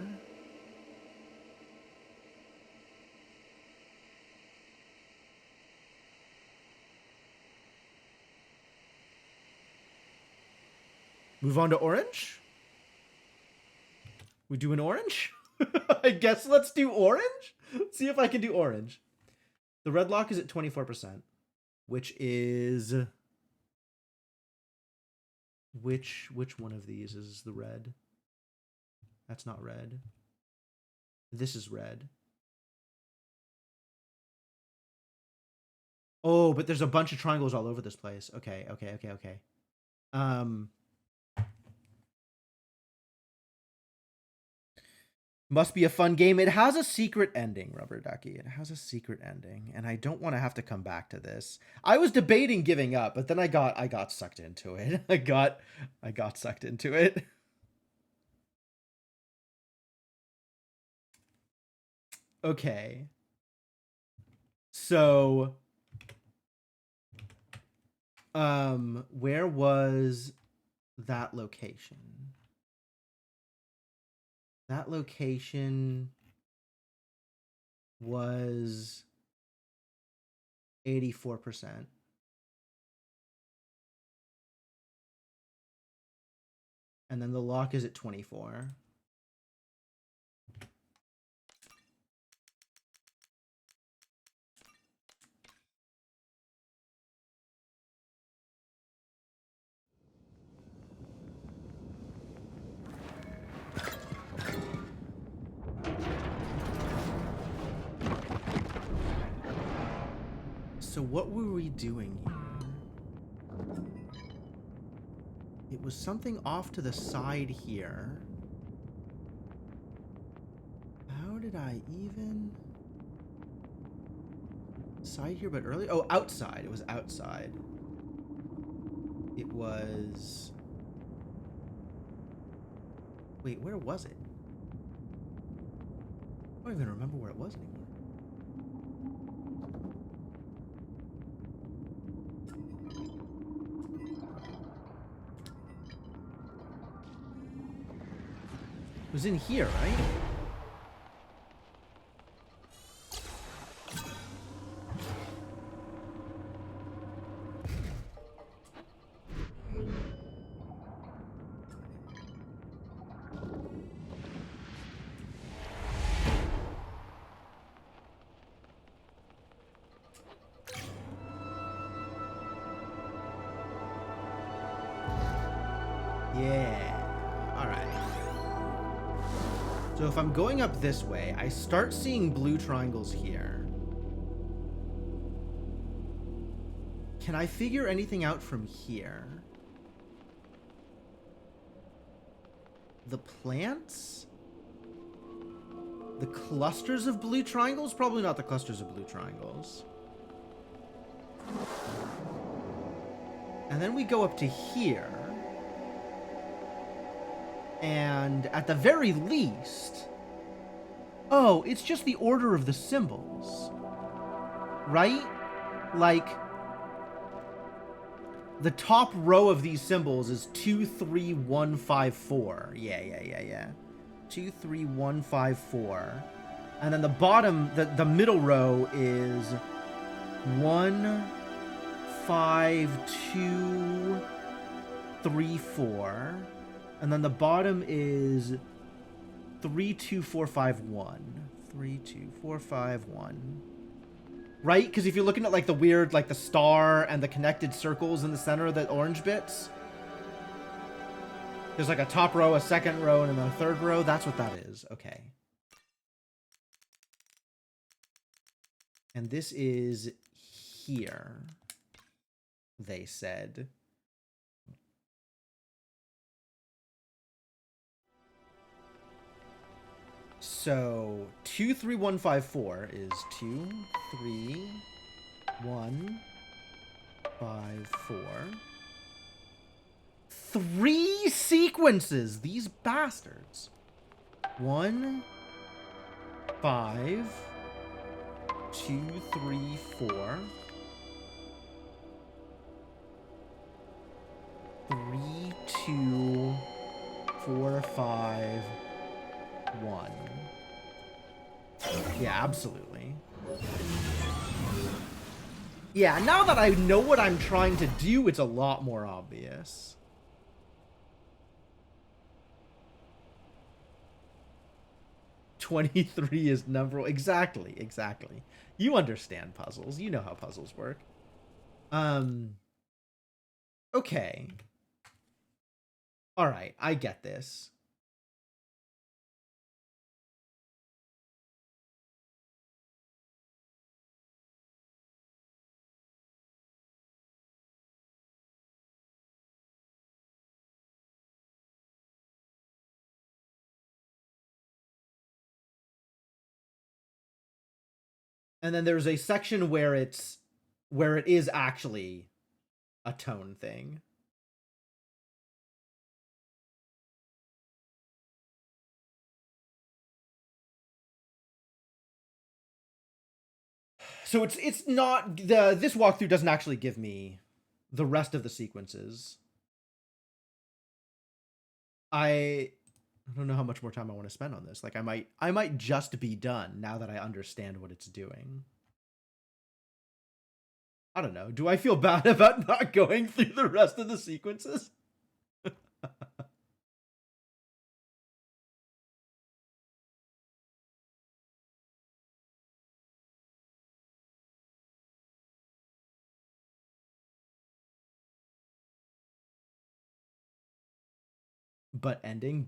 Move on to orange? We do an orange? I guess let's do orange? See if I can do orange. The red lock is at 24%, which is... Which one of these is the red? That's not red. This is red. Oh, but there's a bunch of triangles all over this place. Okay. Must be a fun game. It has a secret ending, Rubber Ducky. It has a secret ending, and I don't want to have to come back to this. I was debating giving up, but then I got sucked into it. I got sucked into it. Okay. So Where was that location? That location was 84%. And then the lock is at 24. So what were we doing here? It was something off to the side here. How did I even... Side here, but early? Oh, outside. It was outside. It was... Wait, where was it? I don't even remember where it was anymore. It was in here, right? Yeah. Alright. So if I'm going up this way, I start seeing blue triangles here. Can I figure anything out from here? The plants? The clusters of blue triangles? Probably not the clusters of blue triangles. And then we go up to here. And at the very least... Oh, it's just the order of the symbols. Right? Like... The top row of these symbols is 2, 3, 1, 5, 4. Yeah. 2, 3, 1, 5, 4. And then the bottom, the middle row is 1, 5, 2, 3, 4. And then the bottom is 3, 2, 4, 5, 1. 3, 2, 4, 5, 1. Right? Because if you're looking at like the weird, like the star and the connected circles in the center of the orange bits, there's like a top row, a second row, and then a third row. That's what that is. Okay. And this is here, they said. So 2, 3, 1, 5, 4 is 2, 3, 1, 5, 4. 3 sequences, these bastards. 1, 5, 2, 3, 4. 3, 2, 4, 5, 1. Yeah, absolutely. Yeah, now that I know what I'm trying to do, it's a lot more obvious. "23 is number one." Exactly. You understand puzzles. You know how puzzles work. Okay. Alright, I get this. And then there's a section where it is actually a tone thing. So it's not this walkthrough doesn't actually give me the rest of the sequences. I don't know how much more time I want to spend on this. Like I might just be done now that I understand what it's doing. I don't know. Do I feel bad about not going through the rest of the sequences? But ending.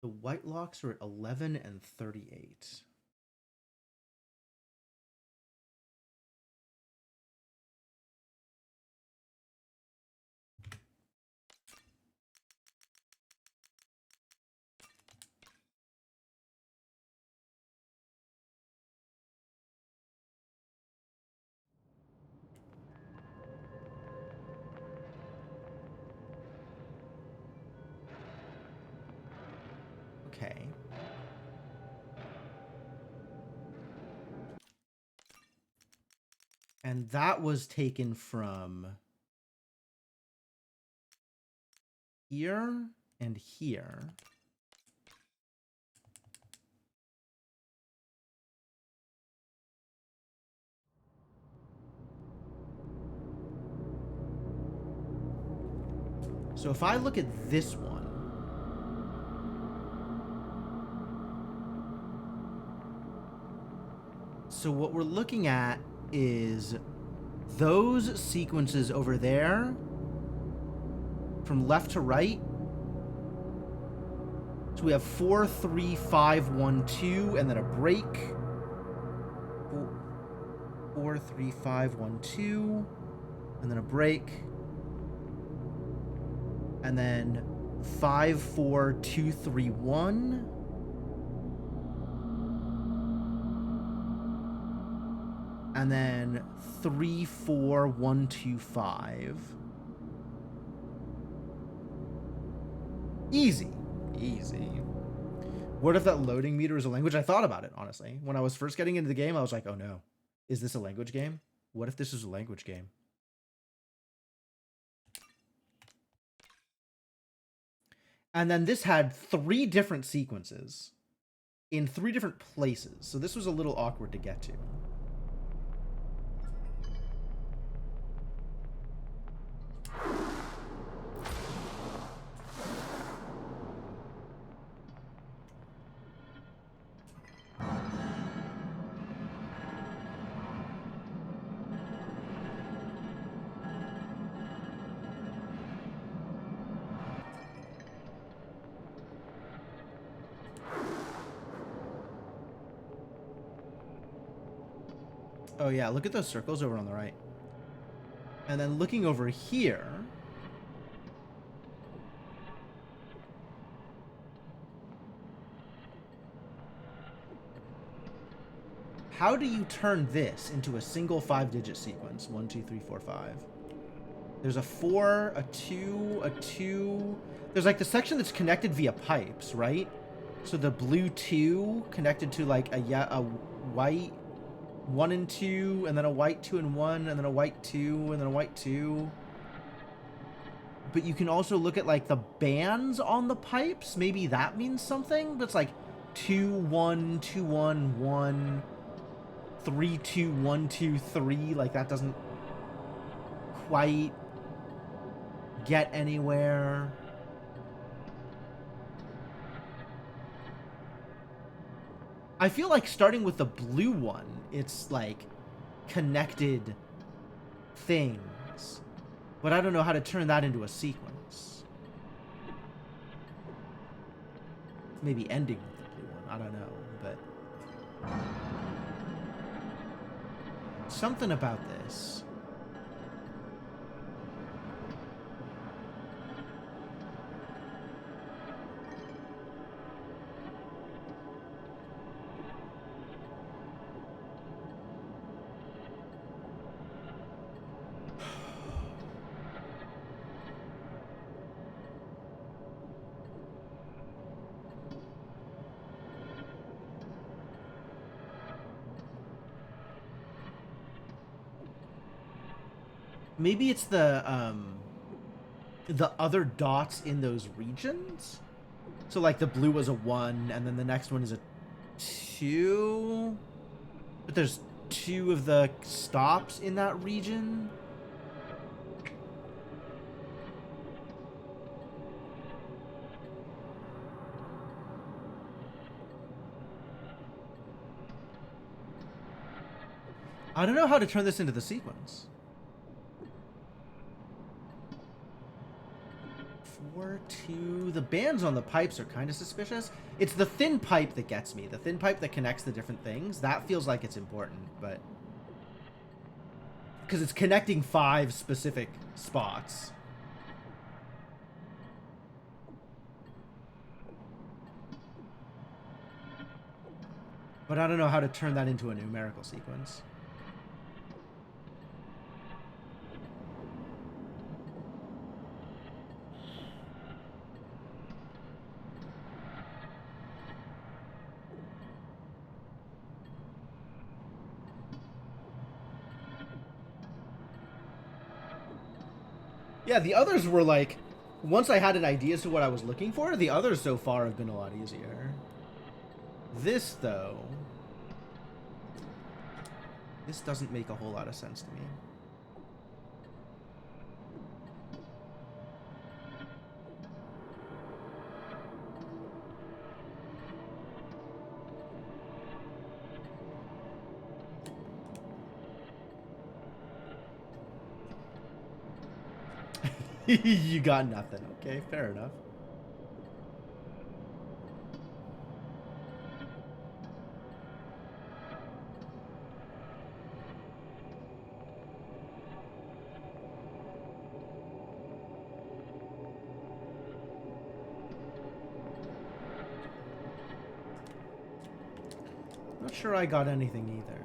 The white locks are at 11 and 38. Okay. And that was taken from here and here. So if I look at this one, so what we're looking at is those sequences over there from left to right. So we have 4, 3, 5, 1, 2, and then a break. 4, 3, 5, 1, 2, and then a break. And then 5, 4, 2, 3, 1. And then 3, 4, 1, 2, 5. Easy. What if that loading meter is a language? I thought about it, honestly. When I was first getting into the game, I was like, oh no. Is this a language game? What if this is a language game? And then this had 3 different sequences in 3 different places. So this was a little awkward to get to. Oh yeah, look at those circles over on the right. And then looking over here, how do you turn this into a single 5-digit sequence? 1, 2, 3, 4, 5. There's a 4, a 2, a 2. There's like the section that's connected via pipes, right? So the blue 2 connected to like a white 1 and 2, and then a white 2 and 1, and then a white 2, and then a white 2. But you can also look at like the bands on the pipes. Maybe that means something. But it's like 2, 1, 2, 1, 1, 3, 2, 1, 2, 3. Like that doesn't quite get anywhere. I feel like starting with the blue one, it's like connected things. But I don't know how to turn that into a sequence. Maybe ending with the blue one. I don't know, but something about this. Maybe it's the other dots in those regions. So like the blue was a 1, and then the next one is a 2. But there's 2 of the stops in that region. I don't know how to turn this into the sequence. 4, 2. The bands on the pipes are kind of suspicious. It's the thin pipe that gets me. The thin pipe that connects the different things. That feels like it's important, but... because it's connecting 5 specific spots. But I don't know how to turn that into a numerical sequence. Yeah, the others were like, once I had an idea as to what I was looking for, the others so far have been a lot easier. This, though, this doesn't make a whole lot of sense to me. You got nothing. Okay, fair enough. Not sure I got anything either.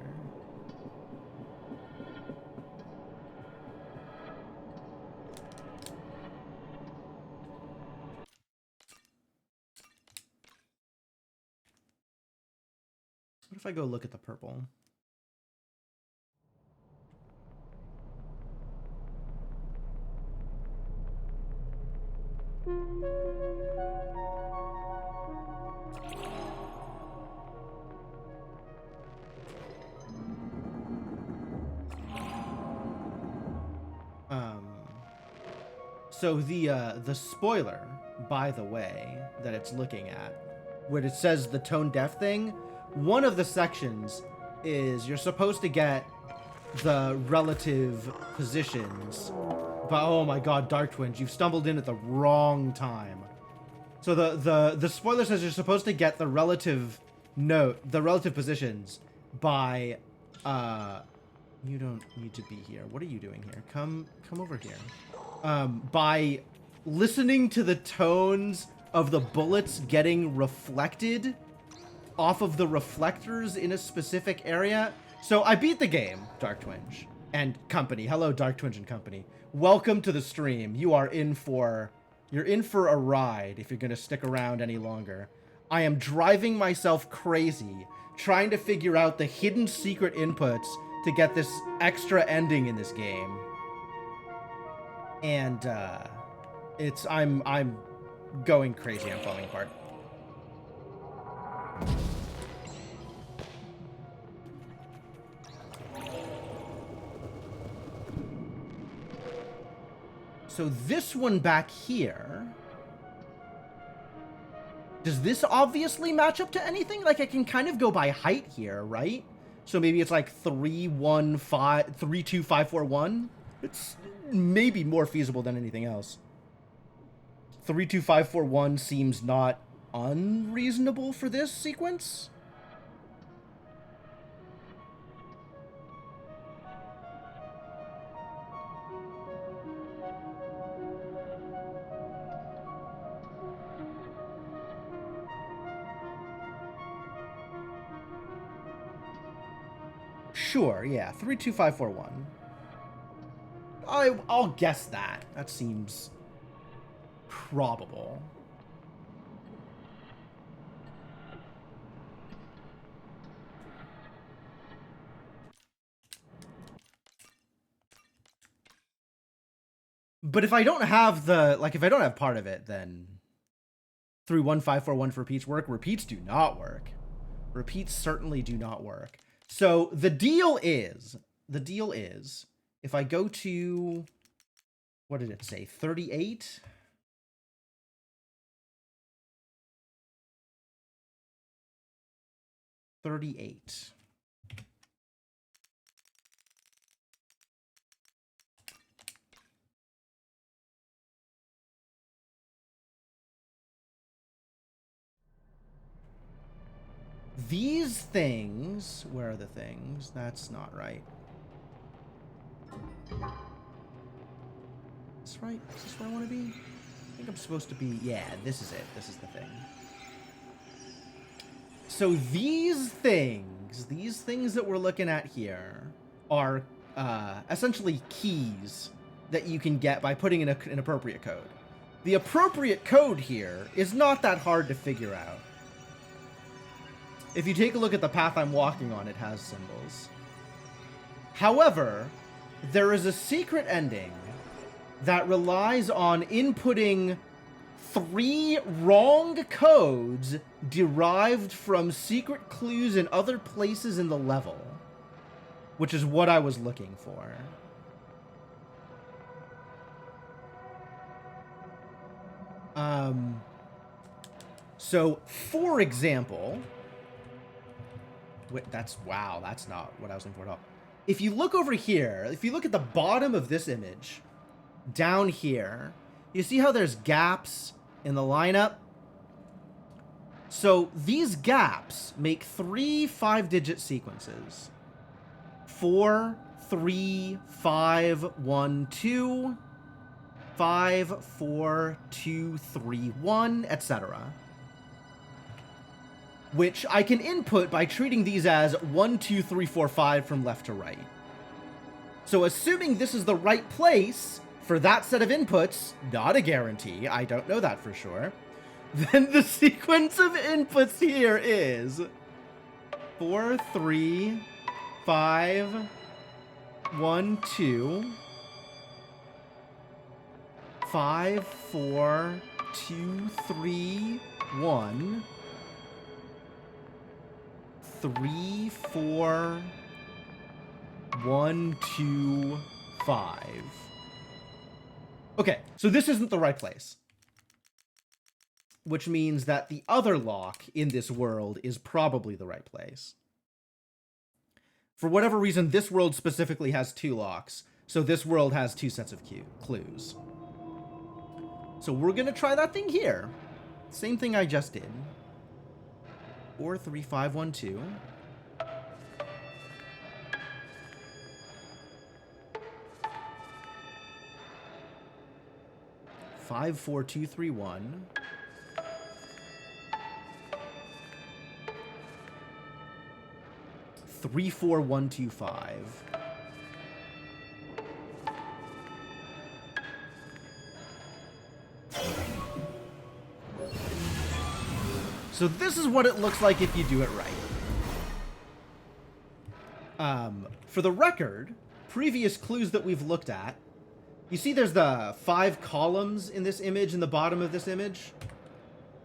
What if I go look at the purple? So the spoiler, by the way, that it's looking at, where it says the tone deaf thing, one of the sections is you're supposed to get the relative positions. But oh my god, Dark Twins, you've stumbled in at the wrong time. So the spoiler says you're supposed to get the relative positions by you don't need to be here. What are you doing here? Come over here. By listening to the tones of the bullets getting reflected off of the reflectors in a specific area. So I beat the game, Dark Twinge and company. Hello, Dark Twinge and company. Welcome to the stream. You're in for a ride if you're gonna stick around any longer. I am driving myself crazy trying to figure out the hidden secret inputs to get this extra ending in this game. And I'm going crazy. I'm falling apart. So this one back here, does this obviously match up to anything? Like I can kind of go by height here, right? So maybe it's like 32541. It's maybe more feasible than anything else. 32541 seems not unreasonable for this sequence. Sure, yeah, 32541. I'll guess that. That seems probable. But if I don't have the, like, if I don't have part of it, then 31541 for repeats work. Repeats do not work. Repeats certainly do not work. So the deal is, if I go to, what did it say, 38? These things, where are the things? That's not right. Is this right? Is this where I want to be? I think I'm supposed to be, yeah, this is it. This is the thing. So these things that we're looking at here are essentially keys that you can get by putting in an appropriate code. The appropriate code here is not that hard to figure out. If you take a look at the path I'm walking on, it has symbols. However, there is a secret ending that relies on inputting 3 wrong codes derived from secret clues in other places in the level, which is what I was looking for. So, for example, wow, that's not what I was looking for at all. If you look over here, if you look at the bottom of this image, down here, you see how there's gaps in the lineup? So these gaps make 3 5-digit sequences. 4, 3, 5, 1, 2, 5, 4, 2, 3, 1, etc. Which I can input by treating these as 1, 2, 3, 4, 5 from left to right. So assuming this is the right place for that set of inputs, not a guarantee, I don't know that for sure, then the sequence of inputs here is 4, 3, 5, 1, 2, 5, 4, 2, 3, 1, 3, 4, 1, 2, 5. Okay, so this isn't the right place. Which means that the other lock in this world is probably the right place. For whatever reason, this world specifically has 2 locks, so this world has 2 sets of clues. So we're gonna try that thing here. Same thing I just did. 4, 3, 5, 1, 2. 5, 4, 2, 3, 1. 3, 4, 1, 2, 5. So this is what it looks like if you do it right. For the record, previous clues that we've looked at, you see there's the 5 columns in this image in the bottom of this image?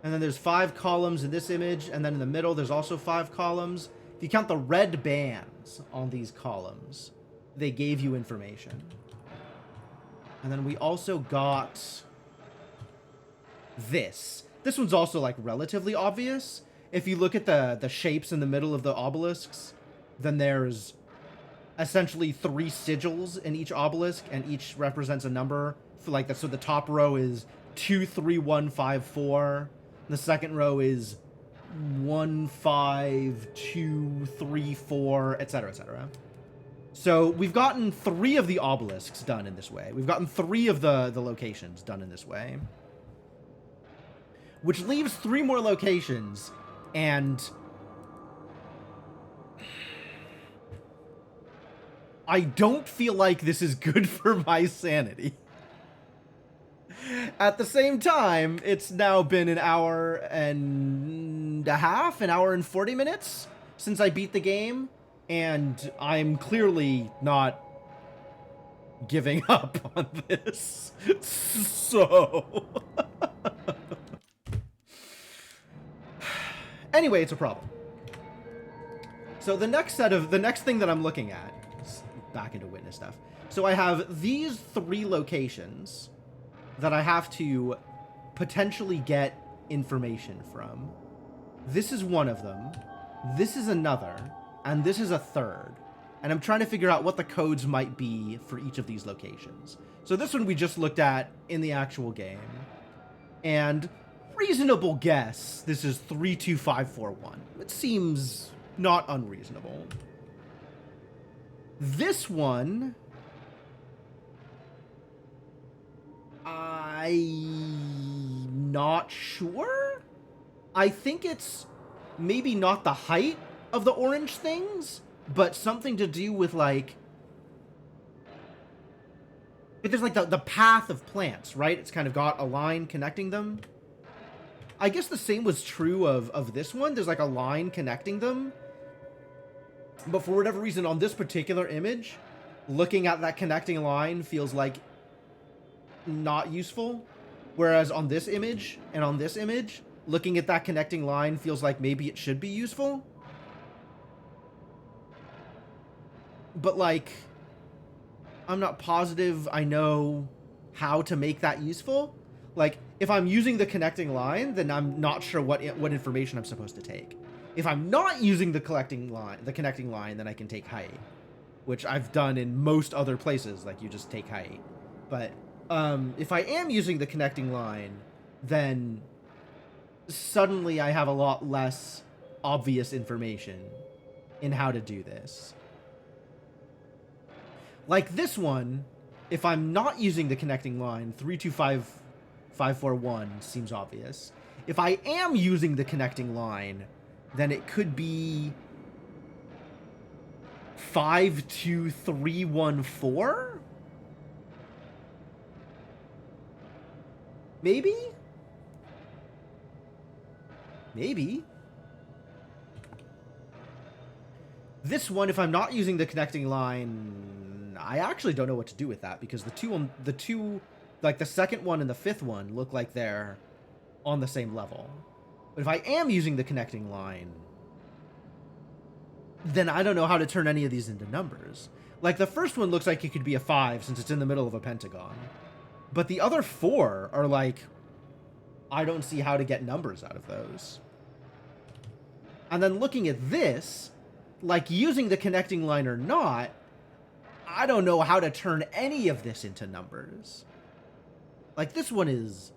And then there's 5 columns in this image, and then in the middle there's also 5 columns. If you count the red bands on these columns, they gave you information. And then we also got this. This one's also like relatively obvious. If you look at the shapes in the middle of the obelisks, then there's essentially 3 sigils in each obelisk, and each represents a number for like that. So the top row is 2, 3, 1, 5, 4. The second row is 1, 5, 2, 3, 4, etc., etc. So we've gotten 3 of the obelisks done in this way. We've gotten 3 of the locations done in this way. Which leaves 3 more locations, and I don't feel like this is good for my sanity. At the same time, it's now been an hour and a half, an hour and 40 minutes since I beat the game, and I'm clearly not giving up on this. So... Anyway, it's a problem. So the next thing that I'm looking at, back into witness stuff. So I have these 3 locations that I have to potentially get information from. This is one of them. This is another. And this is a third. And I'm trying to figure out what the codes might be for each of these locations. So this one we just looked at in the actual game. And reasonable guess, this is 32541. It seems not unreasonable. This one, I'm not sure. I think it's maybe not the height of the orange things, but something to do with, like... But there's, like, the path of plants, right? It's kind of got a line connecting them. I guess the same was true of this one. There's, like, a line connecting them. But for whatever reason, on this particular image, looking at that connecting line feels, like, not useful. Whereas on this image and on this image, looking at that connecting line feels like maybe it should be useful. But, like, I'm not positive I know how to make that useful. Like, if I'm using the connecting line, then I'm not sure what information I'm supposed to take. If I'm not using the connecting line, then I can take height, which I've done in most other places. Like, you just take height. But if I am using the connecting line, then suddenly I have a lot less obvious information in how to do this. Like this one, if I'm not using the connecting line, 325541 seems obvious. If I am using the connecting line, then it could be 52314? Maybe? Maybe. This one, if I'm not using the connecting line, I actually don't know what to do with that, because the two, like the second one and the fifth one, look like they're on the same level. But if I am using the connecting line, then I don't know how to turn any of these into numbers. Like, the first one looks like it could be a 5 since it's in the middle of a pentagon. But the other 4 are like, I don't see how to get numbers out of those. And then looking at this, like, using the connecting line or not, I don't know how to turn any of this into numbers. Like, this one is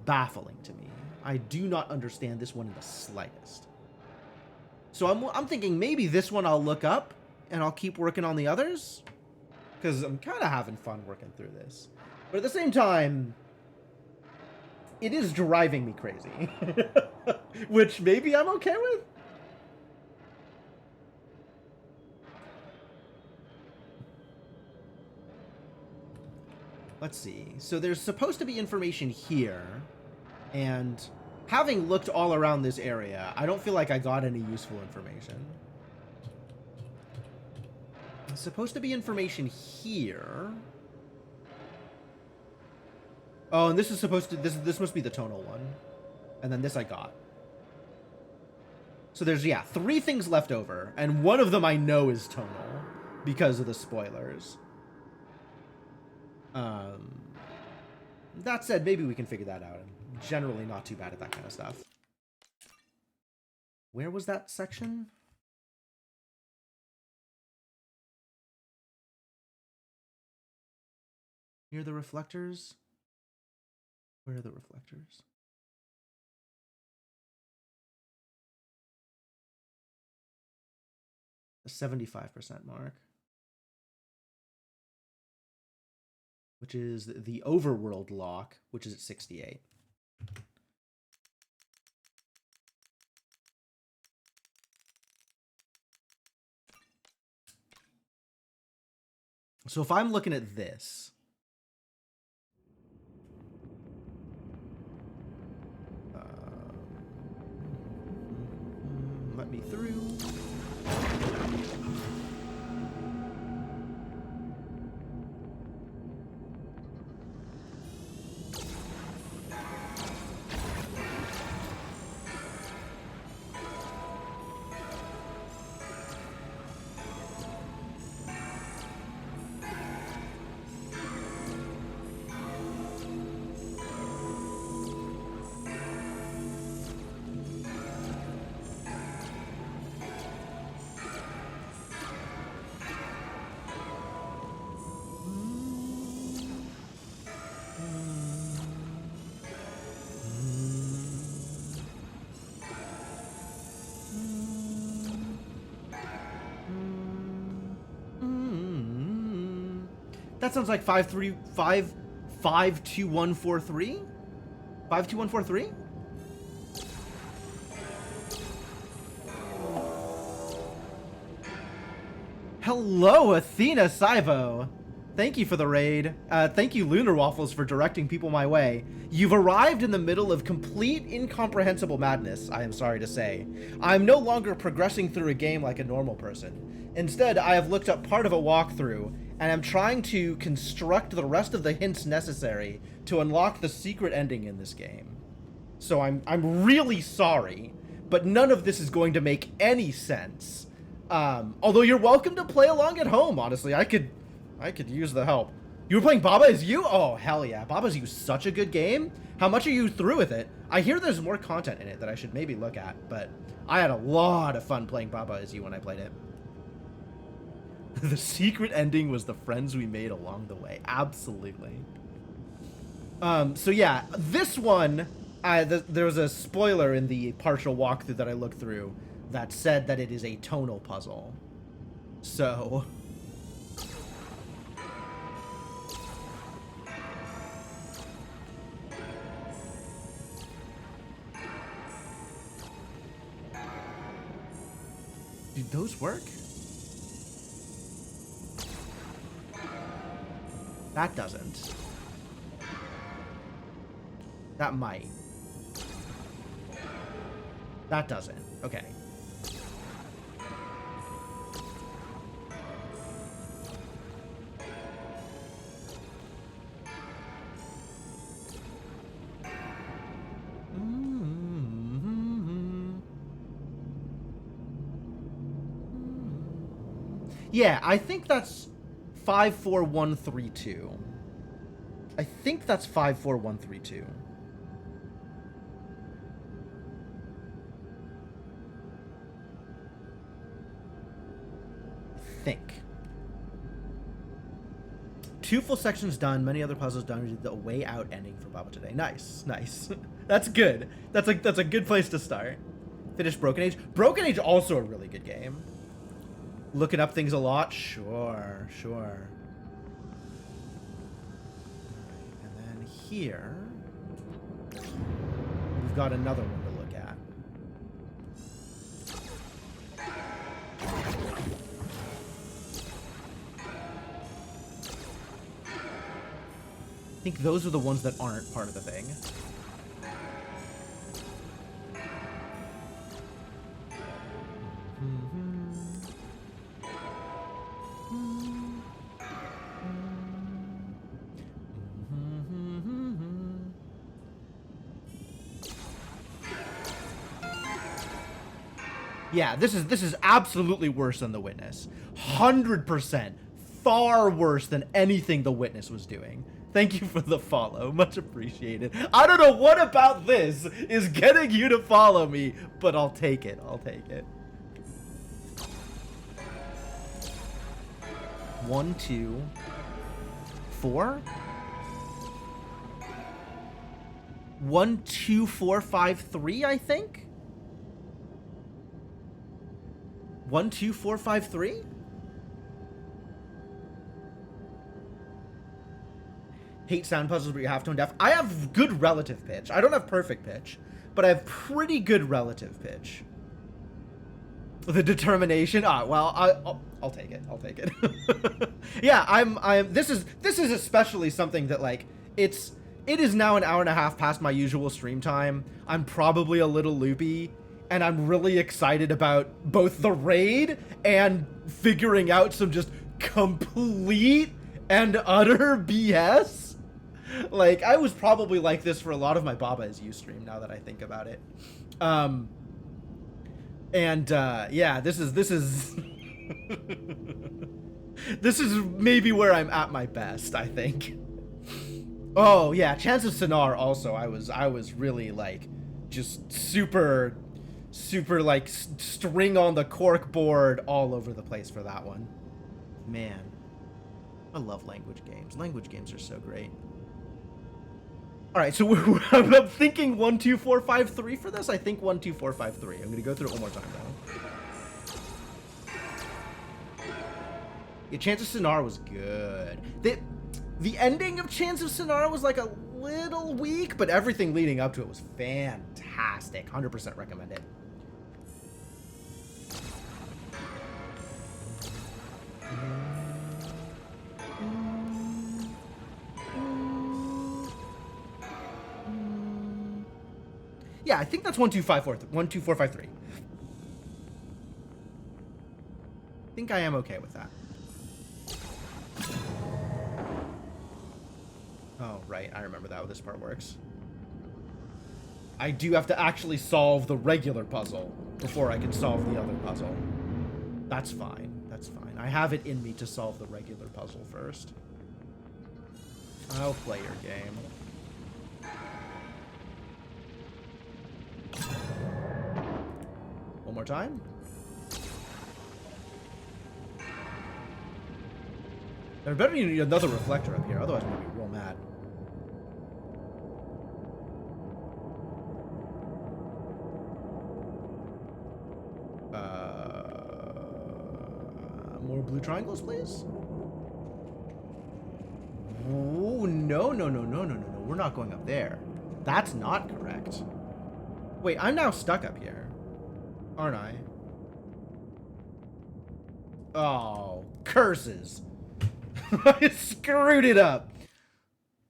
baffling to me. I do not understand this one in the slightest. So I'm thinking maybe this one I'll look up, and I'll keep working on the others, because I'm kind of having fun working through this. But at the same time, it is driving me crazy. Which maybe I'm okay with? Let's see. So there's supposed to be information here, and having looked all around this area, I don't feel like I got any useful information. There's supposed to be information here. Oh, and this is supposed to... This must be the tonal one. And then this I got. So there's, yeah, 3 things left over, and one of them I know is tonal because of the spoilers. That said, maybe we can figure that out. I'm generally not too bad at that kind of stuff. Where was that section? Near the reflectors? Where are the reflectors? The 75% mark. Which is the overworld lock, which is at 68. So if I'm looking at this, let me through. That sounds like 52143? 52143? Hello, Athena Saivo. Thank you for the raid. Thank you, Lunar Waffles, for directing people my way. You've arrived in the middle of complete incomprehensible madness, I am sorry to say. I'm no longer progressing through a game like a normal person. Instead, I have looked up part of a walkthrough, and I'm trying to construct the rest of the hints necessary to unlock the secret ending in this game. So I'm really sorry, but none of this is going to make any sense. Although you're welcome to play along at home, honestly. I could use the help. You were playing Baba Is You? Oh, hell yeah. Baba Is You is such a good game. How much are you through with it? I hear there's more content in it that I should maybe look at, but I had a lot of fun playing Baba Is You when I played it. The secret ending was the friends we made along the way. Absolutely. So yeah, this one, there was a spoiler in the partial walkthrough that I looked through that said that it is a tonal puzzle. So... Did those work? That doesn't. That might. That doesn't. Okay. Yeah, I think that's 54132. I think that's 54132. I think. 2 full sections done, many other puzzles done. We did the way out ending for Baba today. Nice, nice. That's good. That's a good place to start. Finish Broken Age. Broken Age also a really good game. Looking up things a lot? Sure, sure. And then here, we've got another one to look at. I think those are the ones that aren't part of the thing. Yeah, this is absolutely worse than The Witness. 100%. Far worse than anything The Witness was doing. Thank you for the follow. Much appreciated. I don't know what about this is getting you to follow me, but I'll take it. I'll take it. 1, 2, 4. 1, 2, 4, 5, 3, I think. 1, 2, 4, 5, 3? Hate sound puzzles, but you're half tone deaf. I have good relative pitch. I don't have perfect pitch, but I have pretty good relative pitch. The determination. Ah, well, I'll take it. I'll take it. Yeah, this is especially something that, like, it is now an hour and a half past my usual stream time. I'm probably a little loopy, and I'm really excited about both the raid and figuring out some just complete and utter BS. Like, I was probably like this for a lot of my Baba Is You stream, now that I think about it. Yeah, this is this is maybe where I'm at my best, I think. Oh yeah, Chance of Sonar also, I was really, like, just super like string on the cork board all over the place for that one. Man, I love language games. Language games are so great. All right, so I'm thinking 1, 2, 4, 5, 3 for this. I think 1, 2, 4, 5, 3. I'm gonna go through it one more time though. Yeah, Chance of Sonar was good. The ending of Chants of Sonara was like a little weak, but everything leading up to it was fantastic. 100% recommend it. Yeah, I think that's 12453. I think I am okay with that. Oh, right. I remember that how this part works. I do have to actually solve the regular puzzle before I can solve the other puzzle. That's fine. That's fine. I have it in me to solve the regular puzzle first. I'll play your game. One more time. There better be another reflector up here, otherwise I'm gonna be real mad. More blue triangles, please? Oh, no. We're not going up there. That's not correct. Wait, I'm now stuck up here. Aren't I? Oh, curses. I screwed it up.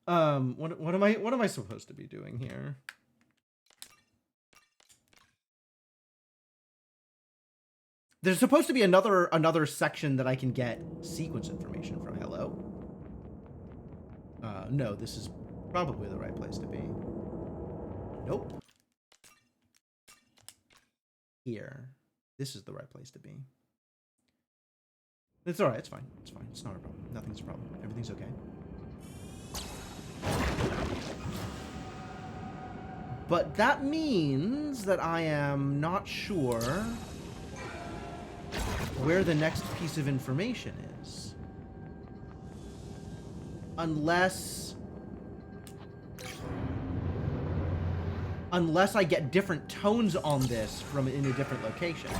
What am I supposed to be doing here? There's supposed to be another section that I can get sequence information from. Hello? No, this is probably the right place to be. Nope. Here. This is the right place to be. It's alright, it's fine. It's fine. It's not a problem. Nothing's a problem. Everything's okay. But that means that I am not sure where the next piece of information is. Unless I get different tones on this from in a different location.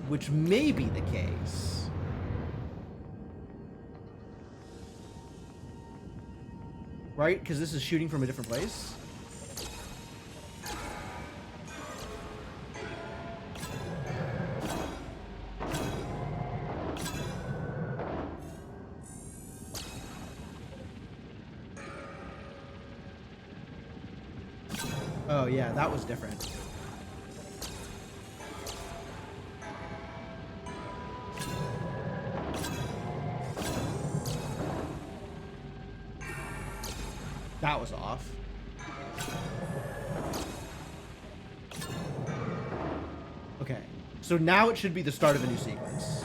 Which may be the case. Right? Because this is shooting from a different place. Oh yeah, that was different. That was off. Okay, so now it should be the start of a new sequence.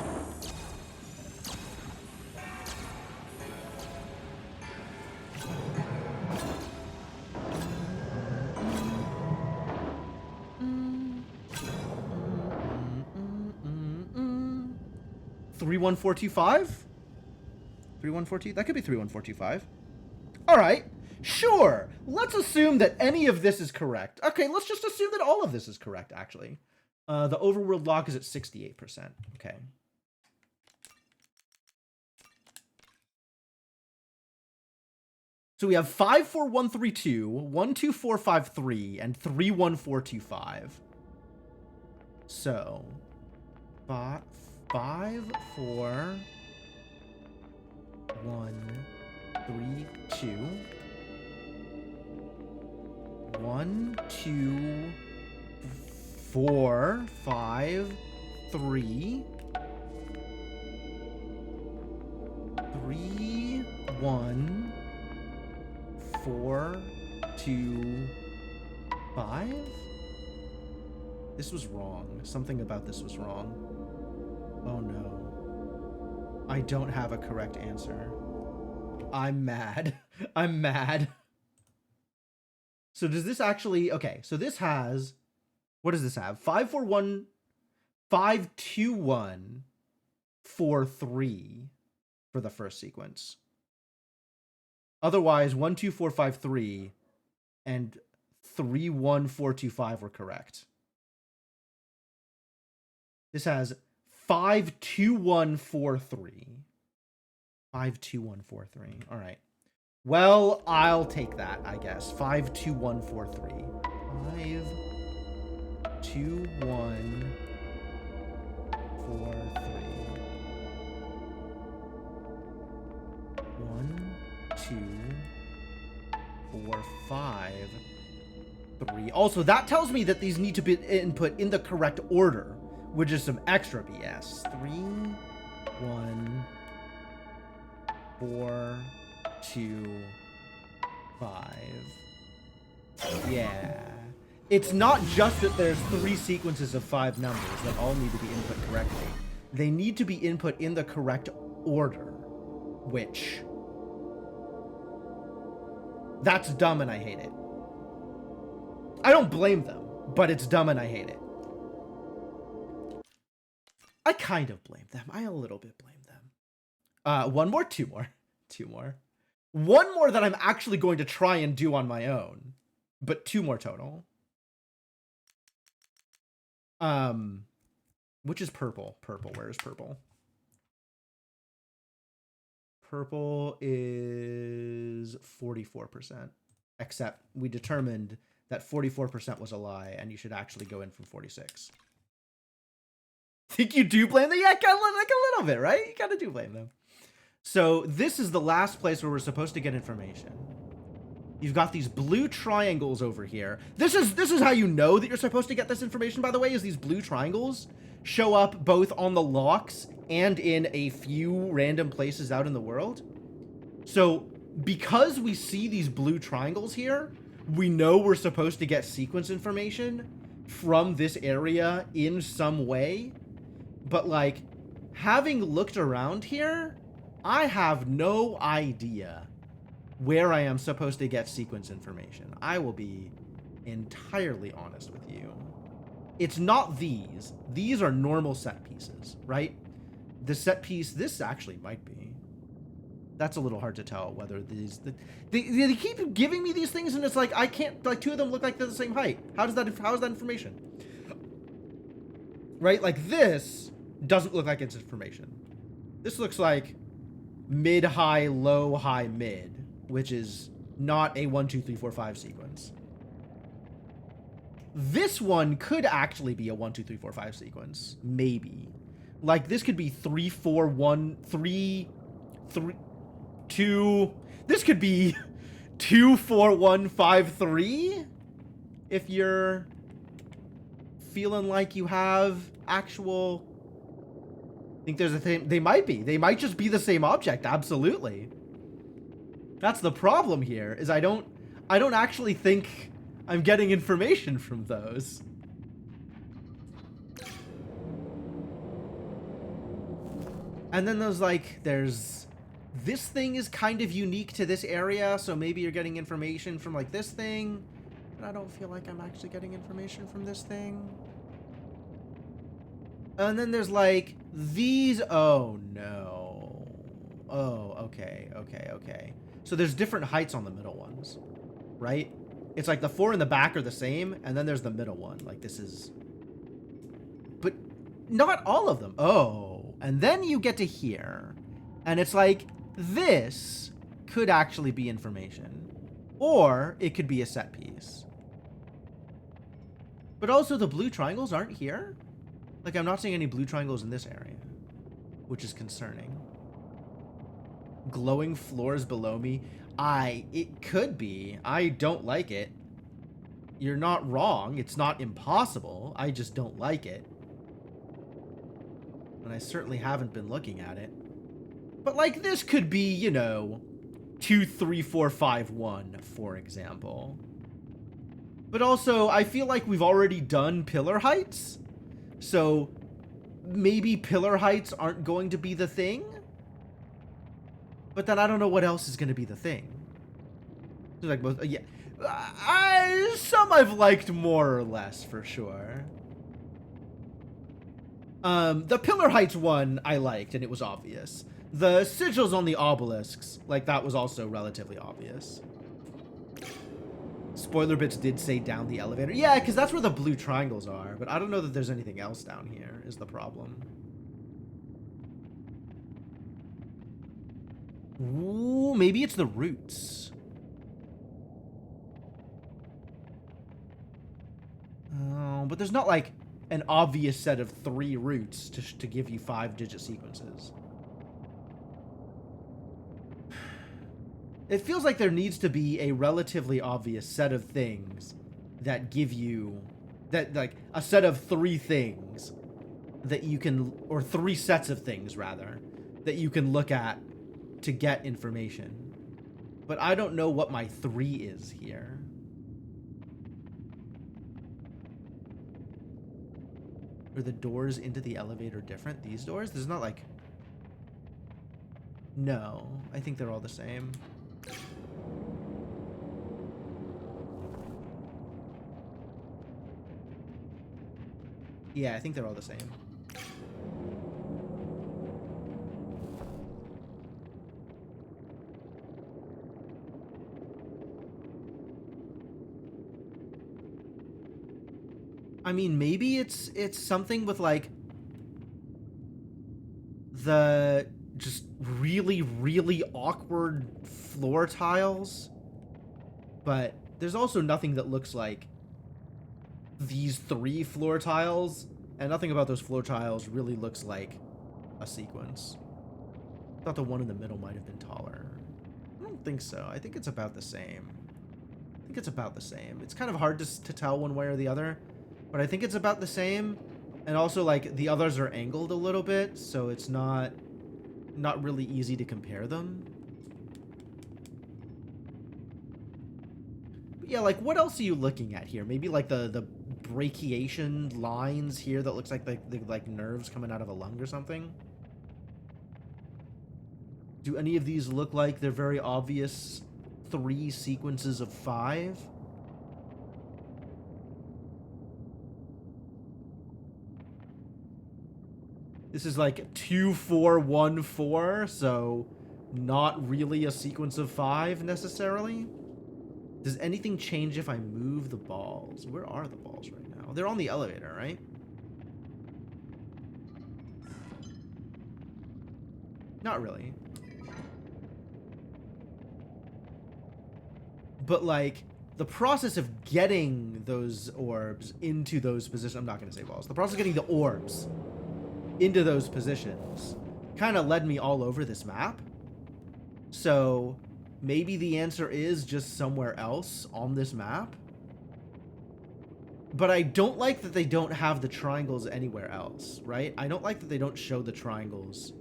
Three 142.5? 314? That could be 31425. All right, sure. Let's assume that any of this is correct. Okay, let's just assume that all of this is correct, actually. The overworld lock is at 68%. Okay. So we have 54132, 12453, and 31425. So, 5, 4, 1, 3, 2, 1, 2, 4, 5, 3, 3, 1, 4, 2, 5. This was wrong. Something about this was wrong. Oh no. I don't have a correct answer. I'm mad. I'm mad. So does this actually... Okay, so this has... What does this have? 541... 521... 43 for the first sequence. Otherwise, 12453 and 31425 were correct. This has 52143 52143. All right. Well, I'll take that, I guess. 52143. 52143. 1, 2, 4, 5, 3. Also, that tells me that these need to be input in the correct order, which is some extra BS. 3, 1, 4, 2, 5. Yeah. It's not just that there's 3 sequences of 5 numbers that all need to be input correctly. They need to be input in the correct order, which... that's dumb and I hate it. I don't blame them, but it's dumb and I hate it. I kind of blame them. I a little bit blame them. One more, 2 more. 2 more. 1 more that I'm actually going to try and do on my own, but 2 more total. Which is purple? Purple, where is purple? Purple is 44%, except we determined that 44% was a lie, and you should actually go in from 46. Think you do blame them? Yeah, like a little bit, right? You kind of do blame them. So this is the last place where we're supposed to get information. You've got these blue triangles over here. This is how you know that you're supposed to get this information, by the way, is these blue triangles show up both on the locks and in a few random places out in the world. So because we see these blue triangles here, we know we're supposed to get sequence information from this area in some way. But like, having looked around here, I have no idea where I am supposed to get sequence information. I will be entirely honest with you. It's not these. These are normal set pieces, right? The set piece, this actually might be. That's a little hard to tell whether these... They keep giving me these things and it's like, I can't... Like, 2 of them look like they're the same height. How is that information? Right? Like, this doesn't look like it's information. This looks like mid-high, low, high, mid, which is not a 1, 2, 3, 4, 5 sequence. This one could actually be a 1, 2, 3, 4, 5 sequence. Maybe. Like, this could be 3, 4, 1, 3, 3, 2. This could be 2, 4, 1, 5, 3. If you're feeling like you have actual... I think there's a thing. They might be. They might just be the same object. Absolutely. That's the problem here, is I don't actually think I'm getting information from those. And then there's this thing is kind of unique to this area, so maybe you're getting information from like this thing, but I don't feel like I'm actually getting information from this thing. And then there's like these. Oh no. Oh, okay. So there's different heights on the middle ones, right? It's like the 4 in the back are the same, and then there's the middle one. Like this is... But not all of them. Oh, and then you get to here, and it's like this could actually be information, or it could be a set piece. But also the blue triangles aren't here. Like, I'm not seeing any blue triangles in this area, which is concerning. Glowing floors below me. It could be. I don't like it. You're not wrong. It's not impossible. I just don't like it. And I certainly haven't been looking at it. But, like, this could be, you know, 2, 3, 4, 5, 1, for example. But also, I feel like we've already done pillar heights. So maybe pillar heights aren't going to be the thing. But then I don't know what else is going to be the thing. Like both, yeah. Some I've liked more or less, for sure. The pillar heights one I liked, and it was obvious. The sigils on the obelisks, like, that was also relatively obvious. Spoiler bits did say down the elevator. Yeah, because that's where the blue triangles are, but I don't know that there's anything else down here, is the problem. Ooh, maybe it's the roots. Oh, but there's not like an obvious set of 3 roots to give you 5-digit sequences. It feels like there needs to be a relatively obvious set of things that give you that, like, a set of 3 things that you can, or 3 sets of things rather, that you can look at to get information. But I don't know what my 3 is here. Are the doors into the elevator different? These doors? There's not like... No, I think they're all the same. Yeah, I think they're all the same. I mean, maybe it's something with like the just really, really awkward floor tiles, but there's also nothing that looks like these 3 floor tiles, and nothing about those floor tiles really looks like a sequence. I thought the one in the middle might have been taller. I don't think so. I think it's about the same. I think it's about the same. It's kind of hard to tell one way or the other, but I think it's about the same. And also, like, the others are angled a little bit, so it's not really easy to compare them. But yeah, like, what else are you looking at here? Maybe like the brachiation lines here that looks like the like nerves coming out of a lung or something. Do any of these look like they're very obvious 3 sequences of 5? This is like 2, 4, 1, 4, so not really a sequence of 5 necessarily. Does anything change if I move the balls? Where are the balls right now? They're on the elevator, right? Not really. But like the process of getting those orbs into those positions, I'm not going to say balls. The process of getting the orbs into those positions kind of led me all over this map. So maybe the answer is just somewhere else on this map. But I don't like that they don't have the triangles anywhere else, right? I don't like that they don't show the triangles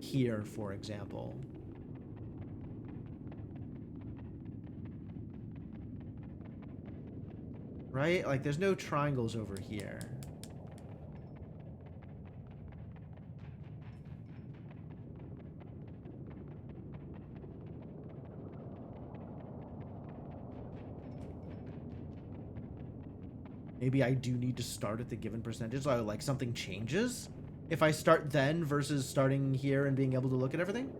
here, for example. Right? Like, there's no triangles over here. Maybe I do need to start at the given percentage, so like something changes if I start then versus starting here and being able to look at everything.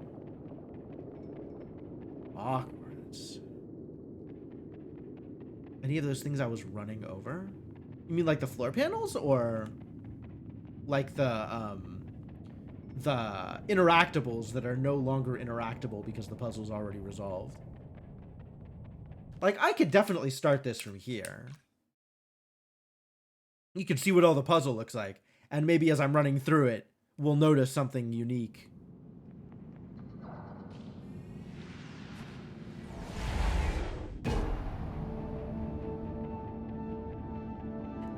Awkwards. Any of those things I was running over? You mean like the floor panels, or like the interactables that are no longer interactable because the puzzle's already resolved? Like, I could definitely start this from here. You can see what all the puzzle looks like, and maybe as I'm running through it, we'll notice something unique.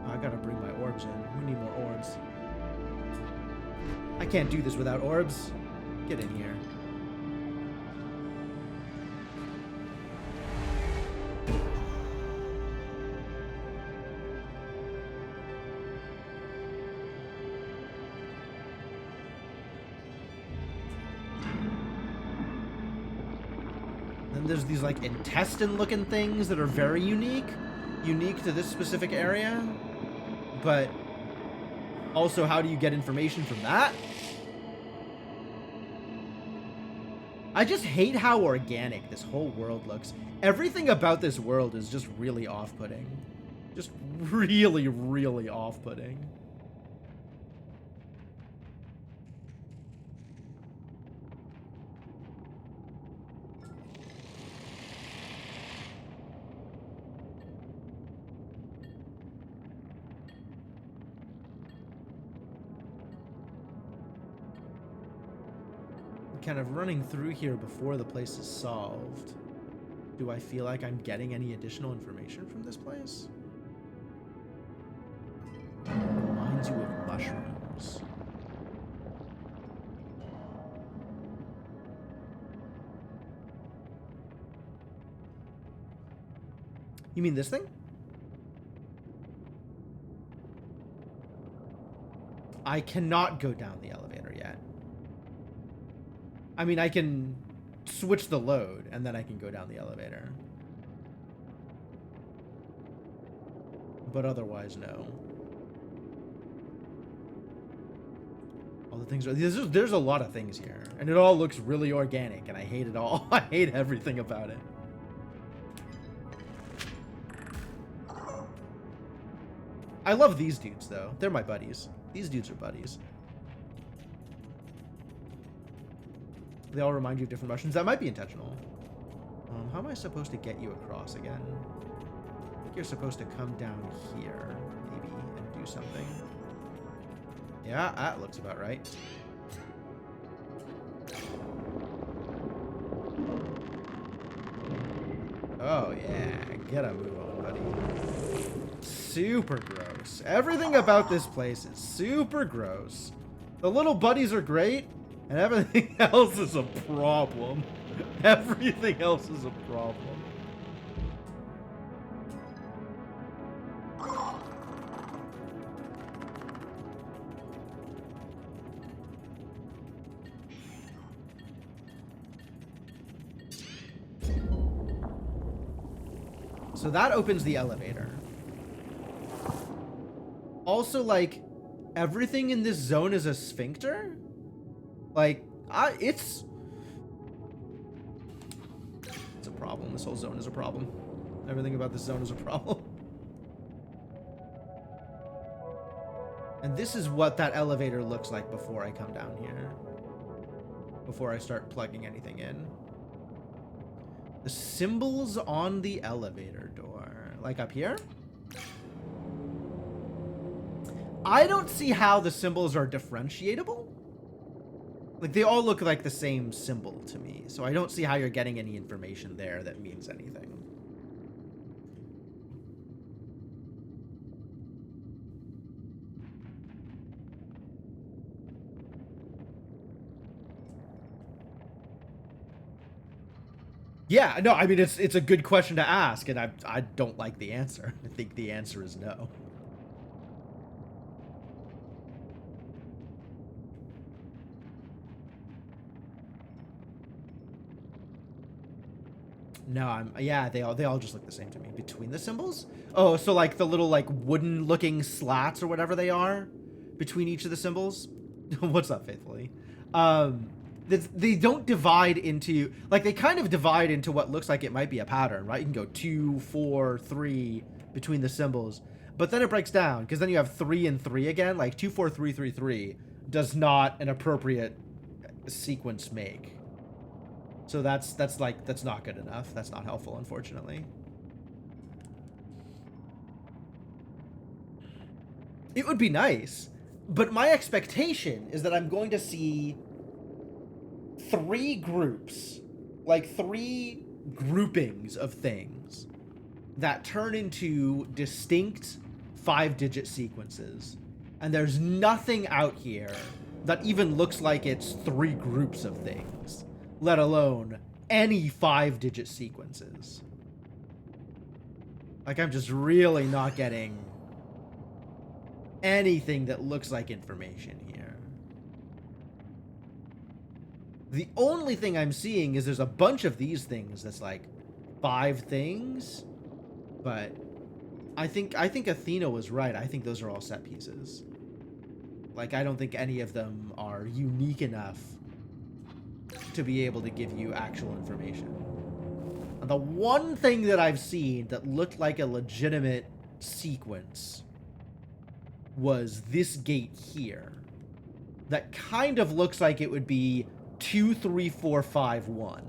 I gotta bring my orbs in. We need more orbs. I can't do this without orbs. Get in here. Then there's these like intestine looking things that are very unique to this specific area. But also, how do you get information from that? I just hate how organic this whole world looks. Everything about this world is just really off-putting. Just really, really off-putting. kind of running through here before the place is solved. Do I feel like I'm getting any additional information from this place? Reminds you of mushrooms. You mean this thing? I cannot go down the elevator yet. I mean, I can switch the load, and then I can go down the elevator. But otherwise, no. All the things are... There's a lot of things here. And it all looks really organic, and I hate it all. I hate everything about it. I love these dudes, though. They're my buddies. These dudes are buddies. They all remind you of different mushrooms. That might be intentional. How am I supposed to get you across again? I think you're supposed to come down here, maybe, and do something. Yeah, that looks about right. Oh, yeah. Get a move on, buddy. Super gross. Everything about this place is super gross. The little buddies are great, and everything else is a problem. Everything else is a problem. So that opens the elevator. Also, like, everything in this zone is a sphincter? Like, it's a problem. This whole zone is a problem. Everything about this zone is a problem. And this is what that elevator looks like before I come down here. Before I start plugging anything in. The symbols on the elevator door. Like up here? I don't see how the symbols are differentiatable. Like, they all look like the same symbol to me. So I don't see how you're getting any information there that means anything. Yeah, no, I mean, it's a good question to ask, and I don't like the answer. I think the answer is no. No, yeah, they all just look the same to me. Between the symbols? Oh, so like the little like wooden looking slats or whatever they are between each of the symbols. What's up, Faithfully? They don't divide into, like, they kind of divide into what looks like it might be a pattern, right? You can go 2, 4, 3 between the symbols, but then it breaks down because then you have 3 and 3 again. Like 2, 4, 3, 3, 3 does not an appropriate sequence make. So that's not good enough. That's not helpful, unfortunately. It would be nice, but my expectation is that I'm going to see 3 groups, like 3 groupings of things that turn into distinct 5-digit sequences. And there's nothing out here that even looks like it's 3 groups of things, let alone any 5-digit sequences. Like, I'm just really not getting anything that looks like information here. The only thing I'm seeing is there's a bunch of these things that's like 5 things, but I think Athena was right. I think those are all set pieces. Like, I don't think any of them are unique enough to be able to give you actual information. And the one thing that I've seen that looked like a legitimate sequence was this gate here. That kind of looks like it would be 2, 3, 4, 5, 1.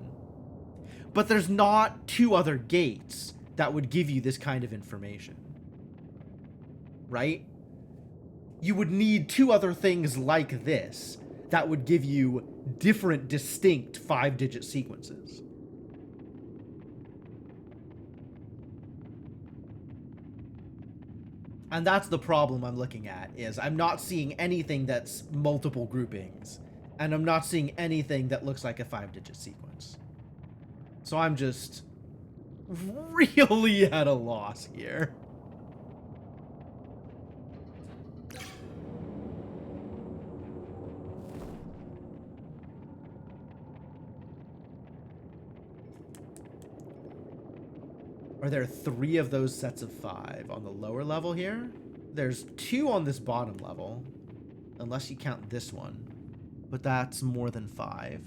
But there's not 2 other gates that would give you this kind of information. Right? You would need 2 other things like this that would give you different, distinct 5-digit sequences. And that's the problem I'm looking at, is I'm not seeing anything that's multiple groupings. And I'm not seeing anything that looks like a 5-digit sequence. So I'm just really at a loss here. Are there 3 of those sets of 5 on the lower level here? There's 2 on this bottom level, unless you count this one, but that's more than 5.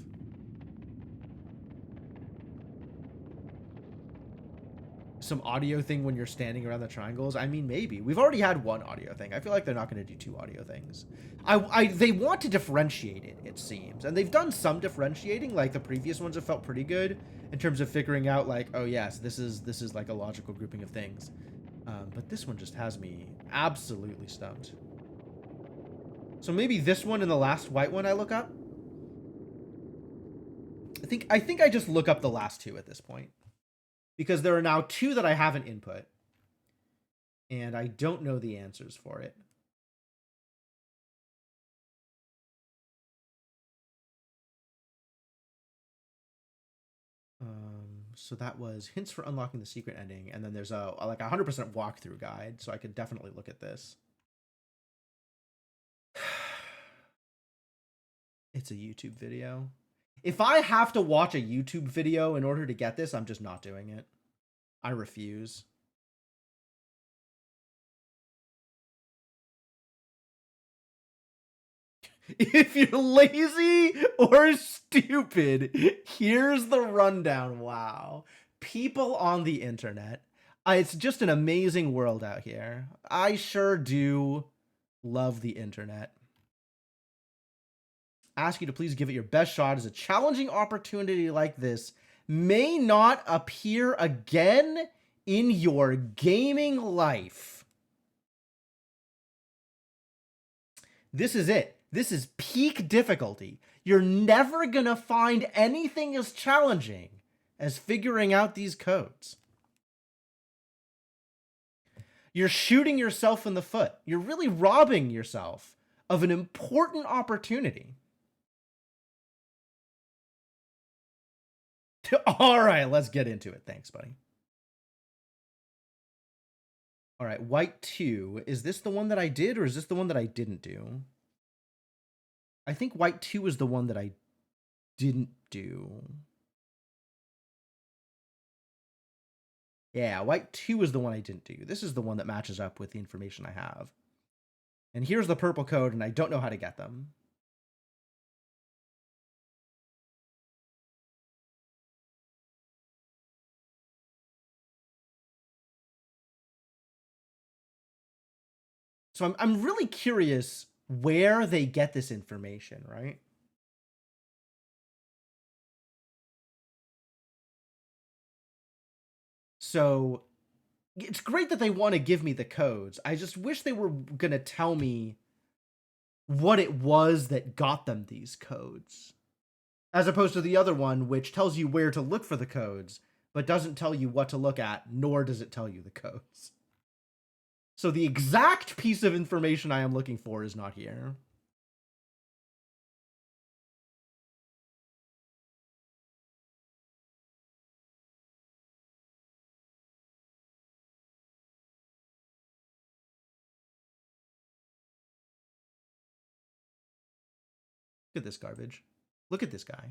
Some audio thing when you're standing around the triangles? I mean, maybe. We've already had 1 audio thing. I feel like they're not going to do 2 audio things. They want to differentiate it, it seems. And they've done some differentiating, like the previous ones have felt pretty good in terms of figuring out, like, oh yes, this is like a logical grouping of things. But this one just has me absolutely stumped. So maybe this one and the last white one I look up? I think I just look up the last 2 at this point. Because there are now 2 that I haven't input. And I don't know the answers for it. So that was hints for unlocking the secret ending. And then there's a like 100% walkthrough guide. So I could definitely look at this. It's a YouTube video. If I have to watch a YouTube video in order to get this, I'm just not doing it. I refuse. If you're lazy or stupid, here's the rundown. Wow. People on the internet. It's just an amazing world out here. I sure do love the internet. Ask you to please give it your best shot, as a challenging opportunity like this may not appear again in your gaming life. This is it. This is peak difficulty. You're never gonna find anything as challenging as figuring out these codes. You're shooting yourself in the foot. You're really robbing yourself of an important opportunity. All right, let's get into it. Thanks, buddy. All right, white 2. Is this the one that I did, or is this the one that I didn't do? I think white 2 is the one that I didn't do. Yeah, white 2 is the one I didn't do. This is the one that matches up with the information I have. And here's the purple code, and I don't know how to get them. So I'm really curious where they get this information, right? So it's great that they want to give me the codes. I just wish they were going to tell me what it was that got them these codes. As opposed to the other one, which tells you where to look for the codes, but doesn't tell you what to look at, nor does it tell you the codes. So the exact piece of information I am looking for is not here. Look at this garbage. Look at this guy.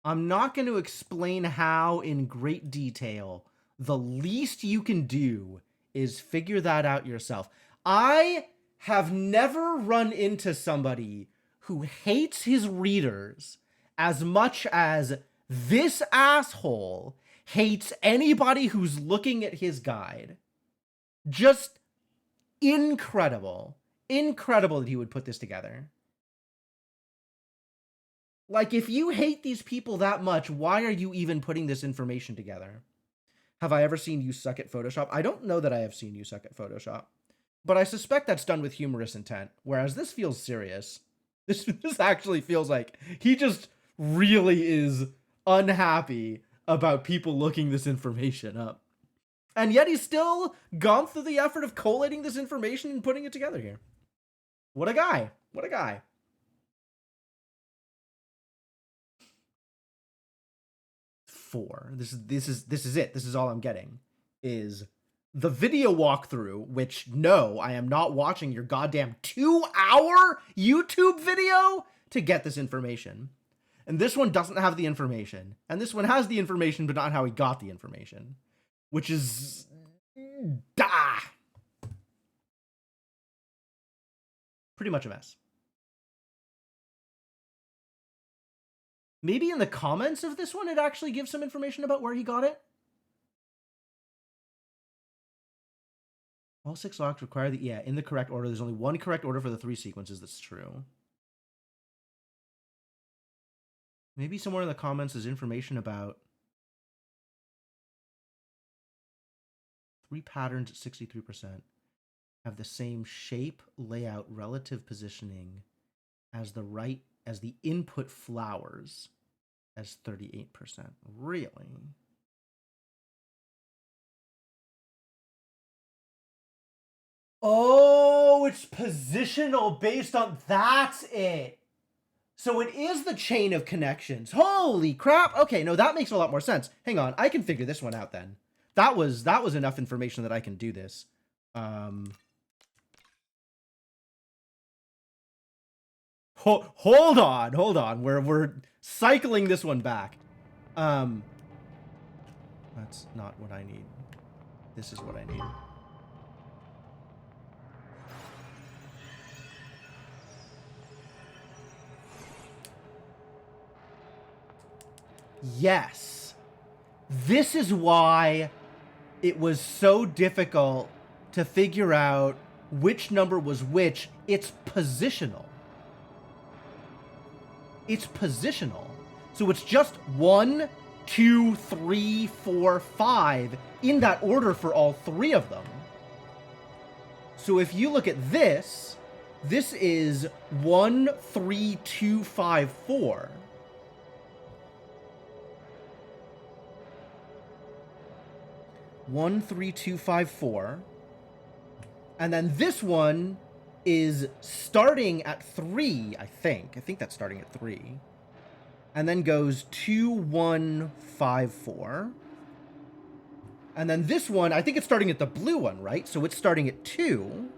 I'm not going to explain how in great detail. The least you can do is figure that out yourself. I have never run into somebody who hates his readers as much as this asshole hates anybody who's looking at his guide. Just incredible. Incredible that he would put this together. Like, if you hate these people that much, why are you even putting this information together? Have I ever seen you suck at Photoshop? I don't know that I have seen you suck at Photoshop, but I suspect that's done with humorous intent, whereas this feels serious. This actually feels like he just really is unhappy about people looking this information up. And yet he's still gone through the effort of collating this information and putting it together here. What a guy. What a guy. Four. This is it. This is all I'm getting. Is the video walkthrough, which no, I am not watching your goddamn 2-hour YouTube video to get this information. And this one doesn't have the information. And this one has the information, but not how he got the information. Which is... pretty much a mess. Maybe in the comments of this one, it actually gives some information about where he got it. All 6 locks require the... yeah, in the correct order. There's only one correct order for the 3 sequences. That's true. Maybe somewhere in the comments is information about 3 patterns at 63% have the same shape, layout, relative positioning as the input flowers as 38%. Really? Oh, it's positional based on... that's it. So it is the chain of connections. Holy crap. Okay, no, that makes a lot more sense. Hang on, I can figure this one out then. That was enough information that I can do this. Hold on. We're cycling this one back. That's not what I need. This is what I need. Yes. This is why it was so difficult to figure out which number was which. It's positional. It's positional. So it's just 1, 2, 3, 4, 5 in that order for all 3 of them. So if you look at this, this is 1, 3, 2, 5, 4. One, 3, 2, 5, 4. And then this one is starting at 3, I think. I think that's starting at 3. And then goes 2, 1, 5, 4. And then this one, I think it's starting at the blue one, right? So it's starting at 2.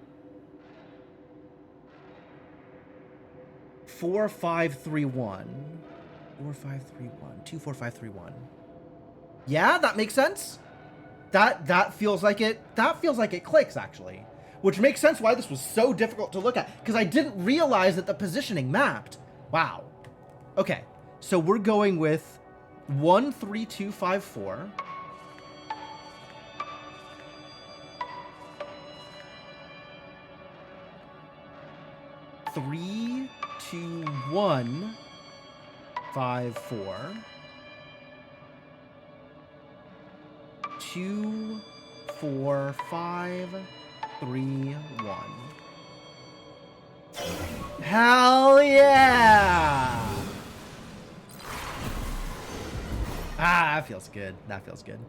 4, 5, 3, 1. 4, 5, 3, 1. 2, 4, 5, 3, 1. Yeah, that makes sense. That feels like it clicks, actually. Which makes sense why this was so difficult to look at, because I didn't realize that the positioning mapped. Wow. Okay, so we're going with 1, 3, 2, 5, 4. Three, 2, 1, 5, 4. 2, 4, 5, 3, 1. Hell yeah! Ah, that feels good. That feels good.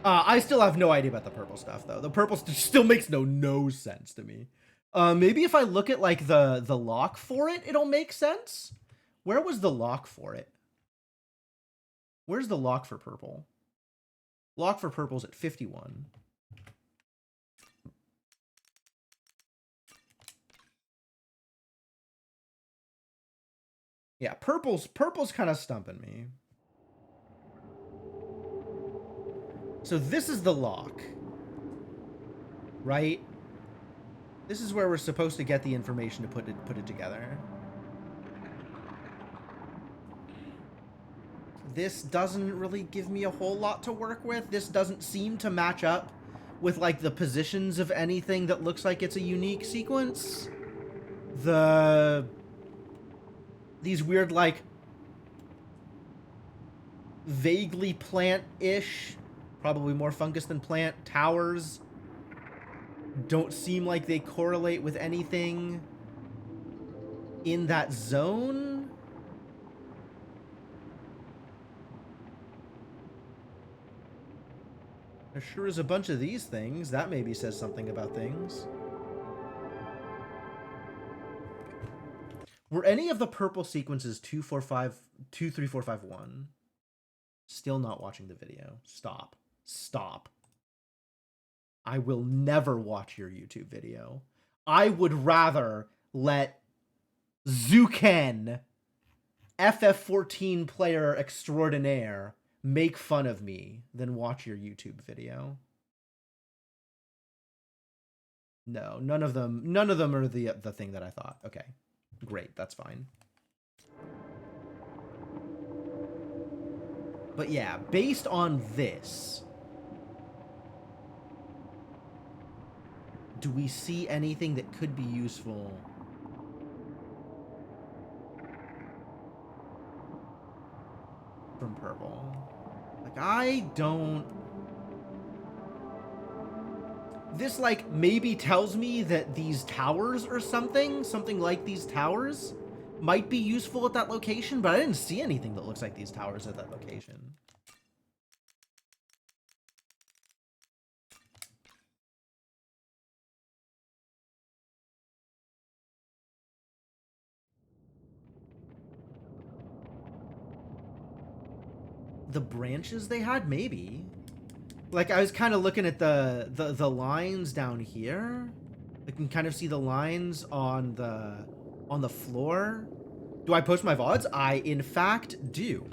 I still have no idea about the purple stuff, though. The purple still makes no sense to me. Maybe if I look at, like, the lock for it, it'll make sense? Where was the lock for it? Where's the lock for purple? Lock for purple's at 51. Yeah, purple's kind of stumping me. So this is the lock, right? This is where we're supposed to get the information to put it together. This doesn't really give me a whole lot to work with. This doesn't seem to match up with, like, the positions of anything that looks like it's a unique sequence. These weird, like, vaguely plant-ish, probably more fungus than plant, towers don't seem like they correlate with anything in that zone. There sure is a bunch of these things. That maybe says something about things. Were any of the purple sequences 2, 4, 5, 2, 3, 4, 5, 1? Still not watching the video. Stop. Stop. I will never watch your YouTube video. I would rather let Zuken, FF14 player extraordinaire, make fun of me than watch your YouTube video. No, none of them are the thing that I thought. Okay. Great, that's fine. But yeah, based on this, do we see anything that could be useful? From purple. Like, I don't... This, like, maybe tells me that these towers or something like these towers, might be useful at that location, but I didn't see anything that looks like these towers at that location. The branches they had? Maybe. Like, I was kind of looking at the lines down here. I can kind of see the lines on the floor. Do I post my VODs? I, in fact, do.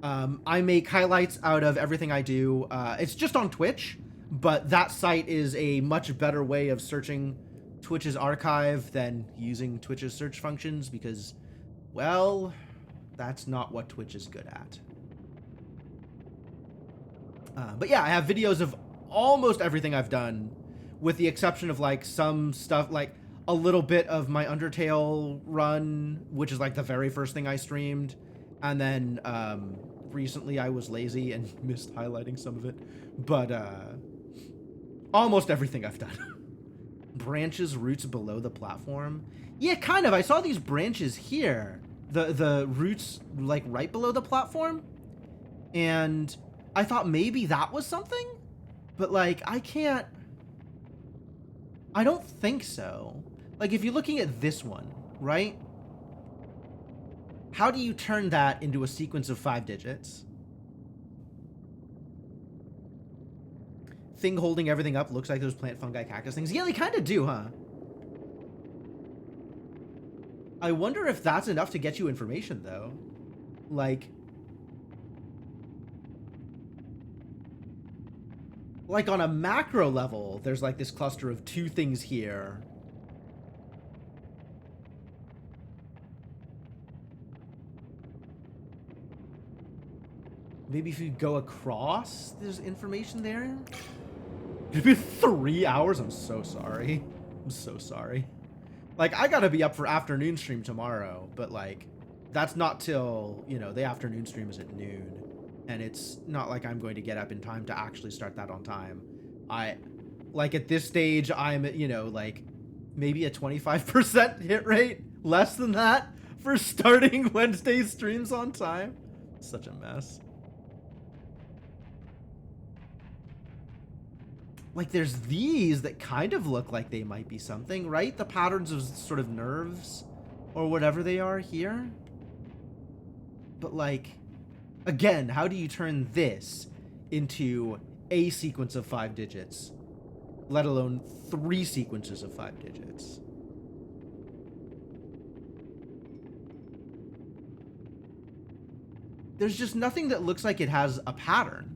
I make highlights out of everything I do. It's just on Twitch, but that site is a much better way of searching Twitch's archive than using Twitch's search functions because, well, that's not what Twitch is good at. But yeah, I have videos of almost everything I've done, with the exception of, like, some stuff, like a little bit of my Undertale run, which is like the very first thing I streamed. And then recently I was lazy and missed highlighting some of it. But almost everything I've done. Branches, roots below the platform. Yeah, kind of. I saw these branches here. The roots, like, right below the platform. And I thought maybe that was something, but, like, I don't think so. Like, if you're looking at this one, right? How do you turn that into a sequence of 5 digits? Thing holding everything up looks like those plant, fungi, cactus things. Yeah, they kind of do, huh? I wonder if that's enough to get you information, though. Like on a macro level, there's like this cluster of 2 things here. Maybe if you go across, there's information there. It'd be 3 hours. I'm so sorry. I'm so sorry. Like, I gotta be up for afternoon stream tomorrow, but, like, that's not till, you know, the afternoon stream is at noon. And it's not like I'm going to get up in time to actually start that on time. Like, at this stage, I'm, you know, like, maybe a 25% hit rate, less than that, for starting Wednesday streams on time. Such a mess. Like, there's these that kind of look like they might be something, right? The patterns of sort of nerves or whatever they are here. But, like, again, how do you turn this into a sequence of 5 digits, let alone 3 sequences of 5 digits? There's just nothing that looks like it has a pattern.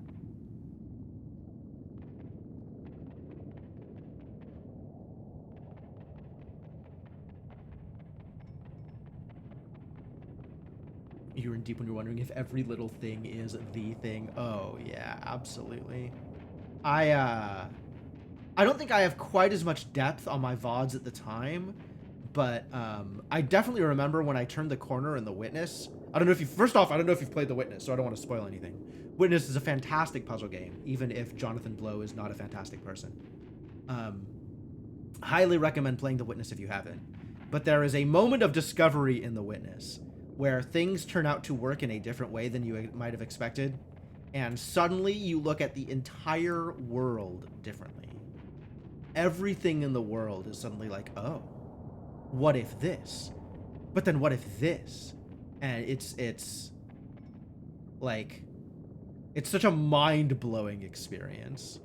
You're in deep when you're wondering if every little thing is the thing. Oh, yeah, absolutely. I don't think I have quite as much depth on my VODs at the time, but I definitely remember when I turned the corner in The Witness, I don't know if you, first off, I don't know if you've played The Witness, so I don't want to spoil anything. Witness is a fantastic puzzle game, even if Jonathan Blow is not a fantastic person. Highly recommend playing The Witness if you haven't. But there is a moment of discovery in The Witness where things turn out to work in a different way than you might have expected, and suddenly you look at the entire world differently. Everything in the world is suddenly like, oh, what if this? But then what if this? And it's like, it's such a mind-blowing experience.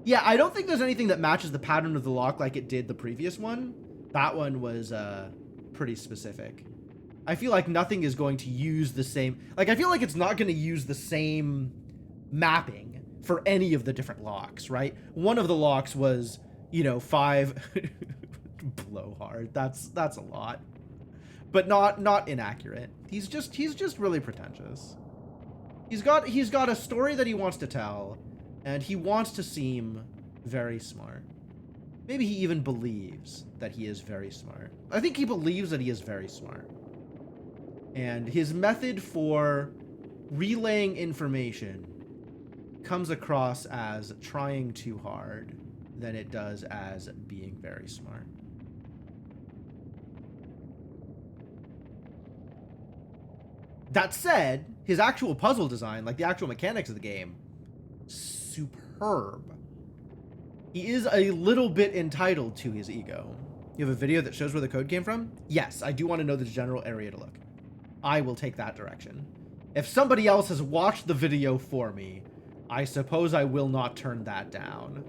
Yeah, I don't think there's anything that matches the pattern of the lock like it did the previous one. That one was pretty specific. I feel like nothing is going to use the same... Like, I feel like it's not going to use the same mapping for any of the different locks, right? One of the locks was, you know, 5... Blowhard. That's a lot. But not inaccurate. He's just really pretentious. He's got a story that he wants to tell, and he wants to seem very smart. Maybe he even believes that he is very smart. I think he believes that he is very smart. And his method for relaying information comes across as trying too hard than it does as being very smart. That said, his actual puzzle design, like the actual mechanics of the game, superb. He is a little bit entitled to his ego. You have a video that shows where the code came from? Yes, I do want to know the general area to look. I will take that direction. If somebody else has watched the video for me, I suppose I will not turn that down.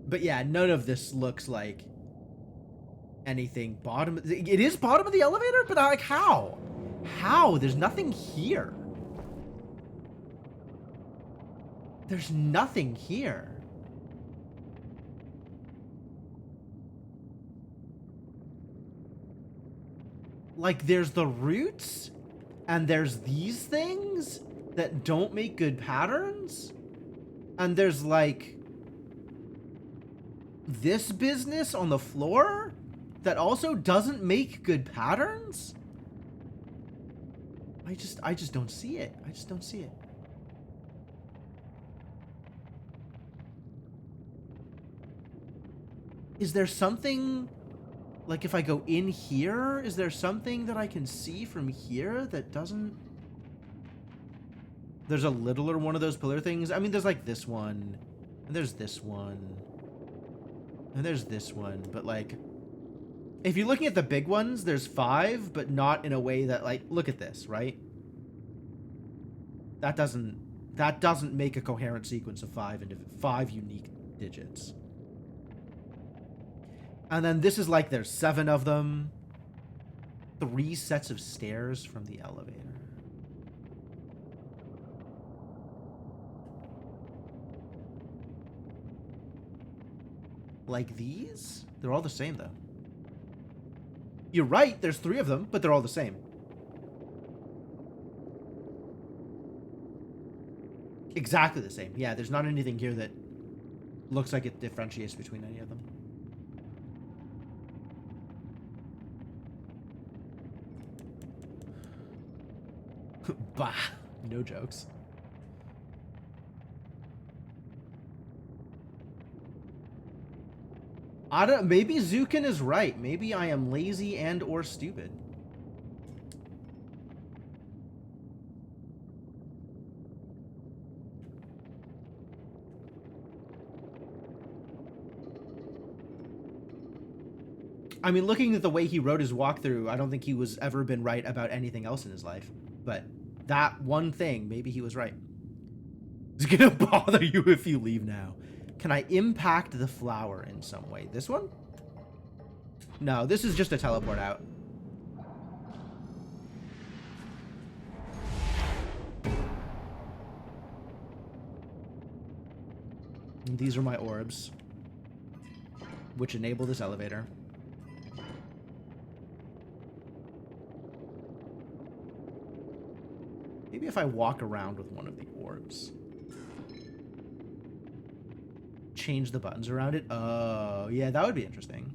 But yeah, none of this looks like anything bottom. It is bottom of the elevator, but like how? How? There's nothing here. There's nothing here. Like, there's the roots, and there's these things that don't make good patterns, and there's like this business on the floor that also doesn't make good patterns. I just don't see it. I just don't see it. Is there something, like if I go in here, is there something that I can see from here that doesn't... There's a littler one of those pillar things. I mean, there's like this one, and there's this one, and there's this one, but like, if you're looking at the big ones, there's 5, but not in a way that, like, look at this, right? That doesn't make a coherent sequence of 5 unique digits. And then this is like there's 7 of them. 3 sets of stairs from the elevator. Like these? They're all the same though. You're right, there's 3 of them, but they're all the same. Exactly the same. Yeah, there's not anything here that looks like it differentiates between any of them. Bah, no jokes. I don't, maybe Zukin is right. Maybe I am lazy and or stupid. I mean, looking at the way he wrote his walkthrough, I don't think he was ever been right about anything else in his life. But that one thing, maybe he was right. It's gonna bother you if you leave now. Can I impact the flower in some way? This one? No, this is just a teleport out. And these are my orbs, which enable this elevator. Maybe if I walk around with one of the orbs. Change the buttons around it. Oh, yeah, that would be interesting.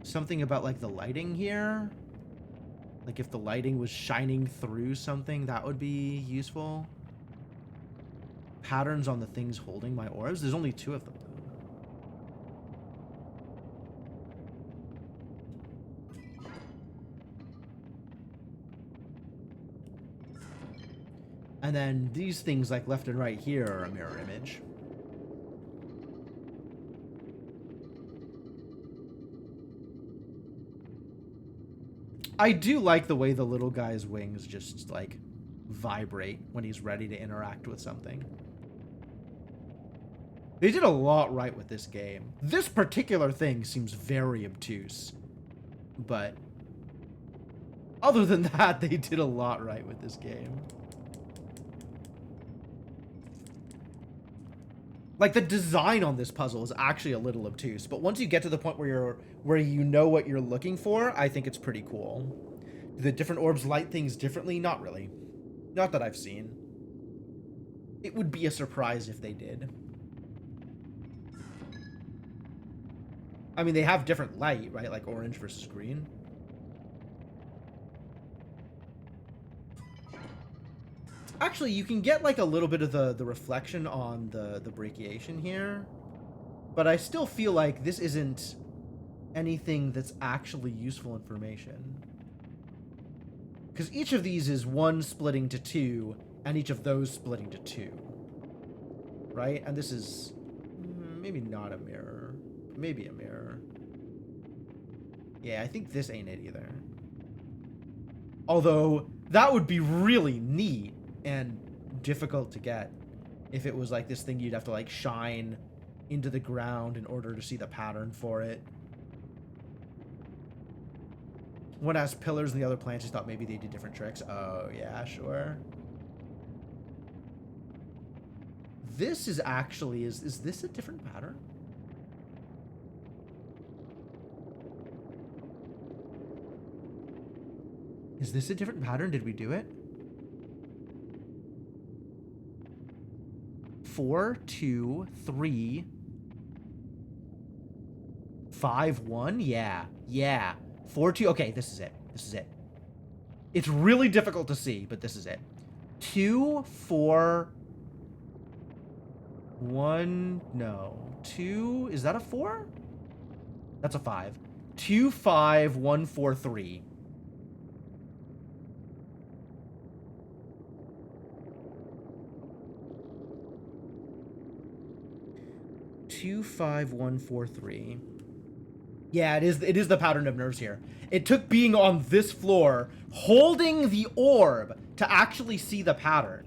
Something about, like, the lighting here. Like, if the lighting was shining through something, that would be useful. Patterns on the things holding my orbs. There's only 2 of them, though. And then these things, like, left and right here are a mirror image. I do like the way the little guy's wings just, like, vibrate when he's ready to interact with something. They did a lot right with this game. This particular thing seems very obtuse. But other than that, they did a lot right with this game. Like, the design on this puzzle is actually a little obtuse, but once you get to the point where you know what you're looking for, I think it's pretty cool. Do the different orbs light things differently? Not really. Not that I've seen. It would be a surprise if they did. I mean, they have different light, right? Like orange versus green. Actually, you can get like a little bit of the reflection on the brachiation here. But I still feel like this isn't anything that's actually useful information. Because each of these is 1 splitting to 2, and each of those splitting to 2. Right? And this is maybe not a mirror. Maybe a mirror. Yeah, I think this ain't it either. Although, that would be really neat and difficult to get if it was like this thing you'd have to like shine into the ground in order to see the pattern for it. One has pillars and the other plants. Just thought maybe they did different tricks. Oh, yeah, sure. This is actually... Is this a different pattern? Is this a different pattern? Did we do it? 4, 2, 3, 5, 1? Yeah. Yeah. 4, 2. Okay, this is it. This is it. It's really difficult to see, but this is it. 2, 4, 1. No. 2. Is that a 4? That's a 5. 2, 5, 1, 4, 3. 2, 5, 1, 4, 3. Yeah, it is the pattern of nerves here. It took being on this floor, holding the orb, to actually see the pattern.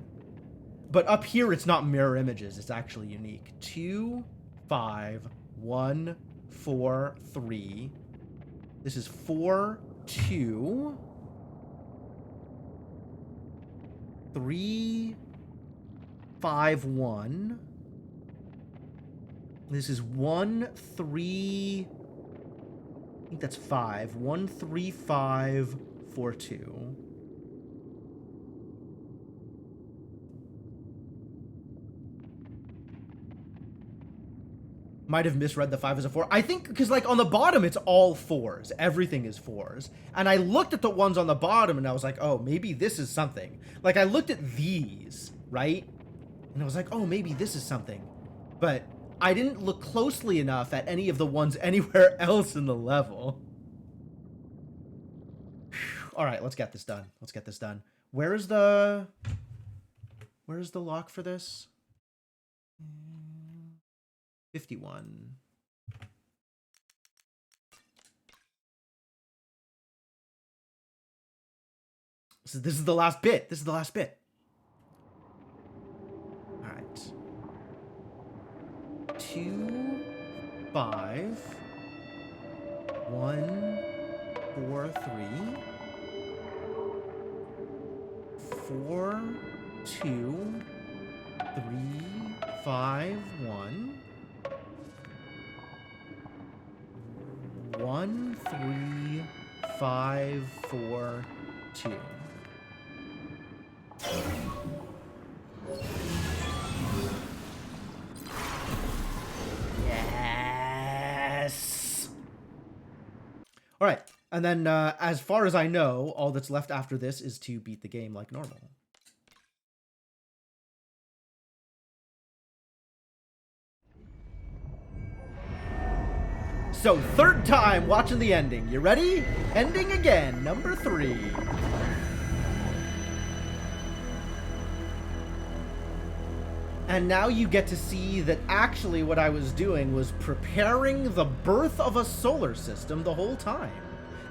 But up here, it's not mirror images. It's actually unique. 2, 5, 1, 4, 3. This is 4, 2. 3, 5, 1. This is 1, 3... I think that's 5. 1, 3, 5, 4, 2. Might have misread the 5 as a 4. I think, because, like, on the bottom, it's all 4s. Everything is 4s. And I looked at the ones on the bottom, and I was like, oh, maybe this is something. Like, I looked at these, right? And I was like, oh, maybe this is something. But I didn't look closely enough at any of the ones anywhere else in the level. All right, let's get this done. Let's get this done. Where's the lock for this? 51. So this is the last bit. This is the last bit. All right. 2, 5, 1, 4, 3, 4, 2, 3, 5, 1, 1, 3, 5, 4, 2. All right. And then, as far as I know, all that's left after this is to beat the game like normal. So, third time watching the ending. You ready? Ending again, number 3. And now you get to see that actually what I was doing was preparing the birth of a solar system the whole time.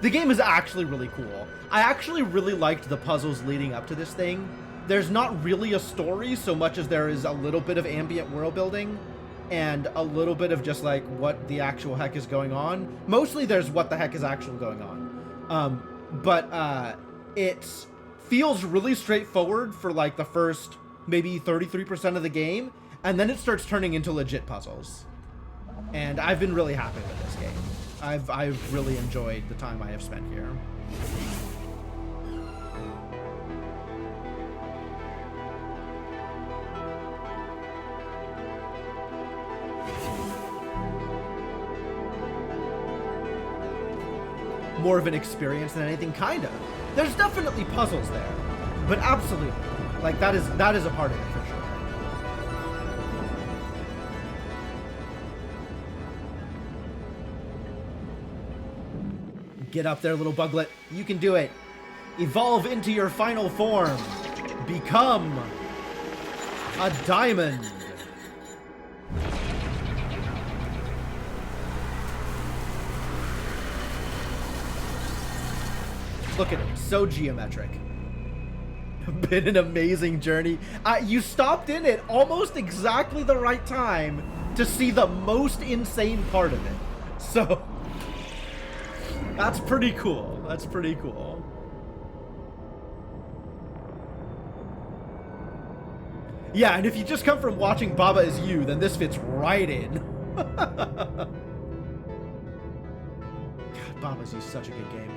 The game is actually really cool. I actually really liked the puzzles leading up to this thing. There's not really a story so much as there is a little bit of ambient world building and a little bit of just like what the actual heck is going on. Mostly there's what the heck is actually going on. But it feels really straightforward for like the first maybe 33% of the game, and then it starts turning into legit puzzles. And I've been really happy with this game. I've really enjoyed the time I have spent here. More of an experience than anything, kinda. There's definitely puzzles there, but absolutely. Like, that is a part of it, for sure. Get up there, little buglet. You can do it. Evolve into your final form. Become a diamond. Look at it. So geometric. Been an amazing journey. You stopped in it almost exactly the right time to see the most insane part of it. So that's pretty cool. That's pretty cool. Yeah, and if you just come from watching Baba Is You, then this fits right in. God, Baba Is You is such a good game.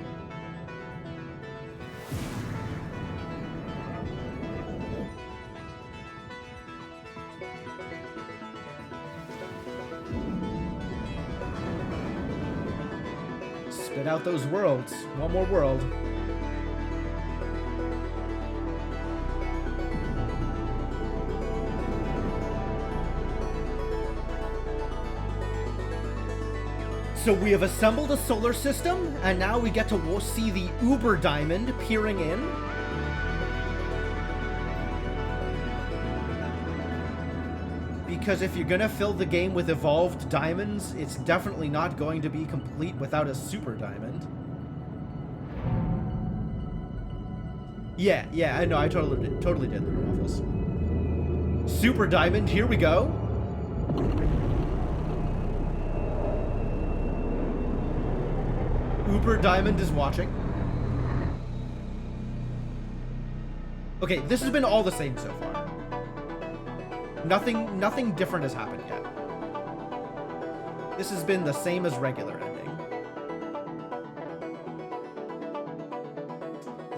Spit out those worlds. One more world. So we have assembled a solar system, and now we get to see the Uber Diamond peering in. Because if you're gonna fill the game with evolved diamonds, it's definitely not going to be complete without a super diamond. Yeah, I know, I totally did Lunar Waffles. Super diamond, here we go. Uber Diamond is watching. Okay, this has been all the same so far. Nothing different has happened yet. This has been the same as regular ending.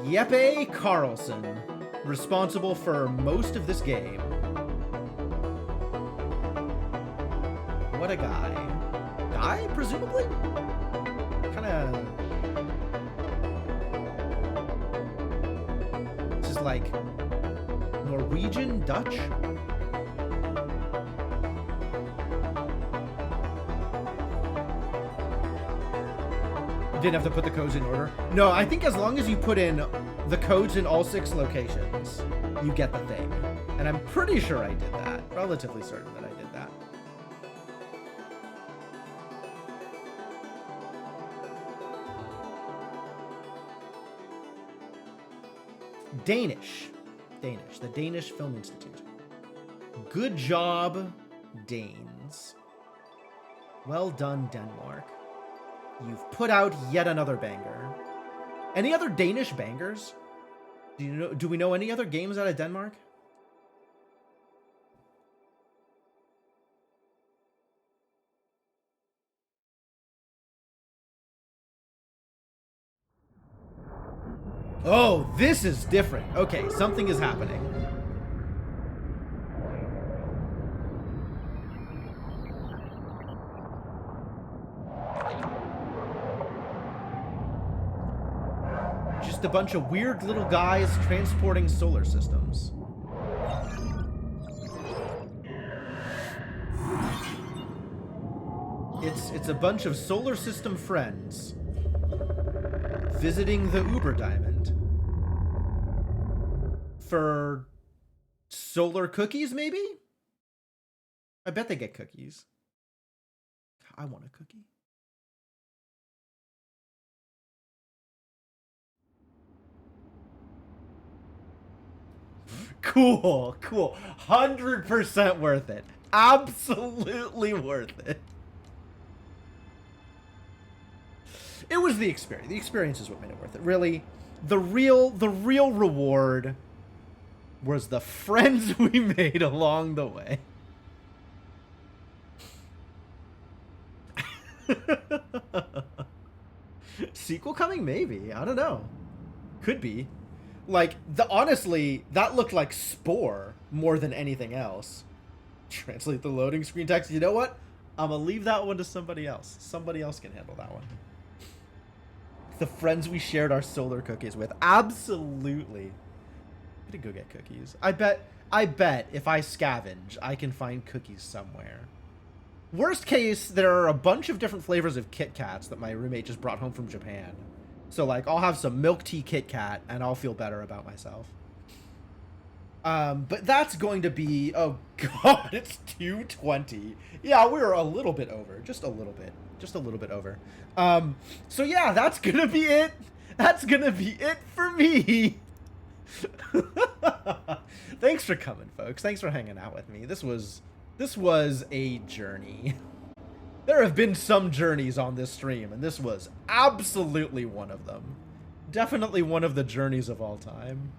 Jeppe Carlson, responsible for most of this game. What a guy. Guy, presumably? Kinda... This is like... Norwegian? Dutch? Didn't have to put the codes in order. No, I think as long as you put in the codes in all 6 locations, you get the thing. And I'm pretty sure I did that. Relatively certain that I did that. Danish. The Danish Film Institute. Good job, Danes. Well done, Denmark. You've put out yet another banger. Any other Danish bangers? Do we know any other games out of Denmark? Oh, this is different. Okay, something is happening. just a bunch of weird little guys transporting solar systems. It's a bunch of solar system friends visiting the Uber Diamond for solar cookies, maybe? I bet they get cookies. I want a cookie. Cool, cool. 100% worth it. Absolutely worth it. It was the experience. The experience is what made it worth it. Really, the real reward was the friends we made along the way. Sequel coming? Maybe. I don't know. Could be. Like, honestly, that looked like Spore more than anything else. Translate the loading screen text. You know what? I'm gonna leave that one to somebody else. Somebody else can handle that one. The friends we shared our solar cookies with. Absolutely. I'm gonna go get cookies. I bet if I scavenge, I can find cookies somewhere. Worst case, there are a bunch of different flavors of Kit Kats that my roommate just brought home from Japan. So, like, I'll have some milk tea Kit Kat, and I'll feel better about myself. But that's going to be... Oh, God, it's 2:20. Yeah, we're a little bit over. Just a little bit. Just a little bit over. So, yeah, that's going to be it. That's going to be it for me. Thanks for coming, folks. Thanks for hanging out with me. This was a journey. There have been some journeys on this stream, and this was absolutely one of them. Definitely one of the journeys of all time.